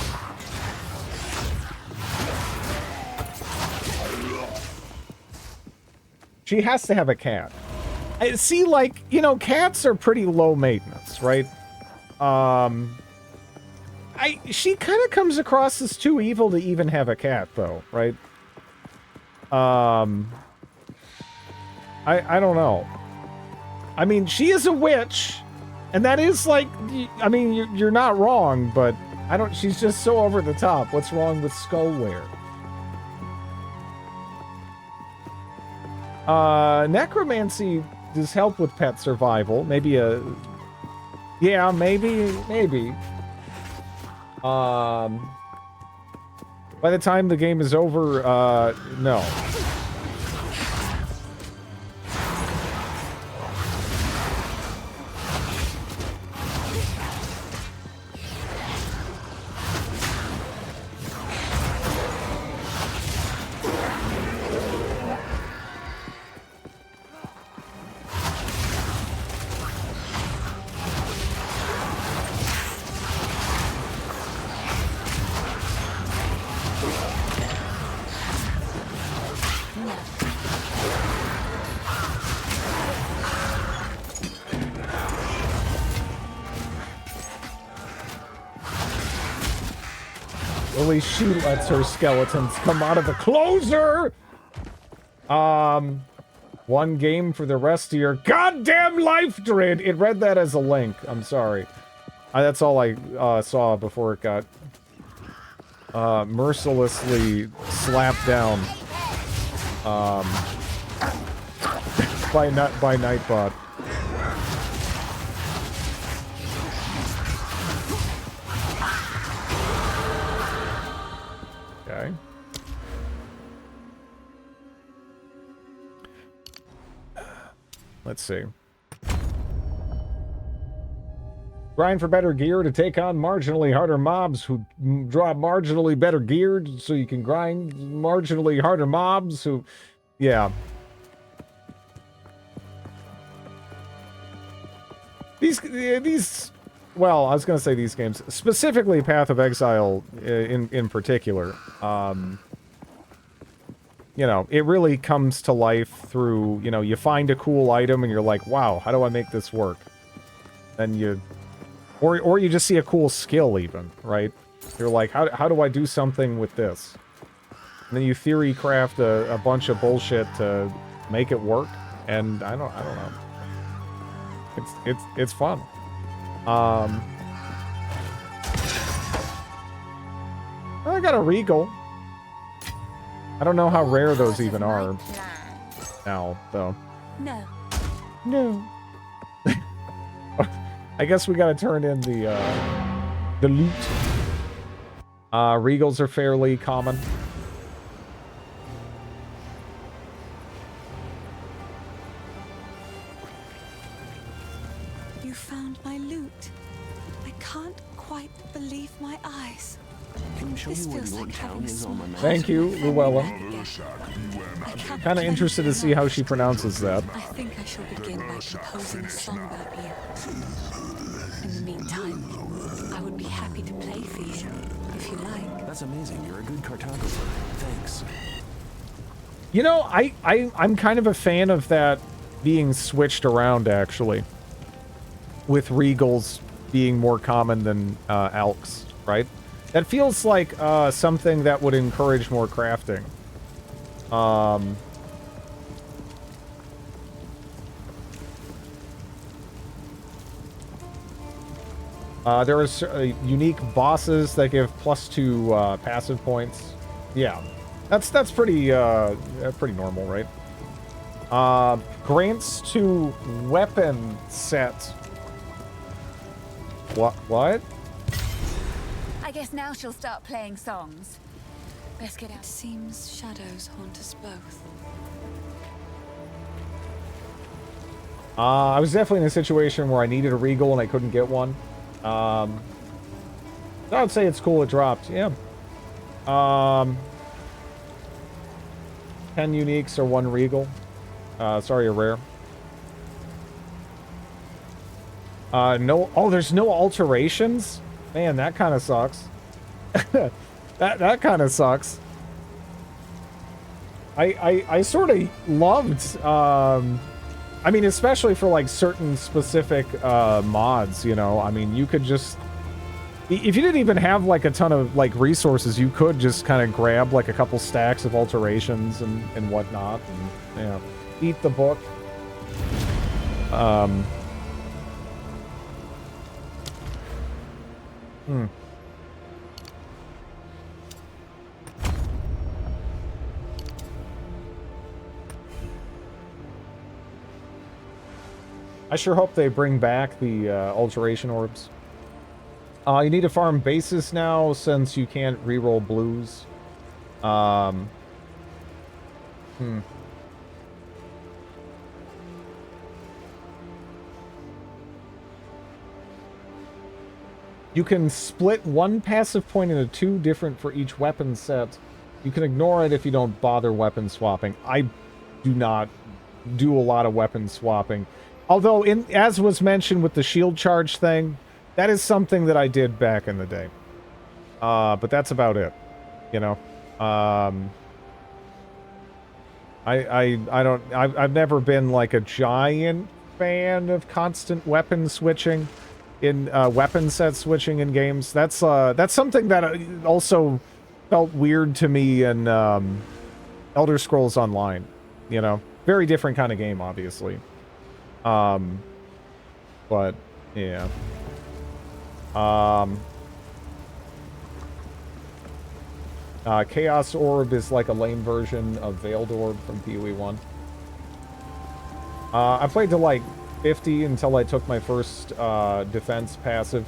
She has to have a cat. I see, like, you know, cats are pretty low maintenance, right? She kind of comes across as too evil to even have a cat, though, right? I don't know. I mean, she is a witch, and that is like, I mean, you're not wrong, but she's just so over the top. What's wrong with skullware? Necromancy does help with pet survival. Maybe yeah, maybe. By the time the game is over, no. Only she lets her skeletons come out of the closer! One game for the rest of your goddamn life, Drid! It read that as a link. I'm sorry. That's all I saw before it got mercilessly slapped down by Nightbot. Okay. Let's see. Grind for better gear to take on marginally harder mobs who draw marginally better gear, so you can grind marginally harder mobs who... Yeah. These... Well, I was going to say these games. Specifically Path of Exile in particular. You know, it really comes to life through, you know, you find a cool item and you're like, wow, how do I make this work? Then you... Or you just see a cool skill even, right? You're like, how do I do something with this? And then you theory craft a bunch of bullshit to make it work. And I don't know. It's fun. I got a Regal. I don't know how rare those even are now, though. No. No. I guess we gotta turn in the loot. Regals are fairly common. You found my loot. I can't quite believe my eyes. Can you show me where your town is on my map? Thank you, Llewellyn. Kind of interested to see how she pronounces that. I think I shall begin by composing a song about you. In the meantime, I would be happy to play for you, if you like. That's amazing. You're a good cartographer. Thanks. You know, I'm kind of a fan of that being switched around, actually. With Regals being more common than Alks, right? That feels like something that would encourage more crafting. There are unique bosses that give +2 passive points. Yeah, that's pretty pretty normal, right? Grants to weapon set. What? I guess now she'll start playing songs. Best get out. It seems shadows haunt us both. I was definitely in a situation where I needed a Regal and I couldn't get one. I would say it's cool it dropped, yeah. 10 uniques or 1 Regal. Sorry, a rare. No. Oh, there's no alterations? Man, that kind of sucks. that kind of sucks. I sort of loved, I mean, especially for like certain specific mods, you know. I mean, you could just, if you didn't even have like a ton of like resources, you could just kind of grab like a couple stacks of alterations and whatnot, and yeah, eat the book. I sure hope they bring back the alteration orbs. You need to farm bases now since you can't reroll blues. You can split one passive point into two different for each weapon set. You can ignore it if you don't bother weapon swapping. I do not do a lot of weapon swapping. Although, as was mentioned with the shield charge thing, that is something that I did back in the day. But that's about it, you know. I've never been like a giant fan of constant weapon switching in weapon set switching in games. That's something that also felt weird to me in Elder Scrolls Online. You know, very different kind of game, obviously. But yeah. Chaos Orb is like a lame version of Veiled Orb from PoE 1. I played to like 50 until I took my first defense passive.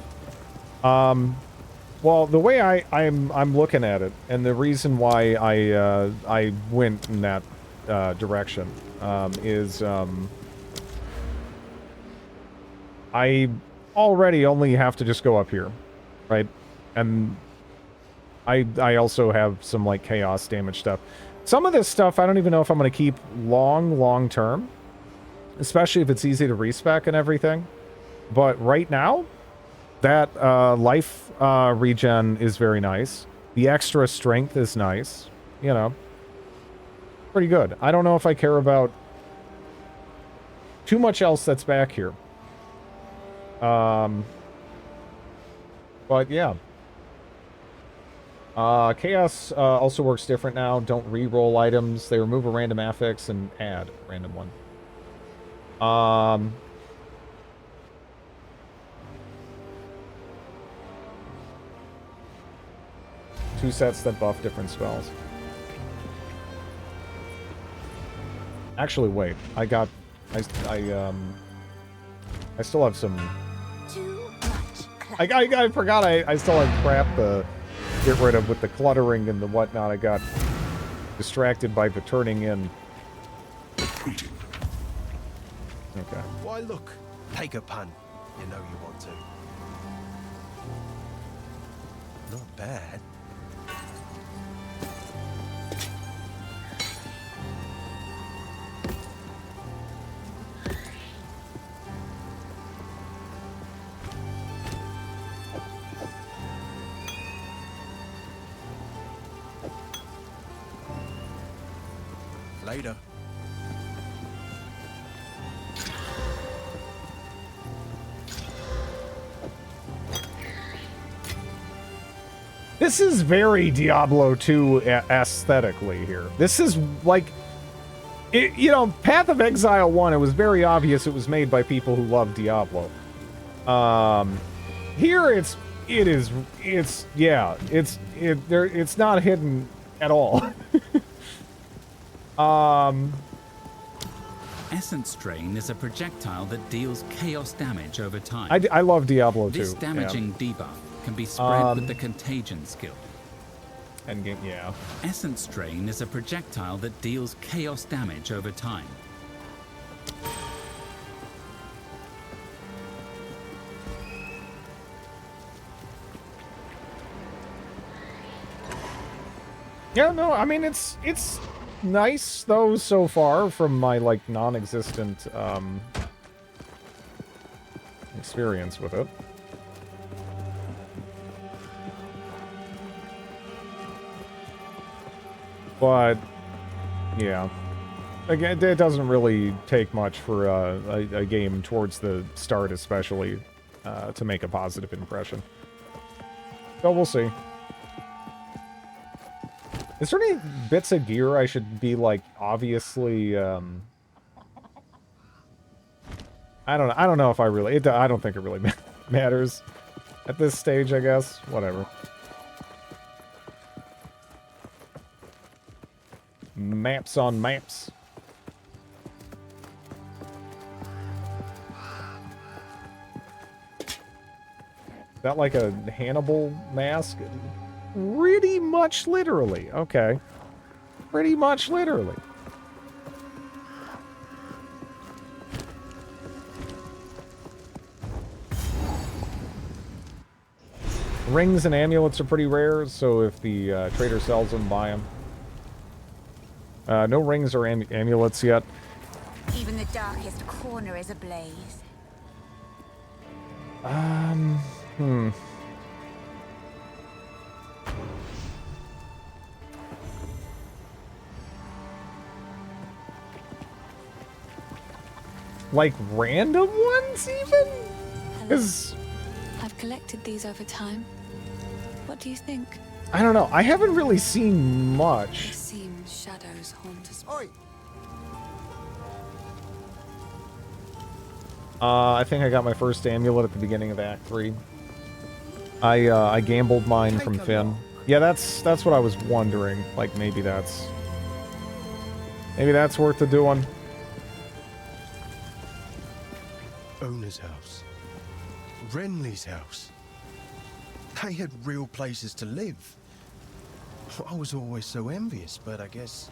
Well, the way I'm looking at it, and the reason why I went in that direction is I already only have to just go up here, right? And I also have some like chaos damage stuff. Some of this stuff I don't even know if I'm going to keep long term, especially if it's easy to respec and everything. But right now, that life regen is very nice. The extra strength is nice. You know, pretty good. I don't know if I care about too much else that's back here. But yeah. Chaos also works different now. Don't re-roll items. They remove a random affix and add a random one. Two sets that buff different spells. Actually, wait. I still have some... I forgot I still had crap to get rid of with the cluttering and the whatnot. I got distracted by the turning in. Okay. Why look, take a pun. You know you want to. Not bad. Later. This is very Diablo 2 aesthetically here. This is like, you know, Path of Exile 1, it was very obvious it was made by people who love Diablo. Here it's not hidden at all. Essence Drain is a projectile that deals chaos damage over time. I love Diablo 2. This damaging debuff can be spread with the Contagion skill. Endgame, yeah. Essence Drain is a projectile that deals chaos damage over time. Yeah, no, I mean, it's nice, though, so far, from my, like, non-existent, experience with it. But, yeah. Again, it doesn't really take much for a game towards the start, especially, to make a positive impression. So we'll see. Is there any bits of gear I should be, like, obviously, I don't know if I really... I don't think it really matters at this stage, I guess. Whatever. Maps on maps. Is that like a Hannibal mask? Pretty much literally. Okay. Pretty much literally. Rings and amulets are pretty rare, so if the trader sells them, buy them. No rings or amulets yet. Even the darkest corner is ablaze. Like random ones, even? Because I've collected these over time. What do you think? I don't know. I haven't really seen much. It seems shadows haunt us. I think I got my first amulet at the beginning of Act 3. I gambled mine from Finn. Yeah, that's what I was wondering. Like, maybe that's worth the doing. Owner's house. Renly's house. They had real places to live. I was always so envious, but I guess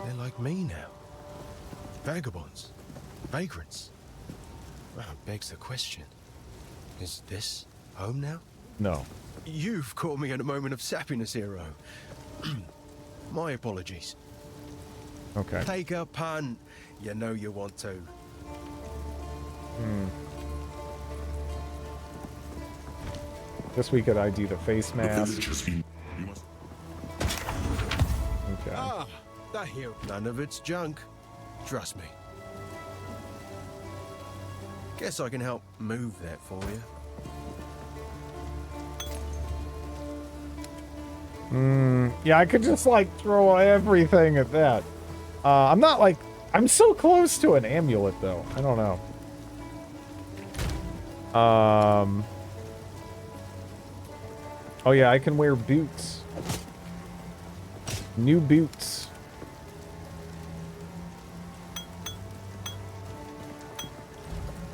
they're like me now. Vagabonds. Vagrants. Well, it begs the question. Is this home now? No. You've caught me at a moment of sappiness, hero. My apologies. Okay. Take a punt. You know you want to. Guess we could ID the face mask. Okay. Ah, that here. None of it's junk. Trust me. Guess I can help move that for you. Yeah, I could just, like, throw everything at that. I'm not, like... I'm so close to an amulet, though. I don't know. Oh, yeah, I can wear boots. New boots.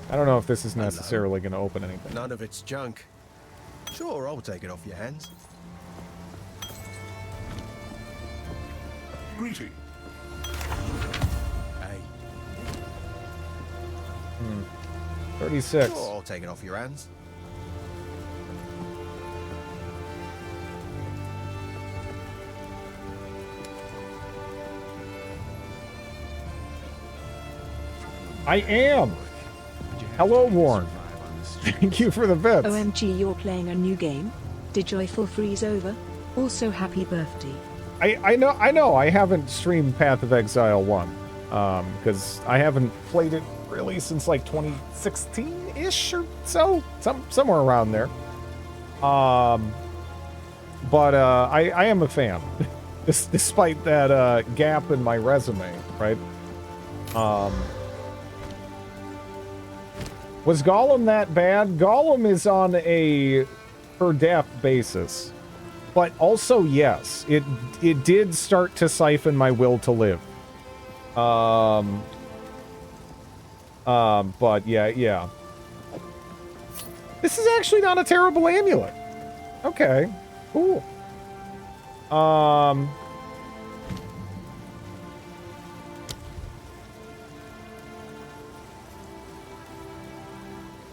I don't know if this is necessarily going to open anything. None of it's junk. Sure, I'll take it off your hands. Greeting. Hey. 36. Sure, I'll take it off your hands. I am. Hello, Warren. Thank you for the bits. OMG, you're playing a new game? Did Joyful freeze over? Also, happy birthday. I know. I haven't streamed Path of Exile 1. Because I haven't played it really since like 2016-ish or so. Somewhere around there. But I am a fan. Despite that gap in my resume, right? Was Gollum that bad? Gollum is on a per death basis. But also, yes, it did start to siphon my will to live. But yeah. This is actually not a terrible amulet. Okay, cool.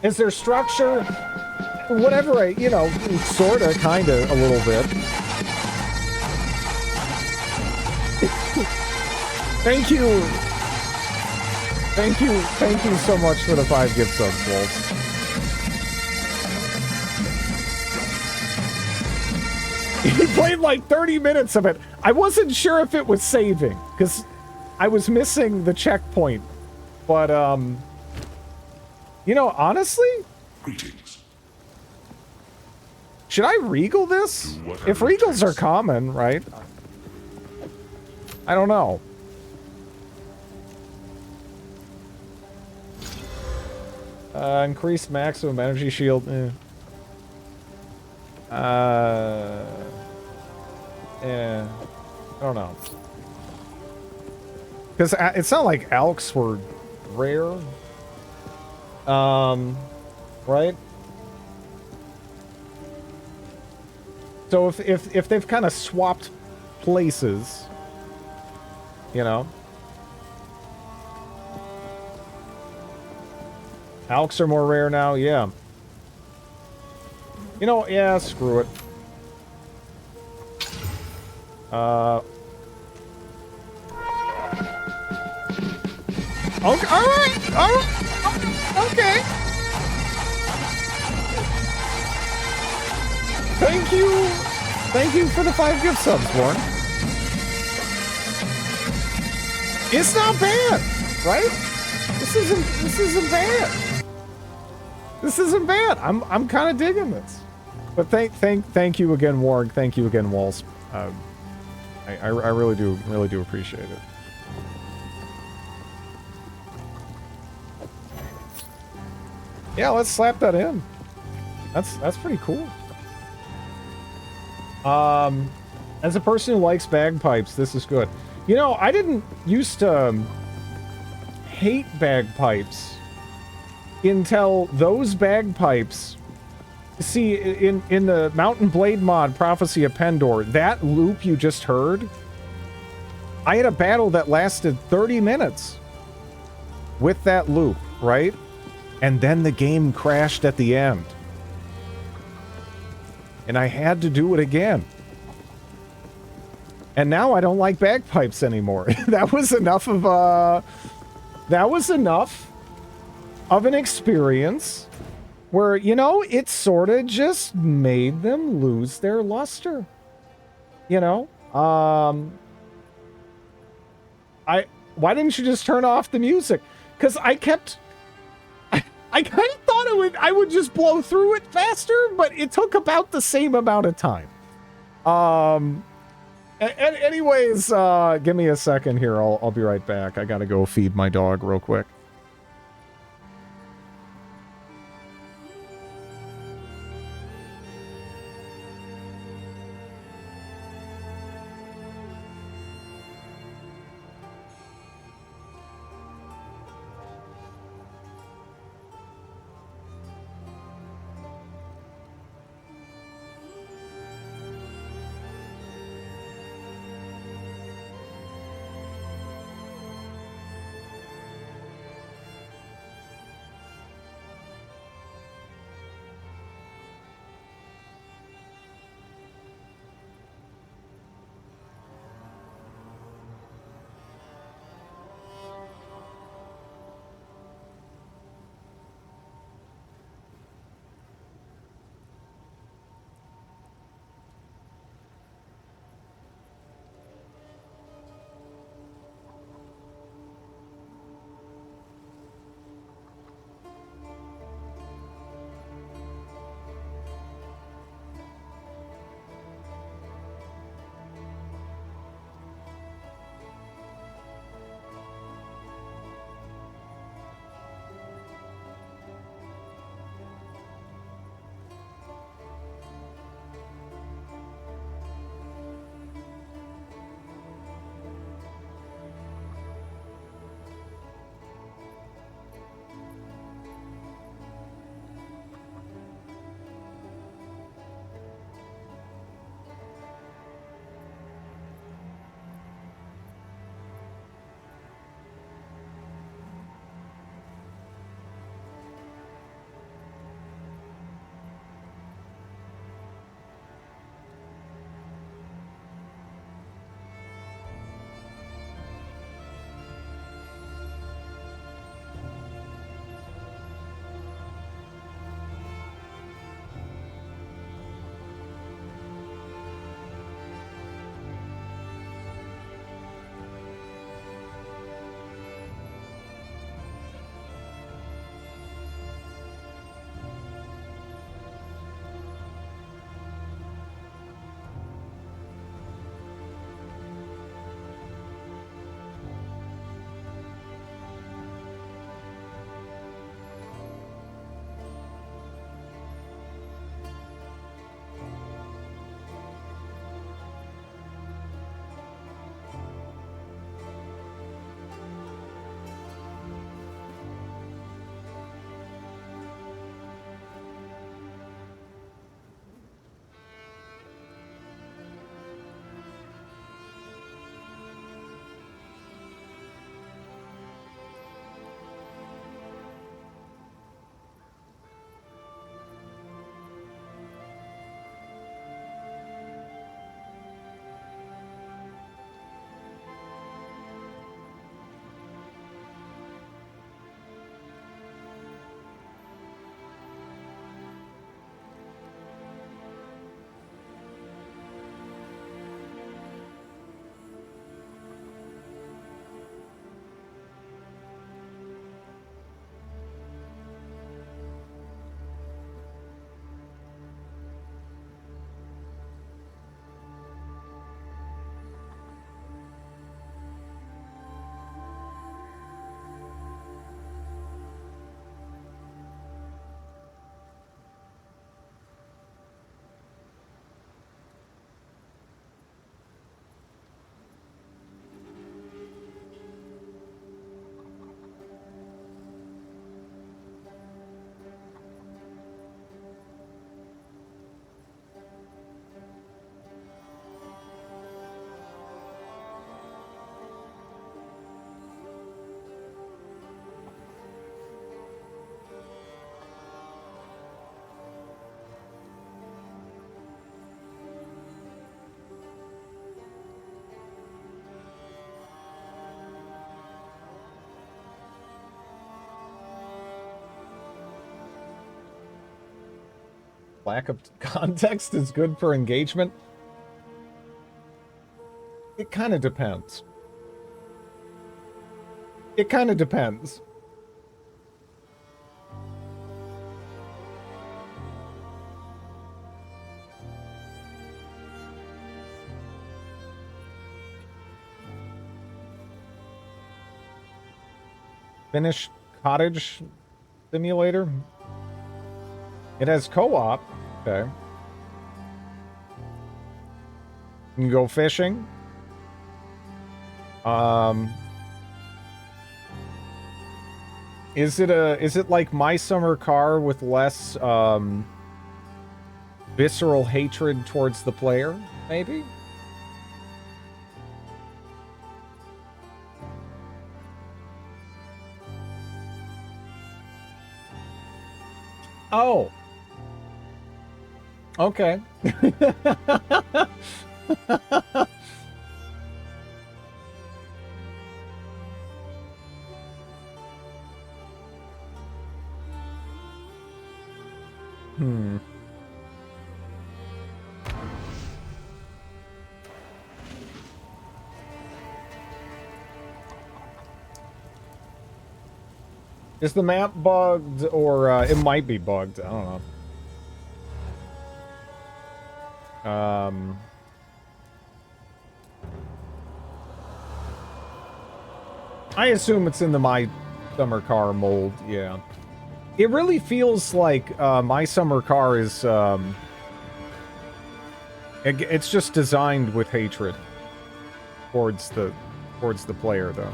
Is there structure? Whatever, sorta, kinda, a little bit. Thank you. Thank you so much for the 5 gift subs, Wolves. He played like 30 minutes of it. I wasn't sure if it was saving, because I was missing the checkpoint. But, you know, honestly, Greetings. should I regal this? If regals are common, right? I don't know. Increased maximum energy shield. Yeah. I don't know. Because it's not like Alks were rare. Right? So if they've kind of swapped places, you know. Alks are more rare now, yeah. You know, yeah, screw it. Okay, alright, okay. Thank you for the 5 gift subs, Warren. It's not bad, right? This isn't bad. This isn't bad. I'm kind of digging this. But thank you again, Warren. Thank you again, Walls. I really do appreciate it. Yeah, let's slap that in. That's pretty cool. As a person who likes bagpipes, this is good. You know, I didn't used to hate bagpipes until those bagpipes. See, in the Mountain Blade mod, Prophecy of Pendor, that loop you just heard, I had a battle that lasted 30 minutes with that loop, right? And then the game crashed at the end. And I had to do it again. And now I don't like bagpipes anymore. That was enough of an experience where, you know, it sort of just made them lose their luster. You know? Why didn't you just turn off the music? Because I kind of thought I would just blow through it faster, but it took about the same amount of time. Anyways, give me a second here. I'll be right back. I gotta go feed my dog real quick. Lack of context is good for engagement. It kind of depends. It kind of depends. Finnish cottage simulator. It has co-op. Okay. You can go fishing. Is it like My Summer Car with less visceral hatred towards the player, maybe? Oh. Okay. Hmm. Is the map bugged, or it might be bugged? I don't know. I assume it's in the My Summer Car mold, yeah. It really feels like My Summer Car is it's just designed with hatred towards the player, though.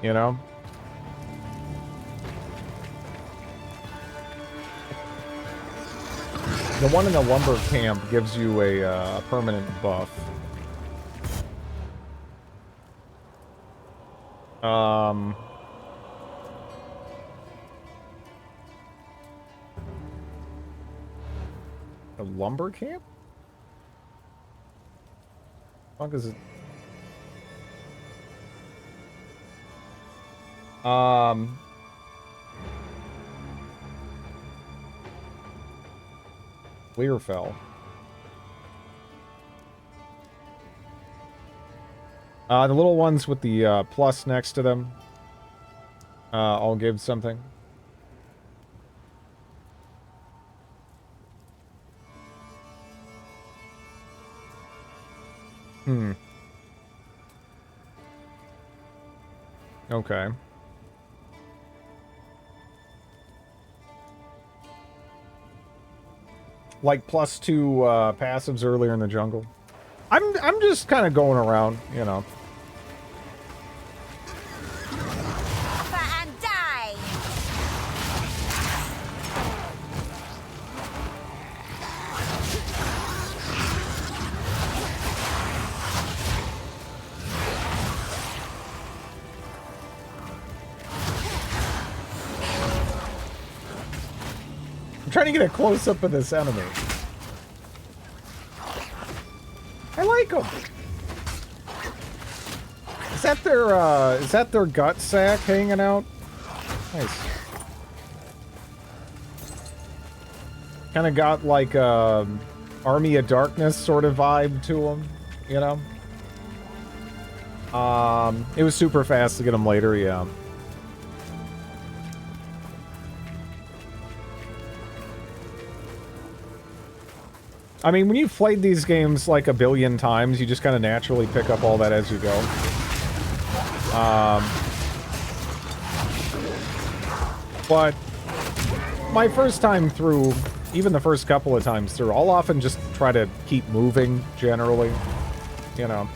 You know? The one in the lumber camp gives you a permanent buff. A lumber camp? What is it? Learfell. The little ones with the plus next to them. I'll give something. Hmm. Okay. Like +2 passives earlier in the jungle. I'm just kind of going around, you know. Suffer and die. I'm trying to get a close-up of this enemy. I like them. Is that their gut sack hanging out? Nice. Kind of got like Army of Darkness sort of vibe to them, you know? It was super fast to get them later, yeah. I mean, when you've played these games like a billion times, you just kind of naturally pick up all that as you go. But my first time through, even the first couple of times through, I'll often just try to keep moving, generally. You know.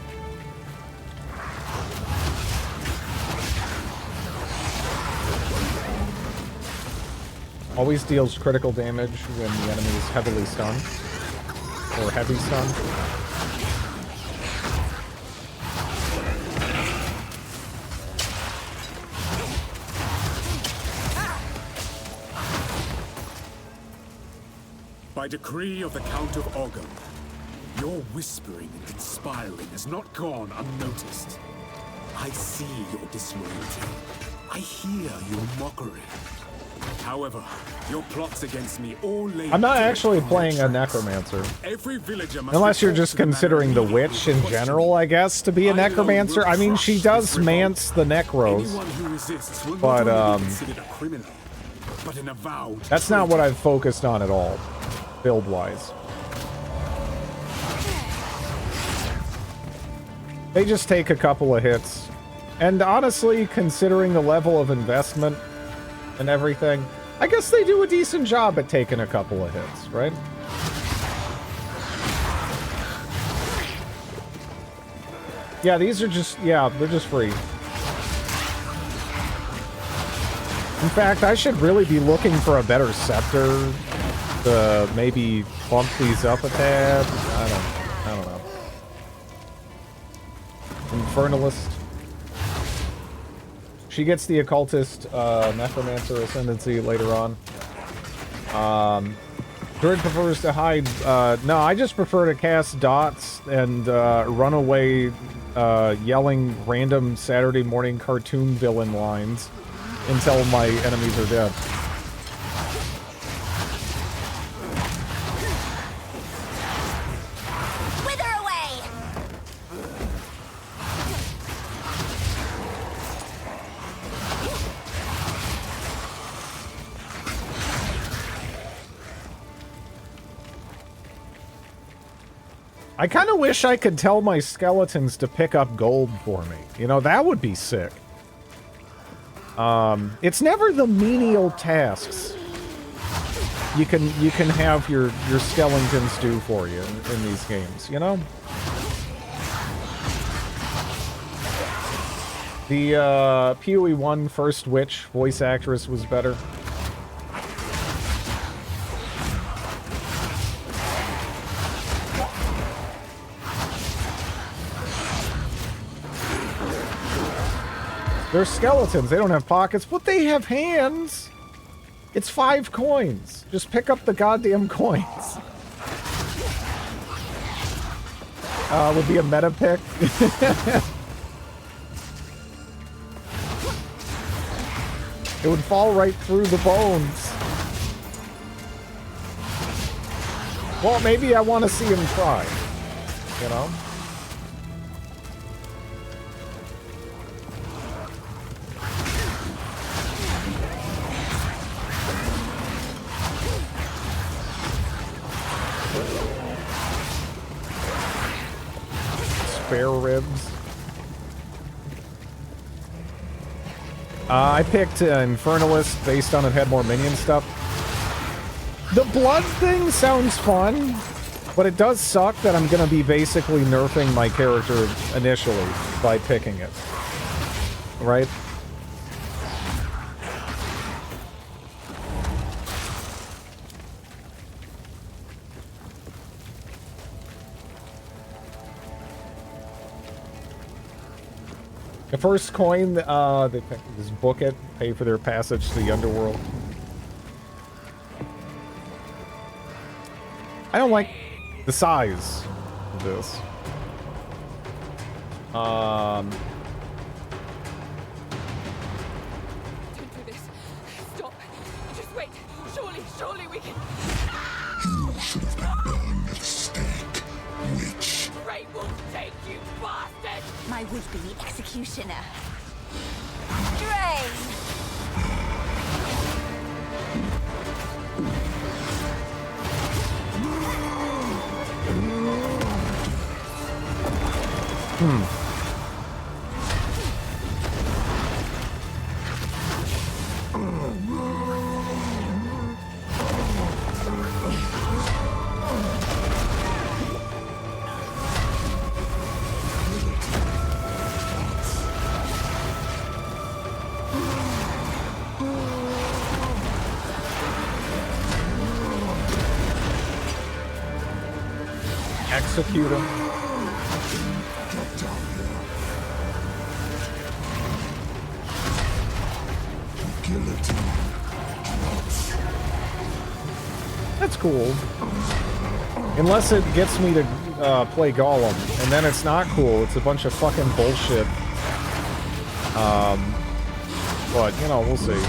Always deals critical damage when the enemy is heavily stunned. Or heavy stun. By decree of the Count of Ogham, your whispering and conspiring has not gone unnoticed. I see your disloyalty. I hear your mockery. However, your plots against me all lay. I'm not actually playing a necromancer. Every villager must Unless you're report just to the manor considering the immediately witch in question general, I guess, to be a I alone necromancer. will I mean, she crush does this revolt. mance the necros. Anyone who resists will But, not only be considered a criminal, but an avowed That's not what I've focused on at all, build-wise. They just take a couple of hits. And honestly, considering the level of investment and everything, I guess they do a decent job at taking a couple of hits, right? Yeah, these are just, yeah, they're just free. In fact, I should really be looking for a better scepter to maybe bump these up a tad. I don't know. Infernalist. She gets the occultist necromancer ascendancy later on. Druid prefers to hide. No, I just prefer to cast dots and run away yelling random Saturday morning cartoon villain lines until my enemies are dead. Wither away! I kind of wish I could tell my skeletons to pick up gold for me. You know, that would be sick. It's never the menial tasks you can have your skeletons do for you in these games, you know? The PoE 1 First Witch voice actress was better. They're skeletons. They don't have pockets, but they have hands. It's 5 coins. Just pick up the goddamn coins. Would be a meta pick. It would fall right through the bones. Well, maybe I want to see him try. You know? Spare ribs. I picked Infernalist based on it had more minion stuff. The blood thing sounds fun, but it does suck that I'm going to be basically nerfing my character initially by picking it. Right? The first coin, they just book it, pay for their passage to the underworld. I don't like the size of this. Don't do this. Stop. Just wait. Surely we can. You should have been burned at a stake, witch. Great will take you, bastard! My would-be executioner. Drain! Execute him. That's cool. Unless it gets me to play Gollum, and then it's not cool. It's a bunch of fucking bullshit. But, you know, we'll see.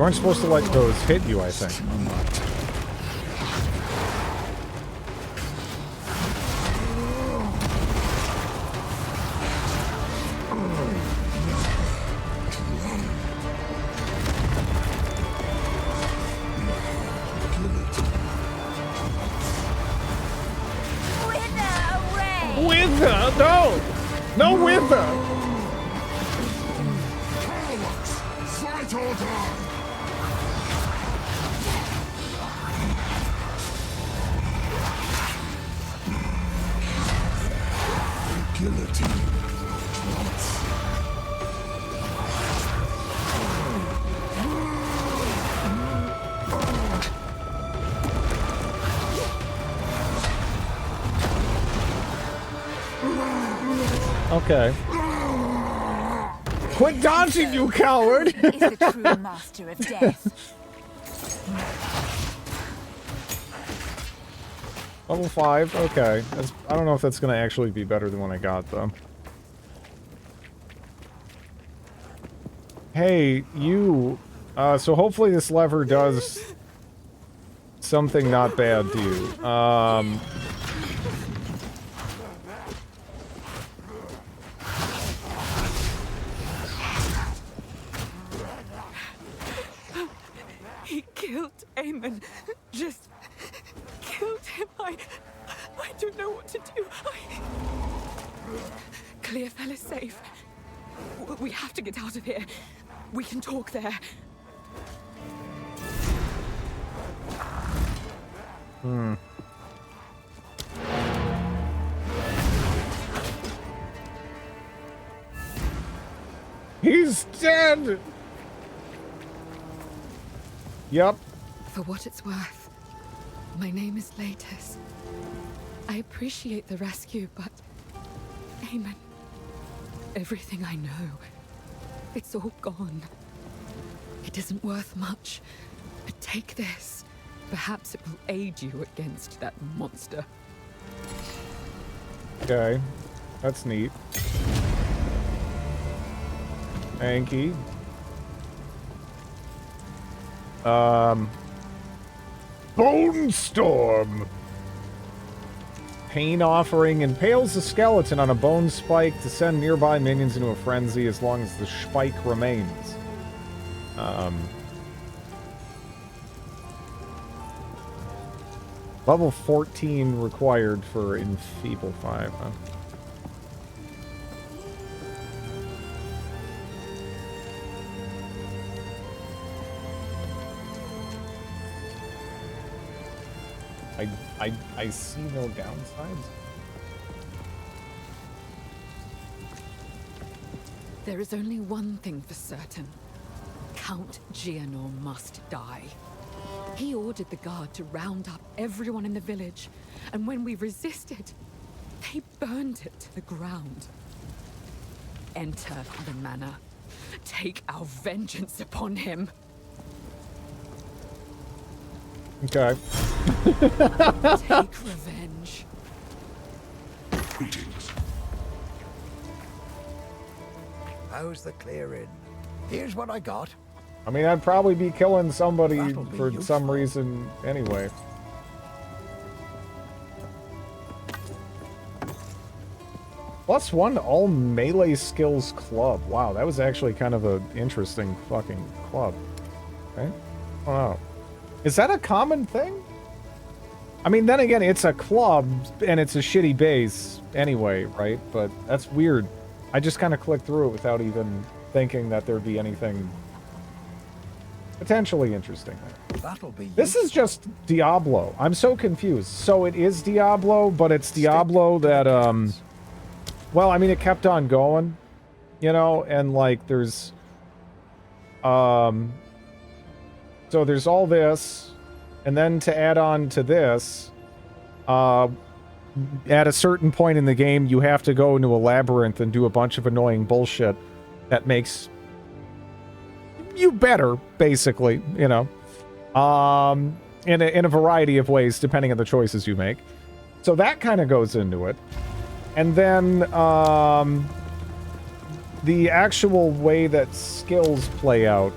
You aren't supposed to let those hit you, I think. Wither! No! No wither! Fight or die! Guillotine. Okay. Quit dodging, you coward! Is the true master of death. Level 5, okay. I don't know if that's gonna actually be better than what I got, though. Hey, you... so hopefully this lever does something not bad to you. He killed Aemon. Just killed him. I don't know what to do. Clearfell is safe. We have to get out of here. We can talk there. Hmm. He's dead! Yep. For what it's worth, my name is Latus. I appreciate the rescue, but Aemon, everything I know, it's all gone. It isn't worth much, but take this. Perhaps it will aid you against that monster. Okay. That's neat. Thank you. Bone Storm! Pain Offering impales the skeleton on a bone spike to send nearby minions into a frenzy as long as the spike remains. Level 14 required for Enfeeble 5, huh? I see no downsides. There is only one thing for certain. Count Gianor must die. He ordered the guard to round up everyone in the village, and when we resisted, they burned it to the ground. Enter the manor. Take our vengeance upon him. Okay. Take revenge. Greetings. How's the clearing? Here's what I got. I mean, I'd probably be killing somebody That'll be for useful. some reason anyway. +1 all melee skills club. Wow, that was actually kind of an interesting fucking club. Okay? Wow. Is that a common thing? I mean, then again, it's a club, and it's a shitty base anyway, right? But that's weird. I just kind of clicked through it without even thinking that there'd be anything potentially interesting there. That'll be This is just Diablo. I'm so confused. So it is Diablo, but it's Diablo that, well, I mean, it kept on going, you know, and, like, there's, so there's all this, and then to add on to this, at a certain point in the game, you have to go into a labyrinth and do a bunch of annoying bullshit that makes you better, basically, you know, in a variety of ways, depending on the choices you make. So that kind of goes into it. And then, the actual way that skills play out,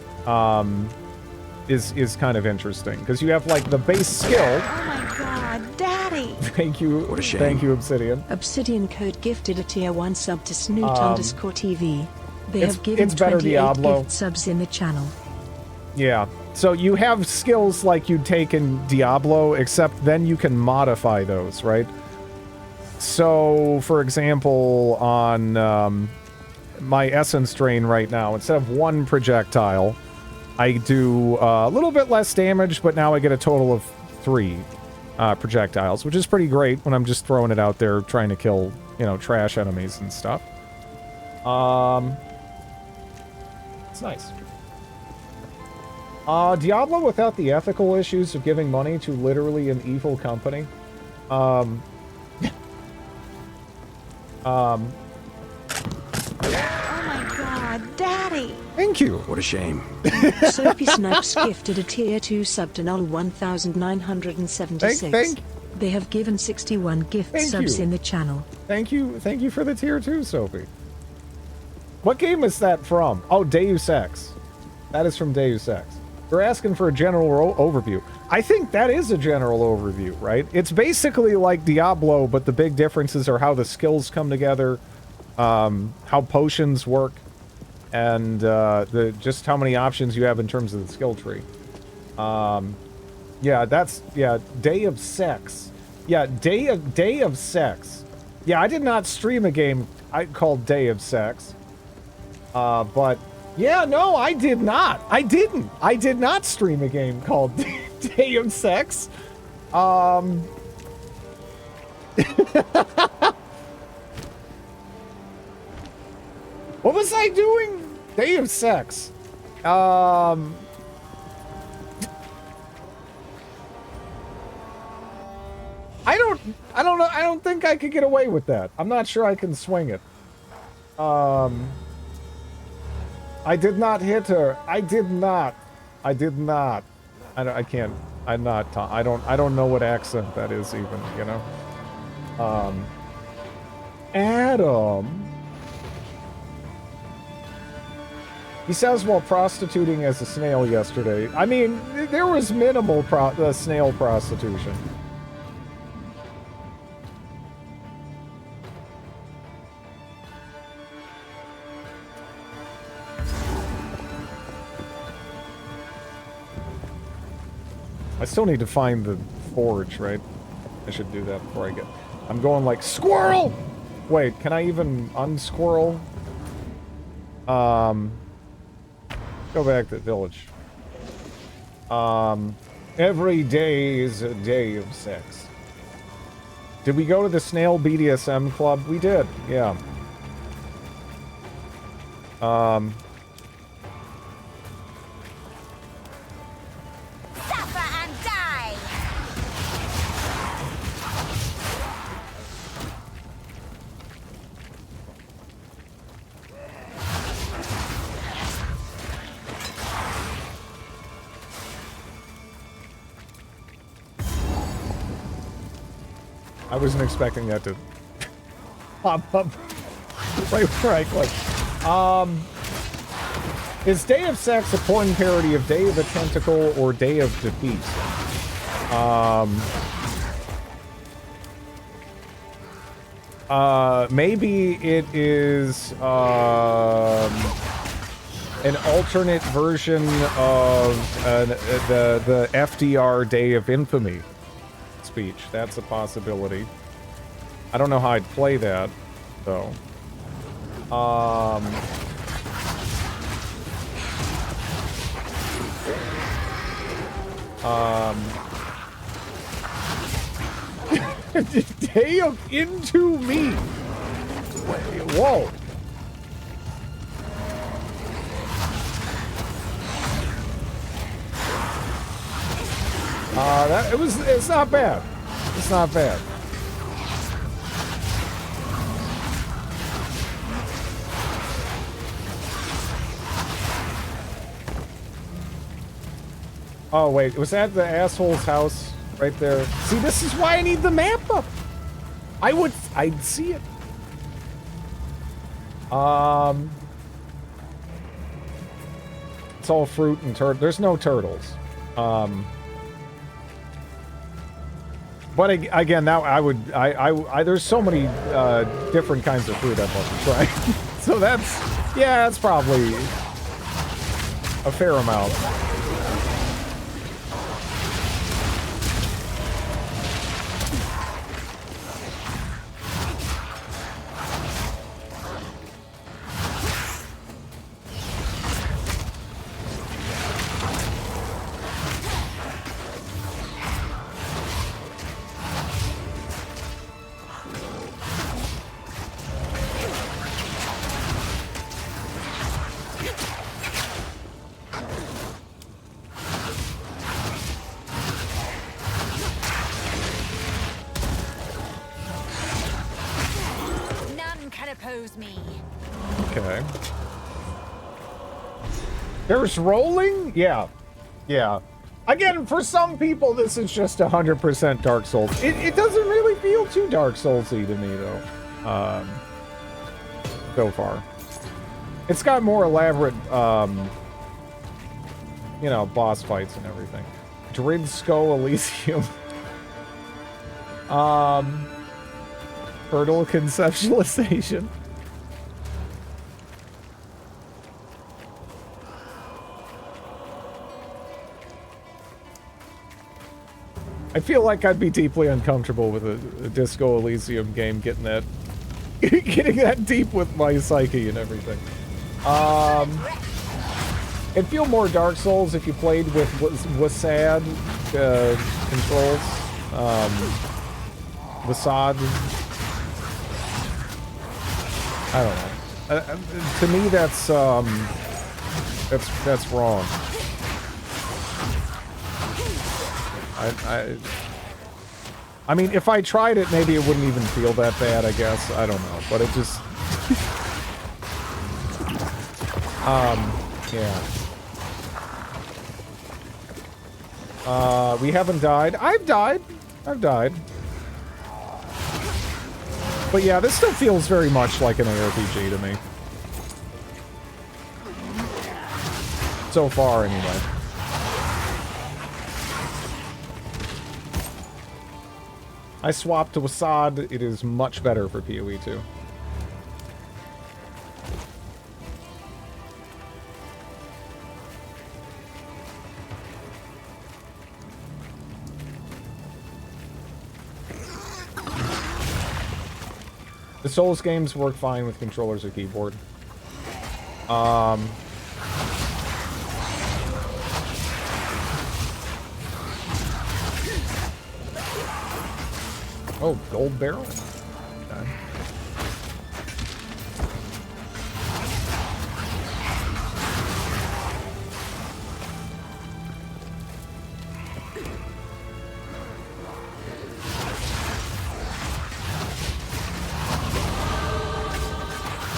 is kind of interesting because you have like the base skill. Oh my god, Daddy! Thank you. What a shame. Thank you, Obsidian. Obsidian Code gifted a tier 1 sub to Snoot _TV. They it's- have given it's better 28 Diablo. gift subs in the channel. Yeah. So you have skills like you'd take in Diablo, except then you can modify those, right? So, for example, on my Essence Drain right now, instead of 1 projectile, I do a little bit less damage, but now I get a total of 3 projectiles, which is pretty great when I'm just throwing it out there trying to kill, you know, trash enemies and stuff. It's nice. Diablo without the ethical issues of giving money to literally an evil company. Oh my god, Daddy! Thank you. What a shame. Soapy Snipes gifted a tier 2 sub to Null 1976. They have given 61 gift Thank subs you. in the channel. Thank you for the tier 2, Sophie. What game is that from? Oh, Deus Ex. That is from Deus Ex. You're asking for a general overview. I think that is a general overview, right? It's basically like Diablo, but the big differences are how the skills come together, how potions work, and just how many options you have in terms of the skill tree. Yeah, Day of Sex. Yeah, Day of Sex. Yeah, I did not stream a game called Day of Sex. But yeah, no, I did not. I did not stream a game called Day of Sex. What was I doing? Day of Sex. I don't know. I don't think I could get away with that. I'm not sure I can swing it. I did not hit her. I did not. I can't. I'm not. I don't know what accent that is even. You know. Adam. He says while prostituting as a snail yesterday. I mean, there was minimal snail prostitution. I still need to find the forge, right? I should do that before I get... I'm going like, squirrel! Wait, can I even unsquirrel? Go back to the village. Every day is a day of sex. Did we go to the Snail BDSM club? We did, yeah. Suffer and die! I wasn't expecting that to pop up right where I click. Is Day of Sex a porn parody of Day of the Tentacle or Day of Defeat? Maybe it is an alternate version of the FDR Day of Infamy speech. That's a possibility. I don't know how I'd play that, though. Day of Into Me. Whoa. It's not bad. It's not bad. Oh wait, was that the asshole's house right there? See, this is why I need the map up. I'd see it. It's all fruit and there's no turtles. But again, now there's so many different kinds of fruit I'd love to try. So that's probably a fair amount. Okay. There's rolling? Yeah. Yeah. Again, for some people, this is just 100% Dark Souls. It doesn't really feel too Dark Souls-y to me, though. So far. It's got more elaborate, you know, boss fights and everything. Dridsko Elysium. Hurdle conceptualization. I feel like I'd be deeply uncomfortable with a Disco Elysium game getting that deep with my psyche and everything. It'd feel more Dark Souls if you played with Wasad controls. Wasad. I don't know. To me, that's wrong. I mean, if I tried it, maybe it wouldn't even feel that bad, I guess. I don't know, but it just... yeah. We haven't died. I've died. But yeah, this still feels very much like an ARPG to me. So far, anyway. I swapped to Wasad. It is much better for PoE 2. The Souls games work fine with controllers or keyboard. Oh, gold barrel? Okay.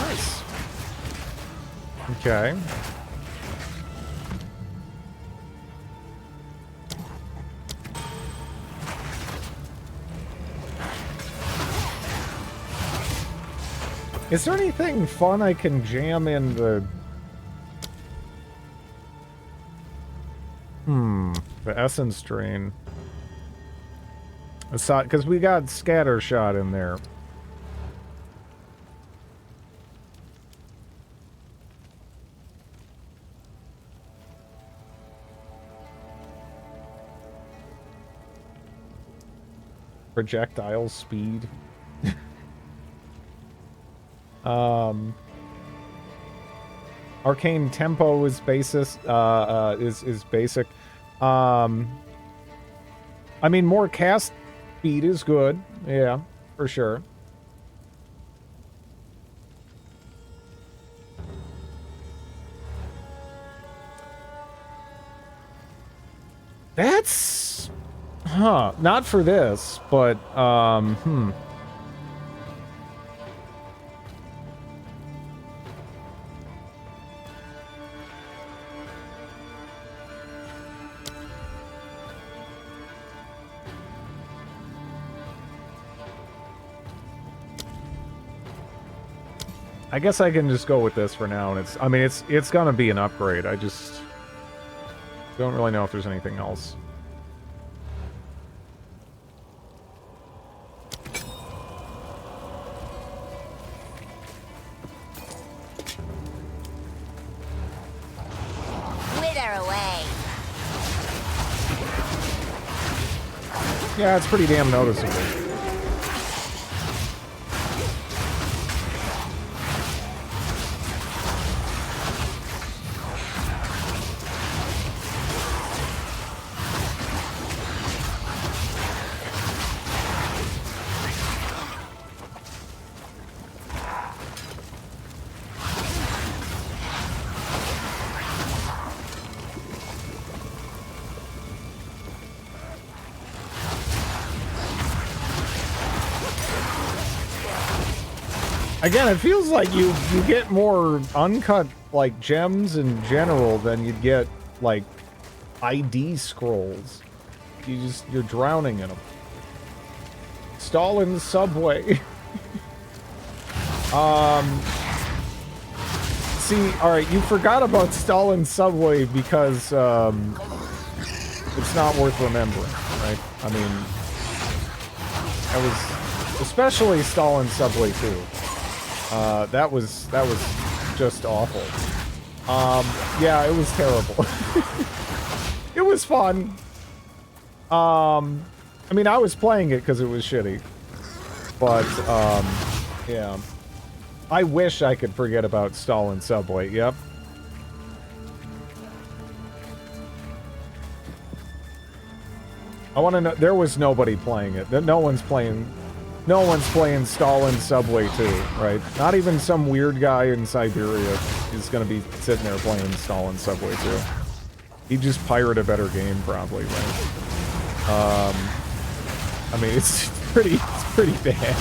Nice. Okay. Is there anything fun I can jam in the... the essence drain? Because we got scatter shot in there. Projectile speed. Arcane tempo is basis, is basic. I mean, more cast speed is good. Yeah, for sure. That's... Huh. Not for this, but, I guess I can just go with this for now, and it's gonna be an upgrade. I just... Don't really know if there's anything else. Wither away. Yeah, it's pretty damn noticeable. Again, it feels like you get more uncut, like, gems in general than you'd get, like, ID scrolls. You're drowning in them. Stall in the subway. See, alright, you forgot about stall in subway because, it's not worth remembering, right? I mean, that was, especially stall in subway 2. That was just awful. Yeah, it was terrible. It was fun. I mean, I was playing it because it was shitty. But, yeah. I wish I could forget about stall in subway, yep. I want to know, there was nobody playing it. No one's playing stall in subway 2, right? Not even some weird guy in Siberia is going to be sitting there playing stall in subway 2. He'd just pirate a better game, probably, right? I mean, it's pretty bad.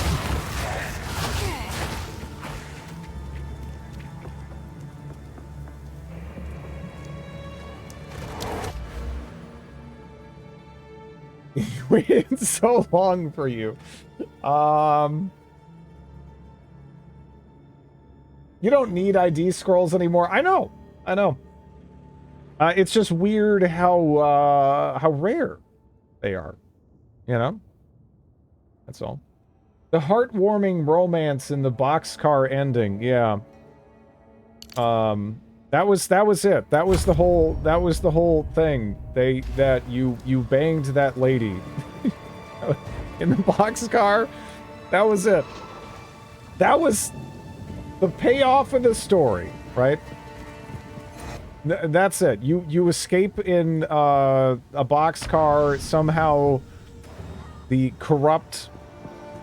Waited so long for you. You don't need ID scrolls anymore. I know. It's just weird how rare they are. You know? That's all. The heartwarming romance in the boxcar ending, yeah. That was it. That was the whole thing. You banged that lady in the boxcar. That was it. That was the payoff of the story, right? That's it. You escape in a boxcar. Somehow the corrupt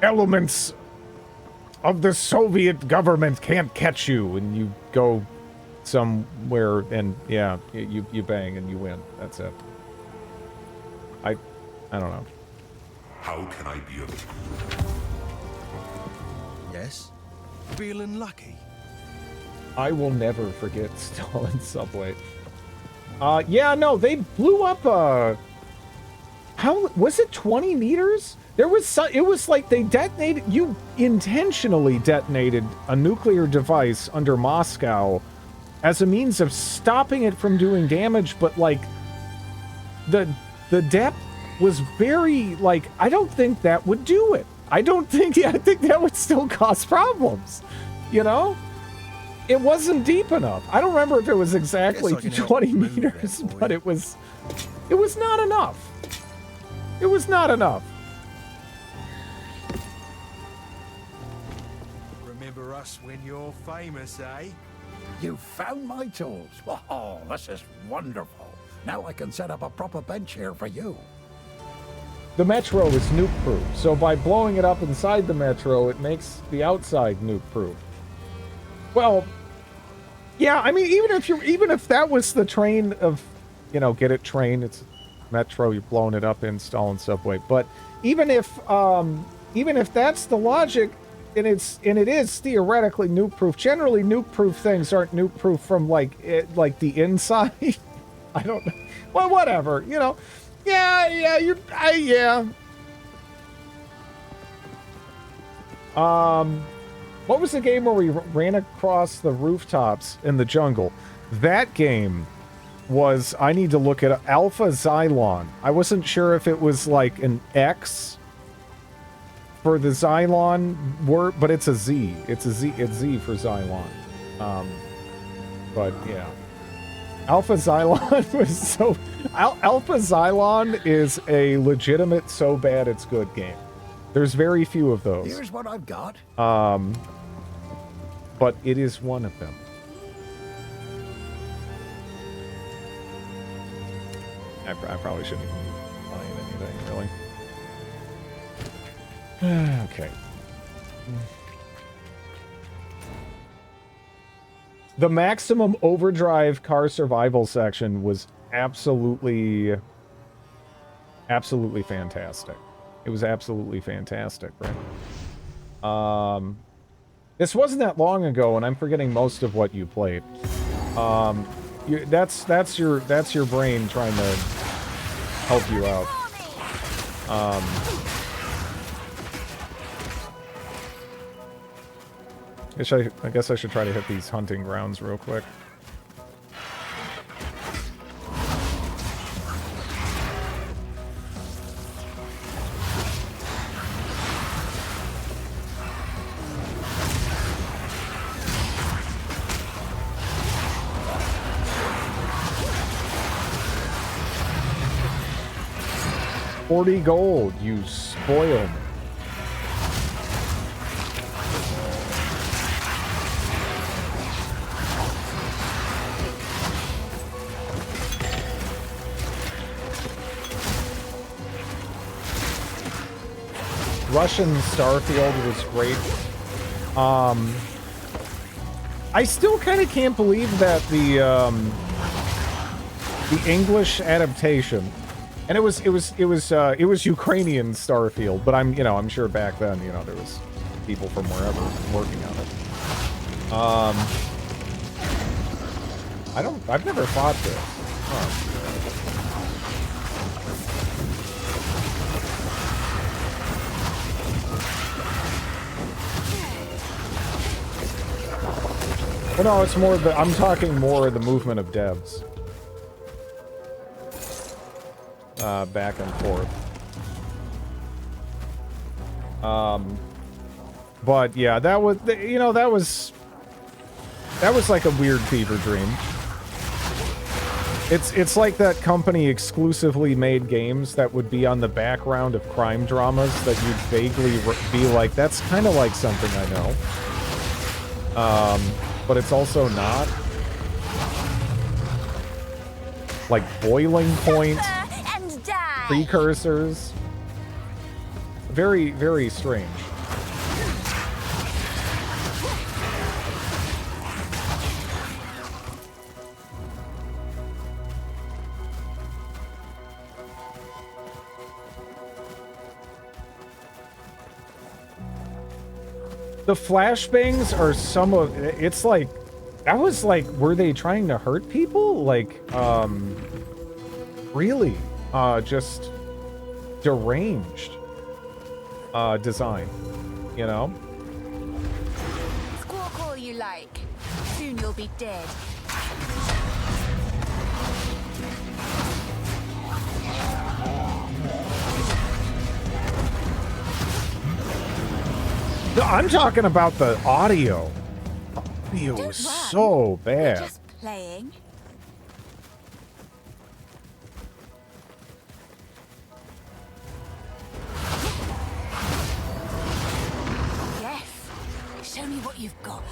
elements of the Soviet government can't catch you, and you go somewhere and yeah, you bang and you win. That's it. I don't know. How can I be of... Yes? Feeling lucky? I will never forget Stalin Subway. Yeah, no, they blew up how was it 20 meters? There was it was like they detonated, you intentionally detonated a nuclear device under Moscow as a means of stopping it from doing damage, but like the depth was very, like, I don't think that would do it. I think that would still cause problems, you know? It wasn't deep enough. I don't remember if it was exactly 20 meters, but it was not enough. It was not enough. Remember us when you're famous, eh? You found my tools. Oh, this is wonderful. Now I can set up a proper bench here for you. The metro is nuke-proof, so by blowing it up inside the metro, it makes the outside nuke-proof. Well, yeah, I mean, even if that was the train of, you know, get it, train, it's metro, you're blowing it up in Stalin Subway. But even if that's the logic, and it is theoretically nuke-proof. Generally, nuke-proof things aren't nuke-proof from like the inside. I don't know. Well, whatever, you know. Yeah. What was the game where we ran across the rooftops in the jungle? That game was I need to look at Alpha Xylon. I wasn't sure if it was like an X for the Xylon word, but it's a Z. It's a Z. It's Z for Xylon. But yeah, Alpha Xylon was so. Alpha Xylon is a legitimate so bad it's good game. There's very few of those. Here's what I've got. But it is one of them. I probably shouldn't even be buying anything, really. Okay. The Maximum Overdrive car survival section was absolutely fantastic. It was absolutely fantastic, right? This wasn't that long ago, and I'm forgetting most of what you played. That's your brain trying to help you out. I guess I should try to hit these hunting grounds real quick. $40 gold, you spoil me. Russian Starfield was great. I still kind of can't believe that the English adaptation, and it was Ukrainian Starfield, but I'm sure back then, there was people from wherever working on it. I've never fought this. Huh. Well, no, it's more I'm talking more of the movement of devs. Back and forth. But yeah, that was like a weird fever dream. It's like that company exclusively made games that would be on the background of crime dramas that you'd vaguely be like, that's kind of like something I know. But it's also not. Like Boiling Point, Precursors. Very, very strange. The flashbangs are some of it's like that was like, were they trying to hurt people? Like really just deranged design, Squawk all you like. Soon you'll be dead. No, I'm talking about the audio. The audio was so bad. We're just playing. Yes. Show me what you've got.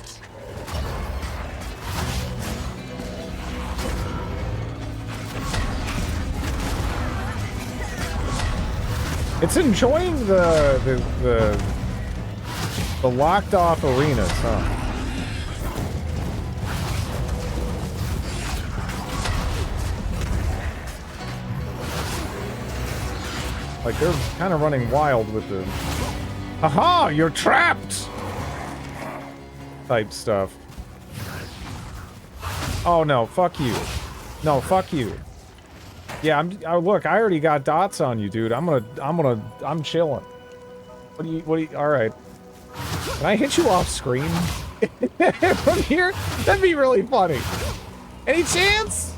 It's enjoying the locked off arenas, huh? Like they're kind of running wild with the "Aha, you're trapped!" type stuff. Oh no, fuck you. No, fuck you. Yeah, look, I already got dots on you, dude. I'm chilling. What do you, all right. Can I hit you off screen? From here? That'd be really funny. Any chance?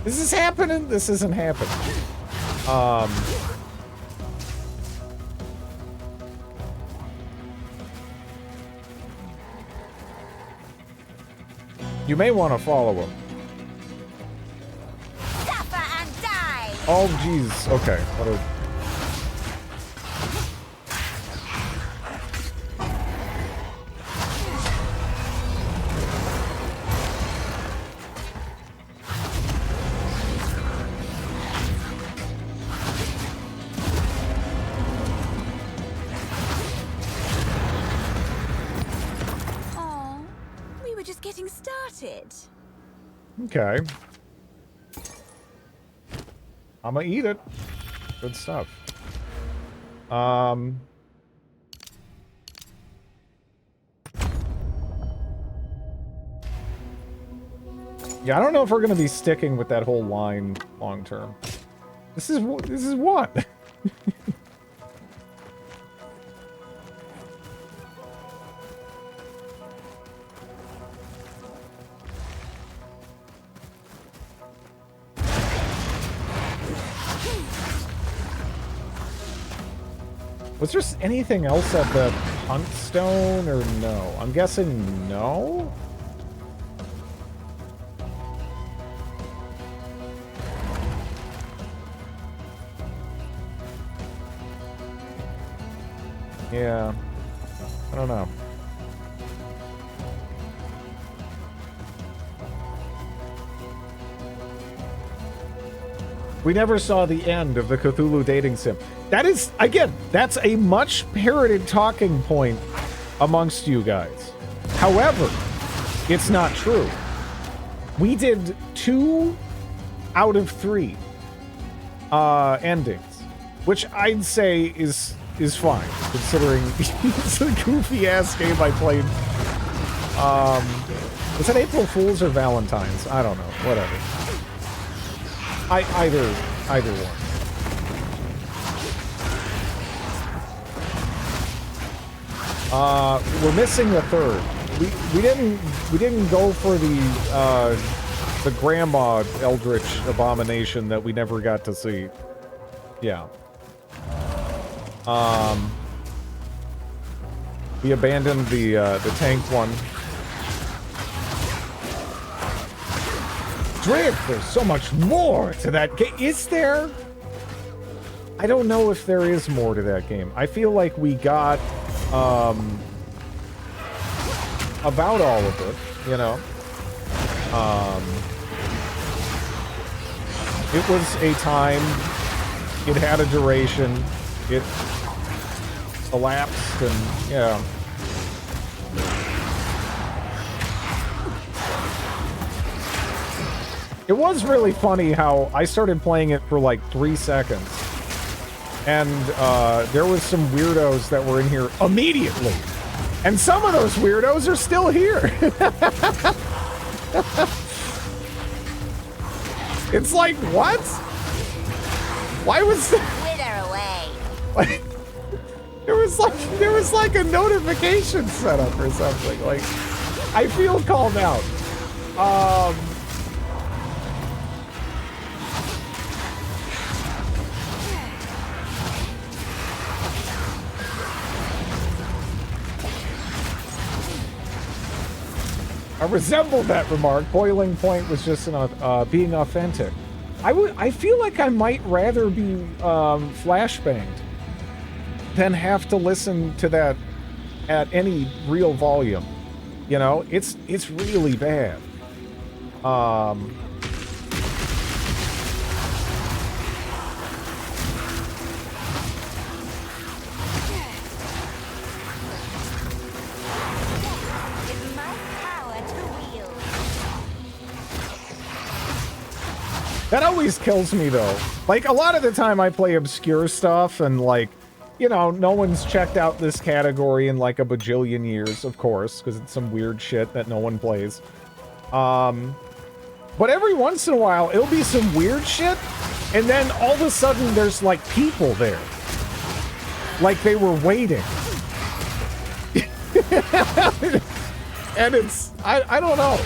Is this happening? This isn't happening. You may want to follow him. Suffer and die. Oh, jeez. Okay. What a... Oh, we were just getting started. Okay. I'm gonna eat it. Good stuff. Yeah, I don't know if we're gonna be sticking with that whole line long term. This is what? Was there anything else at the Hunt Stone, or no? I'm guessing no? Yeah. I don't know. We never saw the end of the Cthulhu dating sim. That is, again, that's a much parroted talking point amongst you guys. However, it's not true. We did 2 out of 3 endings, which I'd say is fine, considering it's a goofy-ass game I played. Was it April Fool's or Valentine's? I don't know. Whatever. Either one. We're missing the third. We didn't go for the grandma eldritch abomination that we never got to see. Yeah. We abandoned the tank one. Drip, there's so much more to that game. Is there? I don't know if there is more to that game. I feel like we got about all of it, you know. It was a time, it had a duration, it elapsed, and yeah. It was really funny how I started playing it for like 3 seconds, and there was some weirdos that were in here immediately, and some of those weirdos are still here. It's like, what? Why was Wither away. there was like a notification set up or something. Like, I feel called out. I resembled that remark. Boiling point was just being authentic. I feel like I might rather be flashbanged than have to listen to that at any real volume. You know, it's really bad. That always kills me, though. Like, a lot of the time I play obscure stuff, and, like, you know, no one's checked out this category in, like, a bajillion years, of course, because it's some weird shit that no one plays. But every once in a while, it'll be some weird shit, and then all of a sudden there's, like, people there. Like they were waiting. And it's... I don't know.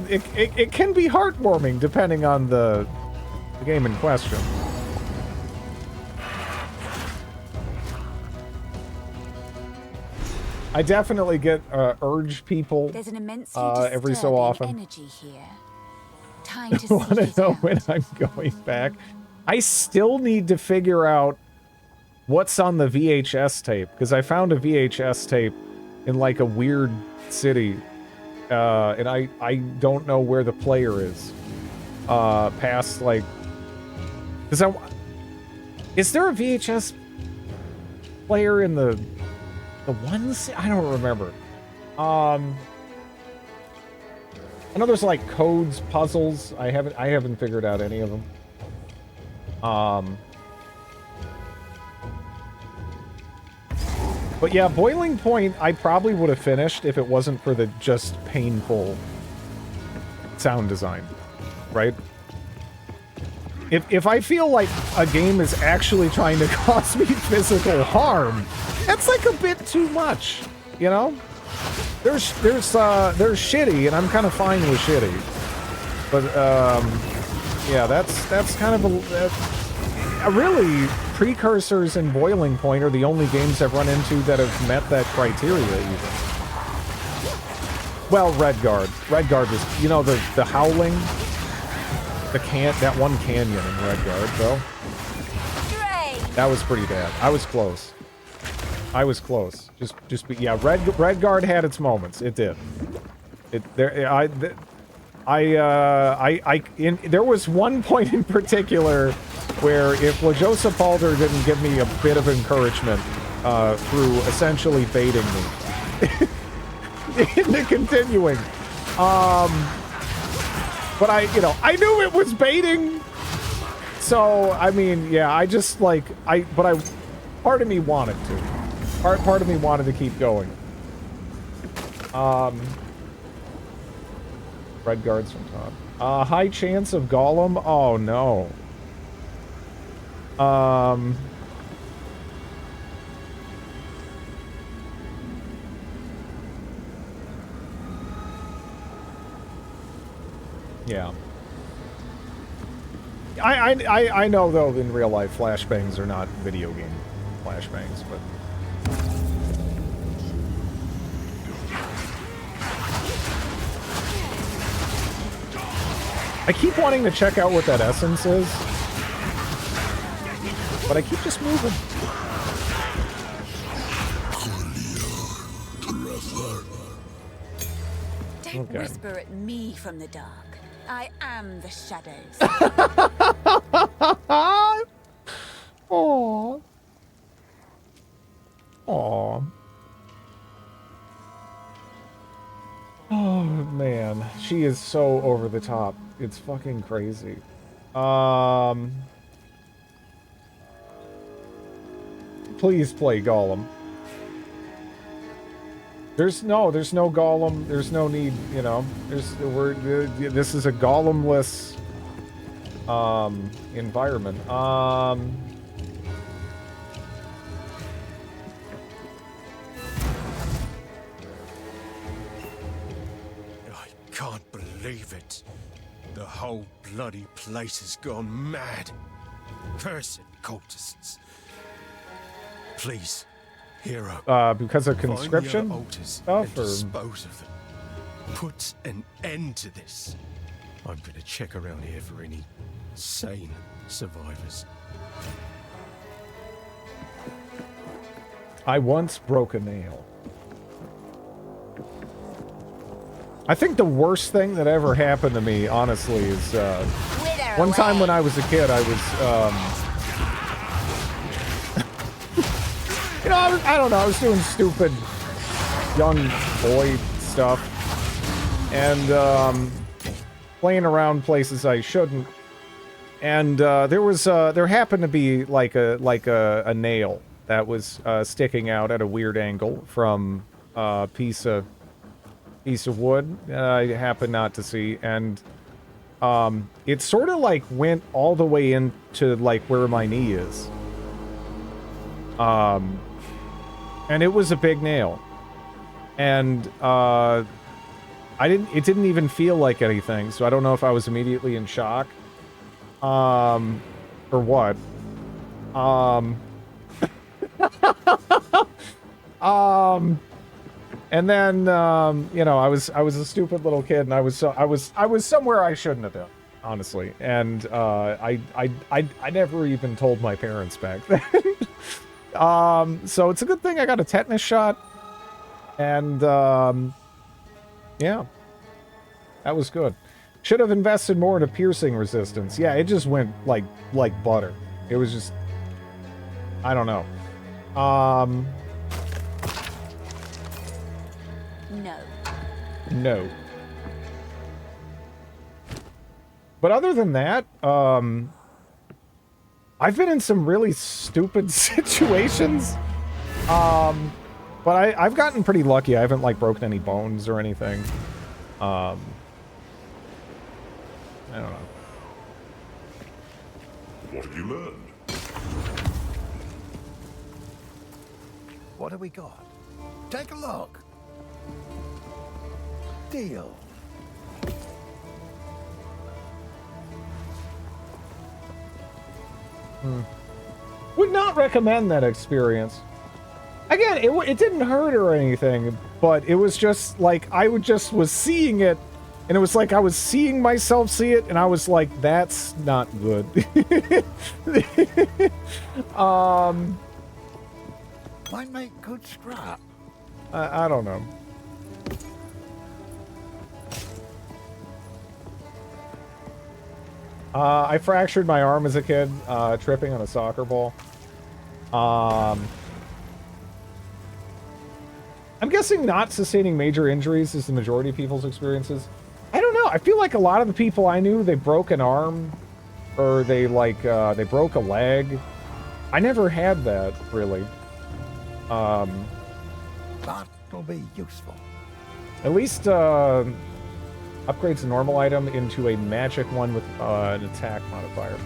It can be heartwarming depending on the game in question. I definitely get urge people There's an immensely every so often. energy here. Time to Want to know when I'm going back? I still need to figure out what's on the VHS tape, because I found a VHS tape in like a weird city, and I don't know where the player is. Past like, is there a VHS player in the one? I don't remember. I know there's like codes, puzzles. I haven't figured out any of them. But yeah, Boiling Point, I probably would have finished if it wasn't for the just painful sound design, right? If I feel like a game is actually trying to cause me physical harm, that's like a bit too much, you know? There's shitty, and I'm kind of fine with shitty. But yeah, that's kind of really, Precursors and Boiling Point are the only games I've run into that have met that criteria, even. Well, Redguard was, you know, the Howling, that one canyon in Redguard, though. That was pretty bad. I was close. Yeah, Redguard had its moments. It did. There was one point in particular where if LaJosa Palder didn't give me a bit of encouragement through essentially baiting me into continuing, but I knew it was baiting. So I mean, yeah, I just like part of me wanted to. Part of me wanted to keep going. Redguard's from top. High chance of Gollum? Oh no. Yeah. I know though in real life flashbangs are not video game flashbangs, but I keep wanting to check out what that essence is, but I keep just moving. Don't whisper at me from the dark. I am the shadows. Aww. Aww. Oh, man. She is so over the top. It's fucking crazy. Please play Gollum. There's no Gollum. There's no need, you know. This is a Gollum-less environment. I can't believe it. The whole bloody place has gone mad. Cursed cultists. Please, hero. Because of conscription stuff, or dispose of them. Put an end to this. I'm gonna check around here for any sane survivors. I once broke a nail. I think the worst thing that ever happened to me, honestly, is one time when I was a kid, I was, you know, I don't know, I was doing stupid young boy stuff and playing around places I shouldn't. And there happened to be like a nail that was sticking out at a weird angle from a piece of wood I happened not to see, and it sort of like went all the way into like where my knee is, and it was a big nail, and It didn't even feel like anything, so I don't know if I was immediately in shock. Or what. And then, you know, I was a stupid little kid, and I was somewhere I shouldn't have been, honestly. And I never even told my parents back then. So it's a good thing I got a tetanus shot, and yeah, that was good. Should have invested more into piercing resistance. Yeah, it just went like butter. It was just, I don't know. No. But other than that, I've been in some really stupid situations. But I've gotten pretty lucky. I haven't, like, broken any bones or anything. I don't know. What have you learned? What have we got? Take a look. Deal. Would not recommend that experience. Again, it didn't hurt or anything, but it was just like I was seeing it, and it was like I was seeing myself see it, and I was like, that's not good. Might make good scrap. I don't know. I fractured my arm as a kid, tripping on a soccer ball. I'm guessing not sustaining major injuries is the majority of people's experiences. I don't know. I feel like a lot of the people I knew, they broke an arm, or they broke a leg. I never had that, really. That'll be useful. At least, upgrades a normal item into a magic one with an attack modifier.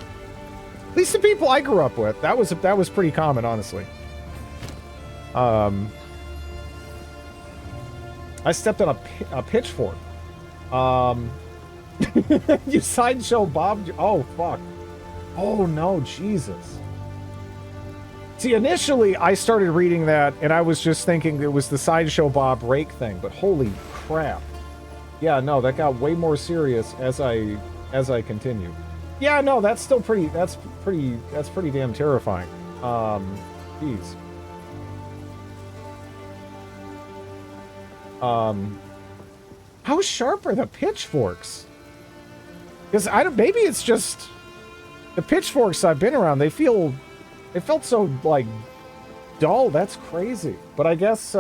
At least the people I grew up with, that was pretty common, honestly. I stepped on a pitchfork. You sideshow Bob. Oh fuck. Oh no, Jesus. See, initially I started reading that and I was just thinking it was the sideshow Bob rake thing, but holy crap. Yeah, no, that got way more serious as I continued. Yeah, no, that's pretty damn terrifying. Jeez. How sharp are the pitchforks? Because maybe it's just the pitchforks I've been around. They felt so like dull. That's crazy. But I guess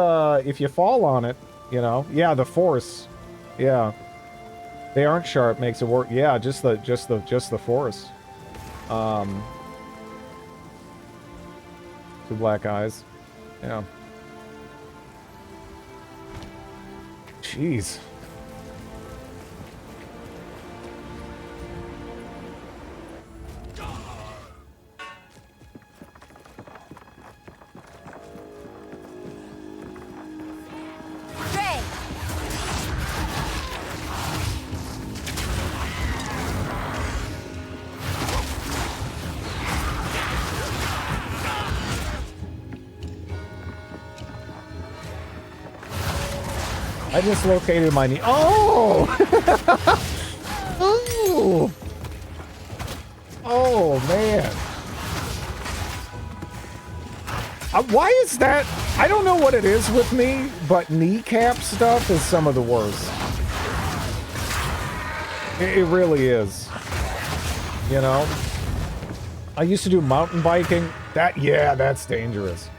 if you fall on it, you know, yeah, the force. Yeah, they aren't sharp. Makes it work. Yeah, just the force. Two black eyes. Yeah. Jeez. I dislocated my knee. Oh! Oh! Oh, man. Why is that? I don't know what it is with me, but kneecap stuff is some of the worst. It really is. You know? I used to do mountain biking. That's dangerous.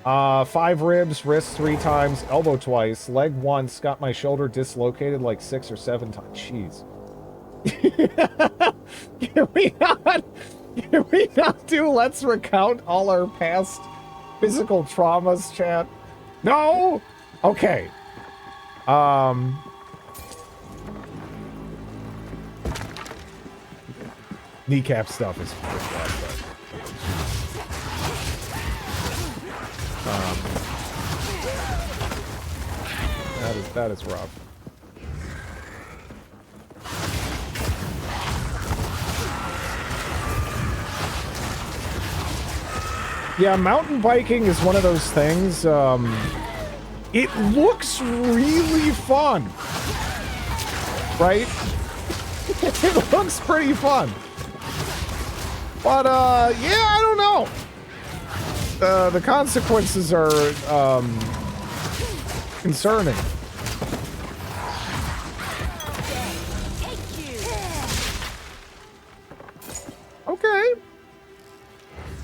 5 ribs, wrist 3 times, elbow twice, leg once, got my shoulder dislocated like 6 or 7 times. Jeez. Can we not do let's recount all our past physical traumas, chat? No? Okay. Kneecap stuff is pretty bad, but... that is rough. Yeah, mountain biking is one of those things, it looks really fun, right? It looks pretty fun. But, yeah, I don't know. The consequences are, concerning. Okay.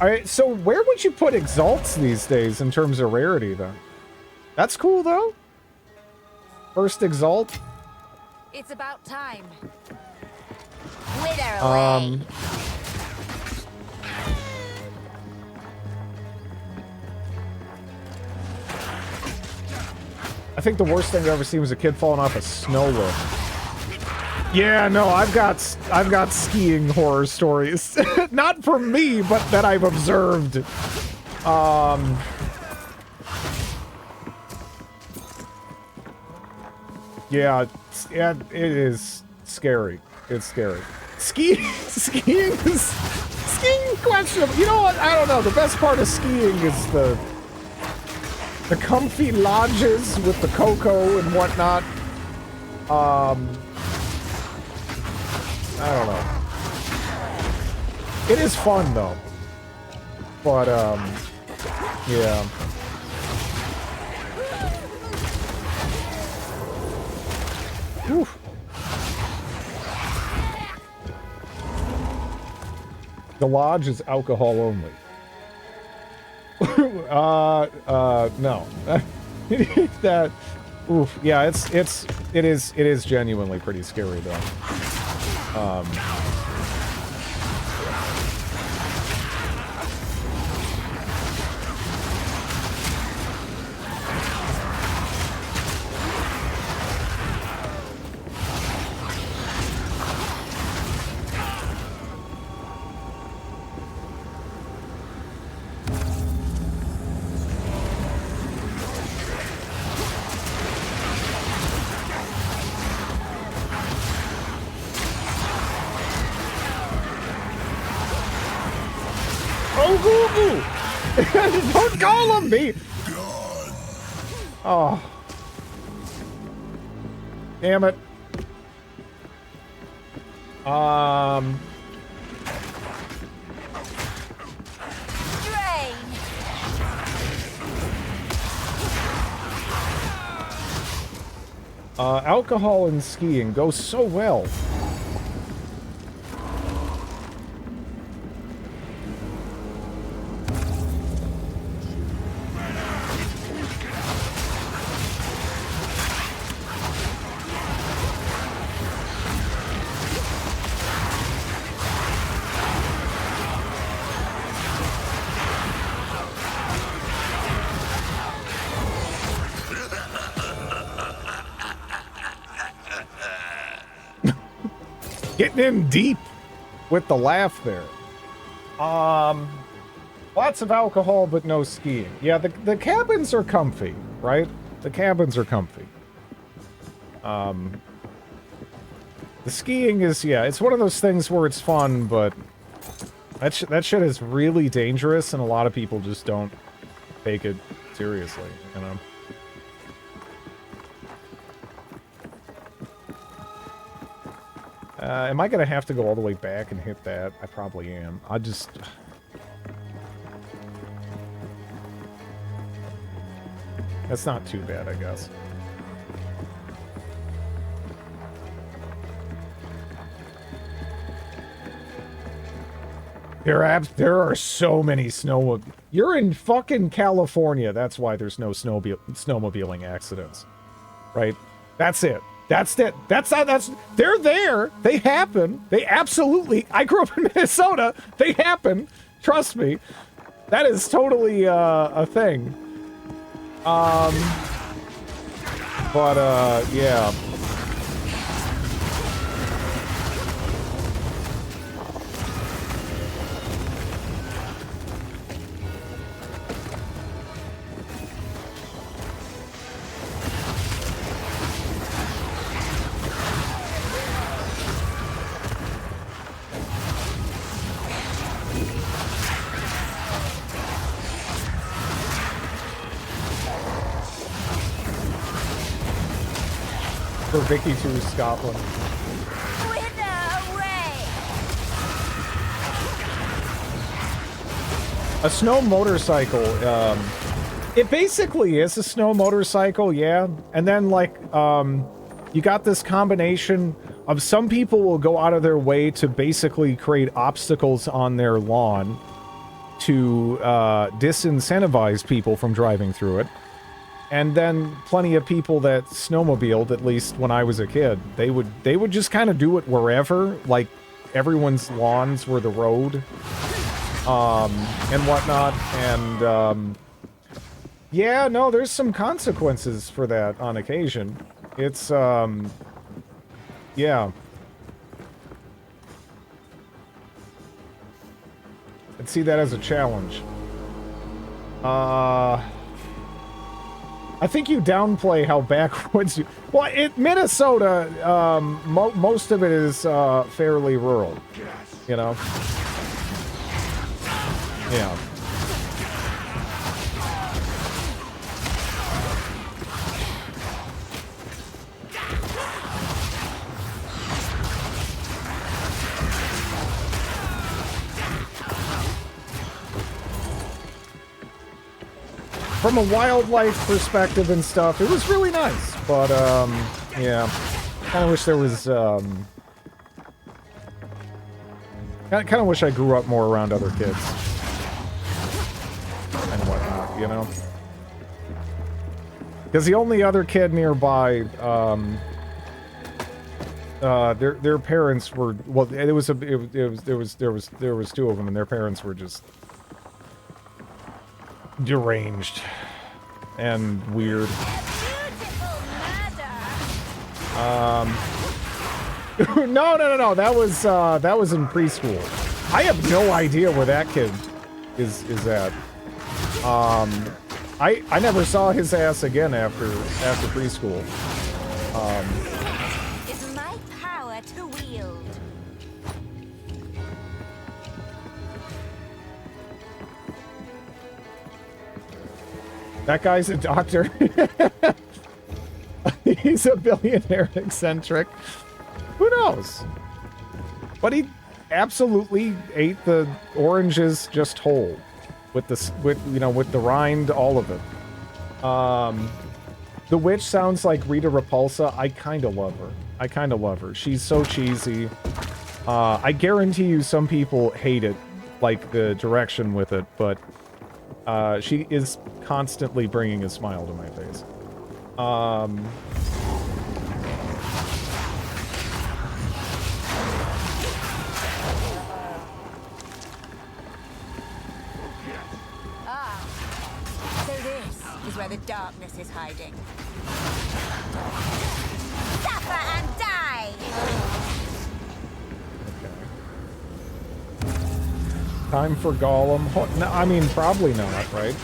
Alright, so where would you put Exalts these days in terms of rarity, then? That's cool, though. First Exalt. It's about time. Wither away. I think the worst thing I've ever seen was a kid falling off a snow lift. Yeah, no, I've got skiing horror stories. Not from me, but that I've observed. Yeah, it is scary. It's scary. Skiing is questionable. You know what? I don't know. The best part of skiing is the comfy lodges with the cocoa and whatnot. I don't know. It is fun though. But yeah. Whew. The lodge is alcohol only. No. That, oof, yeah, it is genuinely pretty scary though. Don't Gollum me! Oh. Damn it. Alcohol and skiing go so well. Getting in deep with the laugh there. Lots of alcohol, but no skiing. Yeah, the cabins are comfy, right? The cabins are comfy. The skiing is, yeah, it's one of those things where it's fun, but that shit is really dangerous, and a lot of people just don't take it seriously, you know? Am I gonna have to go all the way back and hit that? I probably am. I just... That's not too bad, I guess. There are so many You're in fucking California. That's why there's no snowmobiling accidents. Right? That's it. That's it. They're there. They happen. They absolutely... I grew up in Minnesota. They happen. Trust me. That is totally a thing. Yeah. For Vicky 2 Scotland. A snow motorcycle, it basically is a snow motorcycle, yeah. And then, like, you got this combination of some people will go out of their way to basically create obstacles on their lawn to disincentivize people from driving through it. And then plenty of people that snowmobiled, at least when I was a kid, they would just kind of do it wherever, like everyone's lawns were the road. And whatnot, and, yeah, no, there's some consequences for that on occasion. It's, yeah. I'd see that as a challenge. I think you downplay how backwoods you... Well, Minnesota, most of it is, fairly rural, you know? Yeah. From a wildlife perspective and stuff, it was really nice, but, yeah. Kinda wish there was, kinda wish I grew up more around other kids. And whatnot, you know? Because the only other kid nearby, their parents were, well, there was two of them, and their parents were just deranged and weird. No, that was in preschool. I have no idea where that kid is at. I never saw his ass again after preschool. It's my power to wield. That guy's a doctor. He's a billionaire eccentric. Who knows? But he absolutely ate the oranges just whole. With the rind, all of it. The witch sounds like Rita Repulsa. I kind of love her. She's so cheesy. I guarantee you some people hate it, like the direction with it, but she is constantly bringing a smile to my face. Where the darkness is hiding. Suffer and die! Okay. Time for Gollum. No, I mean, probably not, right?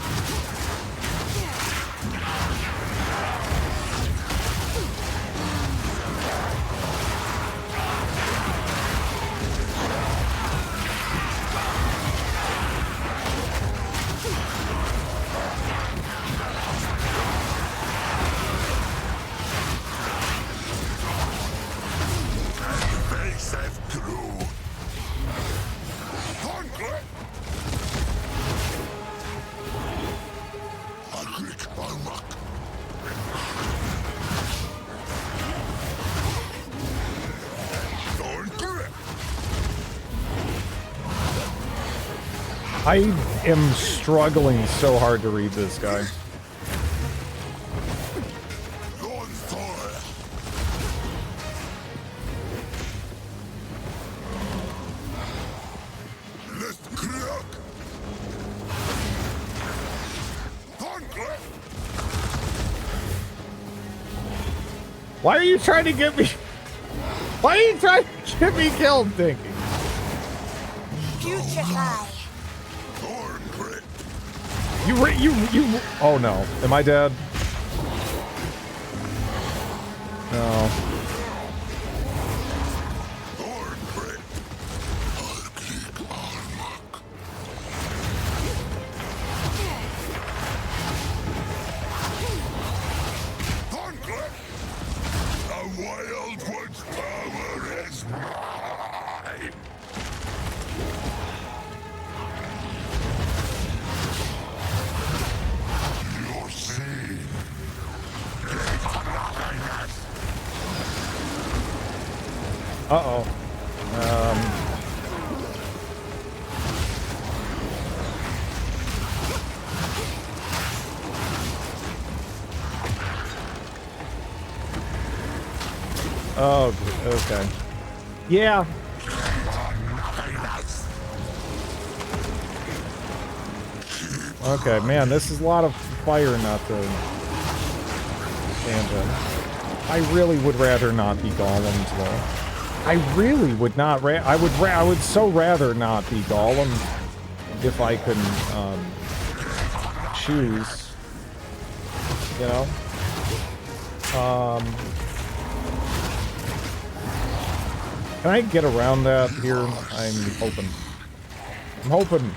I am struggling so hard to read this guy. Why are you trying to get me? Why are you trying to get me killed, Dinky? Putrefy. You. Oh no. Am I dead? No. Uh-oh. Oh, okay. Yeah. Okay, man, this is a lot of fire not to stand in. I really would rather not be Gollum, though. I really would not. I would so rather not be Gollum if I could choose. You know. Can I get around that here? I'm hoping. I'm hoping.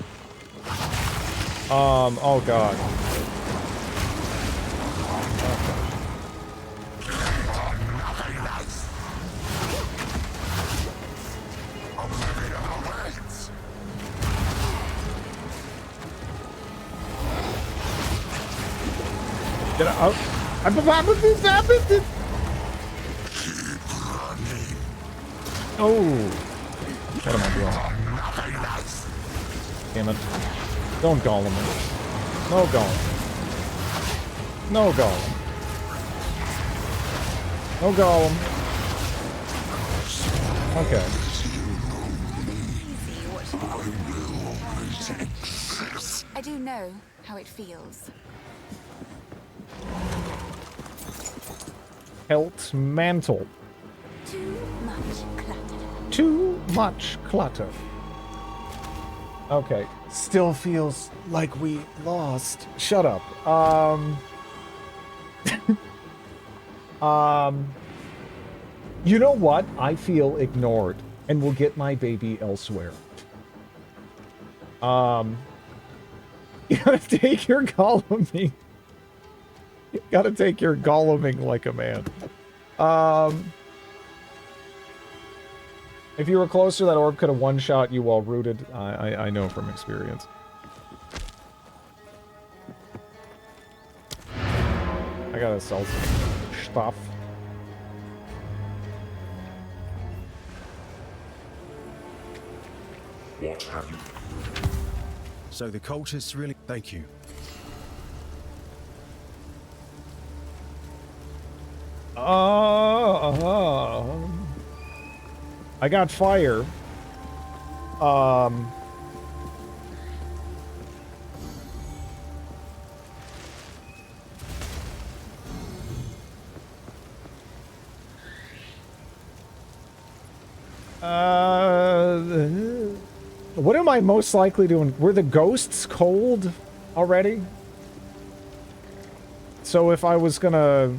Oh god. Get out. Oh. What am I doing? Damn it. Don't Gollum it. No Gollum. No Gollum. No Gollum. Okay. I do know how it feels. Helt's mantle. Too much clutter. Too much clutter. Okay. Still feels like we lost. Shut up. You know what? I feel ignored and will get my baby elsewhere. You gotta take your Golluming. You gotta take your Golluming like a man. If you were closer, that orb could have one-shot you while rooted. I know from experience. I gotta sell some stuff. What have you? So the cultists really... Thank you. I got fire. What am I most likely doing? Were the ghosts cold already? So if I was gonna...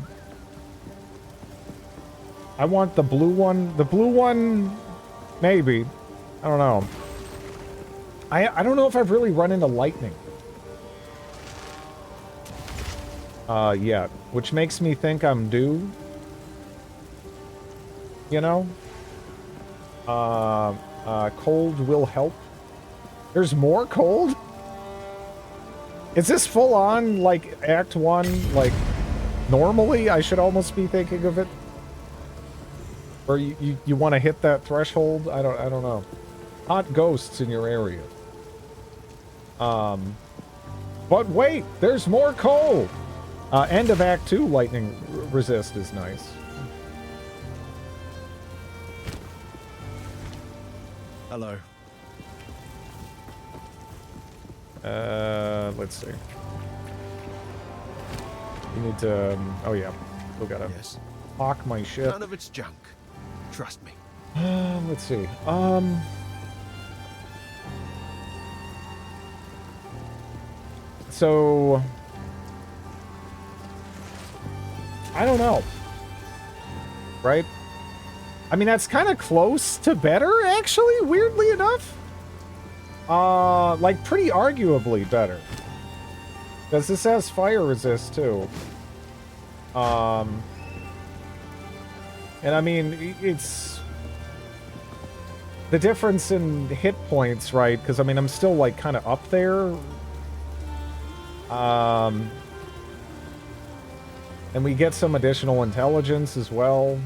I want the blue one. The blue one, maybe. I don't know. I don't know if I've really run into lightning. Yet. Which makes me think I'm due. You know? Cold will help. There's more cold? Is this full on, like, Act 1? Like, normally I should almost be thinking of it? Or you want to hit that threshold? I don't know. Hot ghosts in your area. But wait, there's more cold. End of Act 2 lightning resist is nice. Hello. Let's see. You need to. Oh yeah, still gotta hawk my ship. None of it's junk. Trust me. Let's see. So I don't know. Right? I mean, that's kind of close to better, actually, weirdly enough. Like, pretty arguably better. Because this has fire resist, too. And I mean, it's... the difference in hit points, right? Because, I mean, I'm still, like, kind of up there. And we get some additional intelligence as well.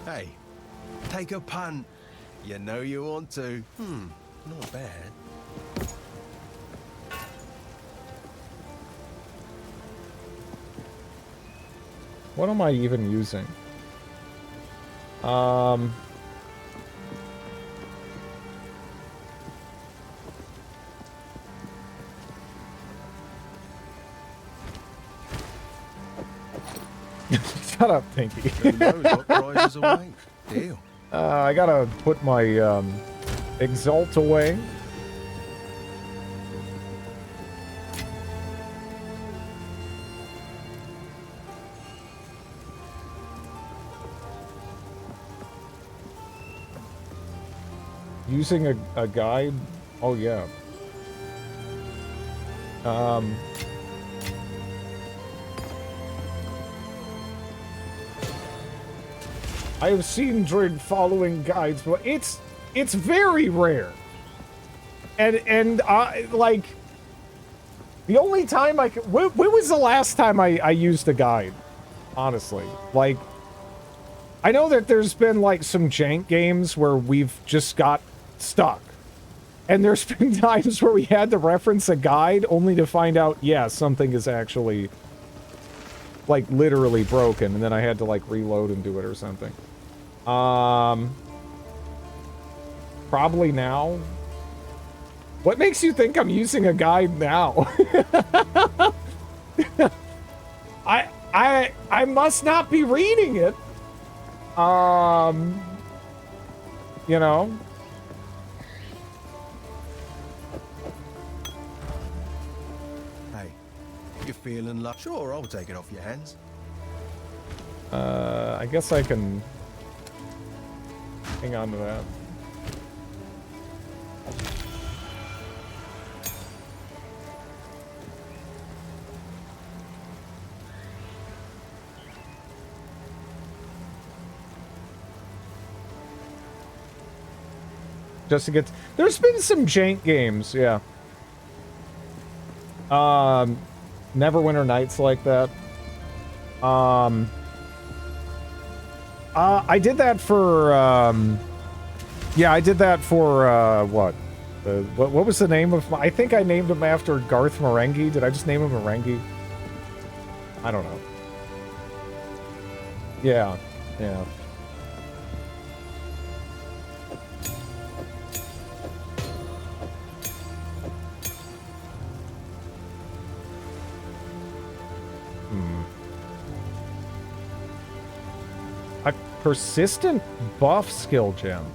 Hey, take a punt. You know you want to. Not bad. What am I even using? Shut up, Pinky. Who knows what prizes await? Deal. I gotta put my Exalt away. Using a guide? Oh, yeah. I have seen Drid following guides, but it's very rare. And like, the only time when was the last time I used a guide? Honestly, like, I know that there's been like some jank games where we've just got stuck. And there's been times where we had to reference a guide only to find out, yeah, something is actually, like, literally broken. And then I had to, like, reload and do it or something. Probably now. What makes you think I'm using a guide now? I must not be reading it. You know. Hey, you're feeling like... Sure, I'll take it off your hands. I guess I can hang on to that. Just to get... There's been some jank games, yeah. Neverwinter Nights like that. I did that for, yeah, I did that for, what? What was the name of... I think I named him after Garth Marenghi. Did I just name him Marenghi? I don't know. Yeah, yeah. A persistent buff skill gem.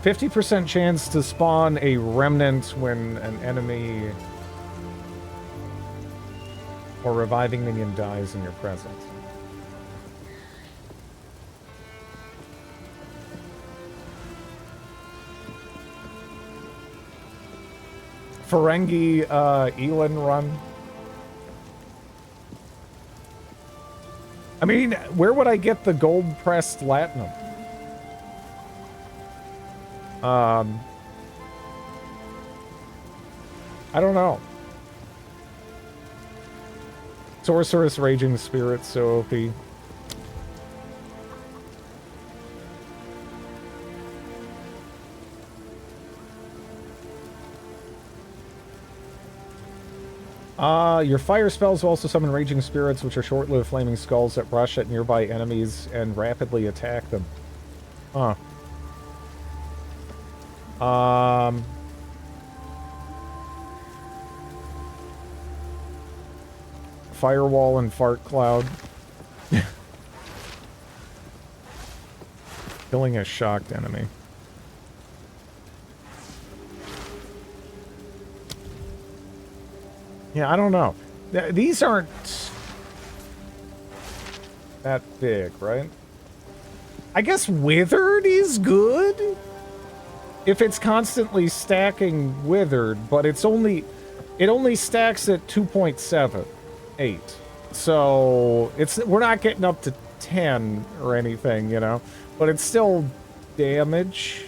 %50 chance to spawn a remnant when an enemy or reviving minion dies in your presence. Ferengi Elin run. I mean, where would I get the gold pressed latinum? I don't know. Sorceress Raging Spirit, so OP. Your fire spells will also summon Raging Spirits, which are short-lived flaming skulls that rush at nearby enemies and rapidly attack them. Huh. Firewall and Fart Cloud. Killing a shocked enemy. Yeah, I don't know. These aren't that big, right? I guess Withered is good if it's constantly stacking Withered, but it only stacks at 2.78. So we're not getting up to 10 or anything, you know, but it's still damage,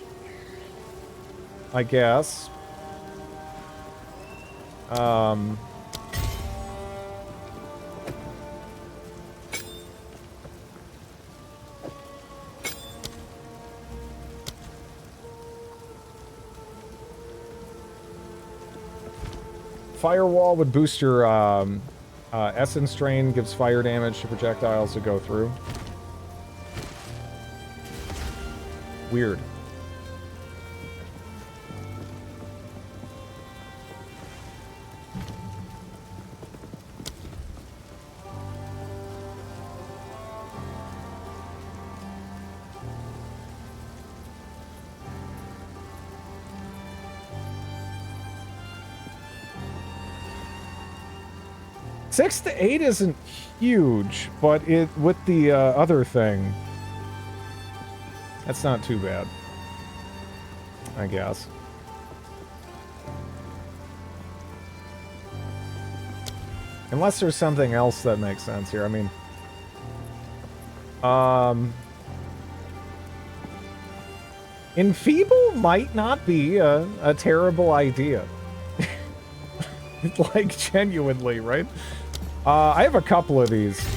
I guess. Firewall would boost your essence drain, gives fire damage to projectiles to go through. Weird. Six to 8 isn't huge, but it with the other thing, that's not too bad, I guess. Unless there's something else that makes sense here. I mean, Enfeeble might not be a terrible idea. Like, genuinely, right? I have a couple of these. See.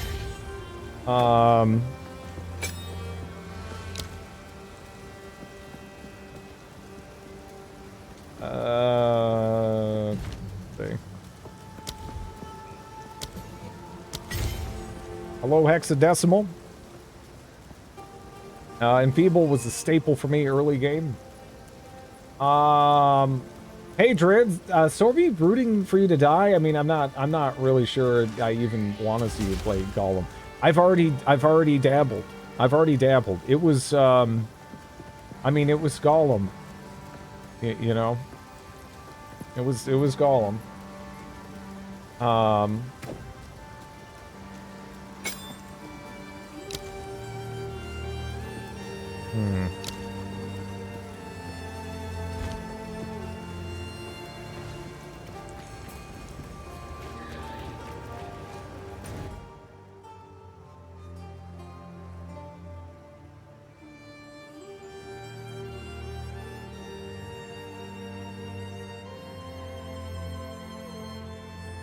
Hello, Hexadecimal. Enfeeble was a staple for me early game. Hey, Drid, so are we rooting for you to die? I mean, I'm not really sure I even want to see you play Gollum. I've already dabbled. It was, I mean, it was Gollum. You know? It was Gollum.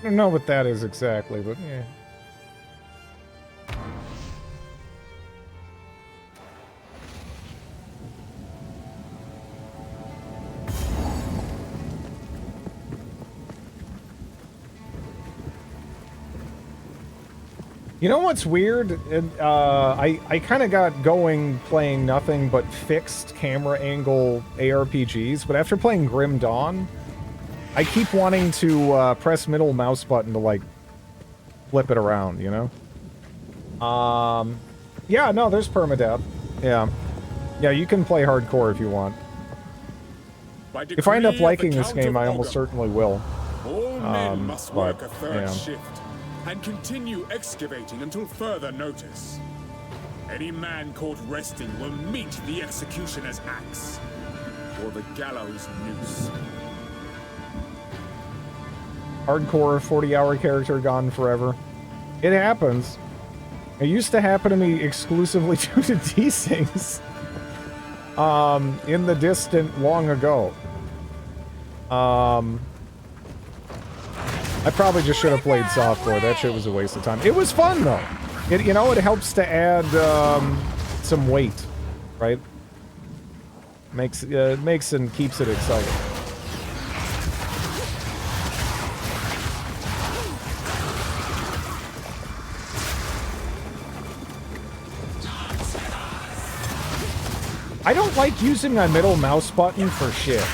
I don't know what that is exactly, but yeah. You know what's weird? I kind of got going playing nothing but fixed camera angle ARPGs, but after playing Grim Dawn, I keep wanting to press middle mouse button to, like, flip it around, you know? Yeah, no, there's permadeath. Yeah. Yeah, you can play hardcore if you want. If I end up liking this game, I almost certainly will. All men must work a third yeah. shift and continue excavating until further notice. Any man caught resting will meet the executioner's axe or the gallows noose. Hardcore 40-hour character gone forever. It happens. It used to happen to me exclusively due to these things. In the distant long ago. I probably just should have played softcore. That shit was a waste of time. It was fun though. It, you know, it helps to add some weight, right? Makes and keeps it exciting. I don't like using my middle mouse button for shit.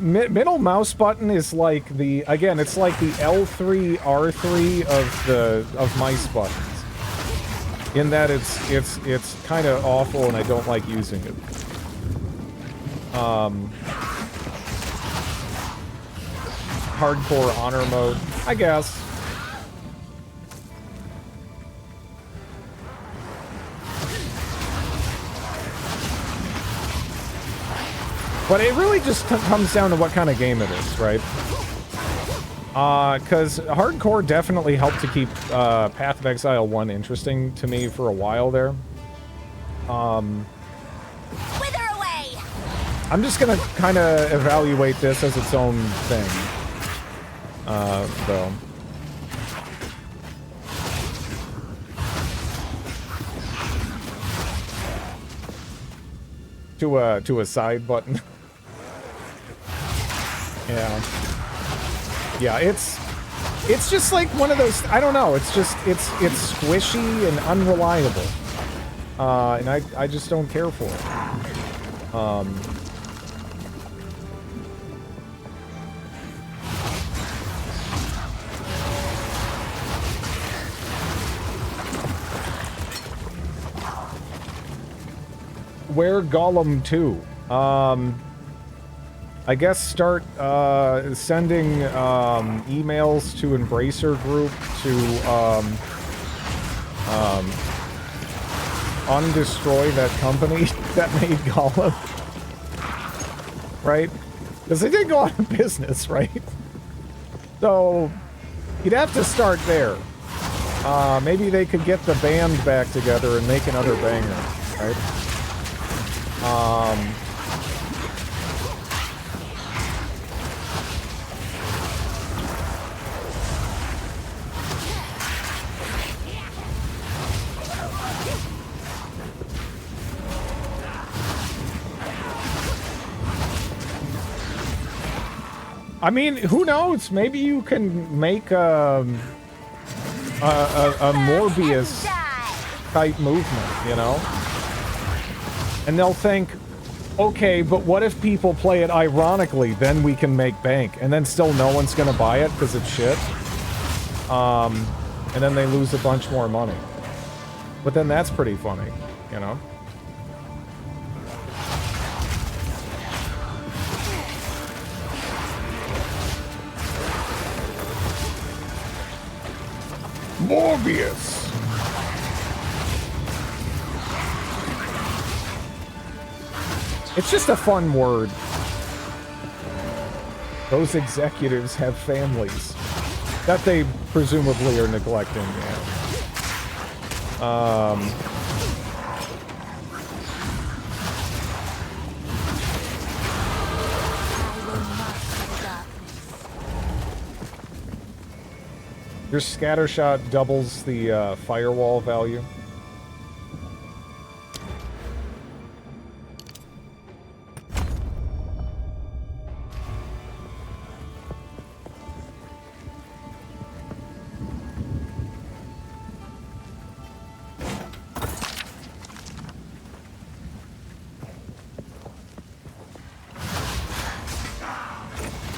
Middle mouse button is like the, again, it's like the L3, R3 of mice buttons. In that it's kind of awful and I don't like using it. Hardcore honor mode, I guess. But it really just comes down to what kind of game it is, right? Because hardcore definitely helped to keep Path of Exile 1 interesting to me for a while there. Wither away! I'm just gonna kind of evaluate this as its own thing. Though. to a side button. Yeah. Yeah, it's just like one of those, I don't know, it's squishy and unreliable. And I just don't care for it. Where Gollum 2? I guess start sending emails to Embracer Group to undestroy that company that made Gollum. Right? Because they did go out of business, right? So, you'd have to start there. Maybe they could get the band back together and make another banger, right? I mean, who knows? Maybe you can make a Morbius type movement, you know? And they'll think, okay, but what if people play it ironically? Then we can make bank. And then still no one's gonna buy it because it's shit. And then they lose a bunch more money. But then that's pretty funny, you know? Morbius! It's just a fun word. Those executives have families that they presumably are neglecting. Yeah. Your scattershot doubles the firewall value.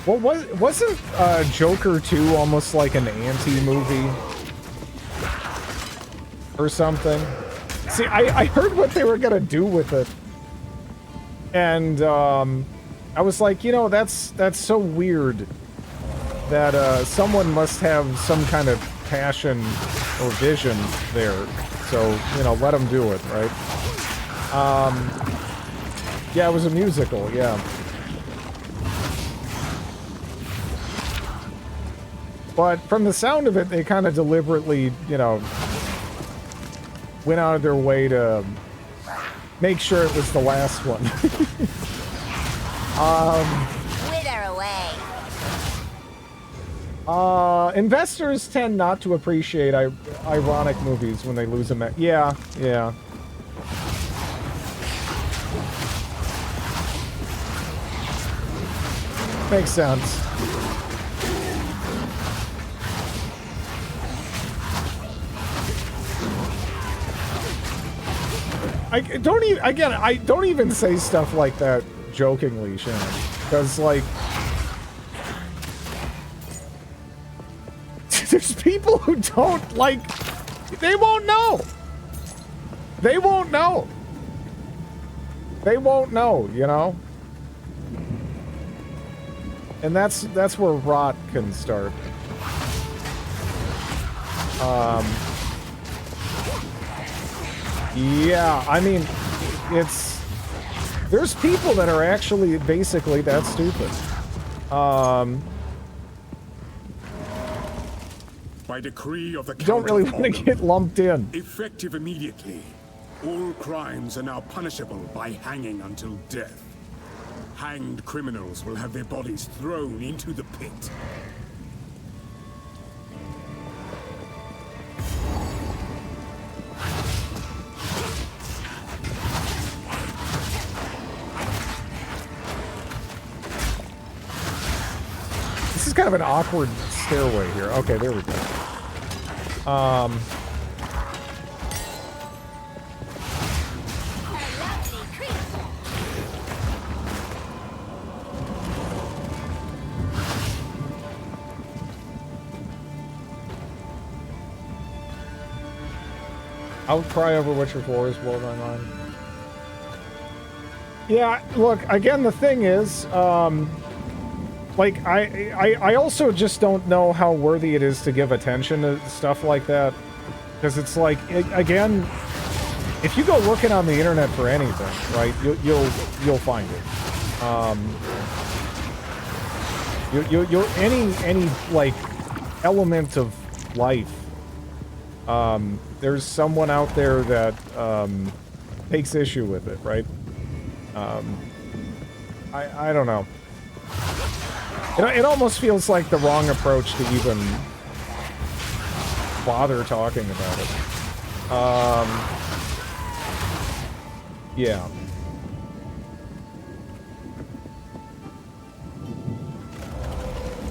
Well, wasn't Joker 2 almost like an anti-movie? Or something? See, I heard what they were gonna do with it. And, I was like, you know, that's so weird. That, someone must have some kind of passion or vision there. So, you know, let them do it, right? Yeah, it was a musical, yeah. But from the sound of it, they kind of deliberately, you know, went out of their way to make sure it was the last one. Wither away. Investors tend not to appreciate ironic movies when they lose a yeah, yeah. Makes sense. I don't even say stuff like that jokingly, Shannon. Because, like, there's people who don't, like, they won't know. They won't know. They won't know, you know? And that's where rot can start. Yeah, I mean, there's people that are actually basically that stupid. By decree of the You don't really want to get lumped in. Effective immediately, all crimes are now punishable by hanging until death. Hanged criminals will have their bodies thrown into the pit. is kind of an awkward stairway here. Okay, there we go. Outcry over Witcher 4 has blown my mind. Yeah, look, again, the thing is, like, I also just don't know how worthy it is to give attention to stuff like that. Because it's like, again, if you go looking on the internet for anything, right, you'll find it. Any like element of life, there's someone out there that takes issue with it, right? I don't know. It almost feels like the wrong approach to even bother talking about it. Yeah.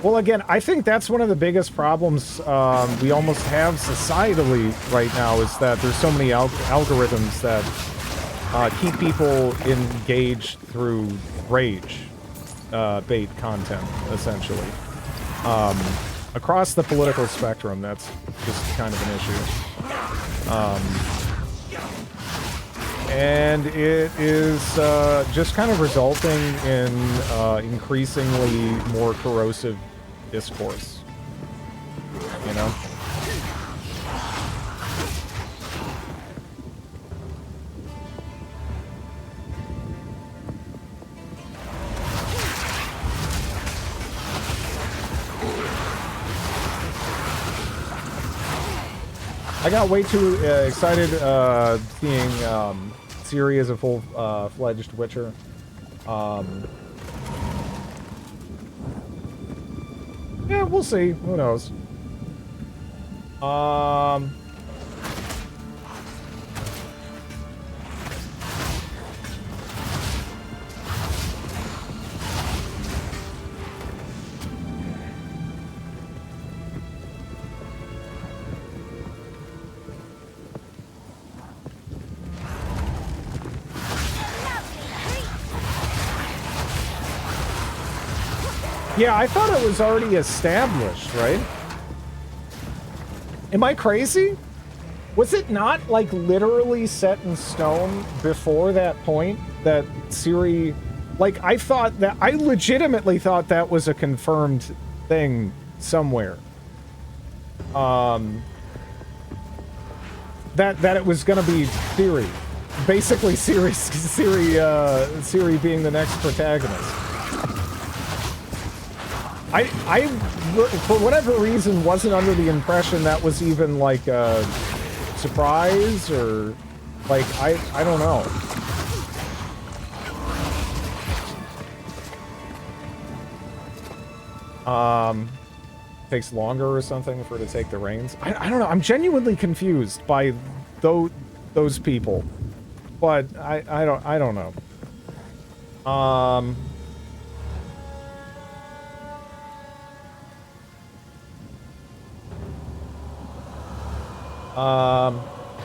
Well, again, I think that's one of the biggest problems we almost have societally right now, is that there's so many algorithms that keep people engaged through rage bait content, essentially. Across the political spectrum, that's just kind of an issue. And it is just kind of resulting in increasingly more corrosive discourse, you know? I got way too excited seeing Ciri as a full-fledged Witcher. Yeah, we'll see. Who knows? Yeah, I thought it was already established, right? Am I crazy? Was it not, like, literally set in stone before that point that Ciri... Like, I legitimately thought that was a confirmed thing somewhere. That it was gonna be Ciri. Basically, Ciri being the next protagonist. I, for whatever reason, wasn't under the impression that was even, like, a surprise, or, like, I don't know. Takes longer or something for her to take the reins. I don't know. I'm genuinely confused by those people, but I don't know.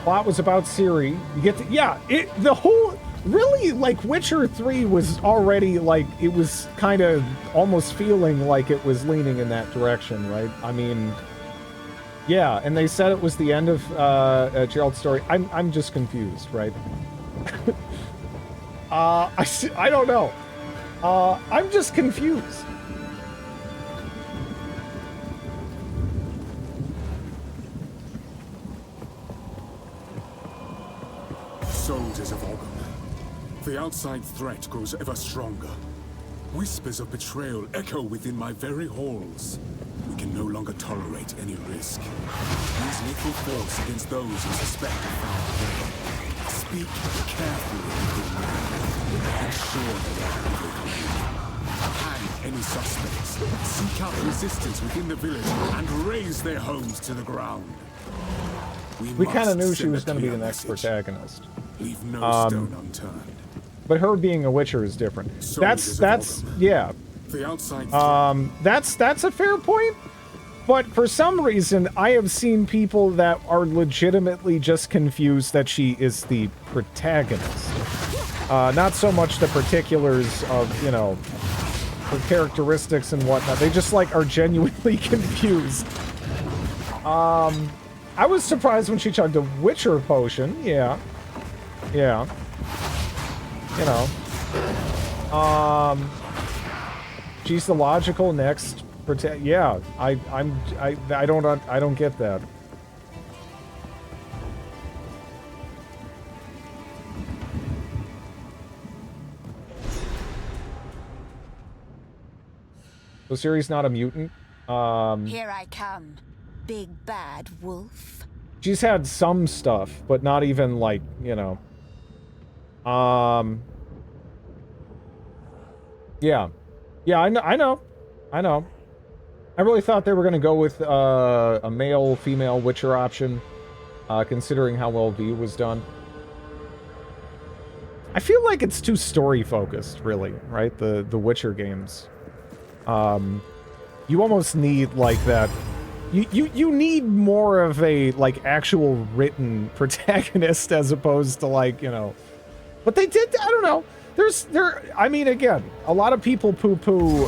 Plot was about Ciri. You get to, yeah, the whole, really, like, Witcher 3 was already, like, it was kind of almost feeling like it was leaning in that direction, right? I mean, yeah, and they said it was the end of Gerald's story. I'm just confused, right? I don't know. I'm just confused. Soldiers of Ogham, the outside threat grows ever stronger. Whispers of betrayal echo within my very halls. We can no longer tolerate any risk. Use little force against those who suspect a foul play. Speak carefully, good man. Ensure they are evil company. Hang any suspects. Seek out resistance within the village and raise their homes to the ground. We kind of knew she was going to be the next protagonist. Leave no stone unturned. But her being a Witcher is different. That's yeah. The outside. That's a fair point. But for some reason, I have seen people that are legitimately just confused that she is the protagonist. Not so much the particulars of, you know, her characteristics and whatnot. They just, like, are genuinely confused. I was surprised when she chugged a Witcher potion. Yeah. Yeah. You know. She's the logical next yeah, I don't get that. So Ciri's not a mutant. Here I come, big bad wolf. She's had some stuff, but not even like, you know. Yeah. Yeah, I know. I really thought they were going to go with a male-female Witcher option, considering how well V was done. I feel like it's too story-focused, really, right? The Witcher games. You almost need, like, that... You need more of a, like, actual written protagonist as opposed to, like, you know... But they did... I don't know. I mean, again, a lot of people poo-poo,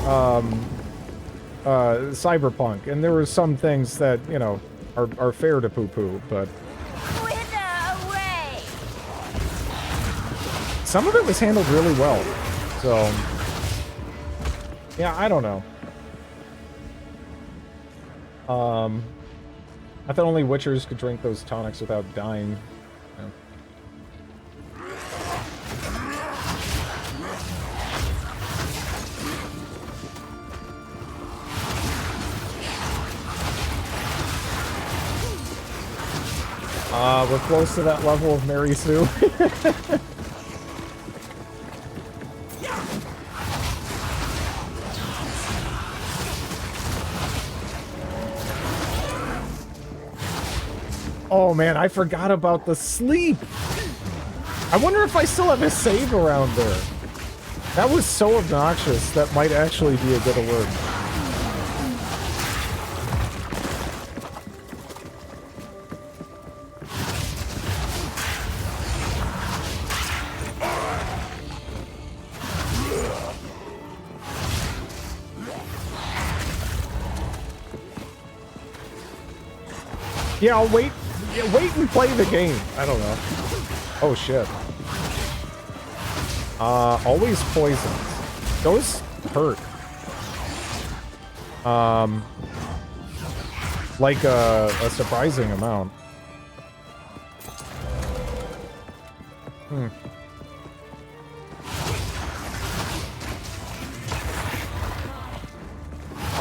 Cyberpunk, and there were some things that, you know, are fair to poo-poo, but... Away. Some of it was handled really well, so... Yeah, I don't know. I thought only Witchers could drink those tonics without dying. Yeah. We're close to that level of Mary Sue. Oh man, I forgot about the sleep. I wonder if I still have a save around there. That was so obnoxious, that might actually be a good alert. Yeah, I'll wait. Yeah, wait and play the game. I don't know. Oh shit. Always poisons. Those hurt. Like a surprising amount. I'm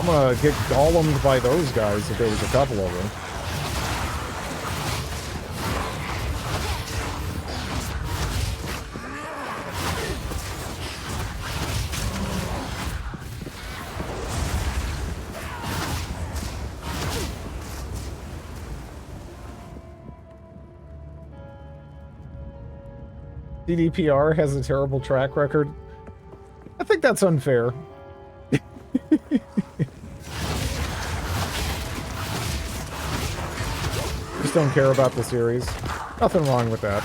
gonna get gollumed by those guys if there was a couple of them. DDPR has a terrible track record. I think that's unfair. Just don't care about the series. Nothing wrong with that.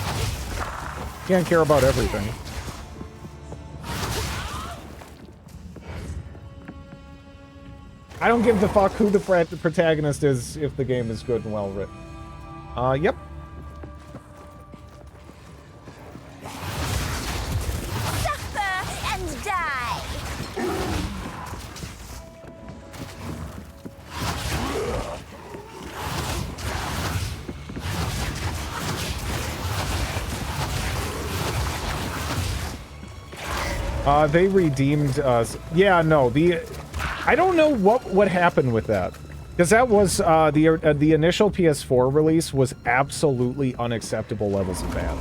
Can't care about everything. I don't give the fuck who the protagonist is if the game is good and well written. Yep. They redeemed us. Yeah, no, I don't know what happened with that. Because that was, the initial PS4 release was absolutely unacceptable levels of bad.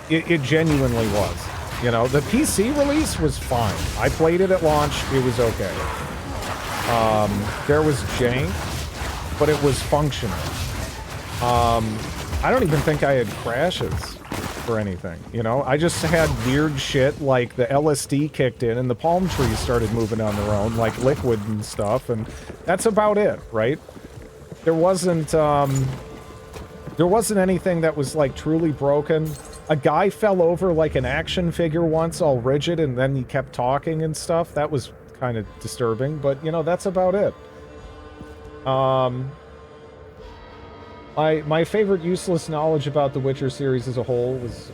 It genuinely was. You know, the PC release was fine. I played it at launch, it was okay. There was jank, but it was functional. I don't even think I had crashes. for anything, you know? I just had weird shit, like the LSD kicked in and the palm trees started moving on their own, like liquid and stuff, and that's about it, right? There wasn't anything that was, like, truly broken. A guy fell over like an action figure once, all rigid, and then he kept talking and stuff. That was kind of disturbing, but, you know, that's about it. My favorite useless knowledge about the Witcher series as a whole was,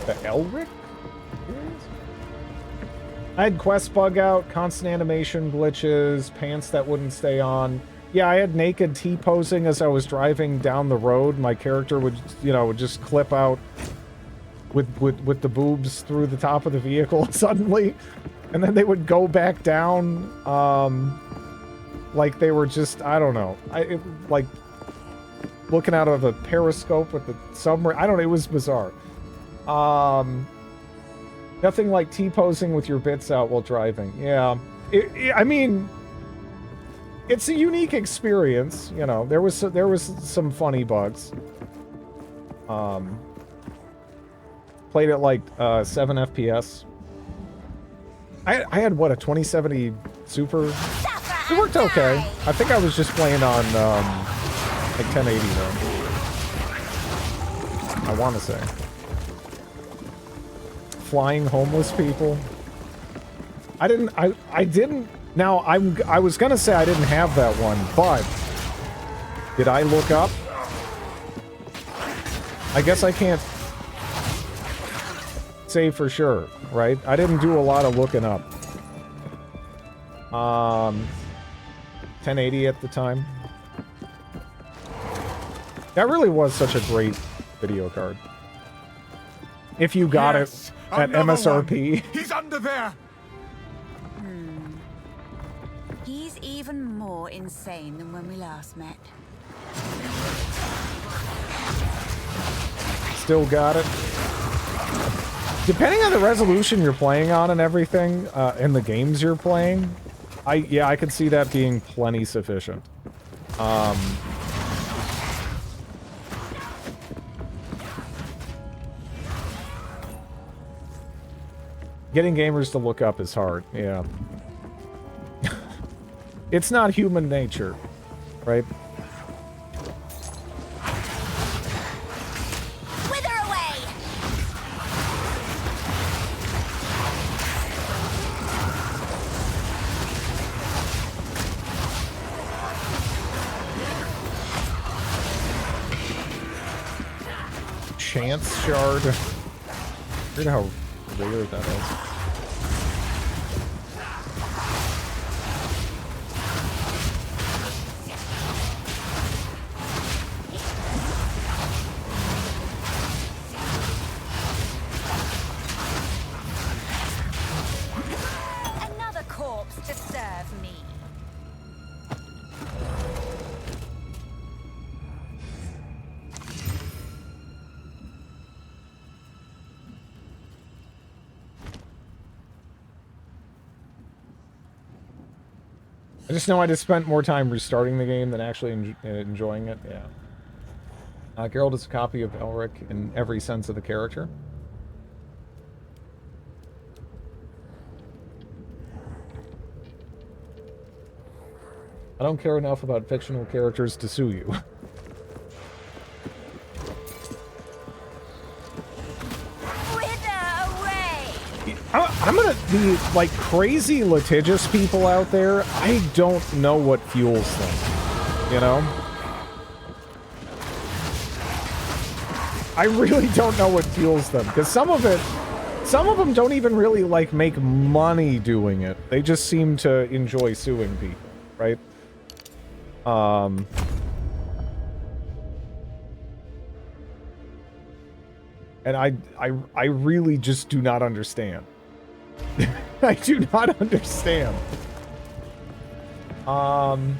the Elric? I had quest bug out, constant animation glitches, pants that wouldn't stay on. Yeah, I had naked T-posing as I was driving down the road. My character would, you know, would just clip out with the boobs through the top of the vehicle suddenly. And then they would go back down, like they were just, I don't know. Like, looking out of a periscope with the submarine. I don't know, it was bizarre. Nothing like T-posing with your bits out while driving. Yeah. I mean, it's a unique experience, you know. There was some funny bugs. Played at like 7 FPS. I had what, a 2070 Super? It worked okay. I think I was just playing on like 1080 though. I want to say. Flying homeless people. I didn't. Now, I was gonna say I didn't have that one, but did I look up? I guess I can't say for sure, right? I didn't do a lot of looking up. 1080 at the time. That really was such a great video card. If you got it at MSRP. He's under there. He's even more insane than when we last met. Still got it. Depending on the resolution you're playing on and everything, and the games you're playing, I could see that being plenty sufficient. Getting gamers to look up is hard, yeah. It's not human nature, right? Wither away! Chance shard. Weird how rare that is. Another corpse to serve me. I just know I just spent more time restarting the game than actually enjoying it, yeah. Geralt is a copy of Elric in every sense of the character. I don't care enough about fictional characters to sue you. I'm gonna be like crazy litigious people out there. I don't know what fuels them, you know? I really don't know what fuels them, because some of them don't even really like make money doing it. They just seem to enjoy suing people, right? And I really just do not understand. I do not understand. I've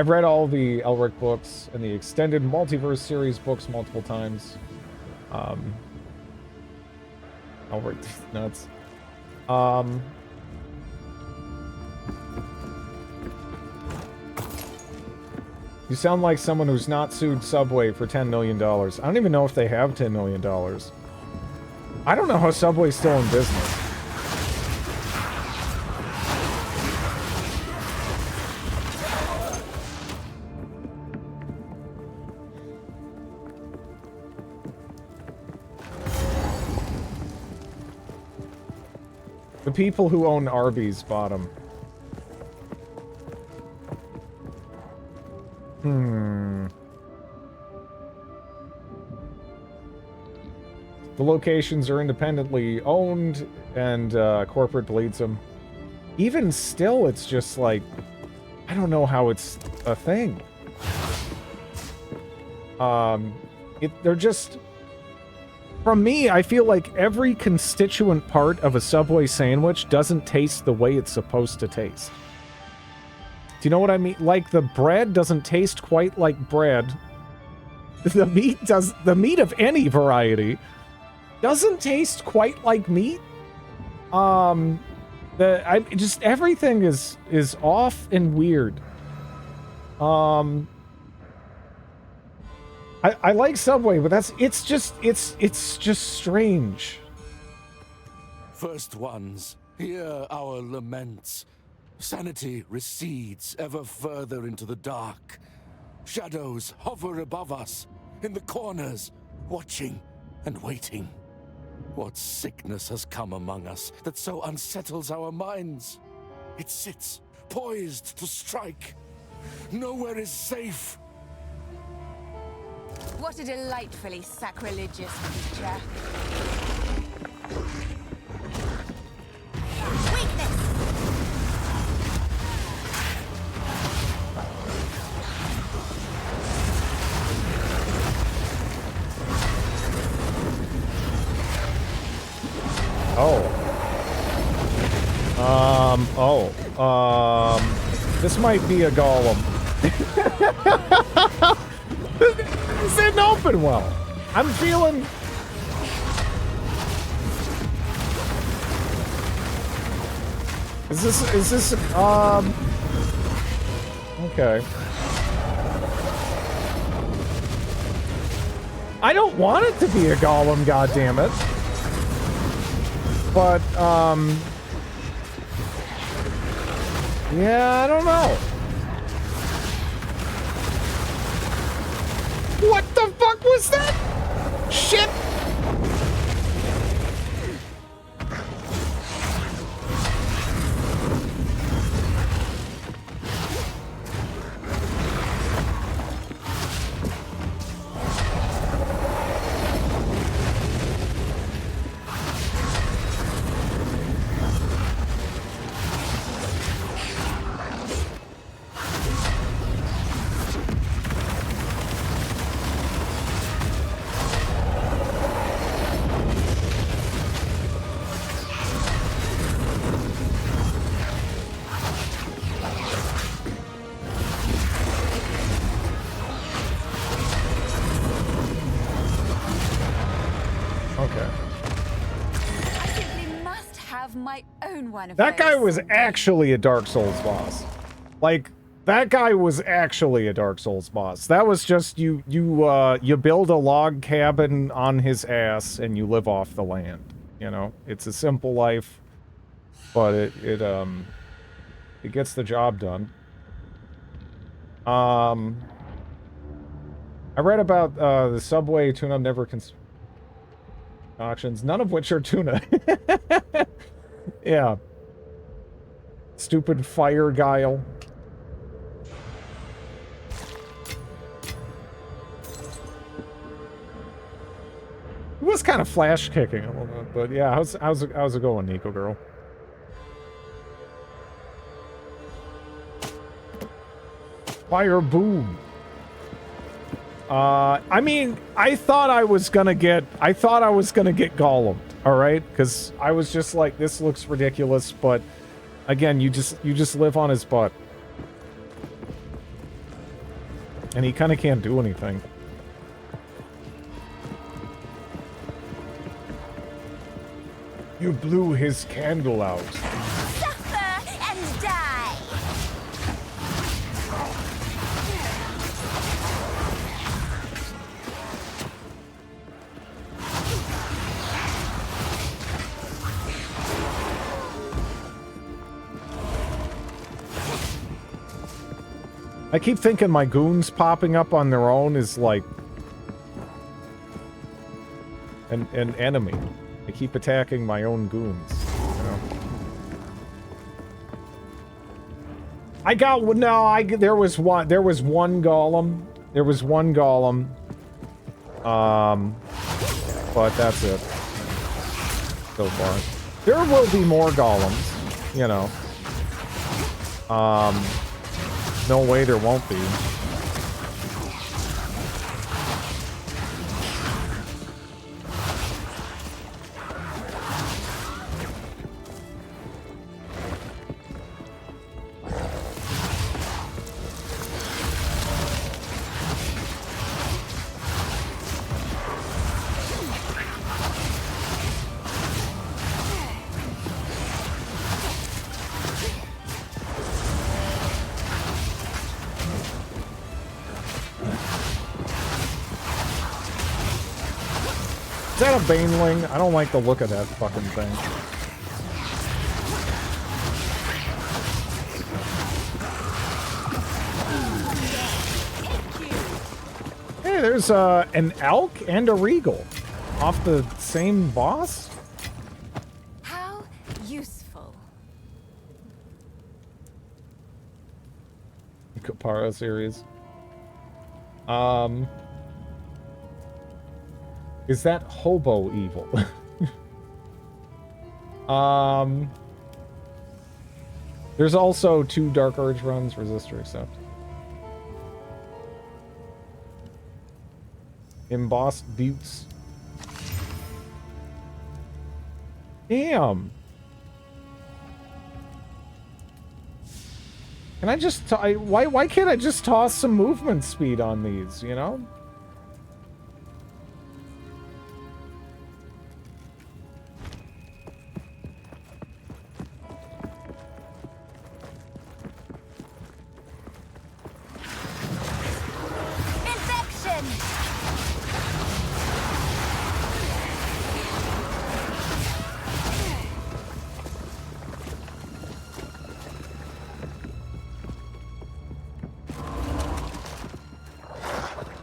read all the Elric books and the extended multiverse series books multiple times. I'll work these nuts. You sound like someone who's not sued Subway for $10 million. I don't even know if they have $10 million. I don't know how Subway's still in business. The people who own Arby's bought them. The locations are independently owned, and corporate bleeds them. Even still, it's just like, I don't know how it's a thing. They're just... From me, I feel like every constituent part of a Subway sandwich doesn't taste the way it's supposed to taste. Do you know what I mean? Like, the bread doesn't taste quite like bread. The meat of any variety doesn't taste quite like meat. Just everything is off and weird. I like Subway, but it's just strange. First ones, hear our laments. Sanity recedes ever further into the dark. Shadows hover above us, in the corners, watching and waiting. What sickness has come among us that so unsettles our minds? It sits, poised to strike. Nowhere is safe. What a delightfully sacrilegious creature. Weakness! This might be a Gollum. This didn't open well. I'm feeling... Is this, okay. I don't want it to be a Gollum, goddammit. But, yeah, I don't know. What the fuck was that? Shit! That guy was actually a Dark Souls boss. Like, that guy was actually a Dark Souls boss. That was just you build a log cabin on his ass and you live off the land. You know, it's a simple life, but it gets the job done. I read about the Subway tuna never concoctions, none of which are tuna. Yeah. Stupid fire guile. It was kind of flash kicking a little bit, but yeah, how's it going, Nico girl? Fire boom. I mean, I thought I was gonna get Gollum, all right? Because I was just like, this looks ridiculous, but again, you just live on his butt, and he kind of can't do anything. You blew his candle out. Suffer and die! I keep thinking my goons popping up on their own is like an enemy. I keep attacking my own goons, you know? I got no. There was one golem. There was one golem. But that's it so far. There will be more golems, you know. No way there won't be. Is that a baneling? I don't like the look of that fucking thing. Hey, there's an elk and a regal off the same boss? How useful. Kapara series. Is that hobo evil? There's also 2 Dark Urge runs, resist or accept. Embossed buttes. Damn. Can I just why can't I just toss some movement speed on these, you know?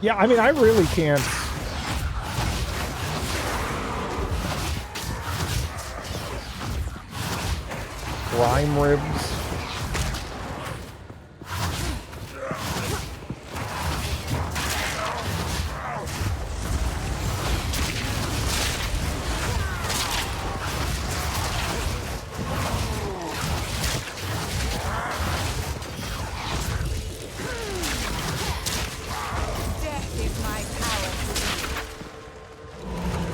Yeah, I mean, I really can't. Prime ribs.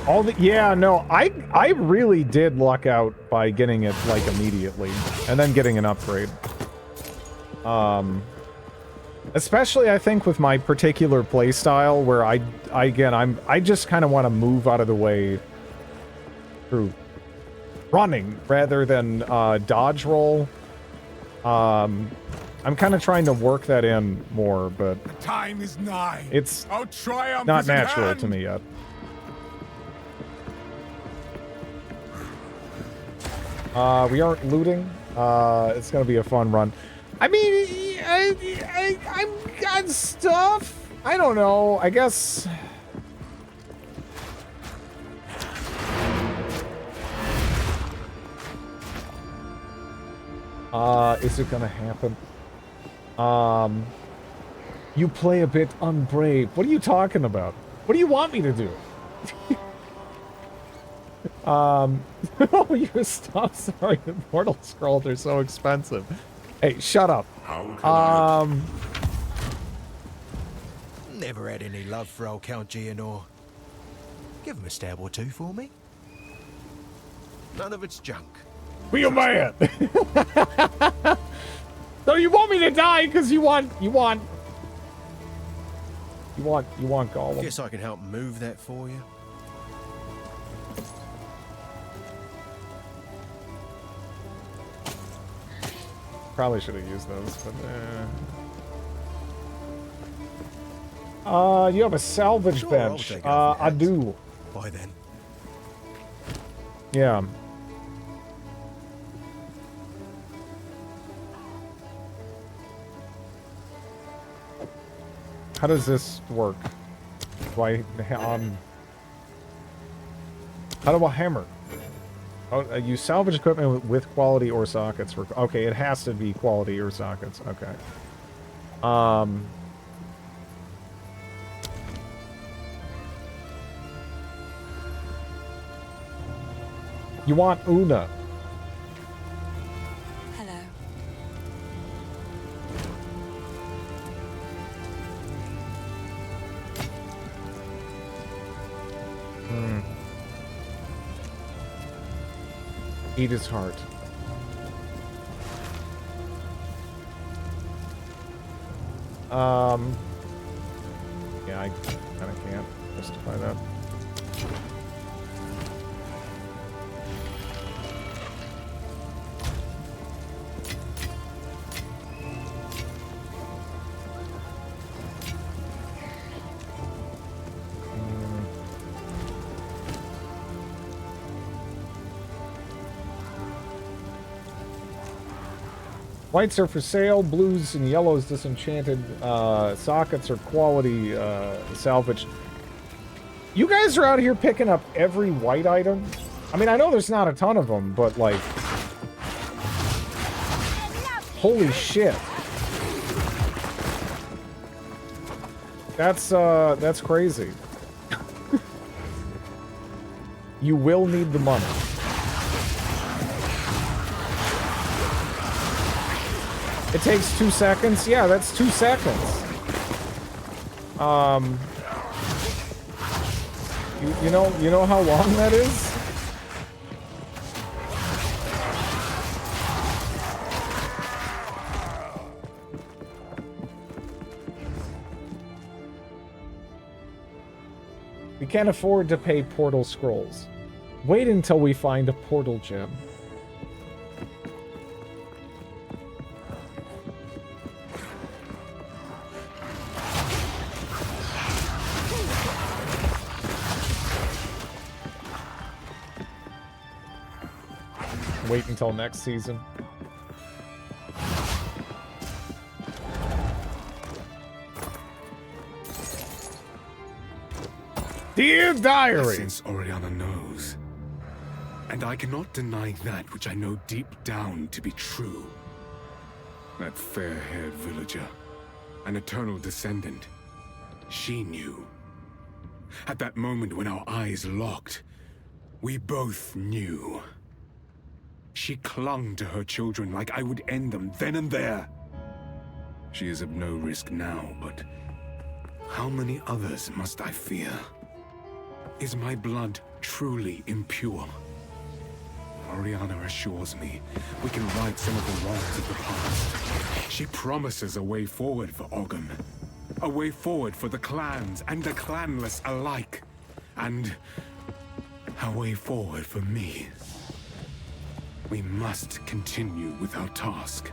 All the, yeah, no, I really did luck out by getting it like immediately and then getting an upgrade. Especially I think with my particular playstyle where I just kind of want to move out of the way through running rather than dodge roll. I'm kind of trying to work that in more, but The time is nigh. it's Our triumph not is at natural hand. to me yet. We aren't looting. It's gonna be a fun run. I mean, I'm got stuff. I don't know. I guess. Is it gonna happen? You play a bit unbrave. What are you talking about? What do you want me to do? Oh, your stuff. Sorry, the Mortal Scrolls are so expensive. Hey, shut up. Never had any love for old Count Geonor. Give him a stab or 2 for me. None of it's junk. Be a man. So you want me to die because you want Gollum. Guess I can help move that for you. probably should have used those, but you have a salvage Sure, bench. I'll take it off your I hands. do. Why then? Yeah. How does this work? Do I, how do I hammer? Oh, you salvage equipment with quality or sockets. Okay, it has to be quality or sockets. Okay. You want Una. Hello. Eat his heart. Yeah, I kind of can't justify that. Whites are for sale, blues and yellows disenchanted, sockets are quality salvage. You guys are out here picking up every white item? I mean, I know there's not a ton of them, but like... Holy shit. That's crazy. You will need the money. It takes 2 seconds? Yeah, that's 2 seconds. You know how long that is? We can't afford to pay portal scrolls. Wait until we find a portal gem. Wait until next season. Dear Diary! Since Oriana knows. And I cannot deny that which I know deep down to be true. That fair-haired villager, an eternal descendant, she knew. At that moment when our eyes locked, we both knew. She clung to her children like I would end them then and there. She is of no risk now, but how many others must I fear? Is my blood truly impure? Oriana assures me we can right some of the wrongs of the past. She promises a way forward for Ogham. A way forward for the clans and the clanless alike. And a way forward for me. We must continue with our task.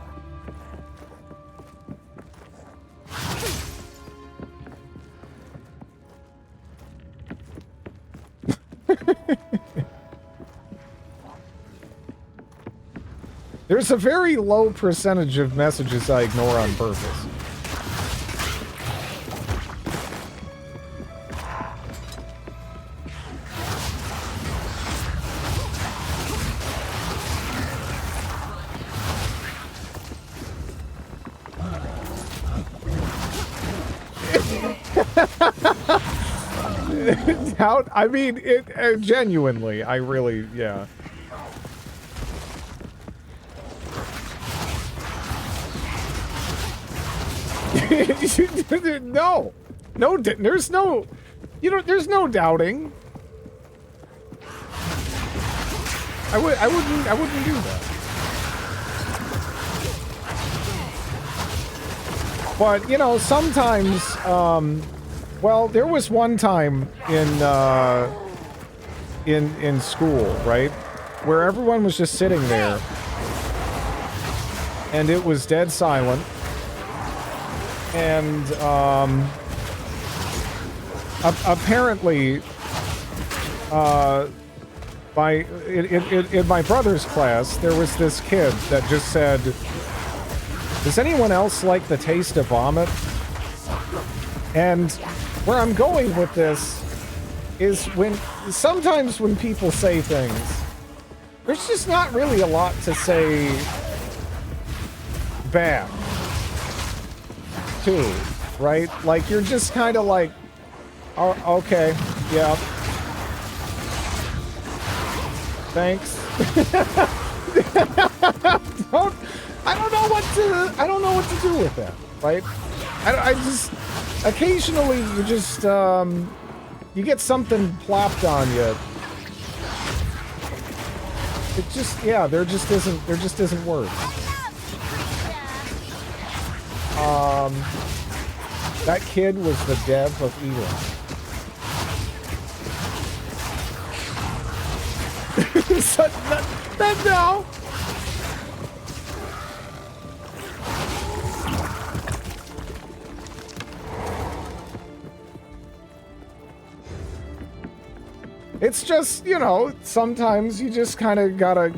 There's a very low percentage of messages I ignore on purpose. Doubt? I mean, it genuinely, I really, yeah. No, there's no, there's no doubting. I wouldn't do that. But, you know, sometimes, well, there was one time in school, right, where everyone was just sitting there, and it was dead silent. And apparently, in my brother's class, there was this kid that just said, "Does anyone else like the taste of vomit?" And where I'm going with this is sometimes when people say things, there's just not really a lot to say bad too, right? Like, you're just kind of like, oh, okay, yeah, thanks. I don't know what to do with that, right? I just occasionally you just you get something plopped on you. It just, yeah, there just isn't words. That kid was the dev of Elon. That now. It's just, you know, sometimes you just kind of gotta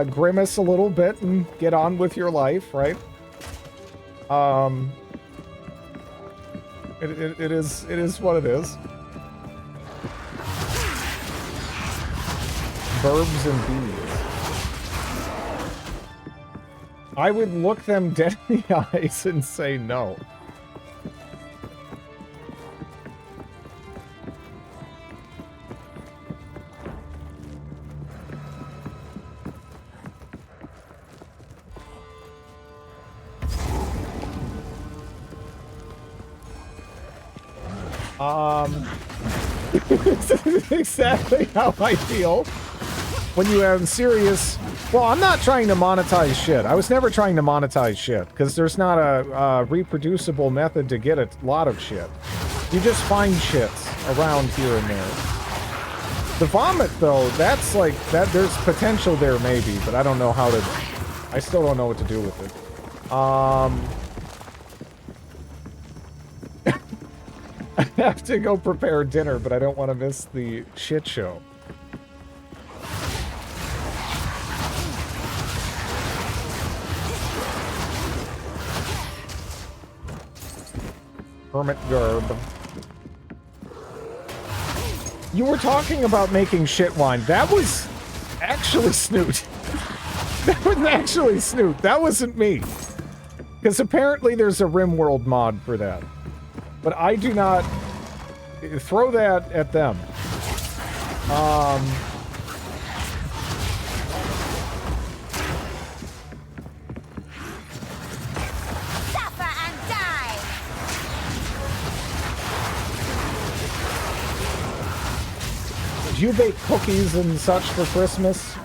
grimace a little bit and get on with your life, right? It is what it is. Verbs and deeds. I would look them dead in the eyes and say no. This is exactly how I feel when you have serious... Well, I'm not trying to monetize shit. I was never trying to monetize shit, because there's not a reproducible method to get a lot of shit. You just find shits around here and there. The vomit, though, that's like... there's potential there, maybe, but I don't know how to... I still don't know what to do with it. I have to go prepare dinner, but I don't want to miss the shit show. Hermit Garb. You were talking about making shit wine. That was actually Snoot. That was actually Snoot. That wasn't me. Because apparently there's a RimWorld mod for that. But I do not... Throw that at them. Suffer and die! Did you bake cookies and such for Christmas?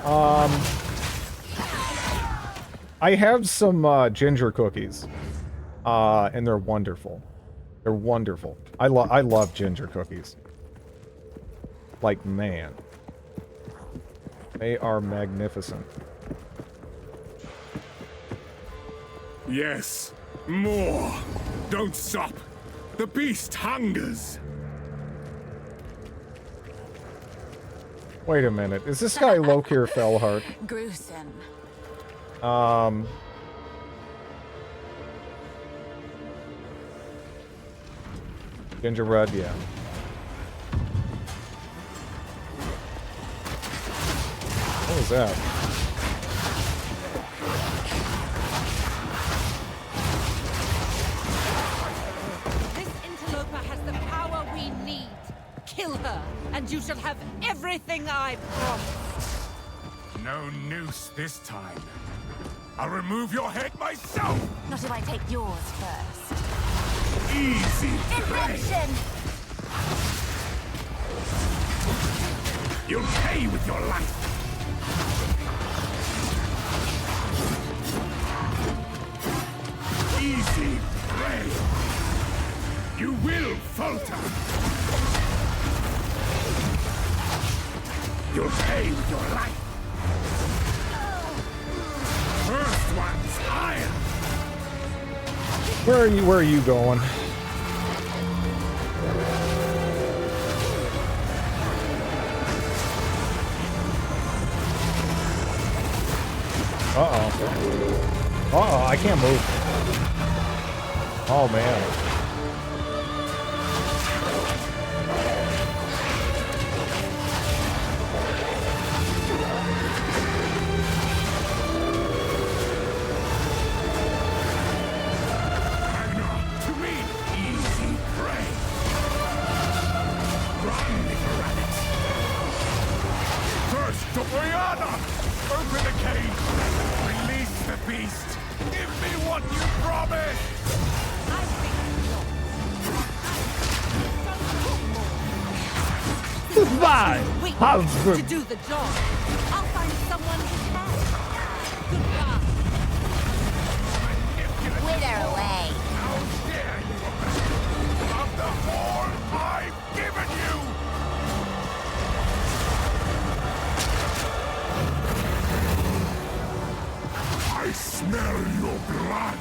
I have some ginger cookies. And they're wonderful. They're wonderful. I love ginger cookies. Like, man. They are magnificent. Yes, more. Don't stop. The beast hungers. Wait a minute. Is this guy Lokir Fellheart? Gruesome. Gingerbread, yeah. What was that? This interloper has the power we need. Kill her, and you shall have everything I promised. No noose this time. I'll remove your head myself. Not if I take yours first. Easy. Inflection! You'll pay with your life. Easy prey. You will falter. You'll pay with your life. First one's Where are you going? Uh-oh. Uh-oh, I can't move. Oh, man. Brianna! Open the cage! Release the beast! Give me what you promised! Goodbye! To do the job. I'll find someone who can. Goodbye. Wither away. How dare you! Of the more I've given you! I smell your blood.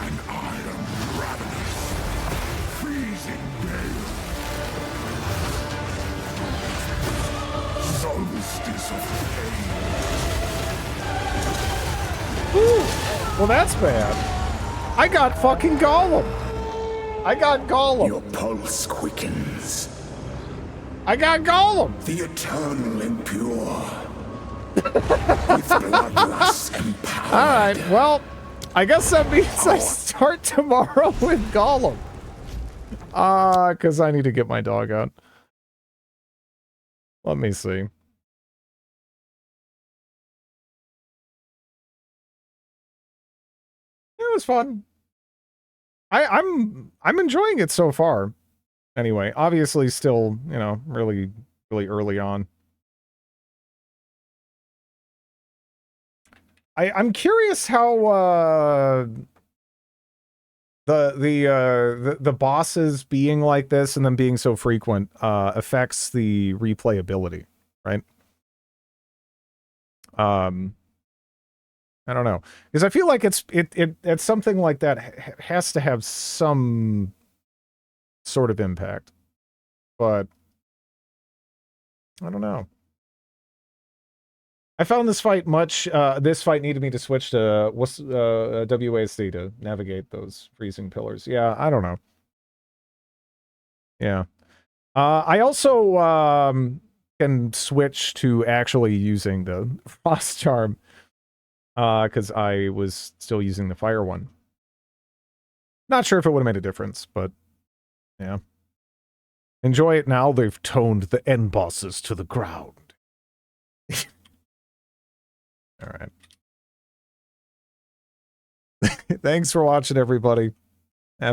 And I am ravenous. Freezing gale. Solstice of pain. Ooh, well, that's bad. I got fucking Gollum. I got Gollum. Your pulse quickens. I got Gollum. The eternal impure. With bloodlust empowered. Alright, well, I guess that means I start tomorrow with Gollum. Because I need to get my dog out. Let me see. It was fun. I'm enjoying it so far. Anyway, obviously still, you know, really early on. I'm curious how the bosses being like this and them being so frequent affects the replayability, right? I don't know, because I feel like it's something like that has to have some sort of impact, but I don't know. I found this fight this fight needed me to switch to WASD to navigate those freezing pillars. Yeah, I don't know. Yeah. I also can switch to actually using the Frost Charm, because I was still using the Fire one. Not sure if it would have made a difference, but yeah. Enjoy it now. They've toned the end bosses to the ground. All right. Thanks for watching, everybody.